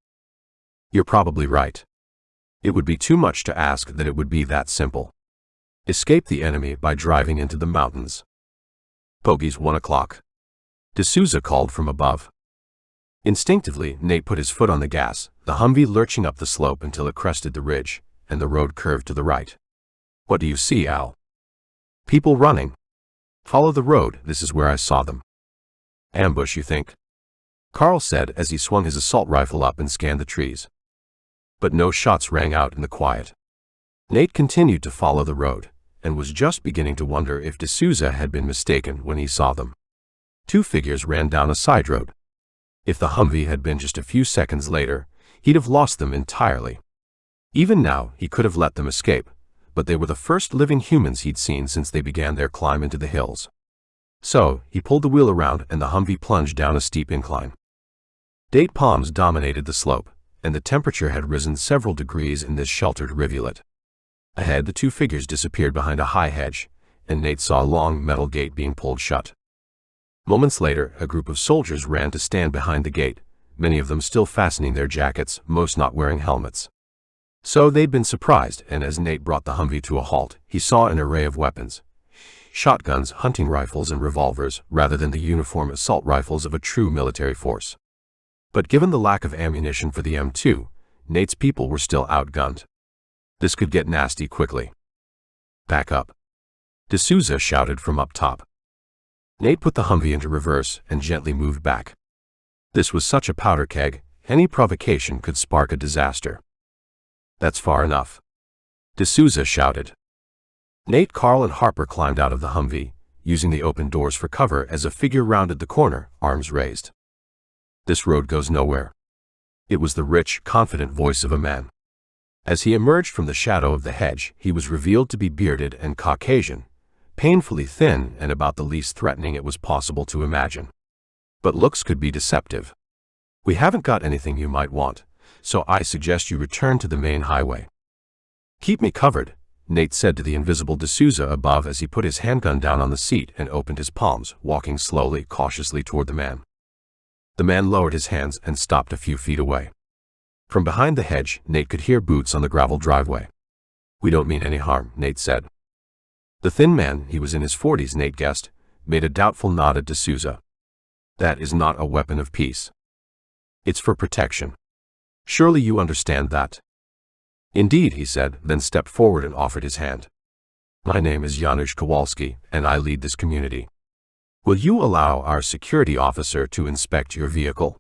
"You're probably right. It would be too much to ask that it would be that simple. Escape the enemy by driving into the mountains." "Bogey's 1 o'clock. D'Souza called from above." Instinctively, Nate put his foot on the gas, the Humvee lurching up the slope until it crested the ridge, and the road curved to the right. "What do you see, Al?" "People running. Follow the road, this is where I saw them." "Ambush, you think?" Carl said as he swung his assault rifle up and scanned the trees. But no shots rang out in the quiet. Nate continued to follow the road, and was just beginning to wonder if D'Souza had been mistaken when he saw them. 2 figures ran down a side road. If the Humvee had been just a few seconds later, he'd have lost them entirely. Even now, he could have let them escape, but they were the first living humans he'd seen since they began their climb into the hills. So, he pulled the wheel around and the Humvee plunged down a steep incline. Date palms dominated the slope, and the temperature had risen several degrees in this sheltered rivulet. Ahead, the 2 figures disappeared behind a high hedge, and Nate saw a long metal gate being pulled shut. Moments later, a group of soldiers ran to stand behind the gate, many of them still fastening their jackets, most not wearing helmets. So they'd been surprised, and as Nate brought the Humvee to a halt, he saw an array of weapons. Shotguns, hunting rifles, and revolvers, rather than the uniform assault rifles of a true military force. But given the lack of ammunition for the M2, Nate's people were still outgunned. This could get nasty quickly. "Back up," D'Souza shouted from up top. Nate put the Humvee into reverse and gently moved back. This was such a powder keg, any provocation could spark a disaster. "That's far enough," D'Souza shouted. Nate, Carl, and Harper climbed out of the Humvee, using the open doors for cover as a figure rounded the corner, arms raised. "This road goes nowhere." It was the rich, confident voice of a man. As he emerged from the shadow of the hedge, he was revealed to be bearded and Caucasian, painfully thin and about the least threatening it was possible to imagine. But looks could be deceptive. "We haven't got anything you might want, so I suggest you return to the main highway." "Keep me covered," Nate said to the invisible D'Souza above as he put his handgun down on the seat and opened his palms, walking slowly, cautiously toward the man. The man lowered his hands and stopped a few feet away. From behind the hedge, Nate could hear boots on the gravel driveway. "We don't mean any harm," Nate said. The thin man, he was in his 40s, Nate guessed, made a doubtful nod at D'Souza. "That is not a weapon of peace. It's for protection. Surely you understand that?" "Indeed," he said, then stepped forward and offered his hand. "My name is Janusz Kowalski, and I lead this community. Will you allow our security officer to inspect your vehicle?"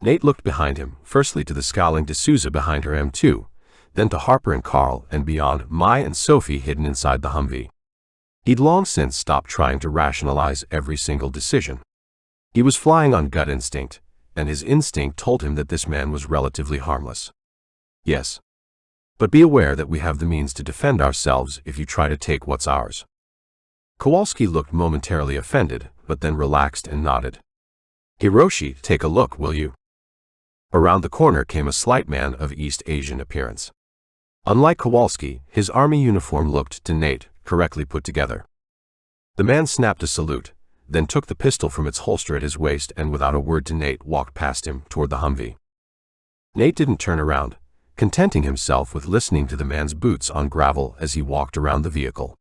Nate looked behind him, firstly to the scowling D'Souza behind her M2, then to Harper and Carl, and beyond, Mai and Sophie hidden inside the Humvee. He'd long since stopped trying to rationalize every single decision. He was flying on gut instinct, and his instinct told him that this man was relatively harmless. "Yes. But be aware that we have the means to defend ourselves if you try to take what's ours." Kowalski looked momentarily offended, but then relaxed and nodded. "Hiroshi, take a look, will you?" Around the corner came a slight man of East Asian appearance. Unlike Kowalski, his army uniform looked, to Nate, correctly put together. The man snapped a salute, then took the pistol from its holster at his waist and without a word to Nate walked past him toward the Humvee. Nate didn't turn around, contenting himself with listening to the man's boots on gravel as he walked around the vehicle.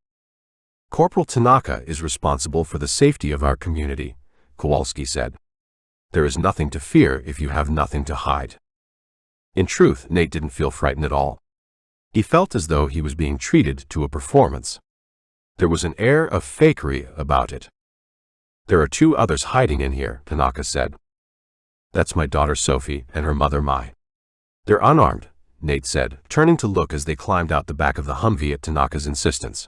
"Corporal Tanaka is responsible for the safety of our community," Kowalski said. "There is nothing to fear if you have nothing to hide." In truth, Nate didn't feel frightened at all. He felt as though he was being treated to a performance. There was an air of fakery about it. "There are 2 others hiding in here," Tanaka said. "That's my daughter Sophie and her mother Mai. They're unarmed," Nate said, turning to look as they climbed out the back of the Humvee at Tanaka's insistence.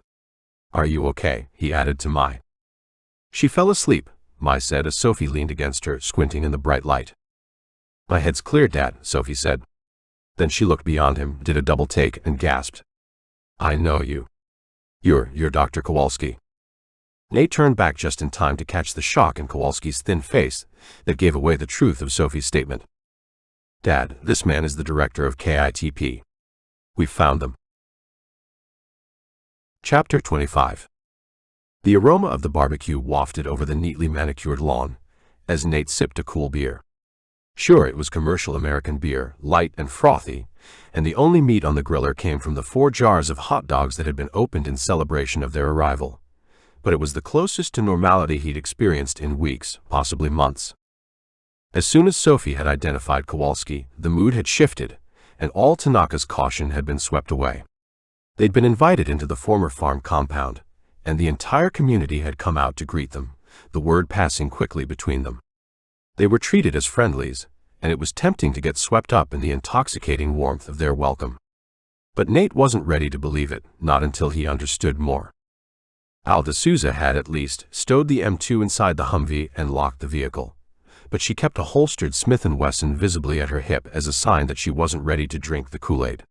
Are you okay? He added to Mai. She fell asleep, Mai said as Sophie leaned against her, squinting in the bright light. My head's clear, Dad, Sophie said. Then she looked beyond him, did a double take, and gasped. I know you. You're Dr. Kowalski. Nate turned back just in time to catch the shock in Kowalski's thin face that gave away the truth of Sophie's statement. Dad, this man is the director of KITP. We've found them. Chapter 25. The aroma of the barbecue wafted over the neatly manicured lawn as Nate sipped a cool beer. Sure, it was commercial American beer, light and frothy, and the only meat on the griller came from the 4 jars of hot dogs that had been opened in celebration of their arrival. But it was the closest to normality he'd experienced in weeks, possibly months. As soon as Sophie had identified Kowalski, the mood had shifted, and all Tanaka's caution had been swept away. They'd been invited into the former farm compound, and the entire community had come out to greet them, the word passing quickly between them. They were treated as friendlies, and it was tempting to get swept up in the intoxicating warmth of their welcome. But Nate wasn't ready to believe it, not until he understood more. Al D'Souza had at least stowed the M2 inside the Humvee and locked the vehicle, but she kept a holstered Smith & Wesson visibly at her hip as a sign that she wasn't ready to drink the Kool-Aid.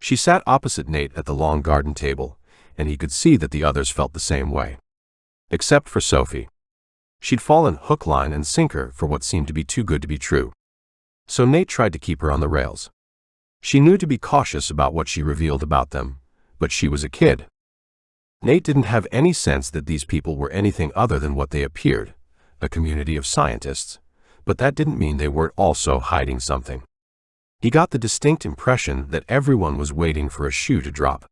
She sat opposite Nate at the long garden table, and he could see that the others felt the same way. Except for Sophie. She'd fallen hook, line, and sinker for what seemed to be too good to be true. So Nate tried to keep her on the rails. She knew to be cautious about what she revealed about them, but she was a kid. Nate didn't have any sense that these people were anything other than what they appeared, a community of scientists, but that didn't mean they weren't also hiding something. He got the distinct impression that everyone was waiting for a shoe to drop.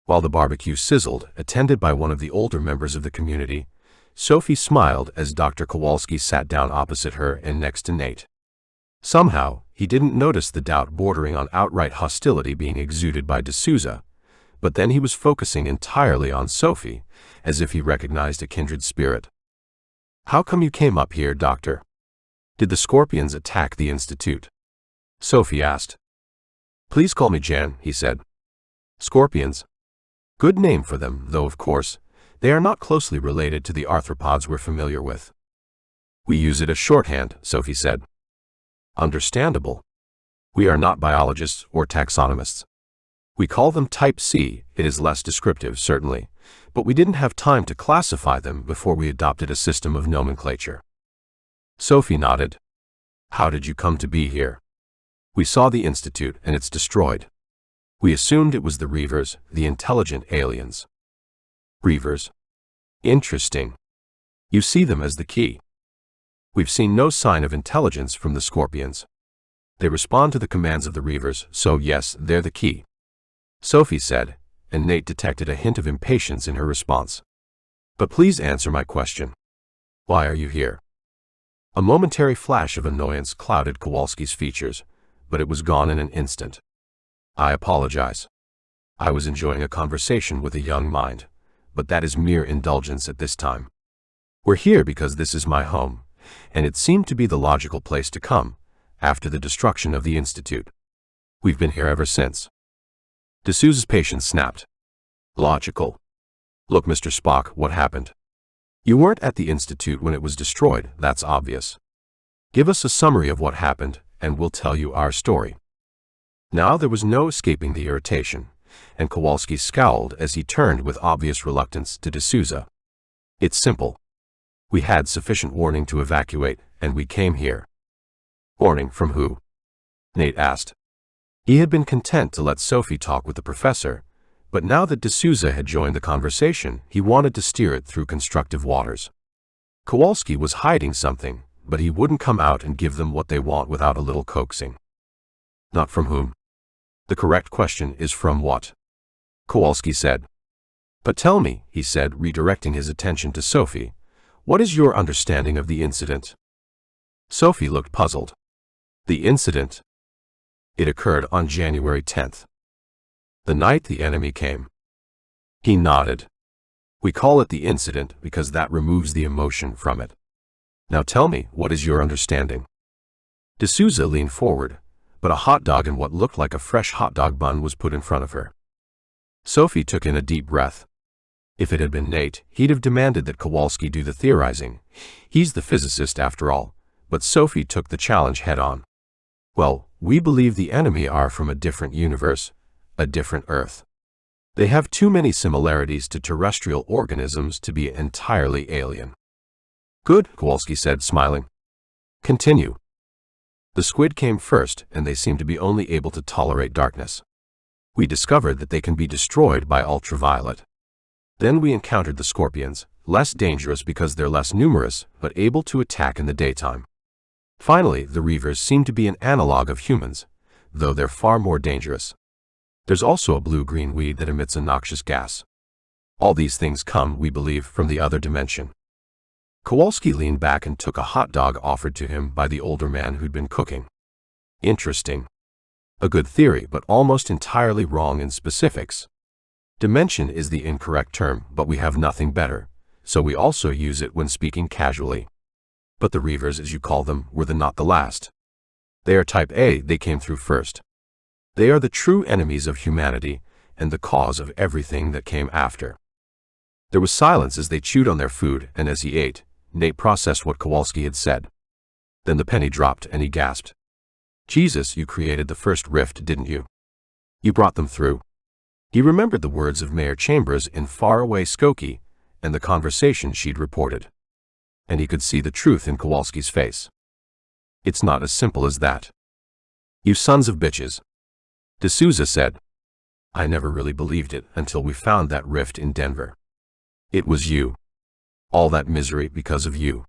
While the barbecue sizzled, attended by one of the older members of the community, Sophie smiled as Dr. Kowalski sat down opposite her and next to Nate. Somehow, he didn't notice the doubt bordering on outright hostility being exuded by D'Souza, but then he was focusing entirely on Sophie, as if he recognized a kindred spirit. How come you came up here, Doctor? Did the Scorpions attack the Institute? Sophie asked. Please call me Jan, he said. Scorpions. Good name for them, though of course, they are not closely related to the arthropods we're familiar with. We use it as shorthand, Sophie said. Understandable. We are not biologists or taxonomists. We call them Type C, it is less descriptive, certainly, but we didn't have time to classify them before we adopted a system of nomenclature. Sophie nodded. How did you come to be here? We saw the Institute and it's destroyed. We assumed it was the reavers, the intelligent aliens. Reavers. Interesting. You see them as the key. We've seen no sign of intelligence from the Scorpions. They respond to the commands of the reavers, so yes, they're the key. Sophie said, and Nate detected a hint of impatience in her response. But please answer my question. Why are you here? A momentary flash of annoyance clouded Kowalski's features, but it was gone in an instant. I apologize. I was enjoying a conversation with a young mind, but that is mere indulgence at this time. We're here because this is my home, and it seemed to be the logical place to come, after the destruction of the Institute. We've been here ever since. D'Souza's patience snapped. Logical. Look, Mr. Spock, what happened? You weren't at the Institute when it was destroyed, that's obvious. Give us a summary of what happened, and we'll tell you our story. Now there was no escaping the irritation, and Kowalski scowled as he turned with obvious reluctance to D'Souza. It's simple. We had sufficient warning to evacuate, and we came here. Warning from who? Nate asked. He had been content to let Sophie talk with the professor, but now that D'Souza had joined the conversation, he wanted to steer it through constructive waters. Kowalski was hiding something, but he wouldn't come out and give them what they want without a little coaxing. Not from whom? The correct question is from what? Kowalski said. But tell me, he said, redirecting his attention to Sophie, what is your understanding of the incident? Sophie looked puzzled. The incident? It occurred on January 10th. The night the enemy came. He nodded. We call it the incident because that removes the emotion from it. Now tell me, what is your understanding? D'Souza leaned forward, but a hot dog and what looked like a fresh hot dog bun was put in front of her. Sophie took in a deep breath. If it had been Nate, he'd have demanded that Kowalski do the theorizing. He's the physicist after all, but Sophie took the challenge head-on. Well, we believe the enemy are from a different universe, a different Earth. They have too many similarities to terrestrial organisms to be entirely alien. Good, Kowalski said, smiling. Continue. The squid came first, and they seem to be only able to tolerate darkness. We discovered that they can be destroyed by ultraviolet. Then we encountered the scorpions, less dangerous because they're less numerous, but able to attack in the daytime. Finally, the reavers seem to be an analog of humans, though they're far more dangerous. There's also a blue-green weed that emits a noxious gas. All these things come, we believe, from the other dimension. Kowalski leaned back and took a hot dog offered to him by the older man who'd been cooking. Interesting. A good theory, but almost entirely wrong in specifics. Dimension is the incorrect term, but we have nothing better, so we also use it when speaking casually. But the reavers, as you call them, were not the last. They are type A, they came through first. They are the true enemies of humanity, and the cause of everything that came after. There was silence as they chewed on their food, and as he ate, Nate processed what Kowalski had said. Then the penny dropped and he gasped. Jesus, you created the first rift, didn't you? You brought them through. He remembered the words of Mayor Chambers in faraway Skokie, and the conversation she'd reported. And he could see the truth in Kowalski's face. It's not as simple as that. You sons of bitches. D'Souza said. I never really believed it until we found that rift in Denver. It was you. All that misery because of you.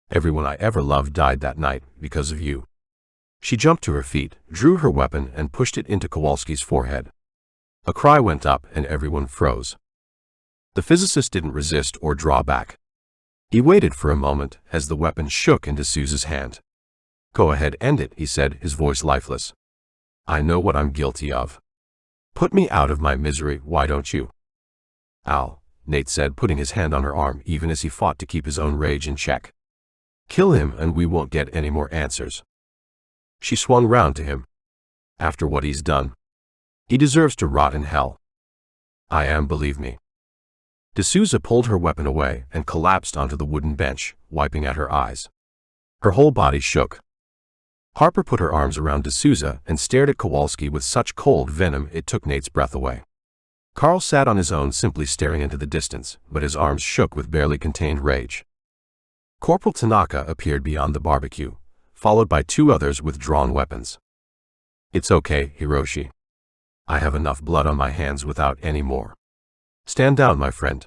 Everyone I ever loved died that night because of you. She jumped to her feet, drew her weapon, and pushed it into Kowalski's forehead. A cry went up and everyone froze. The physicist didn't resist or draw back. He waited for a moment as the weapon shook in D'Souza's hand. Go ahead, end it, he said, his voice lifeless. I know what I'm guilty of. Put me out of my misery, why don't you? Al, Nate said, putting his hand on her arm even as he fought to keep his own rage in check. Kill him and we won't get any more answers. She swung round to him. After what he's done. He deserves to rot in hell. I am, believe me. D'Souza pulled her weapon away and collapsed onto the wooden bench, wiping at her eyes. Her whole body shook. Harper put her arms around D'Souza and stared at Kowalski with such cold venom it took Nate's breath away. Carl sat on his own, simply staring into the distance, but his arms shook with barely contained rage. Corporal Tanaka appeared beyond the barbecue, followed by two others with drawn weapons. It's okay, Hiroshi. I have enough blood on my hands without any more. Stand down, my friend.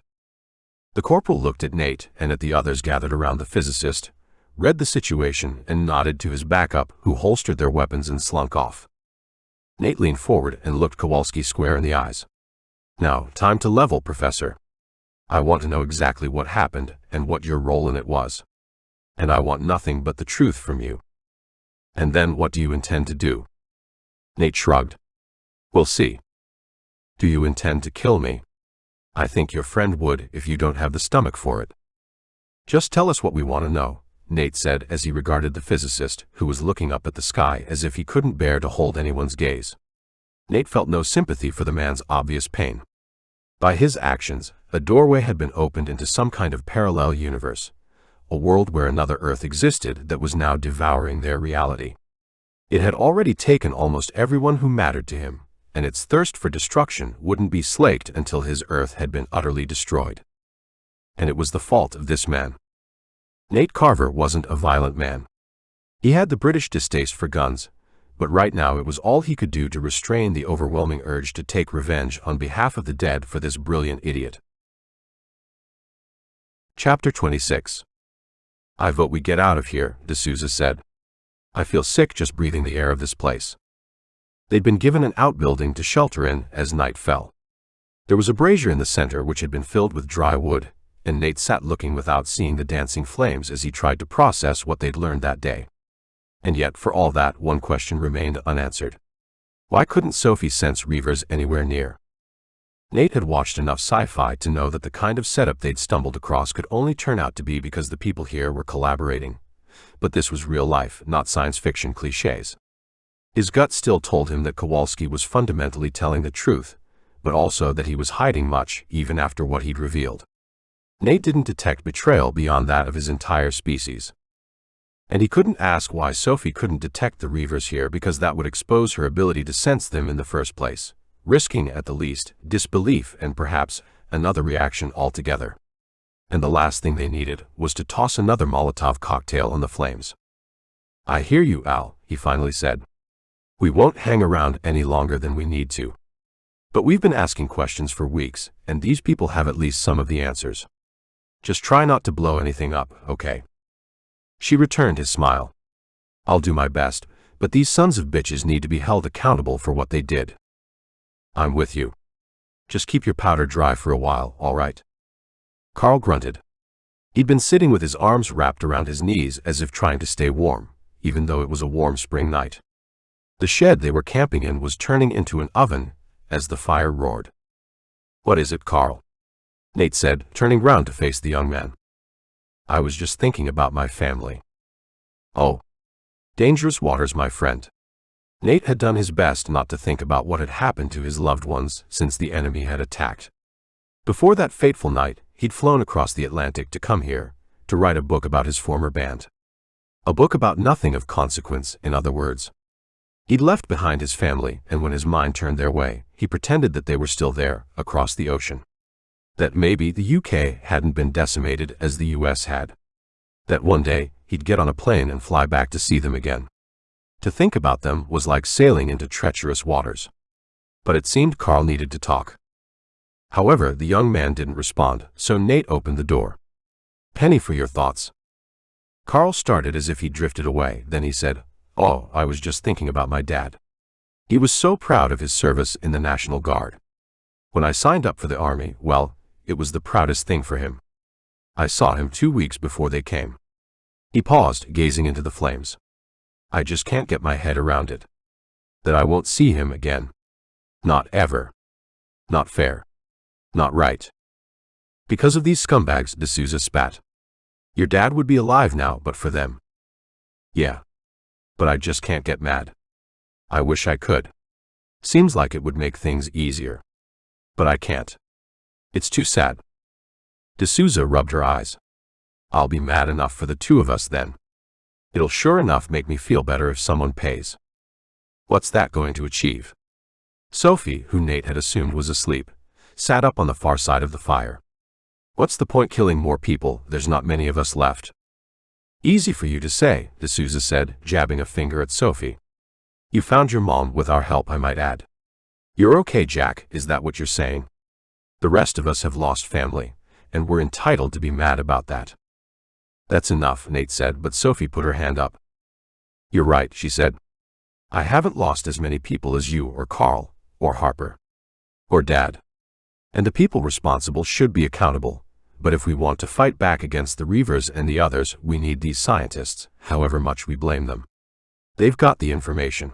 The corporal looked at Nate and at the others gathered around the physicist, read the situation, and nodded to his backup, who holstered their weapons and slunk off. Nate leaned forward and looked Kowalski square in the eyes. Now, time to level, Professor. I want to know exactly what happened and what your role in it was. And I want nothing but the truth from you. And then what do you intend to do? Nate shrugged. We'll see. Do you intend to kill me? I think your friend would if you don't have the stomach for it. Just tell us what we want to know, Nate said as he regarded the physicist, who was looking up at the sky as if he couldn't bear to hold anyone's gaze. Nate felt no sympathy for the man's obvious pain. By his actions, a doorway had been opened into some kind of parallel universe, a world where another Earth existed that was now devouring their reality. It had already taken almost everyone who mattered to him, and its thirst for destruction wouldn't be slaked until his Earth had been utterly destroyed. And it was the fault of this man. Nate Carver wasn't a violent man. He had the British distaste for guns, but right now it was all he could do to restrain the overwhelming urge to take revenge on behalf of the dead for this brilliant idiot. Chapter 26. I vote we get out of here, D'Souza said. I feel sick just breathing the air of this place. They'd been given an outbuilding to shelter in as night fell. There was a brazier in the center which had been filled with dry wood, and Nate sat looking without seeing the dancing flames as he tried to process what they'd learned that day. And yet, for all that, one question remained unanswered. Why couldn't Sophie sense reavers anywhere near? Nate had watched enough sci-fi to know that the kind of setup they'd stumbled across could only turn out to be because the people here were collaborating. But this was real life, not science fiction cliches. His gut still told him that Kowalski was fundamentally telling the truth, but also that he was hiding much, even after what he'd revealed. Nate didn't detect betrayal beyond that of his entire species. And he couldn't ask why Sophie couldn't detect the reavers here, because that would expose her ability to sense them in the first place, risking, at the least, disbelief and perhaps another reaction altogether. And the last thing they needed was to toss another Molotov cocktail on the flames. "I hear you, Al," he finally said. "We won't hang around any longer than we need to. But we've been asking questions for weeks, and these people have at least some of the answers. Just try not to blow anything up, okay?" She returned his smile. "I'll do my best, but these sons of bitches need to be held accountable for what they did." "I'm with you. Just keep your powder dry for a while, all right?" Carl grunted. He'd been sitting with his arms wrapped around his knees as if trying to stay warm, even though it was a warm spring night. The shed they were camping in was turning into an oven as the fire roared. "What is it, Carl?" Nate said, turning round to face the young man. "I was just thinking about my family." "Oh. Dangerous waters, my friend." Nate had done his best not to think about what had happened to his loved ones since the enemy had attacked. Before that fateful night, he'd flown across the Atlantic to come here, to write a book about his former band. A book about nothing of consequence, in other words. He'd left behind his family, and when his mind turned their way, he pretended that they were still there, across the ocean. That maybe the UK hadn't been decimated as the US had. That one day, he'd get on a plane and fly back to see them again. To think about them was like sailing into treacherous waters. But it seemed Carl needed to talk. However, the young man didn't respond, so Nate opened the door. "Penny for your thoughts." Carl started as if he'd drifted away, then he said, "Oh, I was just thinking about my dad. He was so proud of his service in the National Guard. When I signed up for the Army, well, it was the proudest thing for him. I saw him 2 weeks before they came." He paused, gazing into the flames. "I just can't get my head around it. That I won't see him again. Not ever. Not fair. Not right. Because of these scumbags," D'Souza spat. "Your dad would be alive now, but for them." "Yeah. But I just can't get mad. I wish I could. Seems like it would make things easier. But I can't. It's too sad." D'Souza rubbed her eyes. "I'll be mad enough for the two of us then. It'll sure enough make me feel better if someone pays." "What's that going to achieve?" Sophie, who Nate had assumed was asleep, sat up on the far side of the fire. "What's the point killing more people? There's not many of us left." "Easy for you to say," D'Souza said, jabbing a finger at Sophie. "You found your mom with our help, I might add. You're okay, Jack, is that what you're saying? The rest of us have lost family, and we're entitled to be mad about that." "That's enough," Nate said, but Sophie put her hand up. "You're right," she said. "I haven't lost as many people as you or Carl, or Harper, or Dad. And the people responsible should be accountable, but if we want to fight back against the reavers and the others, we need these scientists, however much we blame them. They've got the information.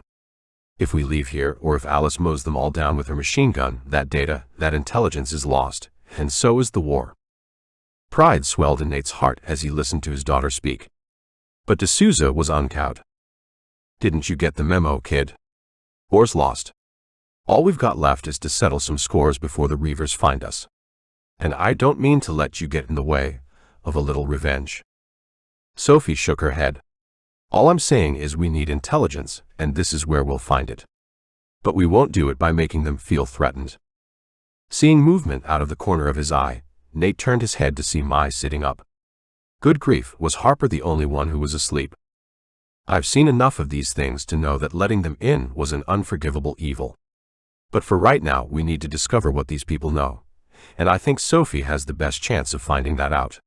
If we leave here, or if Alice mows them all down with her machine gun, that data, that intelligence is lost, and so is the war." Pride swelled in Nate's heart as he listened to his daughter speak. But D'Souza was uncowed. "Didn't you get the memo, kid? War's lost. All we've got left is to settle some scores before the reavers find us. And I don't mean to let you get in the way of a little revenge." Sophie shook her head. "All I'm saying is we need intelligence, and this is where we'll find it. But we won't do it by making them feel threatened." Seeing movement out of the corner of his eye, Nate turned his head to see Mai sitting up. Good grief, was Harper the only one who was asleep? I've seen enough of these things to know that letting them in was an unforgivable evil. But for right now, we need to discover what these people know, and I think Sophie has the best chance of finding that out.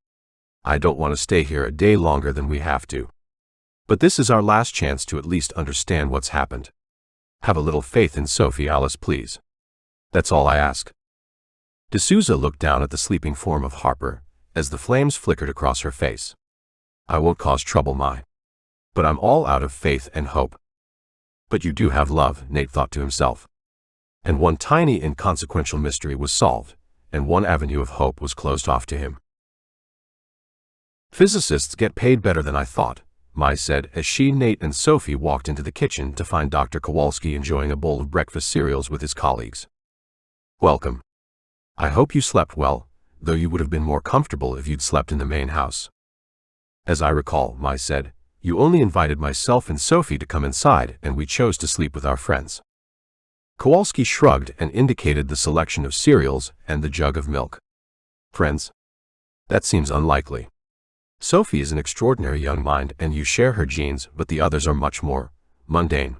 I don't want to stay here a day longer than we have to. But this is our last chance to at least understand what's happened. Have a little faith in Sophie, Alice, please. That's all I ask." D'Souza looked down at the sleeping form of Harper as the flames flickered across her face. "I won't cause trouble, Mai. But I'm all out of faith and hope." "But you do have love," Nate thought to himself. And one tiny inconsequential mystery was solved, and one avenue of hope was closed off to him. "Physicists get paid better than I thought," Mai said as she, Nate, and Sophie walked into the kitchen to find Dr. Kowalski enjoying a bowl of breakfast cereals with his colleagues. "Welcome. I hope you slept well, though you would have been more comfortable if you'd slept in the main house." "As I recall," Mai said, "you only invited myself and Sophie to come inside, and we chose to sleep with our friends." Kowalski shrugged and indicated the selection of cereals and the jug of milk. "Friends? That seems unlikely. Sophie is an extraordinary young mind and you share her genes, but the others are much more mundane."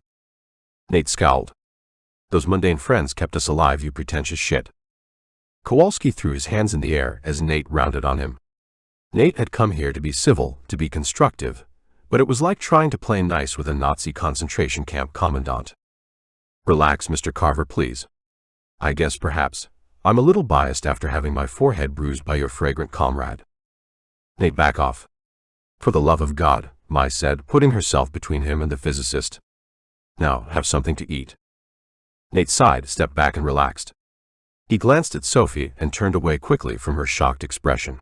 Nate scowled. "Those mundane friends kept us alive, you pretentious shit." Kowalski threw his hands in the air as Nate rounded on him. Nate had come here to be civil, to be constructive, but it was like trying to play nice with a Nazi concentration camp commandant. "Relax, Mr. Carver, please. I guess perhaps I'm a little biased after having my forehead bruised by your fragrant comrade." "Nate, back off. For the love of God," Mai said, putting herself between him and the physicist. "Now, have something to eat." Nate sighed, stepped back and relaxed. He glanced at Sophie and turned away quickly from her shocked expression.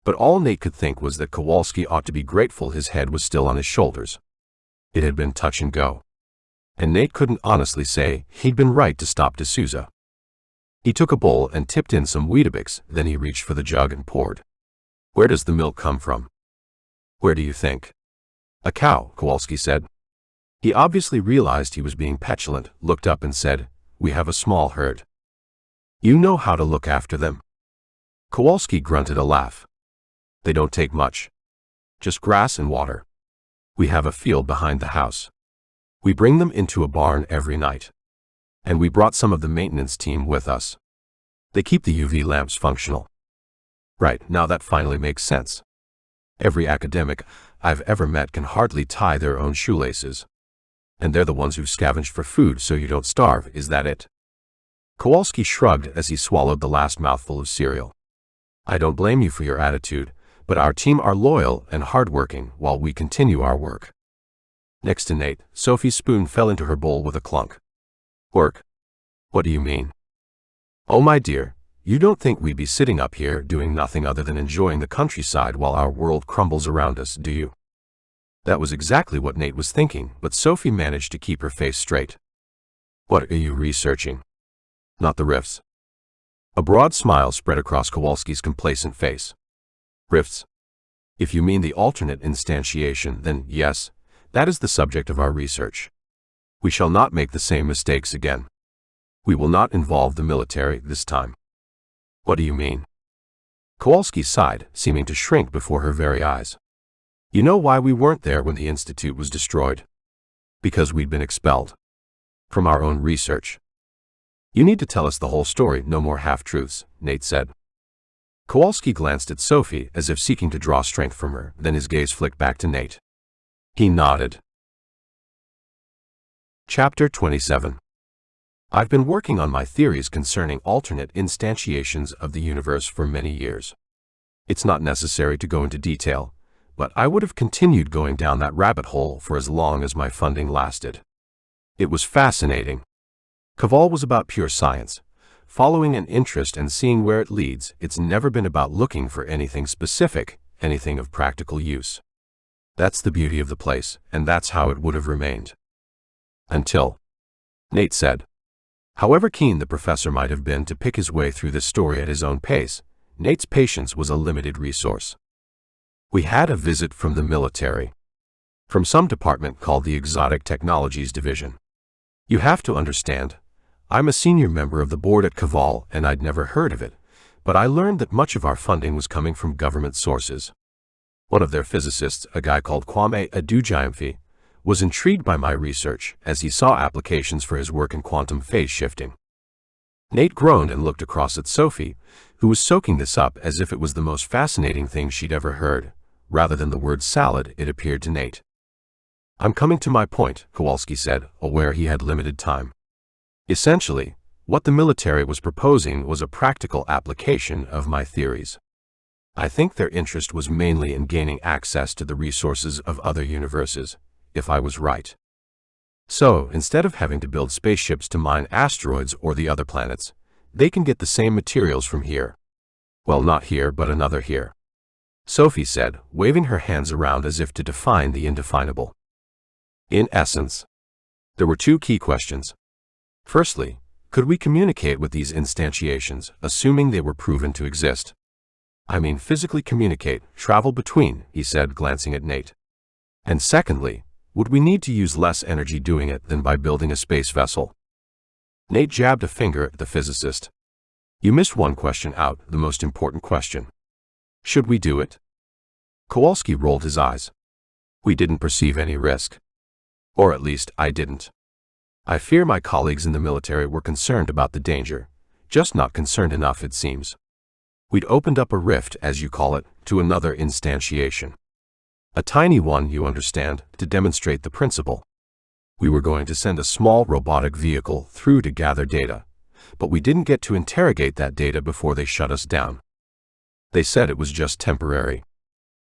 But all Nate could think was that Kowalski ought to be grateful his head was still on his shoulders. It had been touch and go. And Nate couldn't honestly say he'd been right to stop D'Souza. He took a bowl and tipped in some Weetabix, then he reached for the jug and poured. "Where does the milk come from?" "Where do you think?" "A cow," Kowalski said. He obviously realized he was being petulant, looked up and said, "We have a small herd. You know how to look after them?" Kowalski grunted a laugh. "They don't take much. Just grass and water. We have a field behind the house. We bring them into a barn every night. And we brought some of the maintenance team with us. They keep the UV lamps functional." "Right, now that finally makes sense. Every academic I've ever met can hardly tie their own shoelaces. And they're the ones who've scavenged for food so you don't starve, is that it?" Kowalski shrugged as he swallowed the last mouthful of cereal. "I don't blame you for your attitude, but our team are loyal and hardworking while we continue our work." Next to Nate, Sophie's spoon fell into her bowl with a clunk. "Work? What do you mean?" "Oh, my dear, you don't think we'd be sitting up here doing nothing other than enjoying the countryside while our world crumbles around us, do you?" That was exactly what Nate was thinking, but Sophie managed to keep her face straight. "What are you researching?" "Not the rifts." A broad smile spread across Kowalski's complacent face. "Rifts? If you mean the alternate instantiation, then yes, that is the subject of our research. We shall not make the same mistakes again. We will not involve the military this time." "What do you mean?" Kowalski sighed, seeming to shrink before her very eyes. "You know why we weren't there when the Institute was destroyed? Because we'd been expelled. From our own research." "You need to tell us the whole story, no more half-truths," Nate said. Kowalski glanced at Sophie as if seeking to draw strength from her, then his gaze flicked back to Nate. He nodded. Chapter 27. I've been working on my theories concerning alternate instantiations of the universe for many years. It's not necessary to go into detail, but I would have continued going down that rabbit hole for as long as my funding lasted. It was fascinating. Kaval was about pure science, following an interest and seeing where it leads. It's never been about looking for anything specific, anything of practical use. That's the beauty of the place, and that's how it would have remained. Until Nate said. However keen the professor might have been to pick his way through this story at his own pace, Nate's patience was a limited resource. We had a visit from the military. From some department called the Exotic Technologies Division. You have to understand, I'm a senior member of the board at Kaval and I'd never heard of it, but I learned that much of our funding was coming from government sources. One of their physicists, a guy called Kwame Adujayamfi, was intrigued by my research as he saw applications for his work in quantum phase shifting. Nate groaned and looked across at Sophie, who was soaking this up as if it was the most fascinating thing she'd ever heard. Rather than the word salad, it appeared to Nate. I'm coming to my point, Kowalski said, aware he had limited time. Essentially, what the military was proposing was a practical application of my theories. I think their interest was mainly in gaining access to the resources of other universes, if I was right. So, instead of having to build spaceships to mine asteroids or the other planets, they can get the same materials from here. Well, not here, but another here. Sophie said, waving her hands around as if to define the indefinable. In essence, there were two key questions. Firstly, could we communicate with these instantiations, assuming they were proven to exist? I mean physically communicate, travel between, he said, glancing at Nate. And secondly, would we need to use less energy doing it than by building a space vessel? Nate jabbed a finger at the physicist. You missed one question out, the most important question. Should we do it? Kowalski rolled his eyes. We didn't perceive any risk. Or at least, I didn't. I fear my colleagues in the military were concerned about the danger, just not concerned enough, it seems. We'd opened up a rift, as you call it, to another instantiation. A tiny one, you understand, to demonstrate the principle. We were going to send a small robotic vehicle through to gather data, but we didn't get to interrogate that data before they shut us down. They said it was just temporary.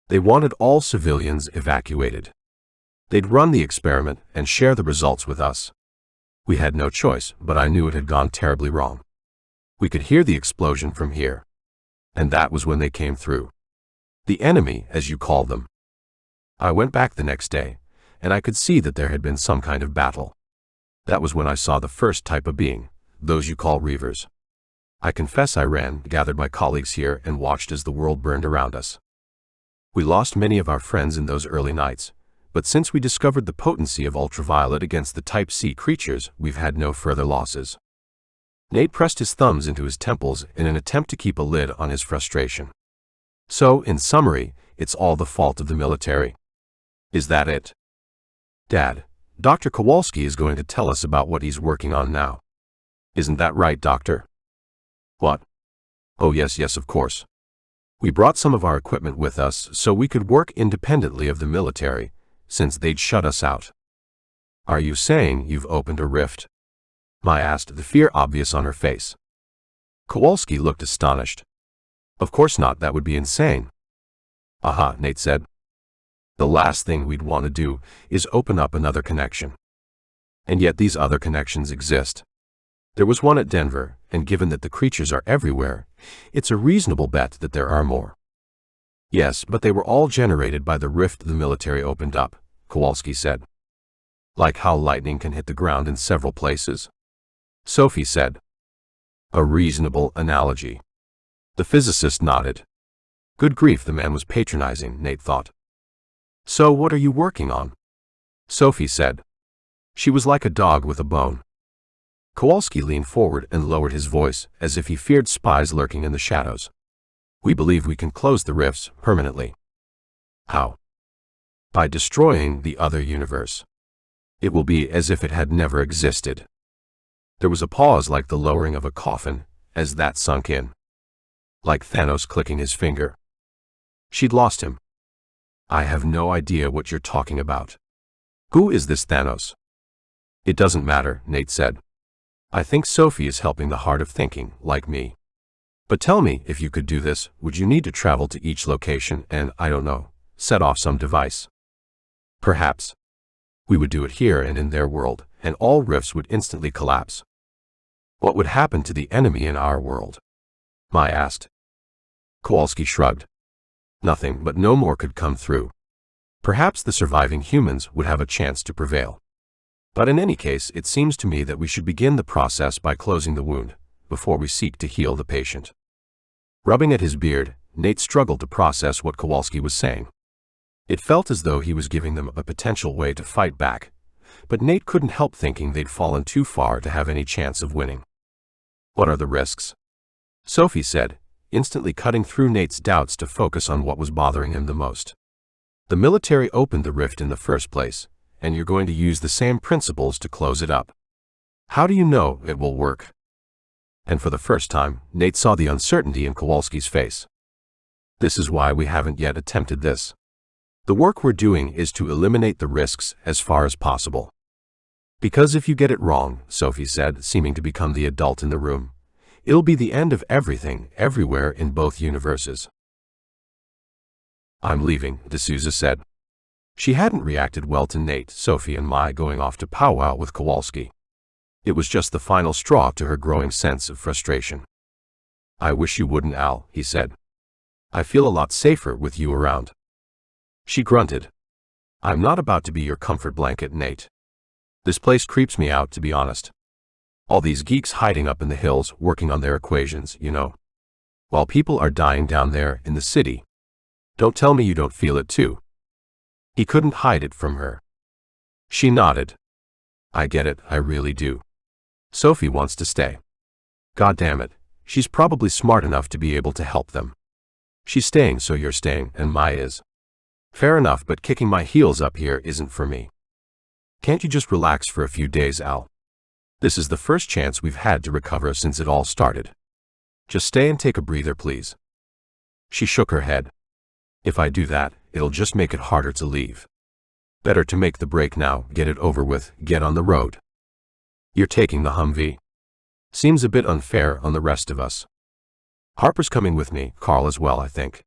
They wanted all civilians evacuated. They'd run the experiment and share the results with us. We had no choice, but I knew it had gone terribly wrong. We could hear the explosion from here. And that was when they came through. The enemy, as you call them. I went back the next day, and I could see that there had been some kind of battle. That was when I saw the first type of being, those you call reavers. I confess I ran, gathered my colleagues here, and watched as the world burned around us. We lost many of our friends in those early nights, but since we discovered the potency of ultraviolet against the Type C creatures, we've had no further losses. Nate pressed his thumbs into his temples in an attempt to keep a lid on his frustration. So, in summary, it's all the fault of the military. Is that it? Dad, Dr. Kowalski is going to tell us about what he's working on now. Isn't that right, Doctor? What? Oh yes, of course. We brought some of our equipment with us so we could work independently of the military, since they'd shut us out. Are you saying you've opened a rift? Mai asked, the fear obvious on her face. Kowalski looked astonished. Of course not, that would be insane. Aha, Nate said. The last thing we'd want to do is open up another connection. And yet these other connections exist. There was one at Denver, and given that the creatures are everywhere, it's a reasonable bet that there are more. Yes, but they were all generated by the rift the military opened up, Kowalski said. Like how lightning can hit the ground in several places? Sophie said. A reasonable analogy. The physicist nodded. Good grief, the man was patronizing, Nate thought. So what are you working on? Sophie said. She was like a dog with a bone. Kowalski leaned forward and lowered his voice, as if he feared spies lurking in the shadows. We believe we can close the rifts permanently. How? By destroying the other universe. It will be as if it had never existed. There was a pause like the lowering of a coffin, as that sunk in. Like Thanos clicking his finger. She'd lost him. I have no idea what you're talking about. Who is this Thanos? It doesn't matter, Nate said. I think Sophie is helping the heart of thinking, like me. But tell me, if you could do this, would you need to travel to each location and, I don't know, set off some device? Perhaps. We would do it here and in their world, and all rifts would instantly collapse. What would happen to the enemy in our world? Mai asked. Kowalski shrugged. Nothing, but no more could come through. Perhaps the surviving humans would have a chance to prevail. But in any case, it seems to me that we should begin the process by closing the wound, before we seek to heal the patient. Rubbing at his beard, Nate struggled to process what Kowalski was saying. It felt as though he was giving them a potential way to fight back, but Nate couldn't help thinking they'd fallen too far to have any chance of winning. What are the risks? Sophie said, instantly cutting through Nate's doubts to focus on what was bothering him the most. The military opened the rift in the first place, and you're going to use the same principles to close it up. How do you know it will work? And for the first time, Nate saw the uncertainty in Kowalski's face. This is why we haven't yet attempted this. The work we're doing is to eliminate the risks as far as possible. Because if you get it wrong, Sophie said, seeming to become the adult in the room, it'll be the end of everything, everywhere in both universes. I'm leaving, D'Souza said. She hadn't reacted well to Nate, Sophie, and Mai going off to powwow with Kowalski. It was just the final straw to her growing sense of frustration. I wish you wouldn't, Al, he said. I feel a lot safer with you around. She grunted. I'm not about to be your comfort blanket, Nate. This place creeps me out, to be honest. All these geeks hiding up in the hills working on their equations, you know. While people are dying down there in the city. Don't tell me you don't feel it too. He couldn't hide it from her. She nodded. I get it, I really do. Sophie wants to stay. God damn it, she's probably smart enough to be able to help them. She's staying, so you're staying, and Mai is. Fair enough, but kicking my heels up here isn't for me. Can't you just relax for a few days, Al? This is the first chance we've had to recover since it all started. Just stay and take a breather, please. She shook her head. If I do that, it'll just make it harder to leave. Better to make the break now, get it over with, get on the road. You're taking the Humvee. Seems a bit unfair on the rest of us. Harper's coming with me, Carl as well, I think.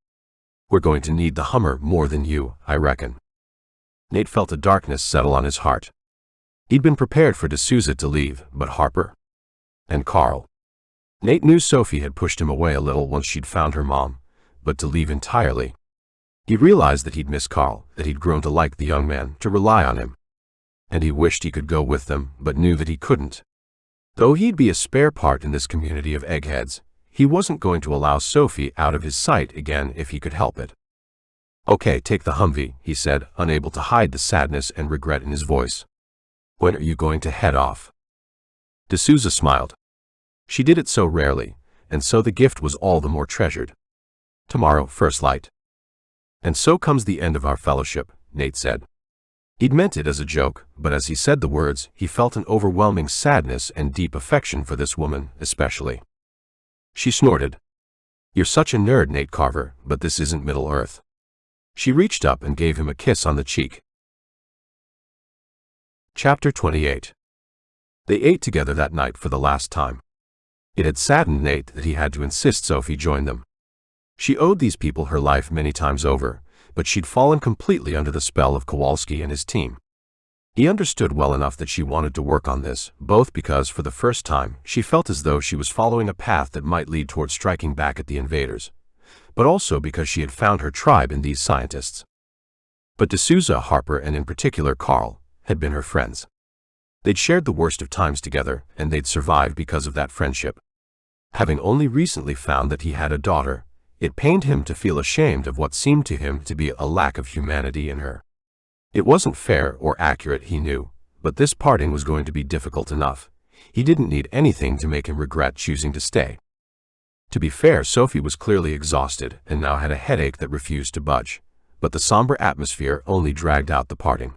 We're going to need the Hummer more than you, I reckon. Nate felt a darkness settle on his heart. He'd been prepared for D'Souza to leave, but Harper? And Carl? Nate knew Sophie had pushed him away a little once she'd found her mom, but to leave entirely. He realized that he'd miss Carl, that he'd grown to like the young man, to rely on him. And he wished he could go with them, but knew that he couldn't. Though he'd be a spare part in this community of eggheads, he wasn't going to allow Sophie out of his sight again if he could help it. Okay, take the Humvee, he said, unable to hide the sadness and regret in his voice. When are you going to head off? D'Souza smiled. She did it so rarely, and so the gift was all the more treasured. Tomorrow, first light. And so comes the end of our fellowship, Nate said. He'd meant it as a joke, but as he said the words, he felt an overwhelming sadness and deep affection for this woman, especially. She snorted. You're such a nerd, Nate Carver, but this isn't Middle-earth. She reached up and gave him a kiss on the cheek. Chapter 28. They ate together that night for the last time. It had saddened Nate that he had to insist Sophie join them. She owed these people her life many times over, but she'd fallen completely under the spell of Kowalski and his team. He understood well enough that she wanted to work on this, both because for the first time she felt as though she was following a path that might lead toward striking back at the invaders, but also because she had found her tribe in these scientists. But D'Souza, Harper, and in particular Carl, had been her friends. They'd shared the worst of times together, and they'd survived because of that friendship. Having only recently found that he had a daughter, it pained him to feel ashamed of what seemed to him to be a lack of humanity in her. It wasn't fair or accurate, he knew, but this parting was going to be difficult enough. He didn't need anything to make him regret choosing to stay. To be fair, Sophie was clearly exhausted and now had a headache that refused to budge, but the somber atmosphere only dragged out the parting.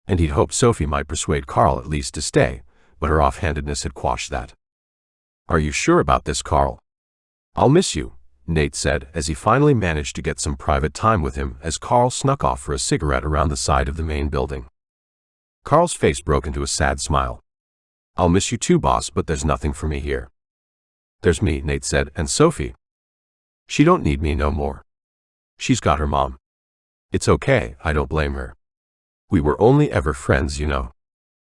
And he'd hoped Sophie might persuade Carl at least to stay, but her offhandedness had quashed that. Are you sure about this, Carl? I'll miss you, Nate said as he finally managed to get some private time with him as Carl snuck off for a cigarette around the side of the main building. Carl's face broke into a sad smile. I'll miss you too, boss, but there's nothing for me here. There's me, Nate said, and Sophie. She don't need me no more. She's got her mom. It's okay, I don't blame her. We were only ever friends, you know.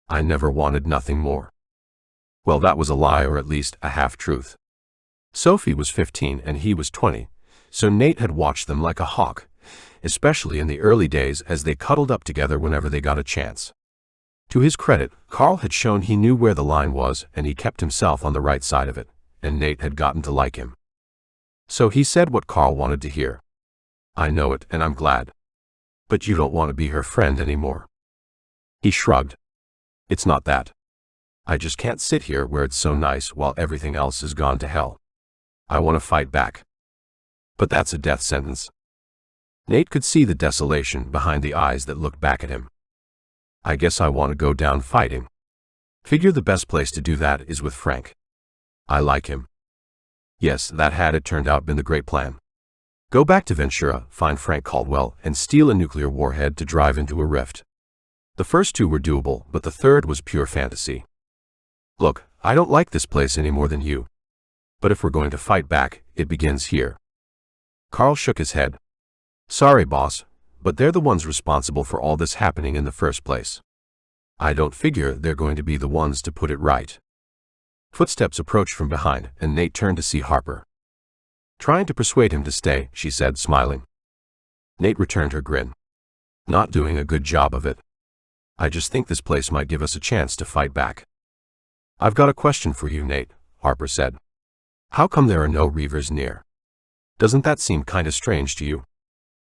I never wanted nothing more. Well, that was a lie, or at least a half-truth. Sophie was 15 and he was 20, so Nate had watched them like a hawk, especially in the early days as they cuddled up together whenever they got a chance. To his credit, Carl had shown he knew where the line was and he kept himself on the right side of it, and Nate had gotten to like him. So he said what Carl wanted to hear. I know it, and I'm glad. But you don't want to be her friend anymore. He shrugged. It's not that. I just can't sit here where it's so nice while everything else has gone to hell. I want to fight back. But that's a death sentence. Nate could see the desolation behind the eyes that looked back at him. I guess I want to go down fighting. Figure the best place to do that is with Frank. I like him. Yes, that had it turned out been the great plan. Go back to Ventura, find Frank Caldwell, and steal a nuclear warhead to drive into a rift. The first two were doable, but the third was pure fantasy. Look, I don't like this place any more than you. But if we're going to fight back, it begins here. Carl shook his head. Sorry, boss, but they're the ones responsible for all this happening in the first place. I don't figure they're going to be the ones to put it right. Footsteps approached from behind, and Nate turned to see Harper. Trying to persuade him to stay, she said, smiling. Nate returned her grin. Not doing a good job of it. I just think this place might give us a chance to fight back. I've got a question for you, Nate, Harper said. How come there are no reavers near? Doesn't that seem kinda strange to you?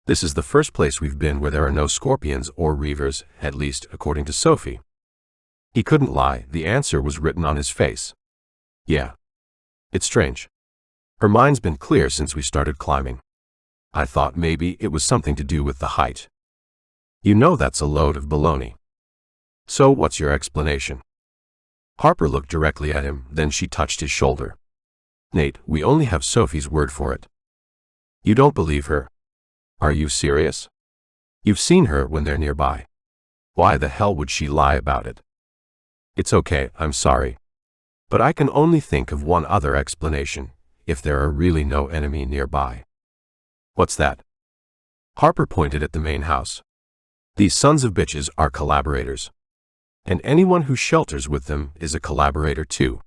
This is the first place we've been where there are no scorpions or reavers, at least according to Sophie. He couldn't lie, the answer was written on his face. Yeah. It's strange. Her mind's been clear since we started climbing. I thought maybe it was something to do with the height. You know that's a load of baloney. So what's your explanation? Harper looked directly at him, then she touched his shoulder. Nate, we only have Sophie's word for it. You don't believe her? Are you serious? You've seen her when they're nearby. Why the hell would she lie about it? It's okay, I'm sorry. But I can only think of one other explanation, if there are really no enemy nearby. What's that? Harper pointed at the main house. These sons of bitches are collaborators. And anyone who shelters with them is a collaborator too.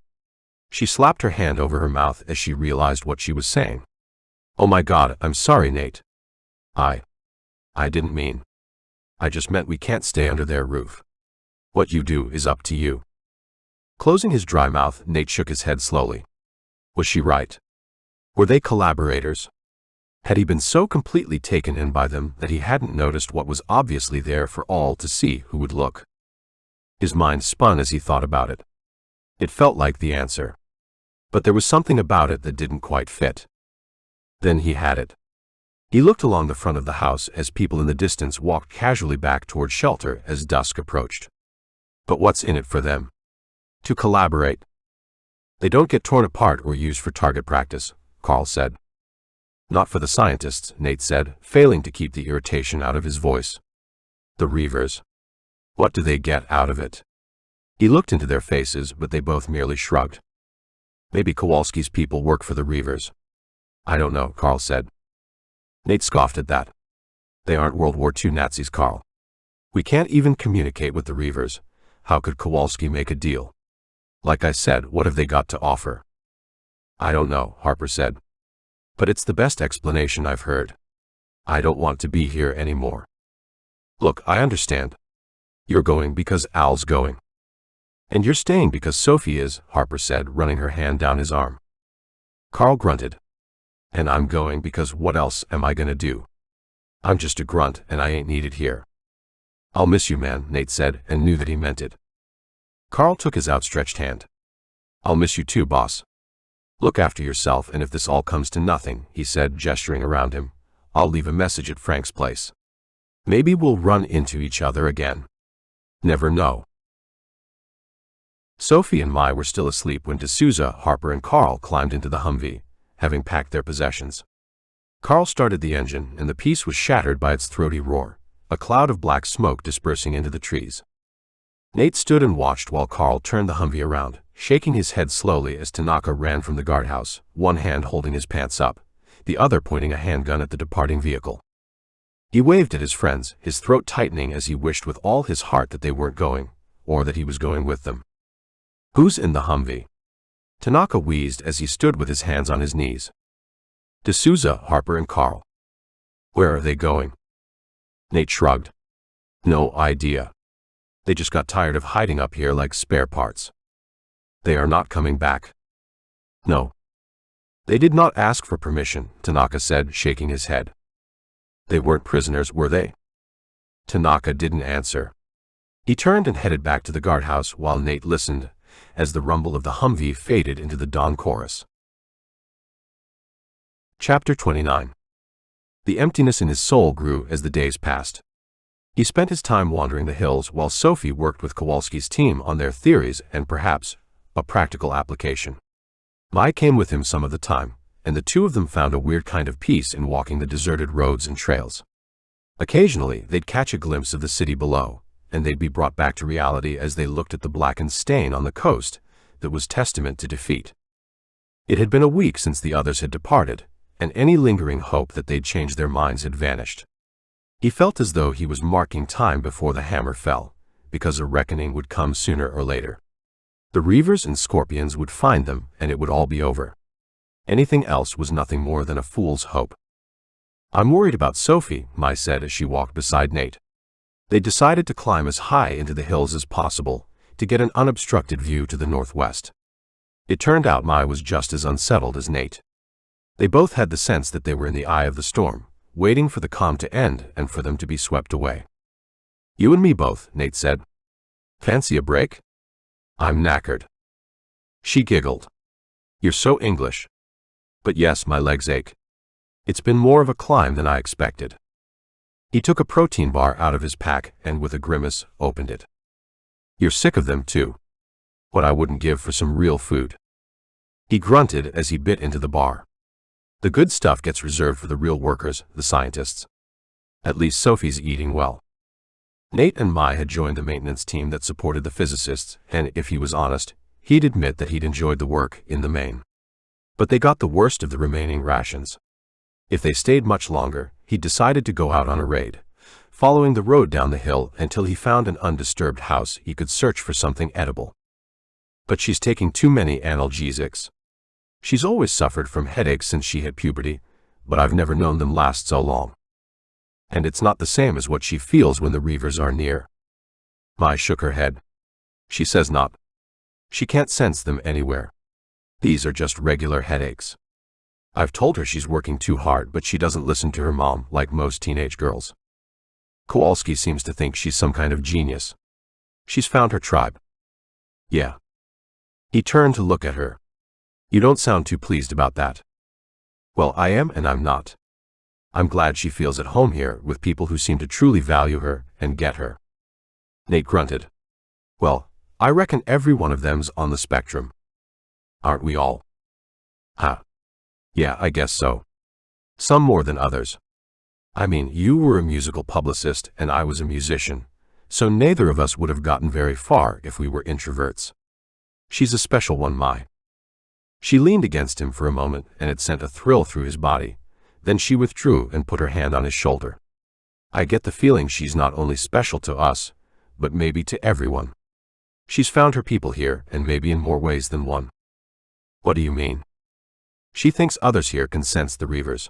She slapped her hand over her mouth as she realized what she was saying. Oh my God, I'm sorry, Nate. I didn't mean. I just meant we can't stay under their roof. What you do is up to you. Closing his dry mouth, Nate shook his head slowly. Was she right? Were they collaborators? Had he been so completely taken in by them that he hadn't noticed what was obviously there for all to see who would look? His mind spun as he thought about it. It felt like the answer. But there was something about it that didn't quite fit. Then he had it. He looked along the front of the house as people in the distance walked casually back toward shelter as dusk approached. But what's in it for them? To collaborate. They don't get torn apart or used for target practice, Carl said. Not for the scientists, Nate said, failing to keep the irritation out of his voice. The reavers. What do they get out of it? He looked into their faces, but they both merely shrugged. Maybe Kowalski's people work for the reavers. I don't know, Carl said. Nate scoffed at that. They aren't World War II Nazis, Carl. We can't even communicate with the reavers. How could Kowalski make a deal? Like I said, what have they got to offer? I don't know, Harper said. But it's the best explanation I've heard. I don't want to be here anymore. Look, I understand. You're going because Al's going. And you're staying because Sophie is, Harper said, running her hand down his arm. Carl grunted. And I'm going because what else am I gonna do? I'm just a grunt and I ain't needed here. I'll miss you, man, Nate said, and knew that he meant it. Carl took his outstretched hand. I'll miss you too, boss. Look after yourself, and if this all comes to nothing, he said, gesturing around him, I'll leave a message at Frank's place. Maybe we'll run into each other again. Never know. Sophie and Mai were still asleep when D'Souza, Harper, and Carl climbed into the Humvee, having packed their possessions. Carl started the engine, and the peace was shattered by its throaty roar, a cloud of black smoke dispersing into the trees. Nate stood and watched while Carl turned the Humvee around, shaking his head slowly as Tanaka ran from the guardhouse, one hand holding his pants up, the other pointing a handgun at the departing vehicle. He waved at his friends, his throat tightening as he wished with all his heart that they weren't going, or that he was going with them. Who's in the Humvee? Tanaka wheezed as he stood with his hands on his knees. D'Souza, Harper, and Carl. Where are they going? Nate shrugged. No idea. They just got tired of hiding up here like spare parts. They are not coming back. No. They did not ask for permission, Tanaka said, shaking his head. They weren't prisoners, were they? Tanaka didn't answer. He turned and headed back to the guardhouse while Nate listened, as the rumble of the Humvee faded into the dawn chorus. Chapter 29. The emptiness in his soul grew as the days passed. He spent his time wandering the hills while Sophie worked with Kowalski's team on their theories and perhaps a practical application. Mai came with him some of the time, and the two of them found a weird kind of peace in walking the deserted roads and trails. Occasionally, they'd catch a glimpse of the city below, and they'd be brought back to reality as they looked at the blackened stain on the coast that was testament to defeat. It had been a week since the others had departed, and any lingering hope that they'd change their minds had vanished. He felt as though he was marking time before the hammer fell, because a reckoning would come sooner or later. The reavers and scorpions would find them, and it would all be over. Anything else was nothing more than a fool's hope. "I'm worried about Sophie," Mai said as she walked beside Nate. They decided to climb as high into the hills as possible to get an unobstructed view to the northwest. It turned out Mai was just as unsettled as Nate. They both had the sense that they were in the eye of the storm, waiting for the calm to end and for them to be swept away. "You and me both," Nate said. "Fancy a break?" "I'm knackered." She giggled. "You're so English." "But yes, my legs ache. It's been more of a climb than I expected." He took a protein bar out of his pack and with a grimace, opened it. "You're sick of them too. What I wouldn't give for some real food." He grunted as he bit into the bar. "The good stuff gets reserved for the real workers, the scientists. At least Sophie's eating well." Nate and Mai had joined the maintenance team that supported the physicists, and if he was honest, he'd admit that he'd enjoyed the work in the main. But they got the worst of the remaining rations. If they stayed much longer, he decided to go out on a raid, following the road down the hill until he found an undisturbed house he could search for something edible. "But she's taking too many analgesics. She's always suffered from headaches since she hit puberty, but I've never known them last so long. And it's not the same as what she feels when the reavers are near." Mai shook her head. "She says not. She can't sense them anywhere. These are just regular headaches. I've told her she's working too hard, but she doesn't listen to her mom like most teenage girls. Kowalski seems to think she's some kind of genius. She's found her tribe." "Yeah." He turned to look at her. "You don't sound too pleased about that." "Well, I am and I'm not. I'm glad she feels at home here with people who seem to truly value her and get her." Nate grunted. "Well, I reckon every one of them's on the spectrum. Aren't we all?" "Huh. Yeah, I guess so. Some more than others. I mean, you were a musical publicist and I was a musician, so neither of us would have gotten very far if we were introverts. She's a special one, Mai." She leaned against him for a moment and it sent a thrill through his body. Then she withdrew and put her hand on his shoulder. "I get the feeling she's not only special to us, but maybe to everyone. She's found her people here and maybe in more ways than one." "What do you mean?" "She thinks others here can sense the reavers."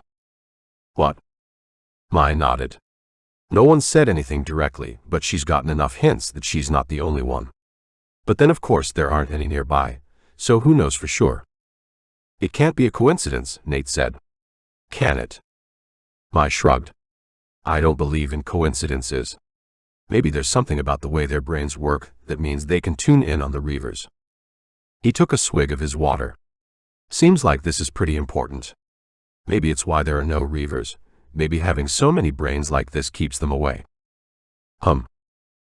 "What?" Mai nodded. "No one said anything directly, but she's gotten enough hints that she's not the only one. But then of course there aren't any nearby, so who knows for sure?" "It can't be a coincidence," Nate said. "Can it?" Mai shrugged. "I don't believe in coincidences. Maybe there's something about the way their brains work that means they can tune in on the reavers." He took a swig of his water. "Seems like this is pretty important. Maybe it's why there are no reavers. Maybe having so many brains like this keeps them away."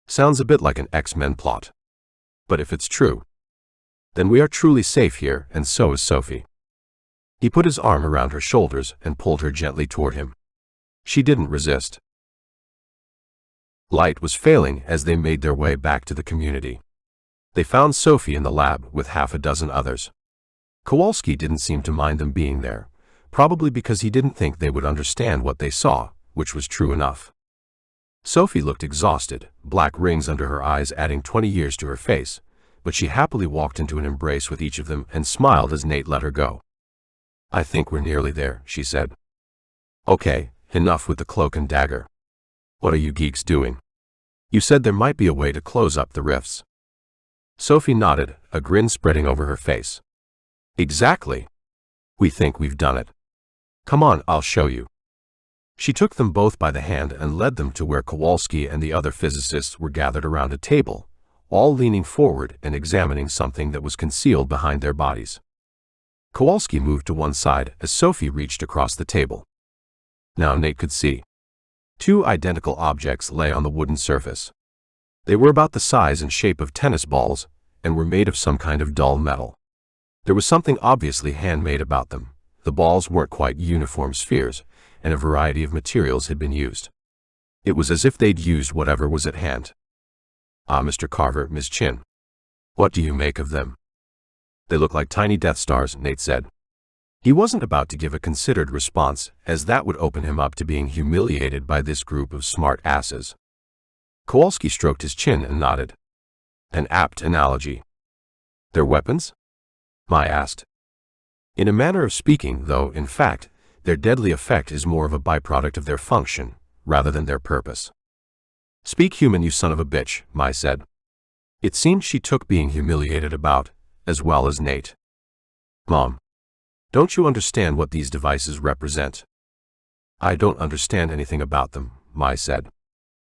Sounds a bit like an X-Men plot. But if it's true, then we are truly safe here, and so is Sophie." He put his arm around her shoulders and pulled her gently toward him. She didn't resist. Light was failing as they made their way back to the community. They found Sophie in the lab with half a dozen others. Kowalski didn't seem to mind them being there, probably because he didn't think they would understand what they saw, which was true enough. Sophie looked exhausted, black rings under her eyes adding 20 years to her face, but she happily walked into an embrace with each of them and smiled as Nate let her go. "I think we're nearly there," she said. "Okay, enough with the cloak and dagger. What are you geeks doing? You said there might be a way to close up the rifts." Sophie nodded, a grin spreading over her face. "Exactly. We think we've done it. Come on, I'll show you." She took them both by the hand and led them to where Kowalski and the other physicists were gathered around a table, all leaning forward and examining something that was concealed behind their bodies. Kowalski moved to one side as Sophie reached across the table. Now Nate could see. 2 identical objects lay on the wooden surface. They were about the size and shape of tennis balls and were made of some kind of dull metal. There was something obviously handmade about them. The balls weren't quite uniform spheres, and a variety of materials had been used. It was as if they'd used whatever was at hand. "Ah, Mr. Carver, Ms. Chin. What do you make of them?" "They look like tiny Death Stars," Nate said. He wasn't about to give a considered response, as that would open him up to being humiliated by this group of smart asses. Kowalski stroked his chin and nodded. "An apt analogy." "They're weapons?" Mai asked. In a manner of speaking, though, in fact, their deadly effect is more of a byproduct of their function, rather than their purpose. "Speak human, you son of a bitch," Mai said. It seemed she took being humiliated about, as well as Nate. "Mom, don't you understand what these devices represent?" "I don't understand anything about them," Mai said.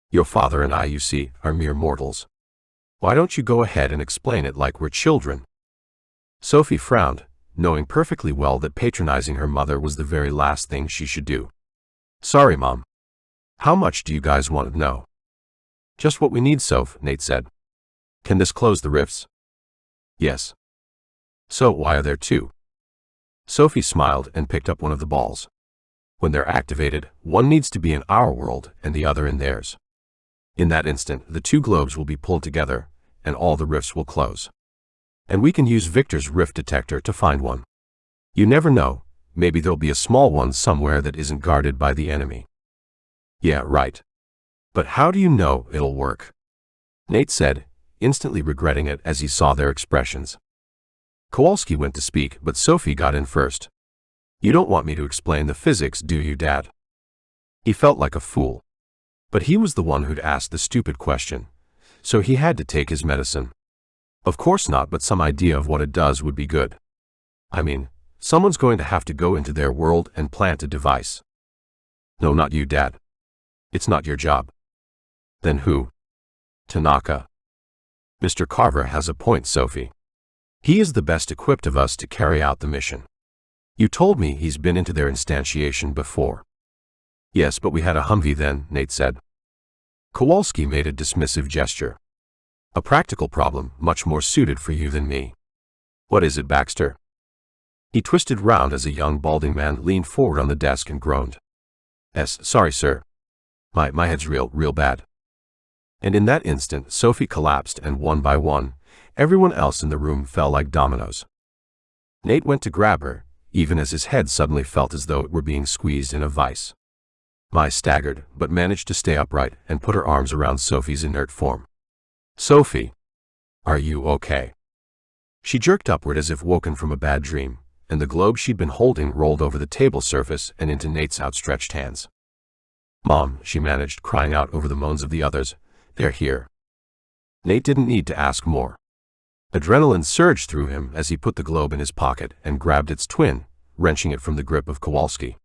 "Your father and I, you see, are mere mortals. Why don't you go ahead and explain it like we're children?" Sophie frowned, knowing perfectly well that patronizing her mother was the very last thing she should do. "Sorry, Mom. How much do you guys want to know?" "Just what we need, Soph," Nate said. "Can this close the rifts?" "Yes." "So why are there two?" Sophie smiled and picked up one of the balls. "When they're activated, one needs to be in our world and the other in theirs. In that instant, the two globes will be pulled together, and all the rifts will close. And we can use Victor's rift detector to find one. You never know, maybe there'll be a small one somewhere that isn't guarded by the enemy." "Yeah, right. But how do you know it'll work?" Nate said, instantly regretting it as he saw their expressions. Kowalski went to speak, but Sophie got in first. "You don't want me to explain the physics, do you, Dad?" He felt like a fool. But he was the one who'd asked the stupid question, so he had to take his medicine. Of course not, but some idea of what it does would be good. I mean, someone's going to have to go into their world and plant a device. "No, not you, Dad. It's not your job." "Then who?" "Tanaka." "Mr. Carver has a point, Sophie. He is the best equipped of us to carry out the mission. You told me he's been into their instantiation before." "Yes, but we had a Humvee then," Nate said. Kowalski made a dismissive gesture. "A practical problem, much more suited for you than me." "What is it, Baxter?" He twisted round as a young balding man leaned forward on the desk and groaned. Sorry, sir. My head's real bad." And in that instant, Sophie collapsed, and one by one, everyone else in the room fell like dominoes. Nate went to grab her, even as his head suddenly felt as though it were being squeezed in a vice. Mai staggered, but managed to stay upright and put her arms around Sophie's inert form. "Sophie, are you okay?" She jerked upward as if woken from a bad dream, and the globe she'd been holding rolled over the table surface and into Nate's outstretched hands. "Mom," she managed, crying out over the moans of the others, "they're here." Nate didn't need to ask more. Adrenaline surged through him as he put the globe in his pocket and grabbed its twin, wrenching it from the grip of Kowalski.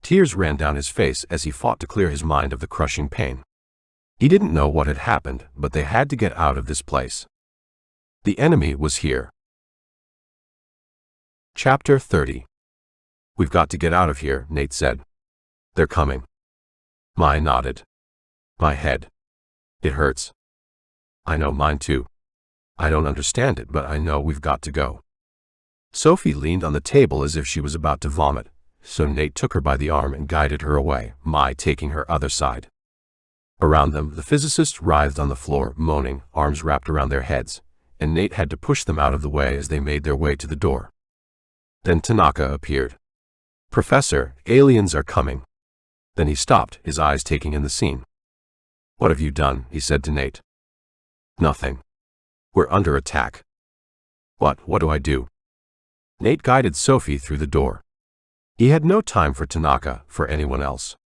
Tears ran down his face as he fought to clear his mind of the crushing pain. He didn't know what had happened, but they had to get out of this place. The enemy was here. Chapter 30. "We've got to get out of here," Nate said. "They're coming." Mai nodded. "My head. It hurts." "I know, mine too. I don't understand it, but I know we've got to go." Sophie leaned on the table as if she was about to vomit, so Nate took her by the arm and guided her away, Mai taking her other side. Around them, the physicists writhed on the floor, moaning, arms wrapped around their heads, and Nate had to push them out of the way as they made their way to the door. Then Tanaka appeared. "Professor, aliens are coming." Then he stopped, his eyes taking in the scene. "What have you done?" he said to Nate. "Nothing. We're under attack." What do I do?" Nate guided Sophie through the door. He had no time for Tanaka, for anyone else.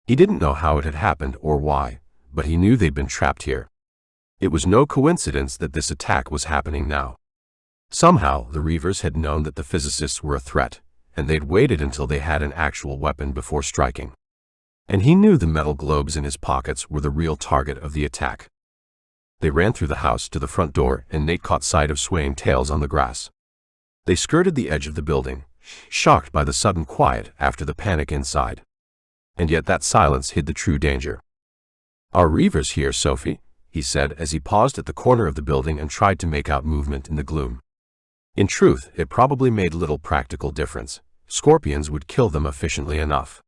He didn't know how it had happened or why, but he knew they'd been trapped here. It was no coincidence that this attack was happening now. Somehow, the reavers had known that the physicists were a threat, and they'd waited until they had an actual weapon before striking. And he knew the metal globes in his pockets were the real target of the attack. They ran through the house to the front door, and Nate caught sight of swaying tails on the grass. They skirted the edge of the building, shocked by the sudden quiet after the panic inside. And yet that silence hid the true danger. "Are reavers here, Sophie?" he said as he paused at the corner of the building and tried to make out movement in the gloom. In truth, it probably made little practical difference. Scorpions would kill them efficiently enough.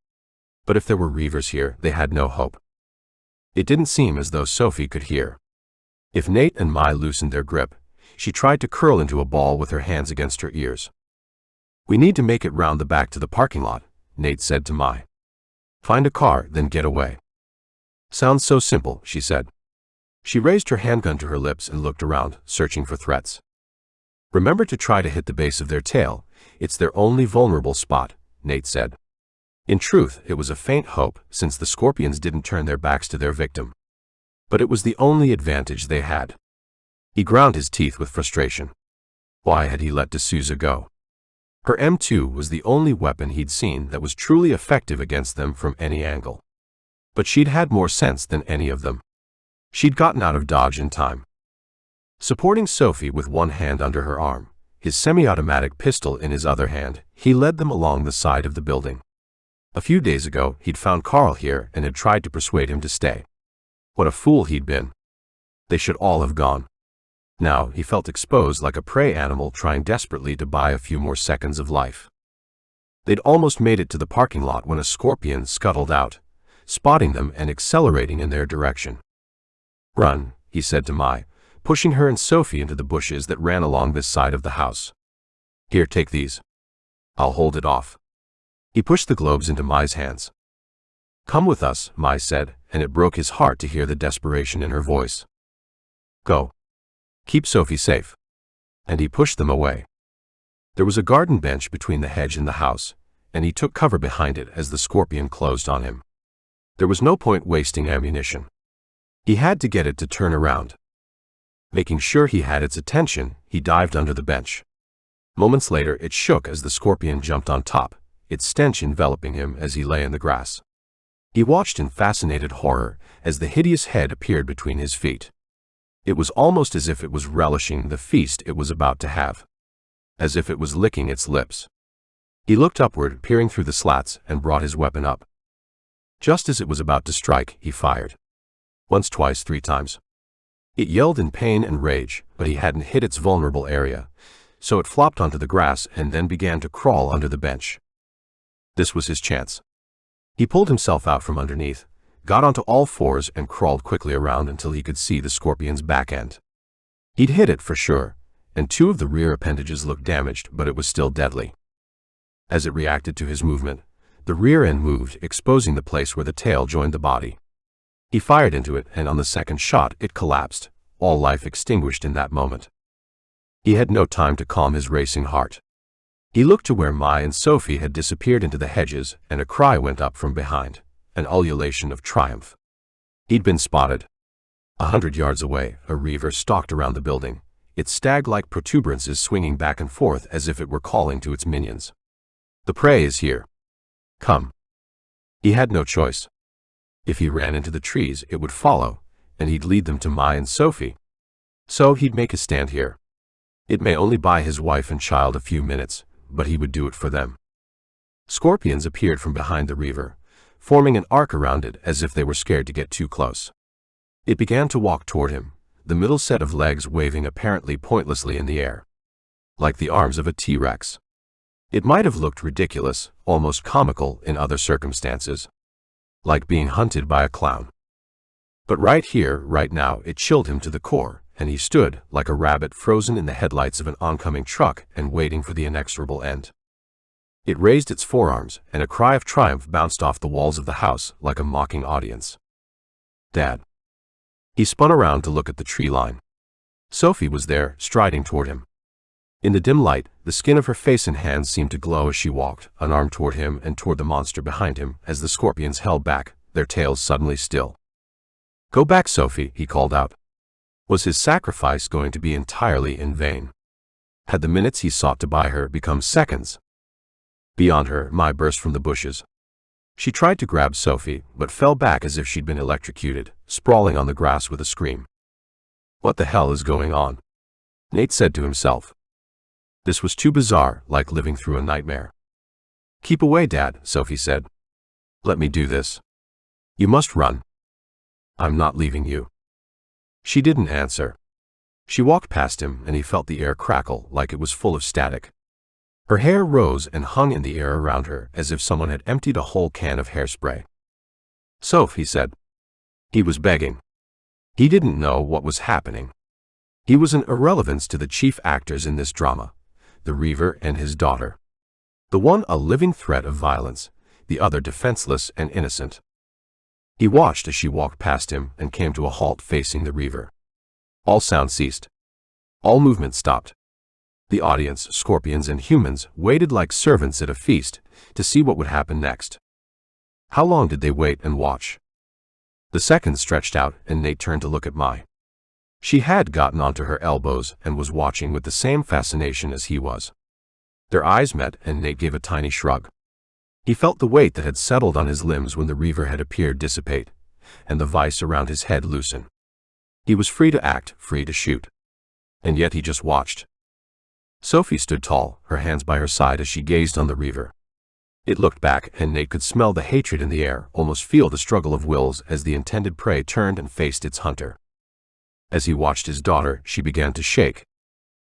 But if there were reavers here, they had no hope. It didn't seem as though Sophie could hear. If Nate and Mai loosened their grip, she tried to curl into a ball with her hands against her ears. "We need to make it round the back to the parking lot," Nate said to Mai. "Find a car, then get away." "Sounds so simple," she said. She raised her handgun to her lips and looked around, searching for threats. "Remember to try to hit the base of their tail. It's their only vulnerable spot, Nate said. In truth, it was a faint hope, since the scorpions didn't turn their backs to their victim. But it was the only advantage they had. He ground his teeth with frustration. Why had he let D'Souza go? Her M2 was the only weapon he'd seen that was truly effective against them from any angle. But she'd had more sense than any of them. She'd gotten out of dodge in time. Supporting Sophie with one hand under her arm, his semi-automatic pistol in his other hand, he led them along the side of the building. A few days ago, he'd found Carl here and had tried to persuade him to stay. What a fool he'd been. They should all have gone. Now he felt exposed like a prey animal trying desperately to buy a few more seconds of life. They'd almost made it to the parking lot when a scorpion scuttled out, spotting them and accelerating in their direction. "Run," he said to Mai, pushing her and Sophie into the bushes that ran along this side of the house. "Here, take these. I'll hold it off." He pushed the globes into Mai's hands. "Come with us," Mai said, and it broke his heart to hear the desperation in her voice. "Go. Keep Sophie safe." And he pushed them away. There was a garden bench between the hedge and the house, and he took cover behind it as the scorpion closed on him. There was no point wasting ammunition. He had to get it to turn around. Making sure he had its attention, he dived under the bench. Moments later, it shook as the scorpion jumped on top, its stench enveloping him as he lay in the grass. He watched in fascinated horror as the hideous head appeared between his feet. It was almost as if it was relishing the feast it was about to have. As if it was licking its lips. He looked upward, peering through the slats, and brought his weapon up. Just as it was about to strike, he fired. Once, twice, 3 times. It yelled in pain and rage, but he hadn't hit its vulnerable area, so it flopped onto the grass and then began to crawl under the bench. This was his chance. He pulled himself out from underneath, got onto all fours and crawled quickly around until he could see the scorpion's back end. He'd hit it for sure, and 2 of the rear appendages looked damaged, but it was still deadly. As it reacted to his movement, the rear end moved, exposing the place where the tail joined the body. He fired into it, and on the second shot it collapsed, all life extinguished in that moment. He had no time to calm his racing heart. He looked to where Mai and Sophie had disappeared into the hedges, and a cry went up from behind. An ululation of triumph. He'd been spotted. 100 yards away, a reaver stalked around the building, its stag-like protuberances swinging back and forth as if it were calling to its minions. "The prey is here. Come." He had no choice. If he ran into the trees, it would follow, and he'd lead them to Mai and Sophie. So he'd make a stand here. It may only buy his wife and child a few minutes, but he would do it for them. Scorpions appeared from behind the reaver, forming an arc around it as if they were scared to get too close. It began to walk toward him, the middle set of legs waving apparently pointlessly in the air. Like the arms of a T-Rex. It might have looked ridiculous, almost comical in other circumstances. Like being hunted by a clown. But right here, right now, it chilled him to the core, and he stood, like a rabbit frozen in the headlights of an oncoming truck and waiting for the inexorable end. It raised its forearms, and a cry of triumph bounced off the walls of the house like a mocking audience. "Dad." He spun around to look at the tree line. Sophie was there, striding toward him. In the dim light, the skin of her face and hands seemed to glow as she walked, an arm toward him and toward the monster behind him, as the scorpions held back, their tails suddenly still. "Go back, Sophie," he called out. Was his sacrifice going to be entirely in vain? Had the minutes he sought to buy her become seconds? Beyond her, Mai burst from the bushes. She tried to grab Sophie, but fell back as if she'd been electrocuted, sprawling on the grass with a scream. "What the hell is going on?" Nate said to himself. This was too bizarre, like living through a nightmare. "Keep away, Dad," Sophie said. "Let me do this." "You must run." "I'm not leaving you." She didn't answer. She walked past him, and he felt the air crackle like it was full of static. Her hair rose and hung in the air around her as if someone had emptied a whole can of hairspray. "Soph," he said. He was begging. He didn't know what was happening. He was an irrelevance to the chief actors in this drama, the reaver and his daughter. The one a living threat of violence, the other defenseless and innocent. He watched as she walked past him and came to a halt facing the reaver. All sound ceased. All movement stopped. The audience, scorpions and humans, waited like servants at a feast to see what would happen next. How long did they wait and watch? The seconds stretched out, and Nate turned to look at Mai. She had gotten onto her elbows and was watching with the same fascination as he was. Their eyes met, and Nate gave a tiny shrug. He felt the weight that had settled on his limbs when the reaver had appeared dissipate, and the vice around his head loosen. He was free to act, free to shoot. And yet he just watched. Sophie stood tall, her hands by her side as she gazed on the reaver. It looked back, and Nate could smell the hatred in the air, almost feel the struggle of wills as the intended prey turned and faced its hunter. As he watched his daughter, she began to shake.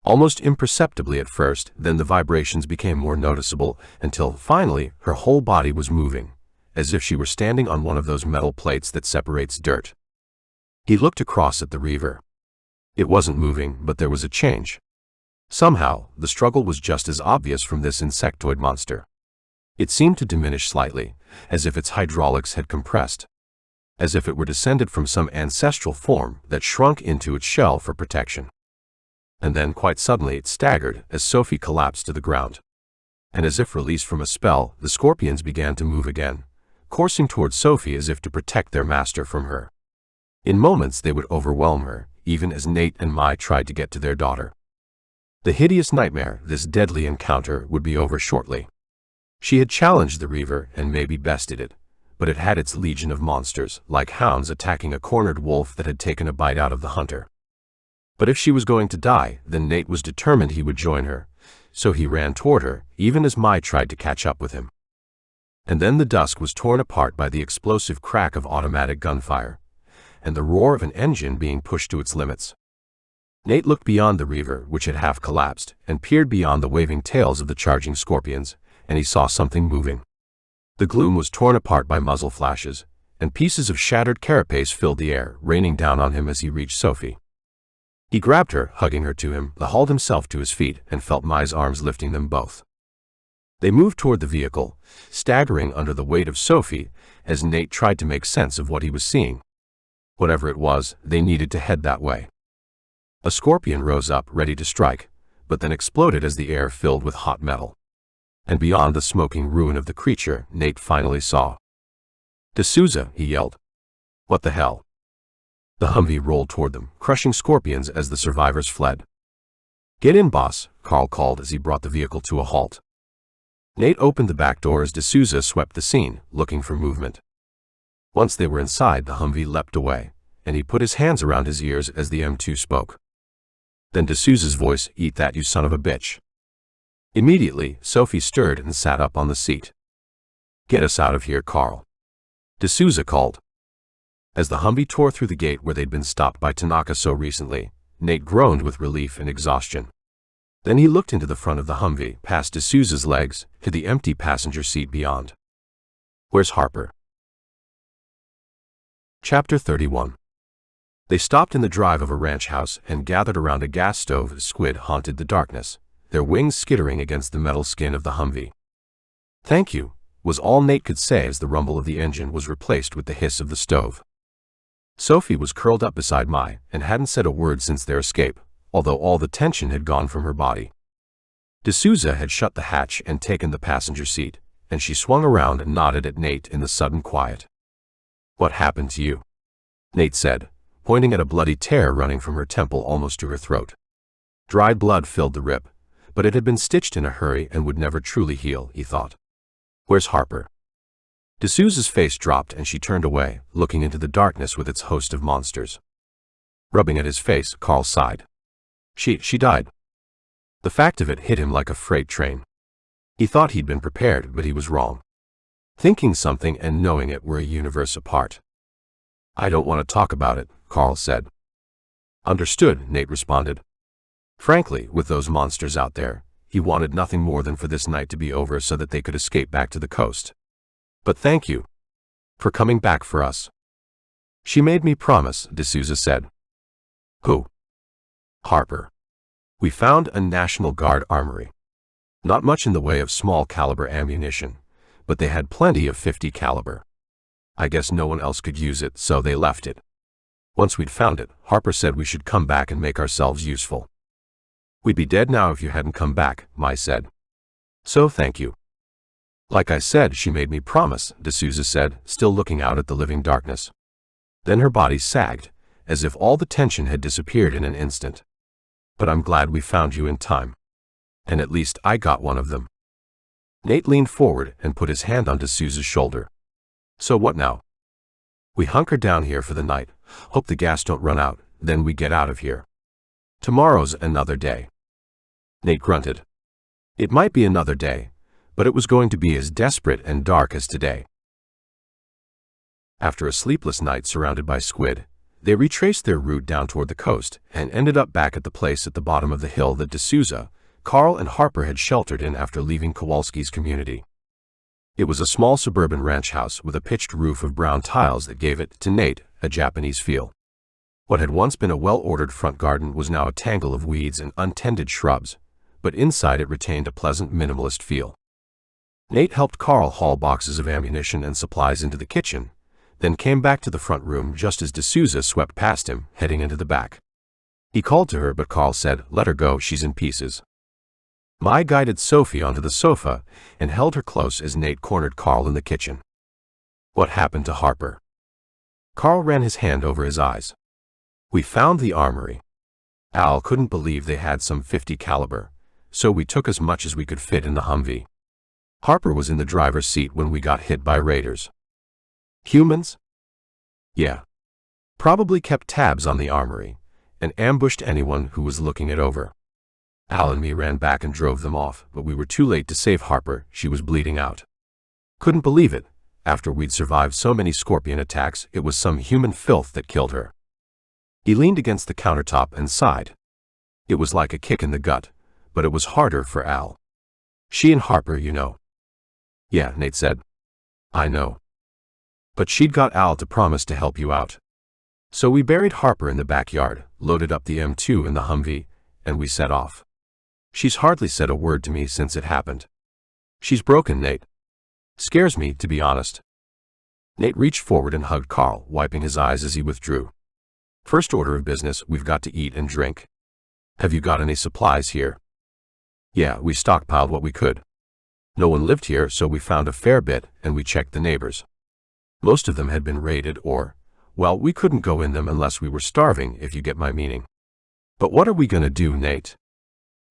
Almost imperceptibly at first, then the vibrations became more noticeable, until, finally, her whole body was moving, as if she were standing on one of those metal plates that separates dirt. He looked across at the reaver. It wasn't moving, but there was a change. Somehow, the struggle was just as obvious from this insectoid monster. It seemed to diminish slightly, as if its hydraulics had compressed. As if it were descended from some ancestral form that shrunk into its shell for protection. And then, quite suddenly, it staggered as Sophie collapsed to the ground. And as if released from a spell, the scorpions began to move again, coursing toward Sophie as if to protect their master from her. In moments they would overwhelm her, even as Nate and Mai tried to get to their daughter. The hideous nightmare, this deadly encounter, would be over shortly. She had challenged the reaver and maybe bested it, but it had its legion of monsters, like hounds attacking a cornered wolf that had taken a bite out of the hunter. But if she was going to die, then Nate was determined he would join her, so he ran toward her, even as Mai tried to catch up with him. And then the dusk was torn apart by the explosive crack of automatic gunfire, and the roar of an engine being pushed to its limits. Nate looked beyond the reaver, which had half collapsed, and peered beyond the waving tails of the charging scorpions, and he saw something moving. The gloom was torn apart by muzzle flashes, and pieces of shattered carapace filled the air, raining down on him as he reached Sophie. He grabbed her, hugging her to him, hauled himself to his feet, and felt Mai's arms lifting them both. They moved toward the vehicle, staggering under the weight of Sophie, as Nate tried to make sense of what he was seeing. Whatever it was, they needed to head that way. A scorpion rose up, ready to strike, but then exploded as the air filled with hot metal. And beyond the smoking ruin of the creature, Nate finally saw. "D'Souza," he yelled. "What the hell?" The Humvee rolled toward them, crushing scorpions as the survivors fled. "Get in, boss," Carl called as he brought the vehicle to a halt. Nate opened the back door as D'Souza swept the scene, looking for movement. Once they were inside, the Humvee leapt away, and he put his hands around his ears as the M2 spoke. Then D'Souza's voice, "Eat that, you son of a bitch." Immediately, Sophie stirred and sat up on the seat. "Get us out of here, Carl," D'Souza called. As the Humvee tore through the gate where they'd been stopped by Tanaka so recently, Nate groaned with relief and exhaustion. Then he looked into the front of the Humvee, past D'Souza's legs, to the empty passenger seat beyond. "Where's Harper?" Chapter 31. They stopped in the drive of a ranch house and gathered around a gas stove as squid haunted the darkness, their wings skittering against the metal skin of the Humvee. "Thank you," was all Nate could say as the rumble of the engine was replaced with the hiss of the stove. Sophie was curled up beside Mai and hadn't said a word since their escape, although all the tension had gone from her body. D'Souza had shut the hatch and taken the passenger seat, and she swung around and nodded at Nate in the sudden quiet. "What happened to you?" Nate said, pointing at a bloody tear running from her temple almost to her throat. Dried blood filled the rip, but it had been stitched in a hurry and would never truly heal, he thought. "Where's Harper?" D'Souza's face dropped and she turned away, looking into the darkness with its host of monsters. Rubbing at his face, Carl sighed. She died." The fact of it hit him like a freight train. He thought he'd been prepared, but he was wrong. Thinking something and knowing it were a universe apart. "I don't want to talk about it," Carl said. "Understood," Nate responded. Frankly, with those monsters out there, he wanted nothing more than for this night to be over so that they could escape back to the coast. "But thank you for coming back for us." "She made me promise," D'Souza said. "Who?" "Harper. We found a National Guard armory. Not much in the way of small caliber ammunition, but they had plenty of .50 caliber. I guess no one else could use it, so they left it. Once we'd found it, Harper said we should come back and make ourselves useful." We'd be dead now if you hadn't come back, Mai said. So thank you. Like I said, she made me promise, D'Souza said, still looking out at the living darkness. Then her body sagged, as if all the tension had disappeared in an instant. But I'm glad we found you in time. And at least I got one of them. Nate leaned forward and put his hand on D'Souza's shoulder. So what now? We hunker down here for the night, hope the gas don't run out, then we get out of here. Tomorrow's another day. Nate grunted. It might be another day, but it was going to be as desperate and dark as today. After a sleepless night surrounded by squid, they retraced their route down toward the coast and ended up back at the place at the bottom of the hill that D'Souza, Carl and Harper had sheltered in after leaving Kowalski's community. It was a small suburban ranch house with a pitched roof of brown tiles that gave it, to Nate, a Japanese feel. What had once been a well-ordered front garden was now a tangle of weeds and untended shrubs, but inside it retained a pleasant minimalist feel. Nate helped Carl haul boxes of ammunition and supplies into the kitchen, then came back to the front room just as D'Souza swept past him, heading into the back. He called to her, but Carl said, "Let her go, she's in pieces." Mai guided Sophie onto the sofa and held her close as Nate cornered Carl in the kitchen. What happened to Harper? Carl ran his hand over his eyes. We found the armory. Al couldn't believe they had some .50 caliber, so we took as much as we could fit in the Humvee. Harper was in the driver's seat when we got hit by raiders. Humans? Yeah. Probably kept tabs on the armory and ambushed anyone who was looking it over. Al and me ran back and drove them off, but we were too late to save Harper. She was bleeding out. Couldn't believe it. After we'd survived so many scorpion attacks, it was some human filth that killed her. He leaned against the countertop and sighed. It was like a kick in the gut, but it was harder for Al. She and Harper, you know. Yeah, Nate said. I know. But she'd got Al to promise to help you out. So we buried Harper in the backyard, loaded up the M2 in the Humvee, and we set off. She's hardly said a word to me since it happened. She's broken, Nate. Scares me, to be honest. Nate reached forward and hugged Carl, wiping his eyes as he withdrew. First order of business, we've got to eat and drink. Have you got any supplies here? Yeah, we stockpiled what we could. No one lived here, so we found a fair bit, and we checked the neighbors. Most of them had been raided or, well, we couldn't go in them unless we were starving, if you get my meaning. But what are we gonna do, Nate?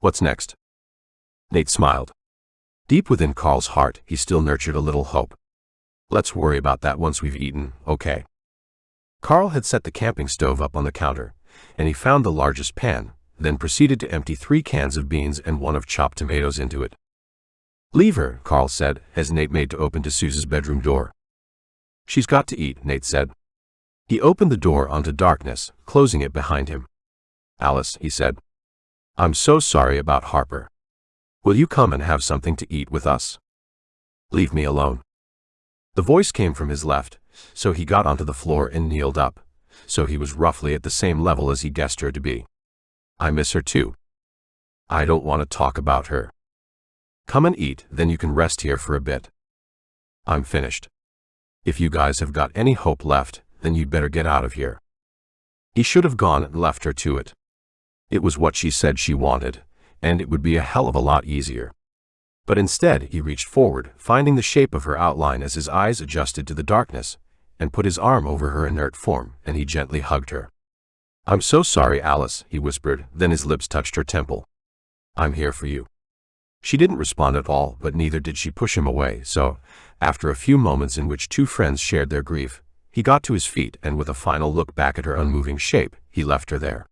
What's next? Nate smiled. Deep within Carl's heart, he still nurtured a little hope. Let's worry about that once we've eaten, okay? Carl had set the camping stove up on the counter, and he found the largest pan, then proceeded to empty 3 cans of beans and 1 of chopped tomatoes into it. Leave her, Carl said, as Nate made to open D'Souza's bedroom door. She's got to eat, Nate said. He opened the door onto darkness, closing it behind him. Alice, he said. I'm so sorry about Harper. Will you come and have something to eat with us? Leave me alone. The voice came from his left, so he got onto the floor and kneeled up, so he was roughly at the same level as he guessed her to be. I miss her too. I don't want to talk about her. Come and eat, then you can rest here for a bit. I'm finished. If you guys have got any hope left, then you'd better get out of here. He should have gone and left her to it. It was what she said she wanted, and it would be a hell of a lot easier. But instead, he reached forward, finding the shape of her outline as his eyes adjusted to the darkness, and put his arm over her inert form, and he gently hugged her. I'm so sorry, Alice, he whispered, then his lips touched her temple. I'm here for you. She didn't respond at all, but neither did she push him away, so, after a few moments in which 2 friends shared their grief, he got to his feet and with a final look back at her unmoving shape, he left her there.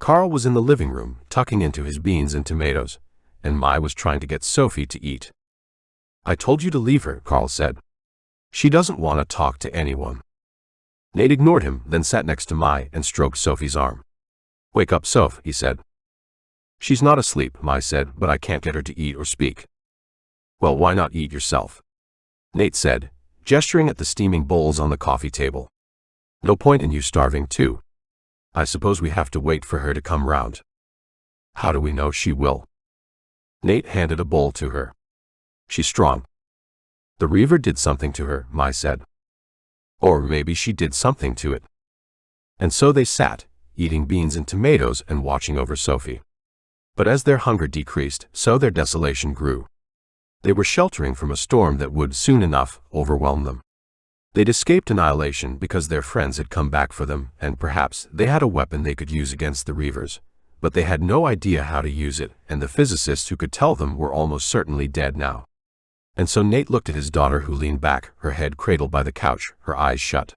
Carl was in the living room, tucking into his beans and tomatoes, and Mai was trying to get Sophie to eat. I told you to leave her, Carl said. She doesn't want to talk to anyone. Nate ignored him, then sat next to Mai and stroked Sophie's arm. Wake up, Soph, he said. She's not asleep, Mai said, but I can't get her to eat or speak. Well, why not eat yourself? Nate said, gesturing at the steaming bowls on the coffee table. No point in you starving too. I suppose we have to wait for her to come round. How do we know she will? Nate handed a bowl to her. She's strong. The reaver did something to her, Mai said. Or maybe she did something to it. And so they sat, eating beans and tomatoes and watching over Sophie. But as their hunger decreased, so their desolation grew. They were sheltering from a storm that would, soon enough, overwhelm them. They'd escaped annihilation because their friends had come back for them, and perhaps they had a weapon they could use against the reavers. But they had no idea how to use it, and the physicists who could tell them were almost certainly dead now. And so Nate looked at his daughter, who leaned back, her head cradled by the couch, her eyes shut.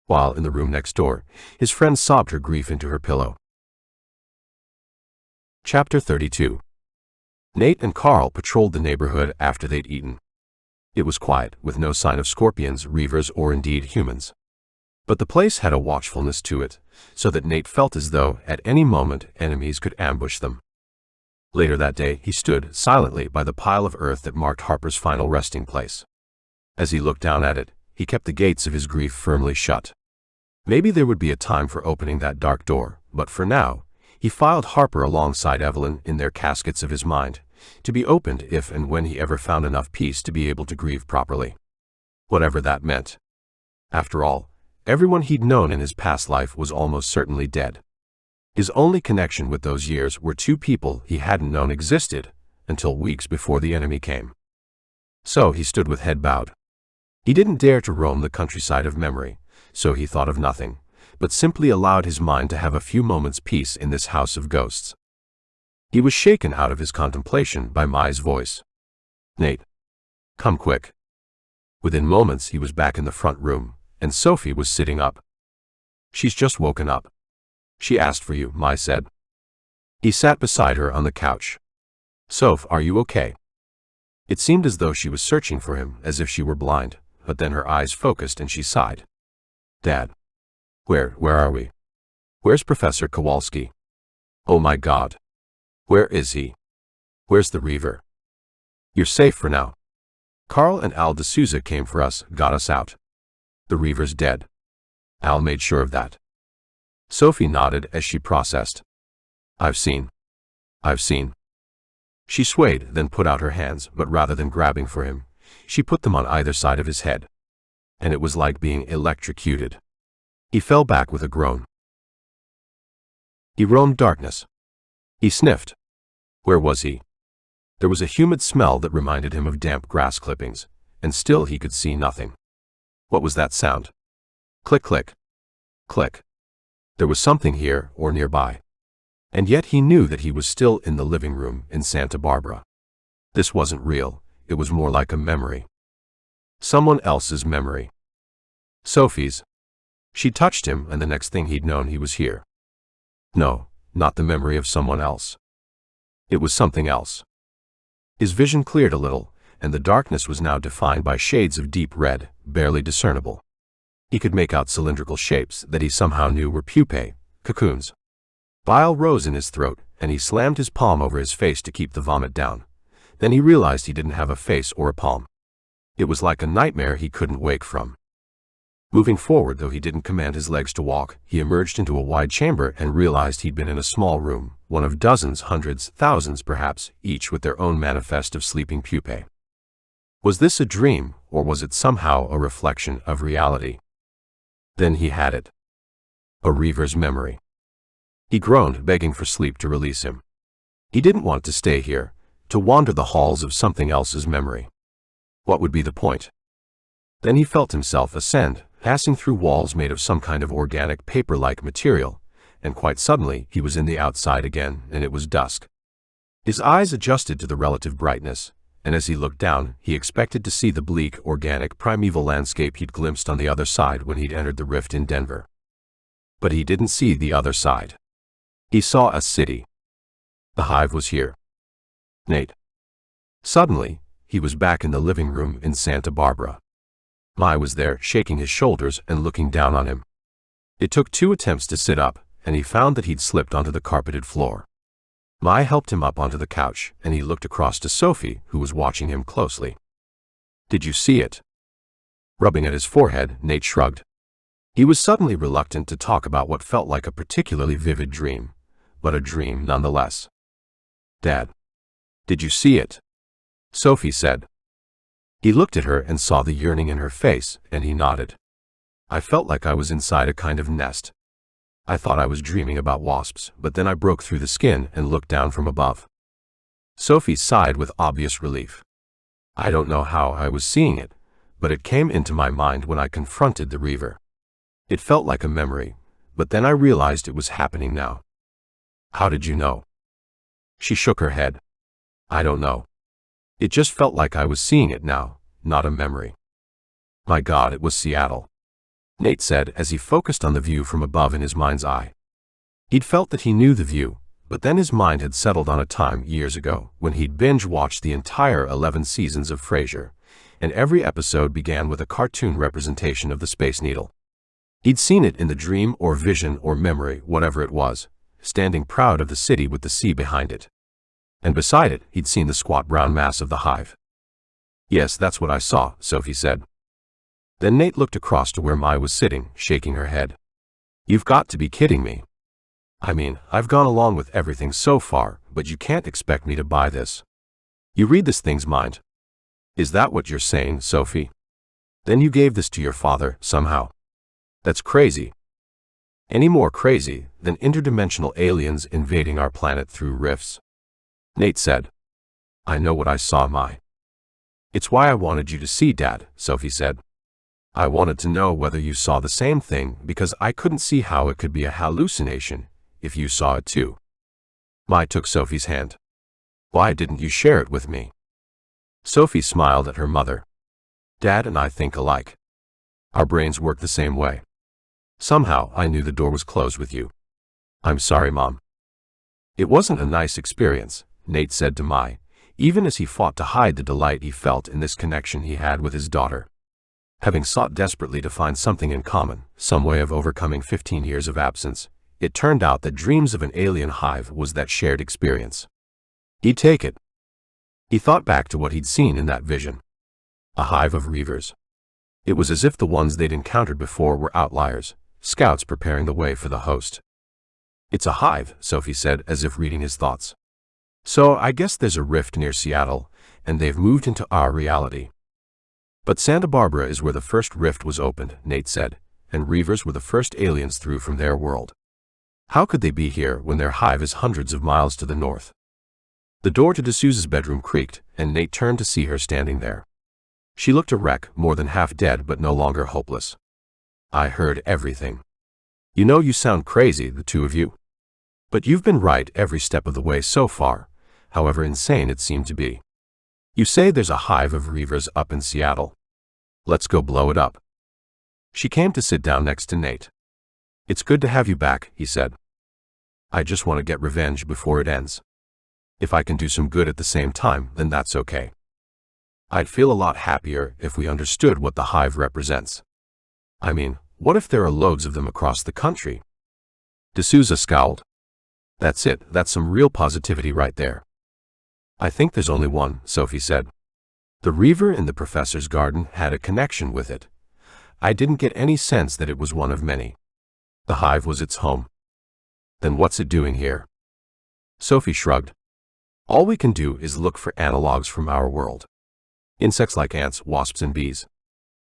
While, in the room next door, his friend sobbed her grief into her pillow. Chapter 32. Nate and Carl patrolled the neighborhood after they'd eaten. It was quiet, with no sign of scorpions, reavers, or indeed humans. But the place had a watchfulness to it, so that Nate felt as though, at any moment, enemies could ambush them. Later that day, he stood silently by the pile of earth that marked Harper's final resting place. As he looked down at it, he kept the gates of his grief firmly shut. Maybe there would be a time for opening that dark door, but for now, he filed Harper alongside Evelyn in their caskets of his mind, to be opened if and when he ever found enough peace to be able to grieve properly. Whatever that meant. After all, everyone he'd known in his past life was almost certainly dead. His only connection with those years were two people he hadn't known existed until weeks before the enemy came. So he stood with head bowed. He didn't dare to roam the countryside of memory, so he thought of nothing, but simply allowed his mind to have a few moments' peace in this house of ghosts. He was shaken out of his contemplation by Mai's voice. "Nate, come quick." Within moments he was back in the front room, and Sophie was sitting up. "She's just woken up. She asked for you," Mai said. He sat beside her on the couch. "Soph, are you okay?" It seemed as though she was searching for him, as if she were blind, but then her eyes focused and she sighed. "Dad. Where are we? Where's Professor Kowalski? Oh my God. Where is he? Where's the reaver? You're safe for now. Carl and Al D'Souza came for us, got us out. The reaver's dead. Al made sure of that." Sophie nodded as she processed. I've seen. She swayed, then put out her hands, but rather than grabbing for him, she put them on either side of his head. And it was like being electrocuted. He fell back with a groan. He roamed darkness. He sniffed. Where was he? There was a humid smell that reminded him of damp grass clippings, and still he could see nothing. What was that sound? Click, click. Click. There was something here or nearby. And yet he knew that he was still in the living room in Santa Barbara. This wasn't real, it was more like a memory. Someone else's memory. Sophie's. She touched him, and the next thing he'd known, he was here. No, not the memory of someone else. It was something else. His vision cleared a little, and the darkness was now defined by shades of deep red, barely discernible. He could make out cylindrical shapes that he somehow knew were pupae, cocoons. Bile rose in his throat, and he slammed his palm over his face to keep the vomit down. Then he realized he didn't have a face or a palm. It was like a nightmare he couldn't wake from. Moving forward, though he didn't command his legs to walk, he emerged into a wide chamber and realized he'd been in a small room, one of dozens, hundreds, thousands perhaps, each with their own manifest of sleeping pupae. Was this a dream, or was it somehow a reflection of reality? Then he had it. A reaver's memory. He groaned, begging for sleep to release him. He didn't want to stay here, to wander the halls of something else's memory. What would be the point? Then he felt himself ascend, passing through walls made of some kind of organic paper-like material, and quite suddenly he was in the outside again, and it was dusk. His eyes adjusted to the relative brightness, and as he looked down, he expected to see the bleak, organic, primeval landscape he'd glimpsed on the other side when he'd entered the rift in Denver. But he didn't see the other side. He saw a city. The hive was here. Nate. Suddenly, he was back in the living room in Santa Barbara. Mai was there, shaking his shoulders and looking down on him. It took 2 attempts to sit up, and he found that he'd slipped onto the carpeted floor. Mai helped him up onto the couch, and he looked across to Sophie, who was watching him closely. Did you see it? Rubbing at his forehead, Nate shrugged. He was suddenly reluctant to talk about what felt like a particularly vivid dream, but a dream nonetheless. Dad. Did you see it? Sophie said. He looked at her and saw the yearning in her face, and he nodded. I felt like I was inside a kind of nest. I thought I was dreaming about wasps, but then I broke through the skin and looked down from above. Sophie sighed with obvious relief. I don't know how I was seeing it, but it came into my mind when I confronted the reaver. It felt like a memory, but then I realized it was happening now. How did you know? She shook her head. I don't know. It just felt like I was seeing it now, not a memory. My God, it was Seattle, Nate said as he focused on the view from above in his mind's eye. He'd felt that he knew the view, but then his mind had settled on a time years ago when he'd binge-watched the entire 11 seasons of Frasier, and every episode began with a cartoon representation of the Space Needle. He'd seen it in the dream or vision or memory, whatever it was, standing proud of the city with the sea behind it. And beside it, he'd seen the squat brown mass of the hive. Yes, that's what I saw, Sophie said. Then Nate looked across to where Mai was sitting, shaking her head. You've got to be kidding me. I mean, I've gone along with everything so far, but you can't expect me to buy this. You read this thing's mind. Is that what you're saying, Sophie? Then you gave this to your father, somehow. That's crazy. Any more crazy than interdimensional aliens invading our planet through rifts? Nate said. I know what I saw, Mai. It's why I wanted you to see, Dad, Sophie said. I wanted to know whether you saw the same thing because I couldn't see how it could be a hallucination if you saw it too. Mai took Sophie's hand. Why didn't you share it with me? Sophie smiled at her mother. Dad and I think alike. Our brains work the same way. Somehow I knew the door was closed with you. I'm sorry, Mom. It wasn't a nice experience, Nate said to Mai, even as he fought to hide the delight he felt in this connection he had with his daughter. Having sought desperately to find something in common, some way of overcoming 15 years of absence, it turned out that dreams of an alien hive was that shared experience. He'd take it. He thought back to what he'd seen in that vision. A hive of reavers. It was as if the ones they'd encountered before were outliers, scouts preparing the way for the host. It's a hive, Sophie said, as if reading his thoughts. So I guess there's a rift near Seattle, and they've moved into our reality. But Santa Barbara is where the first rift was opened, Nate said, and reavers were the first aliens through from their world. How could they be here when their hive is hundreds of miles to the north? The door to D'Souza's bedroom creaked, and Nate turned to see her standing there. She looked a wreck, more than half dead but no longer hopeless. I heard everything. You know you sound crazy, the two of you. But you've been right every step of the way so far, however insane it seemed to be. You say there's a hive of reavers up in Seattle. Let's go blow it up. She came to sit down next to Nate. It's good to have you back, he said. I just want to get revenge before it ends. If I can do some good at the same time, then that's okay. I'd feel a lot happier if we understood what the hive represents. I mean, what if there are loads of them across the country? D'Souza scowled. That's it, that's some real positivity right there. I think there's only one, Sophie said. The reaver in the professor's garden had a connection with it. I didn't get any sense that it was one of many. The hive was its home. Then what's it doing here? Sophie shrugged. All we can do is look for analogs from our world. Insects like ants, wasps, and bees.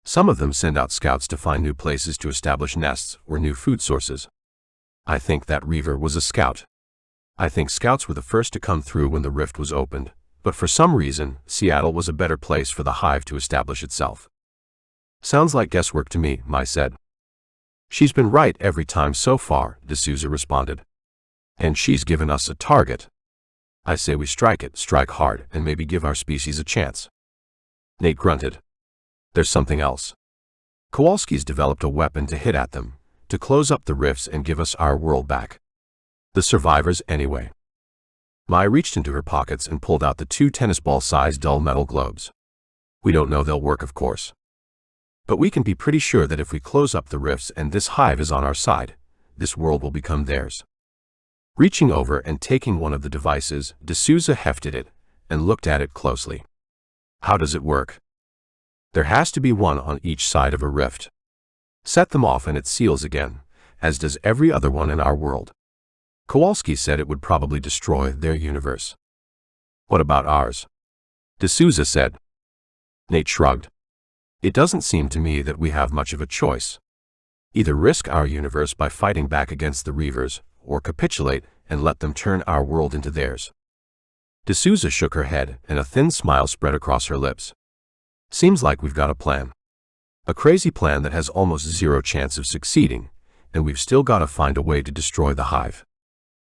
Some of them send out scouts to find new places to establish nests or new food sources. I think that reaver was a scout. I think scouts were the first to come through when the rift was opened, but for some reason, Seattle was a better place for the hive to establish itself. Sounds like guesswork to me, Mai said. She's been right every time so far, D'Souza responded. And she's given us a target. I say we strike it, strike hard, and maybe give our species a chance. Nate grunted. There's something else. Kowalski's developed a weapon to hit at them, to close up the rifts and give us our world back. The survivors anyway. Mai reached into her pockets and pulled out the 2 tennis ball-sized dull metal globes. We don't know they'll work, of course. But we can be pretty sure that if we close up the rifts and this hive is on our side, this world will become theirs. Reaching over and taking one of the devices, D'Souza hefted it and looked at it closely. How does it work? There has to be one on each side of a rift. Set them off and it seals again, as does every other one in our world. Kowalski said it would probably destroy their universe. What about ours? D'Souza said. Nate shrugged. It doesn't seem to me that we have much of a choice. Either risk our universe by fighting back against the reavers, or capitulate and let them turn our world into theirs. D'Souza shook her head, and a thin smile spread across her lips. Seems like we've got a plan. A crazy plan that has almost zero chance of succeeding, and we've still got to find a way to destroy the hive.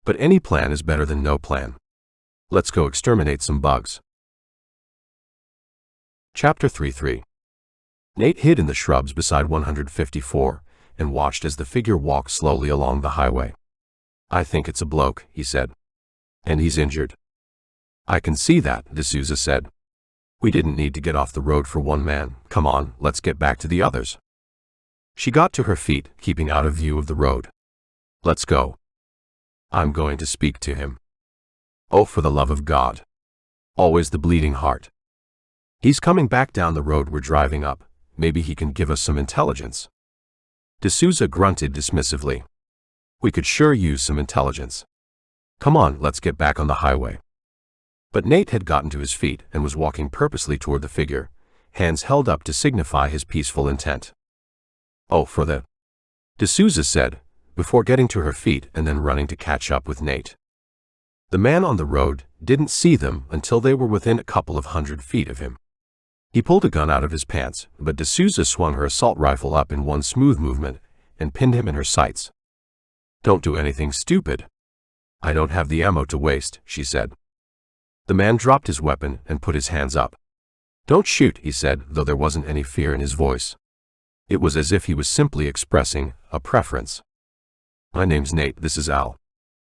But any plan is better than no plan. Let's go exterminate some bugs. Chapter 3:3. Nate hid in the shrubs beside 154 and watched as the figure walked slowly along the highway. "I think it's a bloke," he said. "And he's injured." "I can see that," D'Souza said. "We didn't need to get off the road for one man. Come on, let's get back to the others." She got to her feet, keeping out of view of the road. "Let's go. I'm going to speak to him. Oh, for the love of God. Always the bleeding heart. He's coming back down the road we're driving up. Maybe he can give us some intelligence." D'Souza grunted dismissively. "We could sure use some intelligence. Come on, let's get back on the highway." But Nate had gotten to his feet and was walking purposely toward the figure, hands held up to signify his peaceful intent. "Oh, for the—" D'Souza said, before getting to her feet and then running to catch up with Nate. The man on the road didn't see them until they were within a couple of 100 feet of him. He pulled a gun out of his pants, but D'Souza swung her assault rifle up in one smooth movement and pinned him in her sights. "Don't do anything stupid." "I don't have the ammo to waste," she said. The man dropped his weapon and put his hands up. "Don't shoot," he said, though there wasn't any fear in his voice. It was as if he was simply expressing a preference. "My name's Nate, this is Al.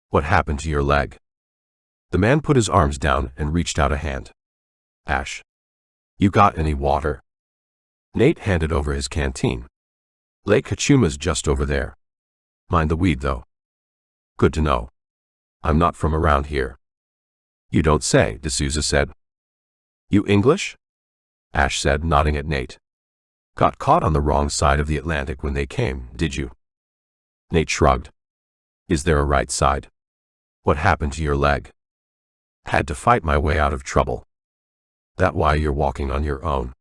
What happened to your leg?" The man put his arms down and reached out a hand. "Ash, you got any water?" Nate handed over his canteen. "Lake Kachuma's just over there. Mind the weed, though." "Good to know. I'm not from around here." "You don't say," D'Souza said. "You English?" Ash said, nodding at Nate. "Got caught on the wrong side of the Atlantic when they came, did you?" Nate shrugged. "Is there a right side? What happened to your leg?" "Had to fight my way out of trouble." "That why you're walking on your own?"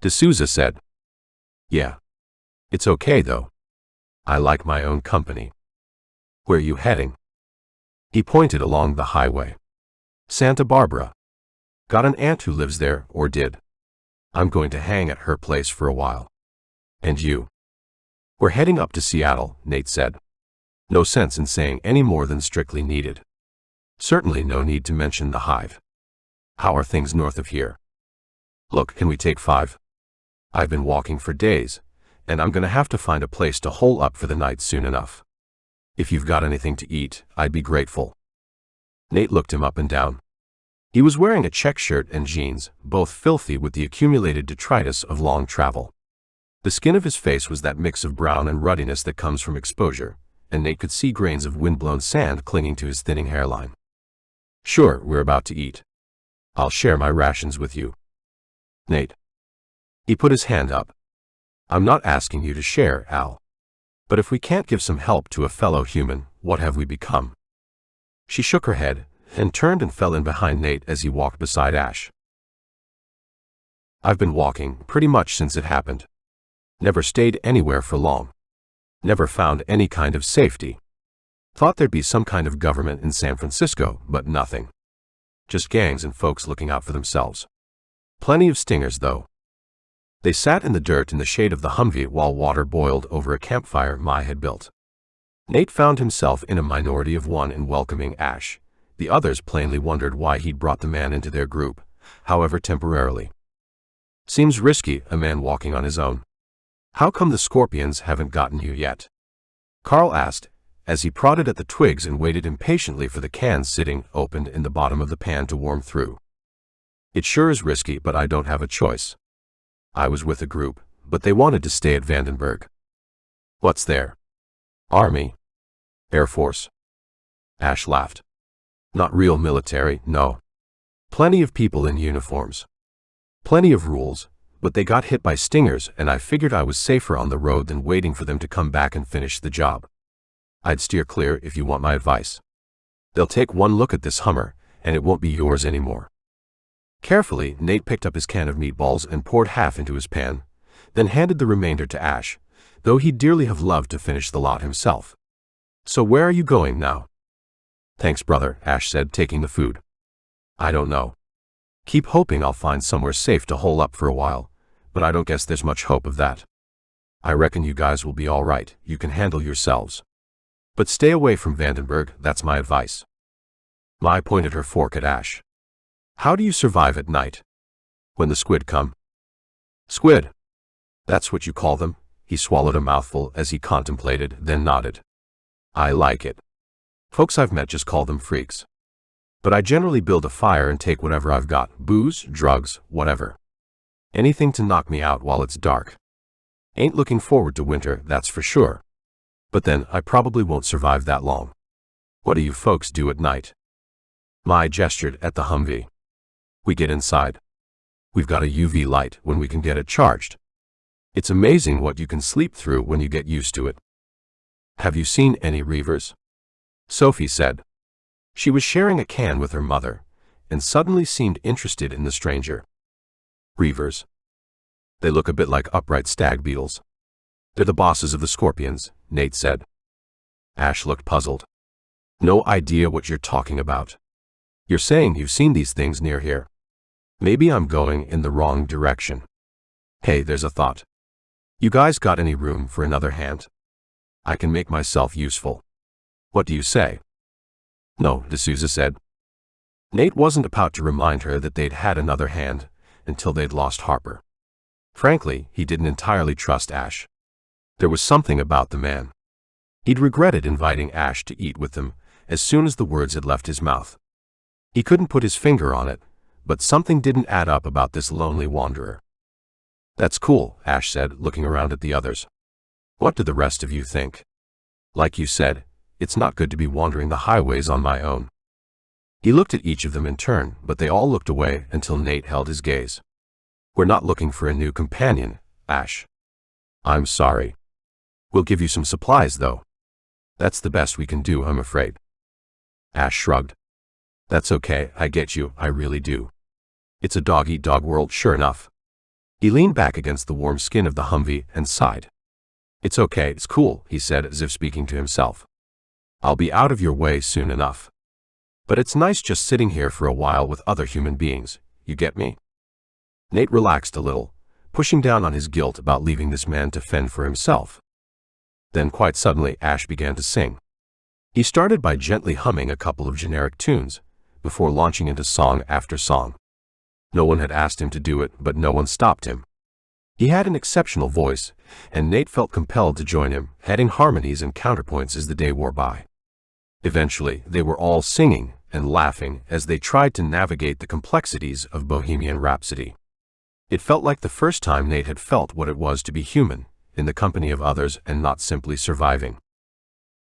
D'Souza said. "Yeah. It's okay, though. I like my own company." "Where you heading?" He pointed along the highway. "Santa Barbara. Got an aunt who lives there, or did. I'm going to hang at her place for a while." "And you?" "We're heading up to Seattle," Nate said. No sense in saying any more than strictly needed. Certainly no need to mention the hive. "How are things north of here?" "Look, can we take 5? I've been walking for days, and I'm going to have to find a place to hole up for the night soon enough. If you've got anything to eat, I'd be grateful." Nate looked him up and down. He was wearing a check shirt and jeans, both filthy with the accumulated detritus of long travel. The skin of his face was that mix of brown and ruddiness that comes from exposure, and Nate could see grains of windblown sand clinging to his thinning hairline. "Sure, we're about to eat. I'll share my rations with you." "Nate." He put his hand up. "I'm not asking you to share, Al. But if we can't give some help to a fellow human, what have we become?" She shook her head, and turned and fell in behind Nate as he walked beside Ash. "I've been walking pretty much since it happened. Never stayed anywhere for long. Never found any kind of safety. Thought there'd be some kind of government in San Francisco, but nothing. Just gangs and folks looking out for themselves. Plenty of stingers, though." They sat in the dirt in the shade of the Humvee while water boiled over a campfire Mai had built. Nate found himself in a minority of one in welcoming Ash. The others plainly wondered why he'd brought the man into their group, however temporarily. "Seems risky, a man walking on his own. How come the scorpions haven't gotten you yet?" Carl asked, as he prodded at the twigs and waited impatiently for the cans sitting opened in the bottom of the pan to warm through. "It sure is risky, but I don't have a choice. I was with a group, but they wanted to stay at Vandenberg." "What's there? Army? Air Force?" Ash laughed. "Not real military, no. Plenty of people in uniforms. Plenty of rules, but they got hit by stingers and I figured I was safer on the road than waiting for them to come back and finish the job. I'd steer clear if you want my advice. They'll take one look at this Hummer, and it won't be yours anymore." Carefully, Nate picked up his can of meatballs and poured half into his pan, then handed the remainder to Ash, though he'd dearly have loved to finish the lot himself. "So where are you going now?" "Thanks, brother," Ash said, taking the food. "I don't know. Keep hoping I'll find somewhere safe to hole up for a while, but I don't guess there's much hope of that. I reckon you guys will be all right. You can handle yourselves. But stay away from Vandenberg, that's my advice." Mai pointed her fork at Ash. "How do you survive at night? When the squid come?" "Squid? That's what you call them?" He swallowed a mouthful as he contemplated, then nodded. "I like it. Folks I've met just call them freaks. But I generally build a fire and take whatever I've got, booze, drugs, whatever. Anything to knock me out while it's dark. Ain't looking forward to winter, that's for sure. But then, I probably won't survive that long. What do you folks do at night?" Mai gestured at the Humvee. "We get inside. We've got a UV light when we can get it charged. It's amazing what you can sleep through when you get used to it." "Have you seen any reavers?" Sophie said. She was sharing a can with her mother, and suddenly seemed interested in the stranger. "Reavers? They look a bit like upright stag beetles. They're the bosses of the scorpions," Nate said. Ash looked puzzled. "No idea what you're talking about. You're saying you've seen these things near here? Maybe I'm going in the wrong direction. Hey, there's a thought. You guys got any room for another hand? I can make myself useful. What do you say?" "No," D'Souza said. Nate wasn't about to remind her that they'd had another hand until they'd lost Harper. Frankly, he didn't entirely trust Ash. There was something about the man. He'd regretted inviting Ash to eat with them as soon as the words had left his mouth. He couldn't put his finger on it, but something didn't add up about this lonely wanderer. "That's cool," Ash said, looking around at the others. "What do the rest of you think? Like you said, it's not good to be wandering the highways on my own." He looked at each of them in turn, but they all looked away until Nate held his gaze. "We're not looking for a new companion, Ash. I'm sorry. We'll give you some supplies, though. That's the best we can do, I'm afraid." Ash shrugged. "That's okay, I get you, I really do. It's a dog-eat-dog world, sure enough." He leaned back against the warm skin of the Humvee and sighed. "It's okay, it's cool," he said as if speaking to himself. "I'll be out of your way soon enough. But it's nice just sitting here for a while with other human beings, you get me?" Nate relaxed a little, pushing down on his guilt about leaving this man to fend for himself. Then quite suddenly Ash began to sing. He started by gently humming a couple of generic tunes, before launching into song after song. No one had asked him to do it, but no one stopped him. He had an exceptional voice, and Nate felt compelled to join him, adding harmonies and counterpoints as the day wore by. Eventually, they were all singing and laughing as they tried to navigate the complexities of Bohemian Rhapsody. It felt like the first time Nate had felt what it was to be human, in the company of others and not simply surviving.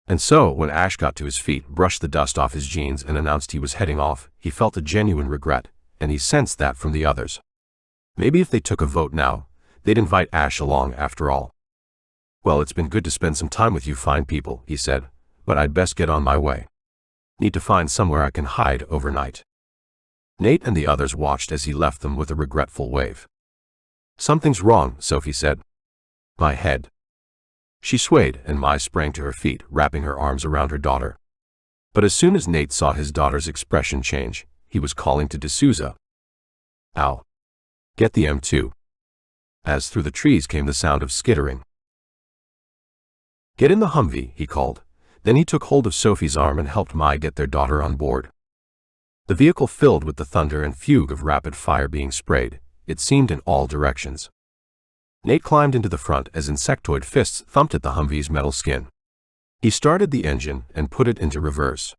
And so, when Ash got to his feet, brushed the dust off his jeans and announced he was heading off, he felt a genuine regret, and he sensed that from the others. Maybe if they took a vote now, they'd invite Ash along after all. "Well, it's been good to spend some time with you fine people," he said, "but I'd best get on my way. Need to find somewhere I can hide overnight." Nate and the others watched as he left them with a regretful wave. "Something's wrong," Sophie said. "My head." She swayed, and Mai sprang to her feet, wrapping her arms around her daughter. But as soon as Nate saw his daughter's expression change, he was calling to D'Souza. "Ow. Get the M2. As through the trees came the sound of skittering. "Get in the Humvee," he called. Then he took hold of Sophie's arm and helped Mai get their daughter on board. The vehicle filled with the thunder and fugue of rapid fire being sprayed, it seemed in all directions. Nate climbed into the front as insectoid fists thumped at the Humvee's metal skin. He started the engine and put it into reverse.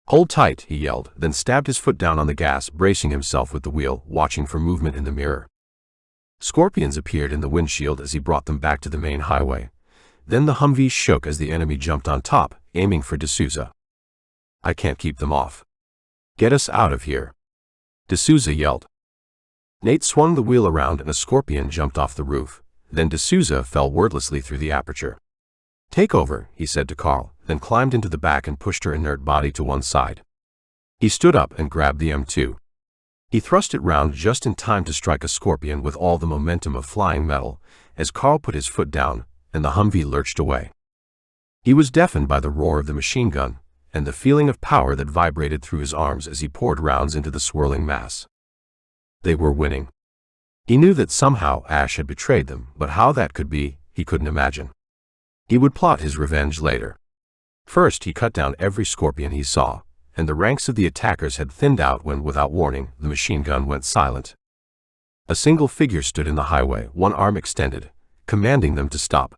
"Hold tight," he yelled, then stabbed his foot down on the gas, bracing himself with the wheel, watching for movement in the mirror. Scorpions appeared in the windshield as he brought them back to the main highway. Then the Humvee shook as the enemy jumped on top, aiming for D'Souza. "I can't keep them off. Get us out of here," D'Souza yelled. Nate swung the wheel around and a scorpion jumped off the roof. Then D'Souza fell wordlessly through the aperture. "Take over," he said to Carl, then climbed into the back and pushed her inert body to one side. He stood up and grabbed the M2. He thrust it round just in time to strike a scorpion with all the momentum of flying metal, as Carl put his foot down and the Humvee lurched away. He was deafened by the roar of the machine gun and the feeling of power that vibrated through his arms as he poured rounds into the swirling mass. They were winning. He knew that somehow Ash had betrayed them, but how that could be, he couldn't imagine. He would plot his revenge later. First, he cut down every scorpion he saw, and the ranks of the attackers had thinned out when, without warning, the machine gun went silent. A single figure stood in the highway, one arm extended, commanding them to stop.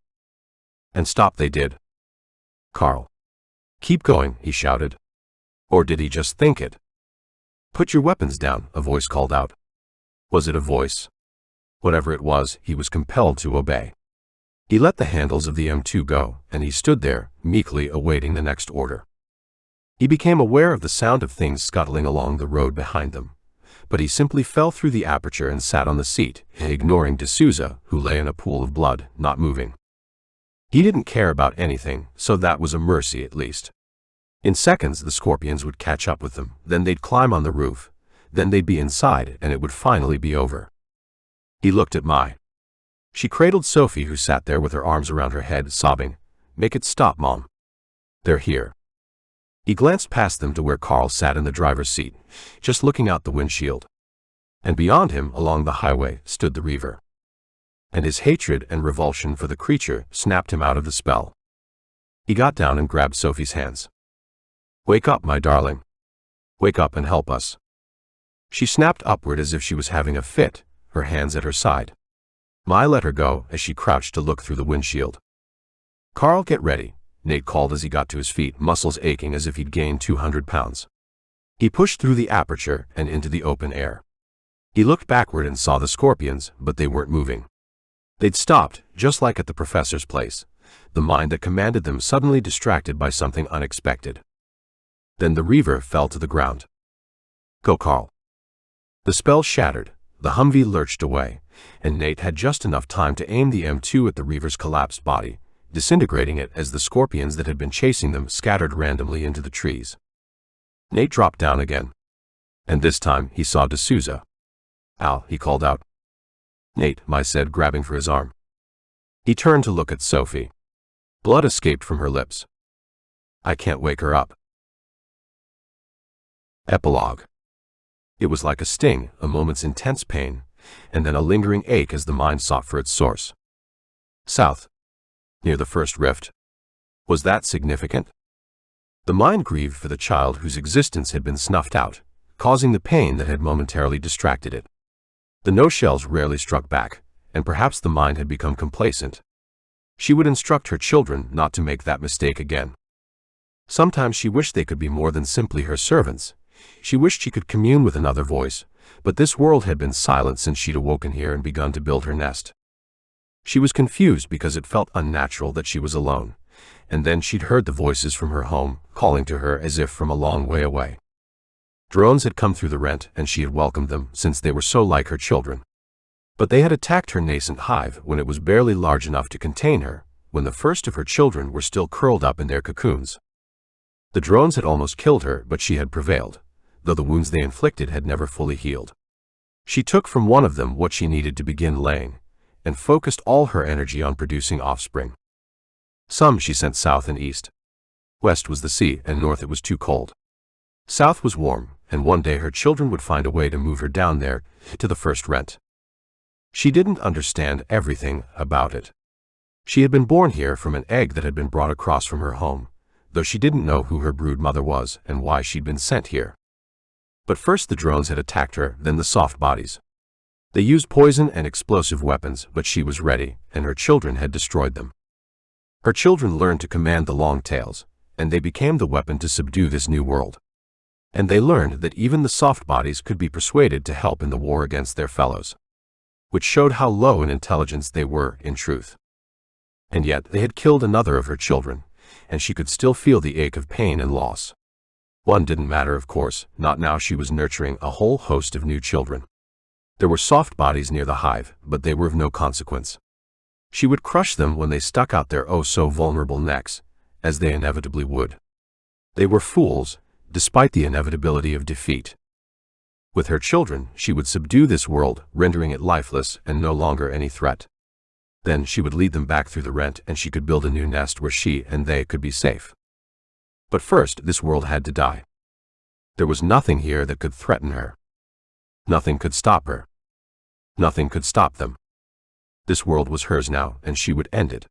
And stop they did. Carl. Keep going, he shouted. Or did he just think it? Put your weapons down, a voice called out. Was it a voice? Whatever it was, he was compelled to obey. He let the handles of the M2 go, and he stood there, meekly awaiting the next order. He became aware of the sound of things scuttling along the road behind them, but he simply fell through the aperture and sat on the seat, ignoring D'Souza, who lay in a pool of blood, not moving. He didn't care about anything, so that was a mercy at least. In seconds, the scorpions would catch up with them, then they'd climb on the roof, then they'd be inside, and it would finally be over. He looked at Mai. She cradled Sophie, who sat there with her arms around her head, sobbing, "Make it stop, Mom. They're here." He glanced past them to where Carl sat in the driver's seat, just looking out the windshield. And beyond him, along the highway, stood the reaver. And his hatred and revulsion for the creature snapped him out of the spell. He got down and grabbed Sophie's hands. "Wake up, my darling. Wake up and help us." She snapped upward as if she was having a fit, her hands at her side. Mai let her go as she crouched to look through the windshield. "Carl, get ready," Nate called as he got to his feet, muscles aching as if he'd gained 200 pounds. He pushed through the aperture and into the open air. He looked backward and saw the scorpions, but they weren't moving. They'd stopped, just like at the professor's place, the mind that commanded them suddenly distracted by something unexpected. Then the reaver fell to the ground. "Go, Carl." The spell shattered, the Humvee lurched away, and Nate had just enough time to aim the M2 at the reaver's collapsed body, disintegrating it as the scorpions that had been chasing them scattered randomly into the trees. Nate dropped down again. And this time he saw D'Souza. "Al," he called out. "Nate," Mai said, grabbing for his arm. He turned to look at Sophie. Blood escaped from her lips. "I can't wake her up." Epilogue. It was like a sting, a moment's intense pain, and then a lingering ache as the mind sought for its source. South. Near the first rift. Was that significant? The mind grieved for the child whose existence had been snuffed out, causing the pain that had momentarily distracted it. The no-shells rarely struck back, and perhaps the mind had become complacent. She would instruct her children not to make that mistake again. Sometimes she wished they could be more than simply her servants. She wished she could commune with another voice, but this world had been silent since she'd awoken here and begun to build her nest. She was confused because it felt unnatural that she was alone, and then she'd heard the voices from her home, calling to her as if from a long way away. Drones had come through the rent, and she had welcomed them since they were so like her children. But they had attacked her nascent hive when it was barely large enough to contain her, when the first of her children were still curled up in their cocoons. The drones had almost killed her, but she had prevailed, though the wounds they inflicted had never fully healed. She took from one of them what she needed to begin laying, and focused all her energy on producing offspring. Some she sent south and east. West was the sea, and north it was too cold. South was warm, and one day her children would find a way to move her down there, to the first rent. She didn't understand everything about it. She had been born here from an egg that had been brought across from her home, though she didn't know who her brood mother was and why she'd been sent here. But first the drones had attacked her, then the soft bodies. They used poison and explosive weapons, but she was ready, and her children had destroyed them. Her children learned to command the long tails, and they became the weapon to subdue this new world. And they learned that even the soft bodies could be persuaded to help in the war against their fellows, which showed how low in intelligence they were in truth. And yet they had killed another of her children, and she could still feel the ache of pain and loss. One didn't matter, of course, not now she was nurturing a whole host of new children. There were soft bodies near the hive, but they were of no consequence. She would crush them when they stuck out their oh-so-vulnerable necks, as they inevitably would. They were fools, despite the inevitability of defeat. With her children, she would subdue this world, rendering it lifeless and no longer any threat. Then she would lead them back through the rent and she could build a new nest where she and they could be safe. But first, this world had to die. There was nothing here that could threaten her. Nothing could stop her. Nothing could stop them. This world was hers now, and she would end it.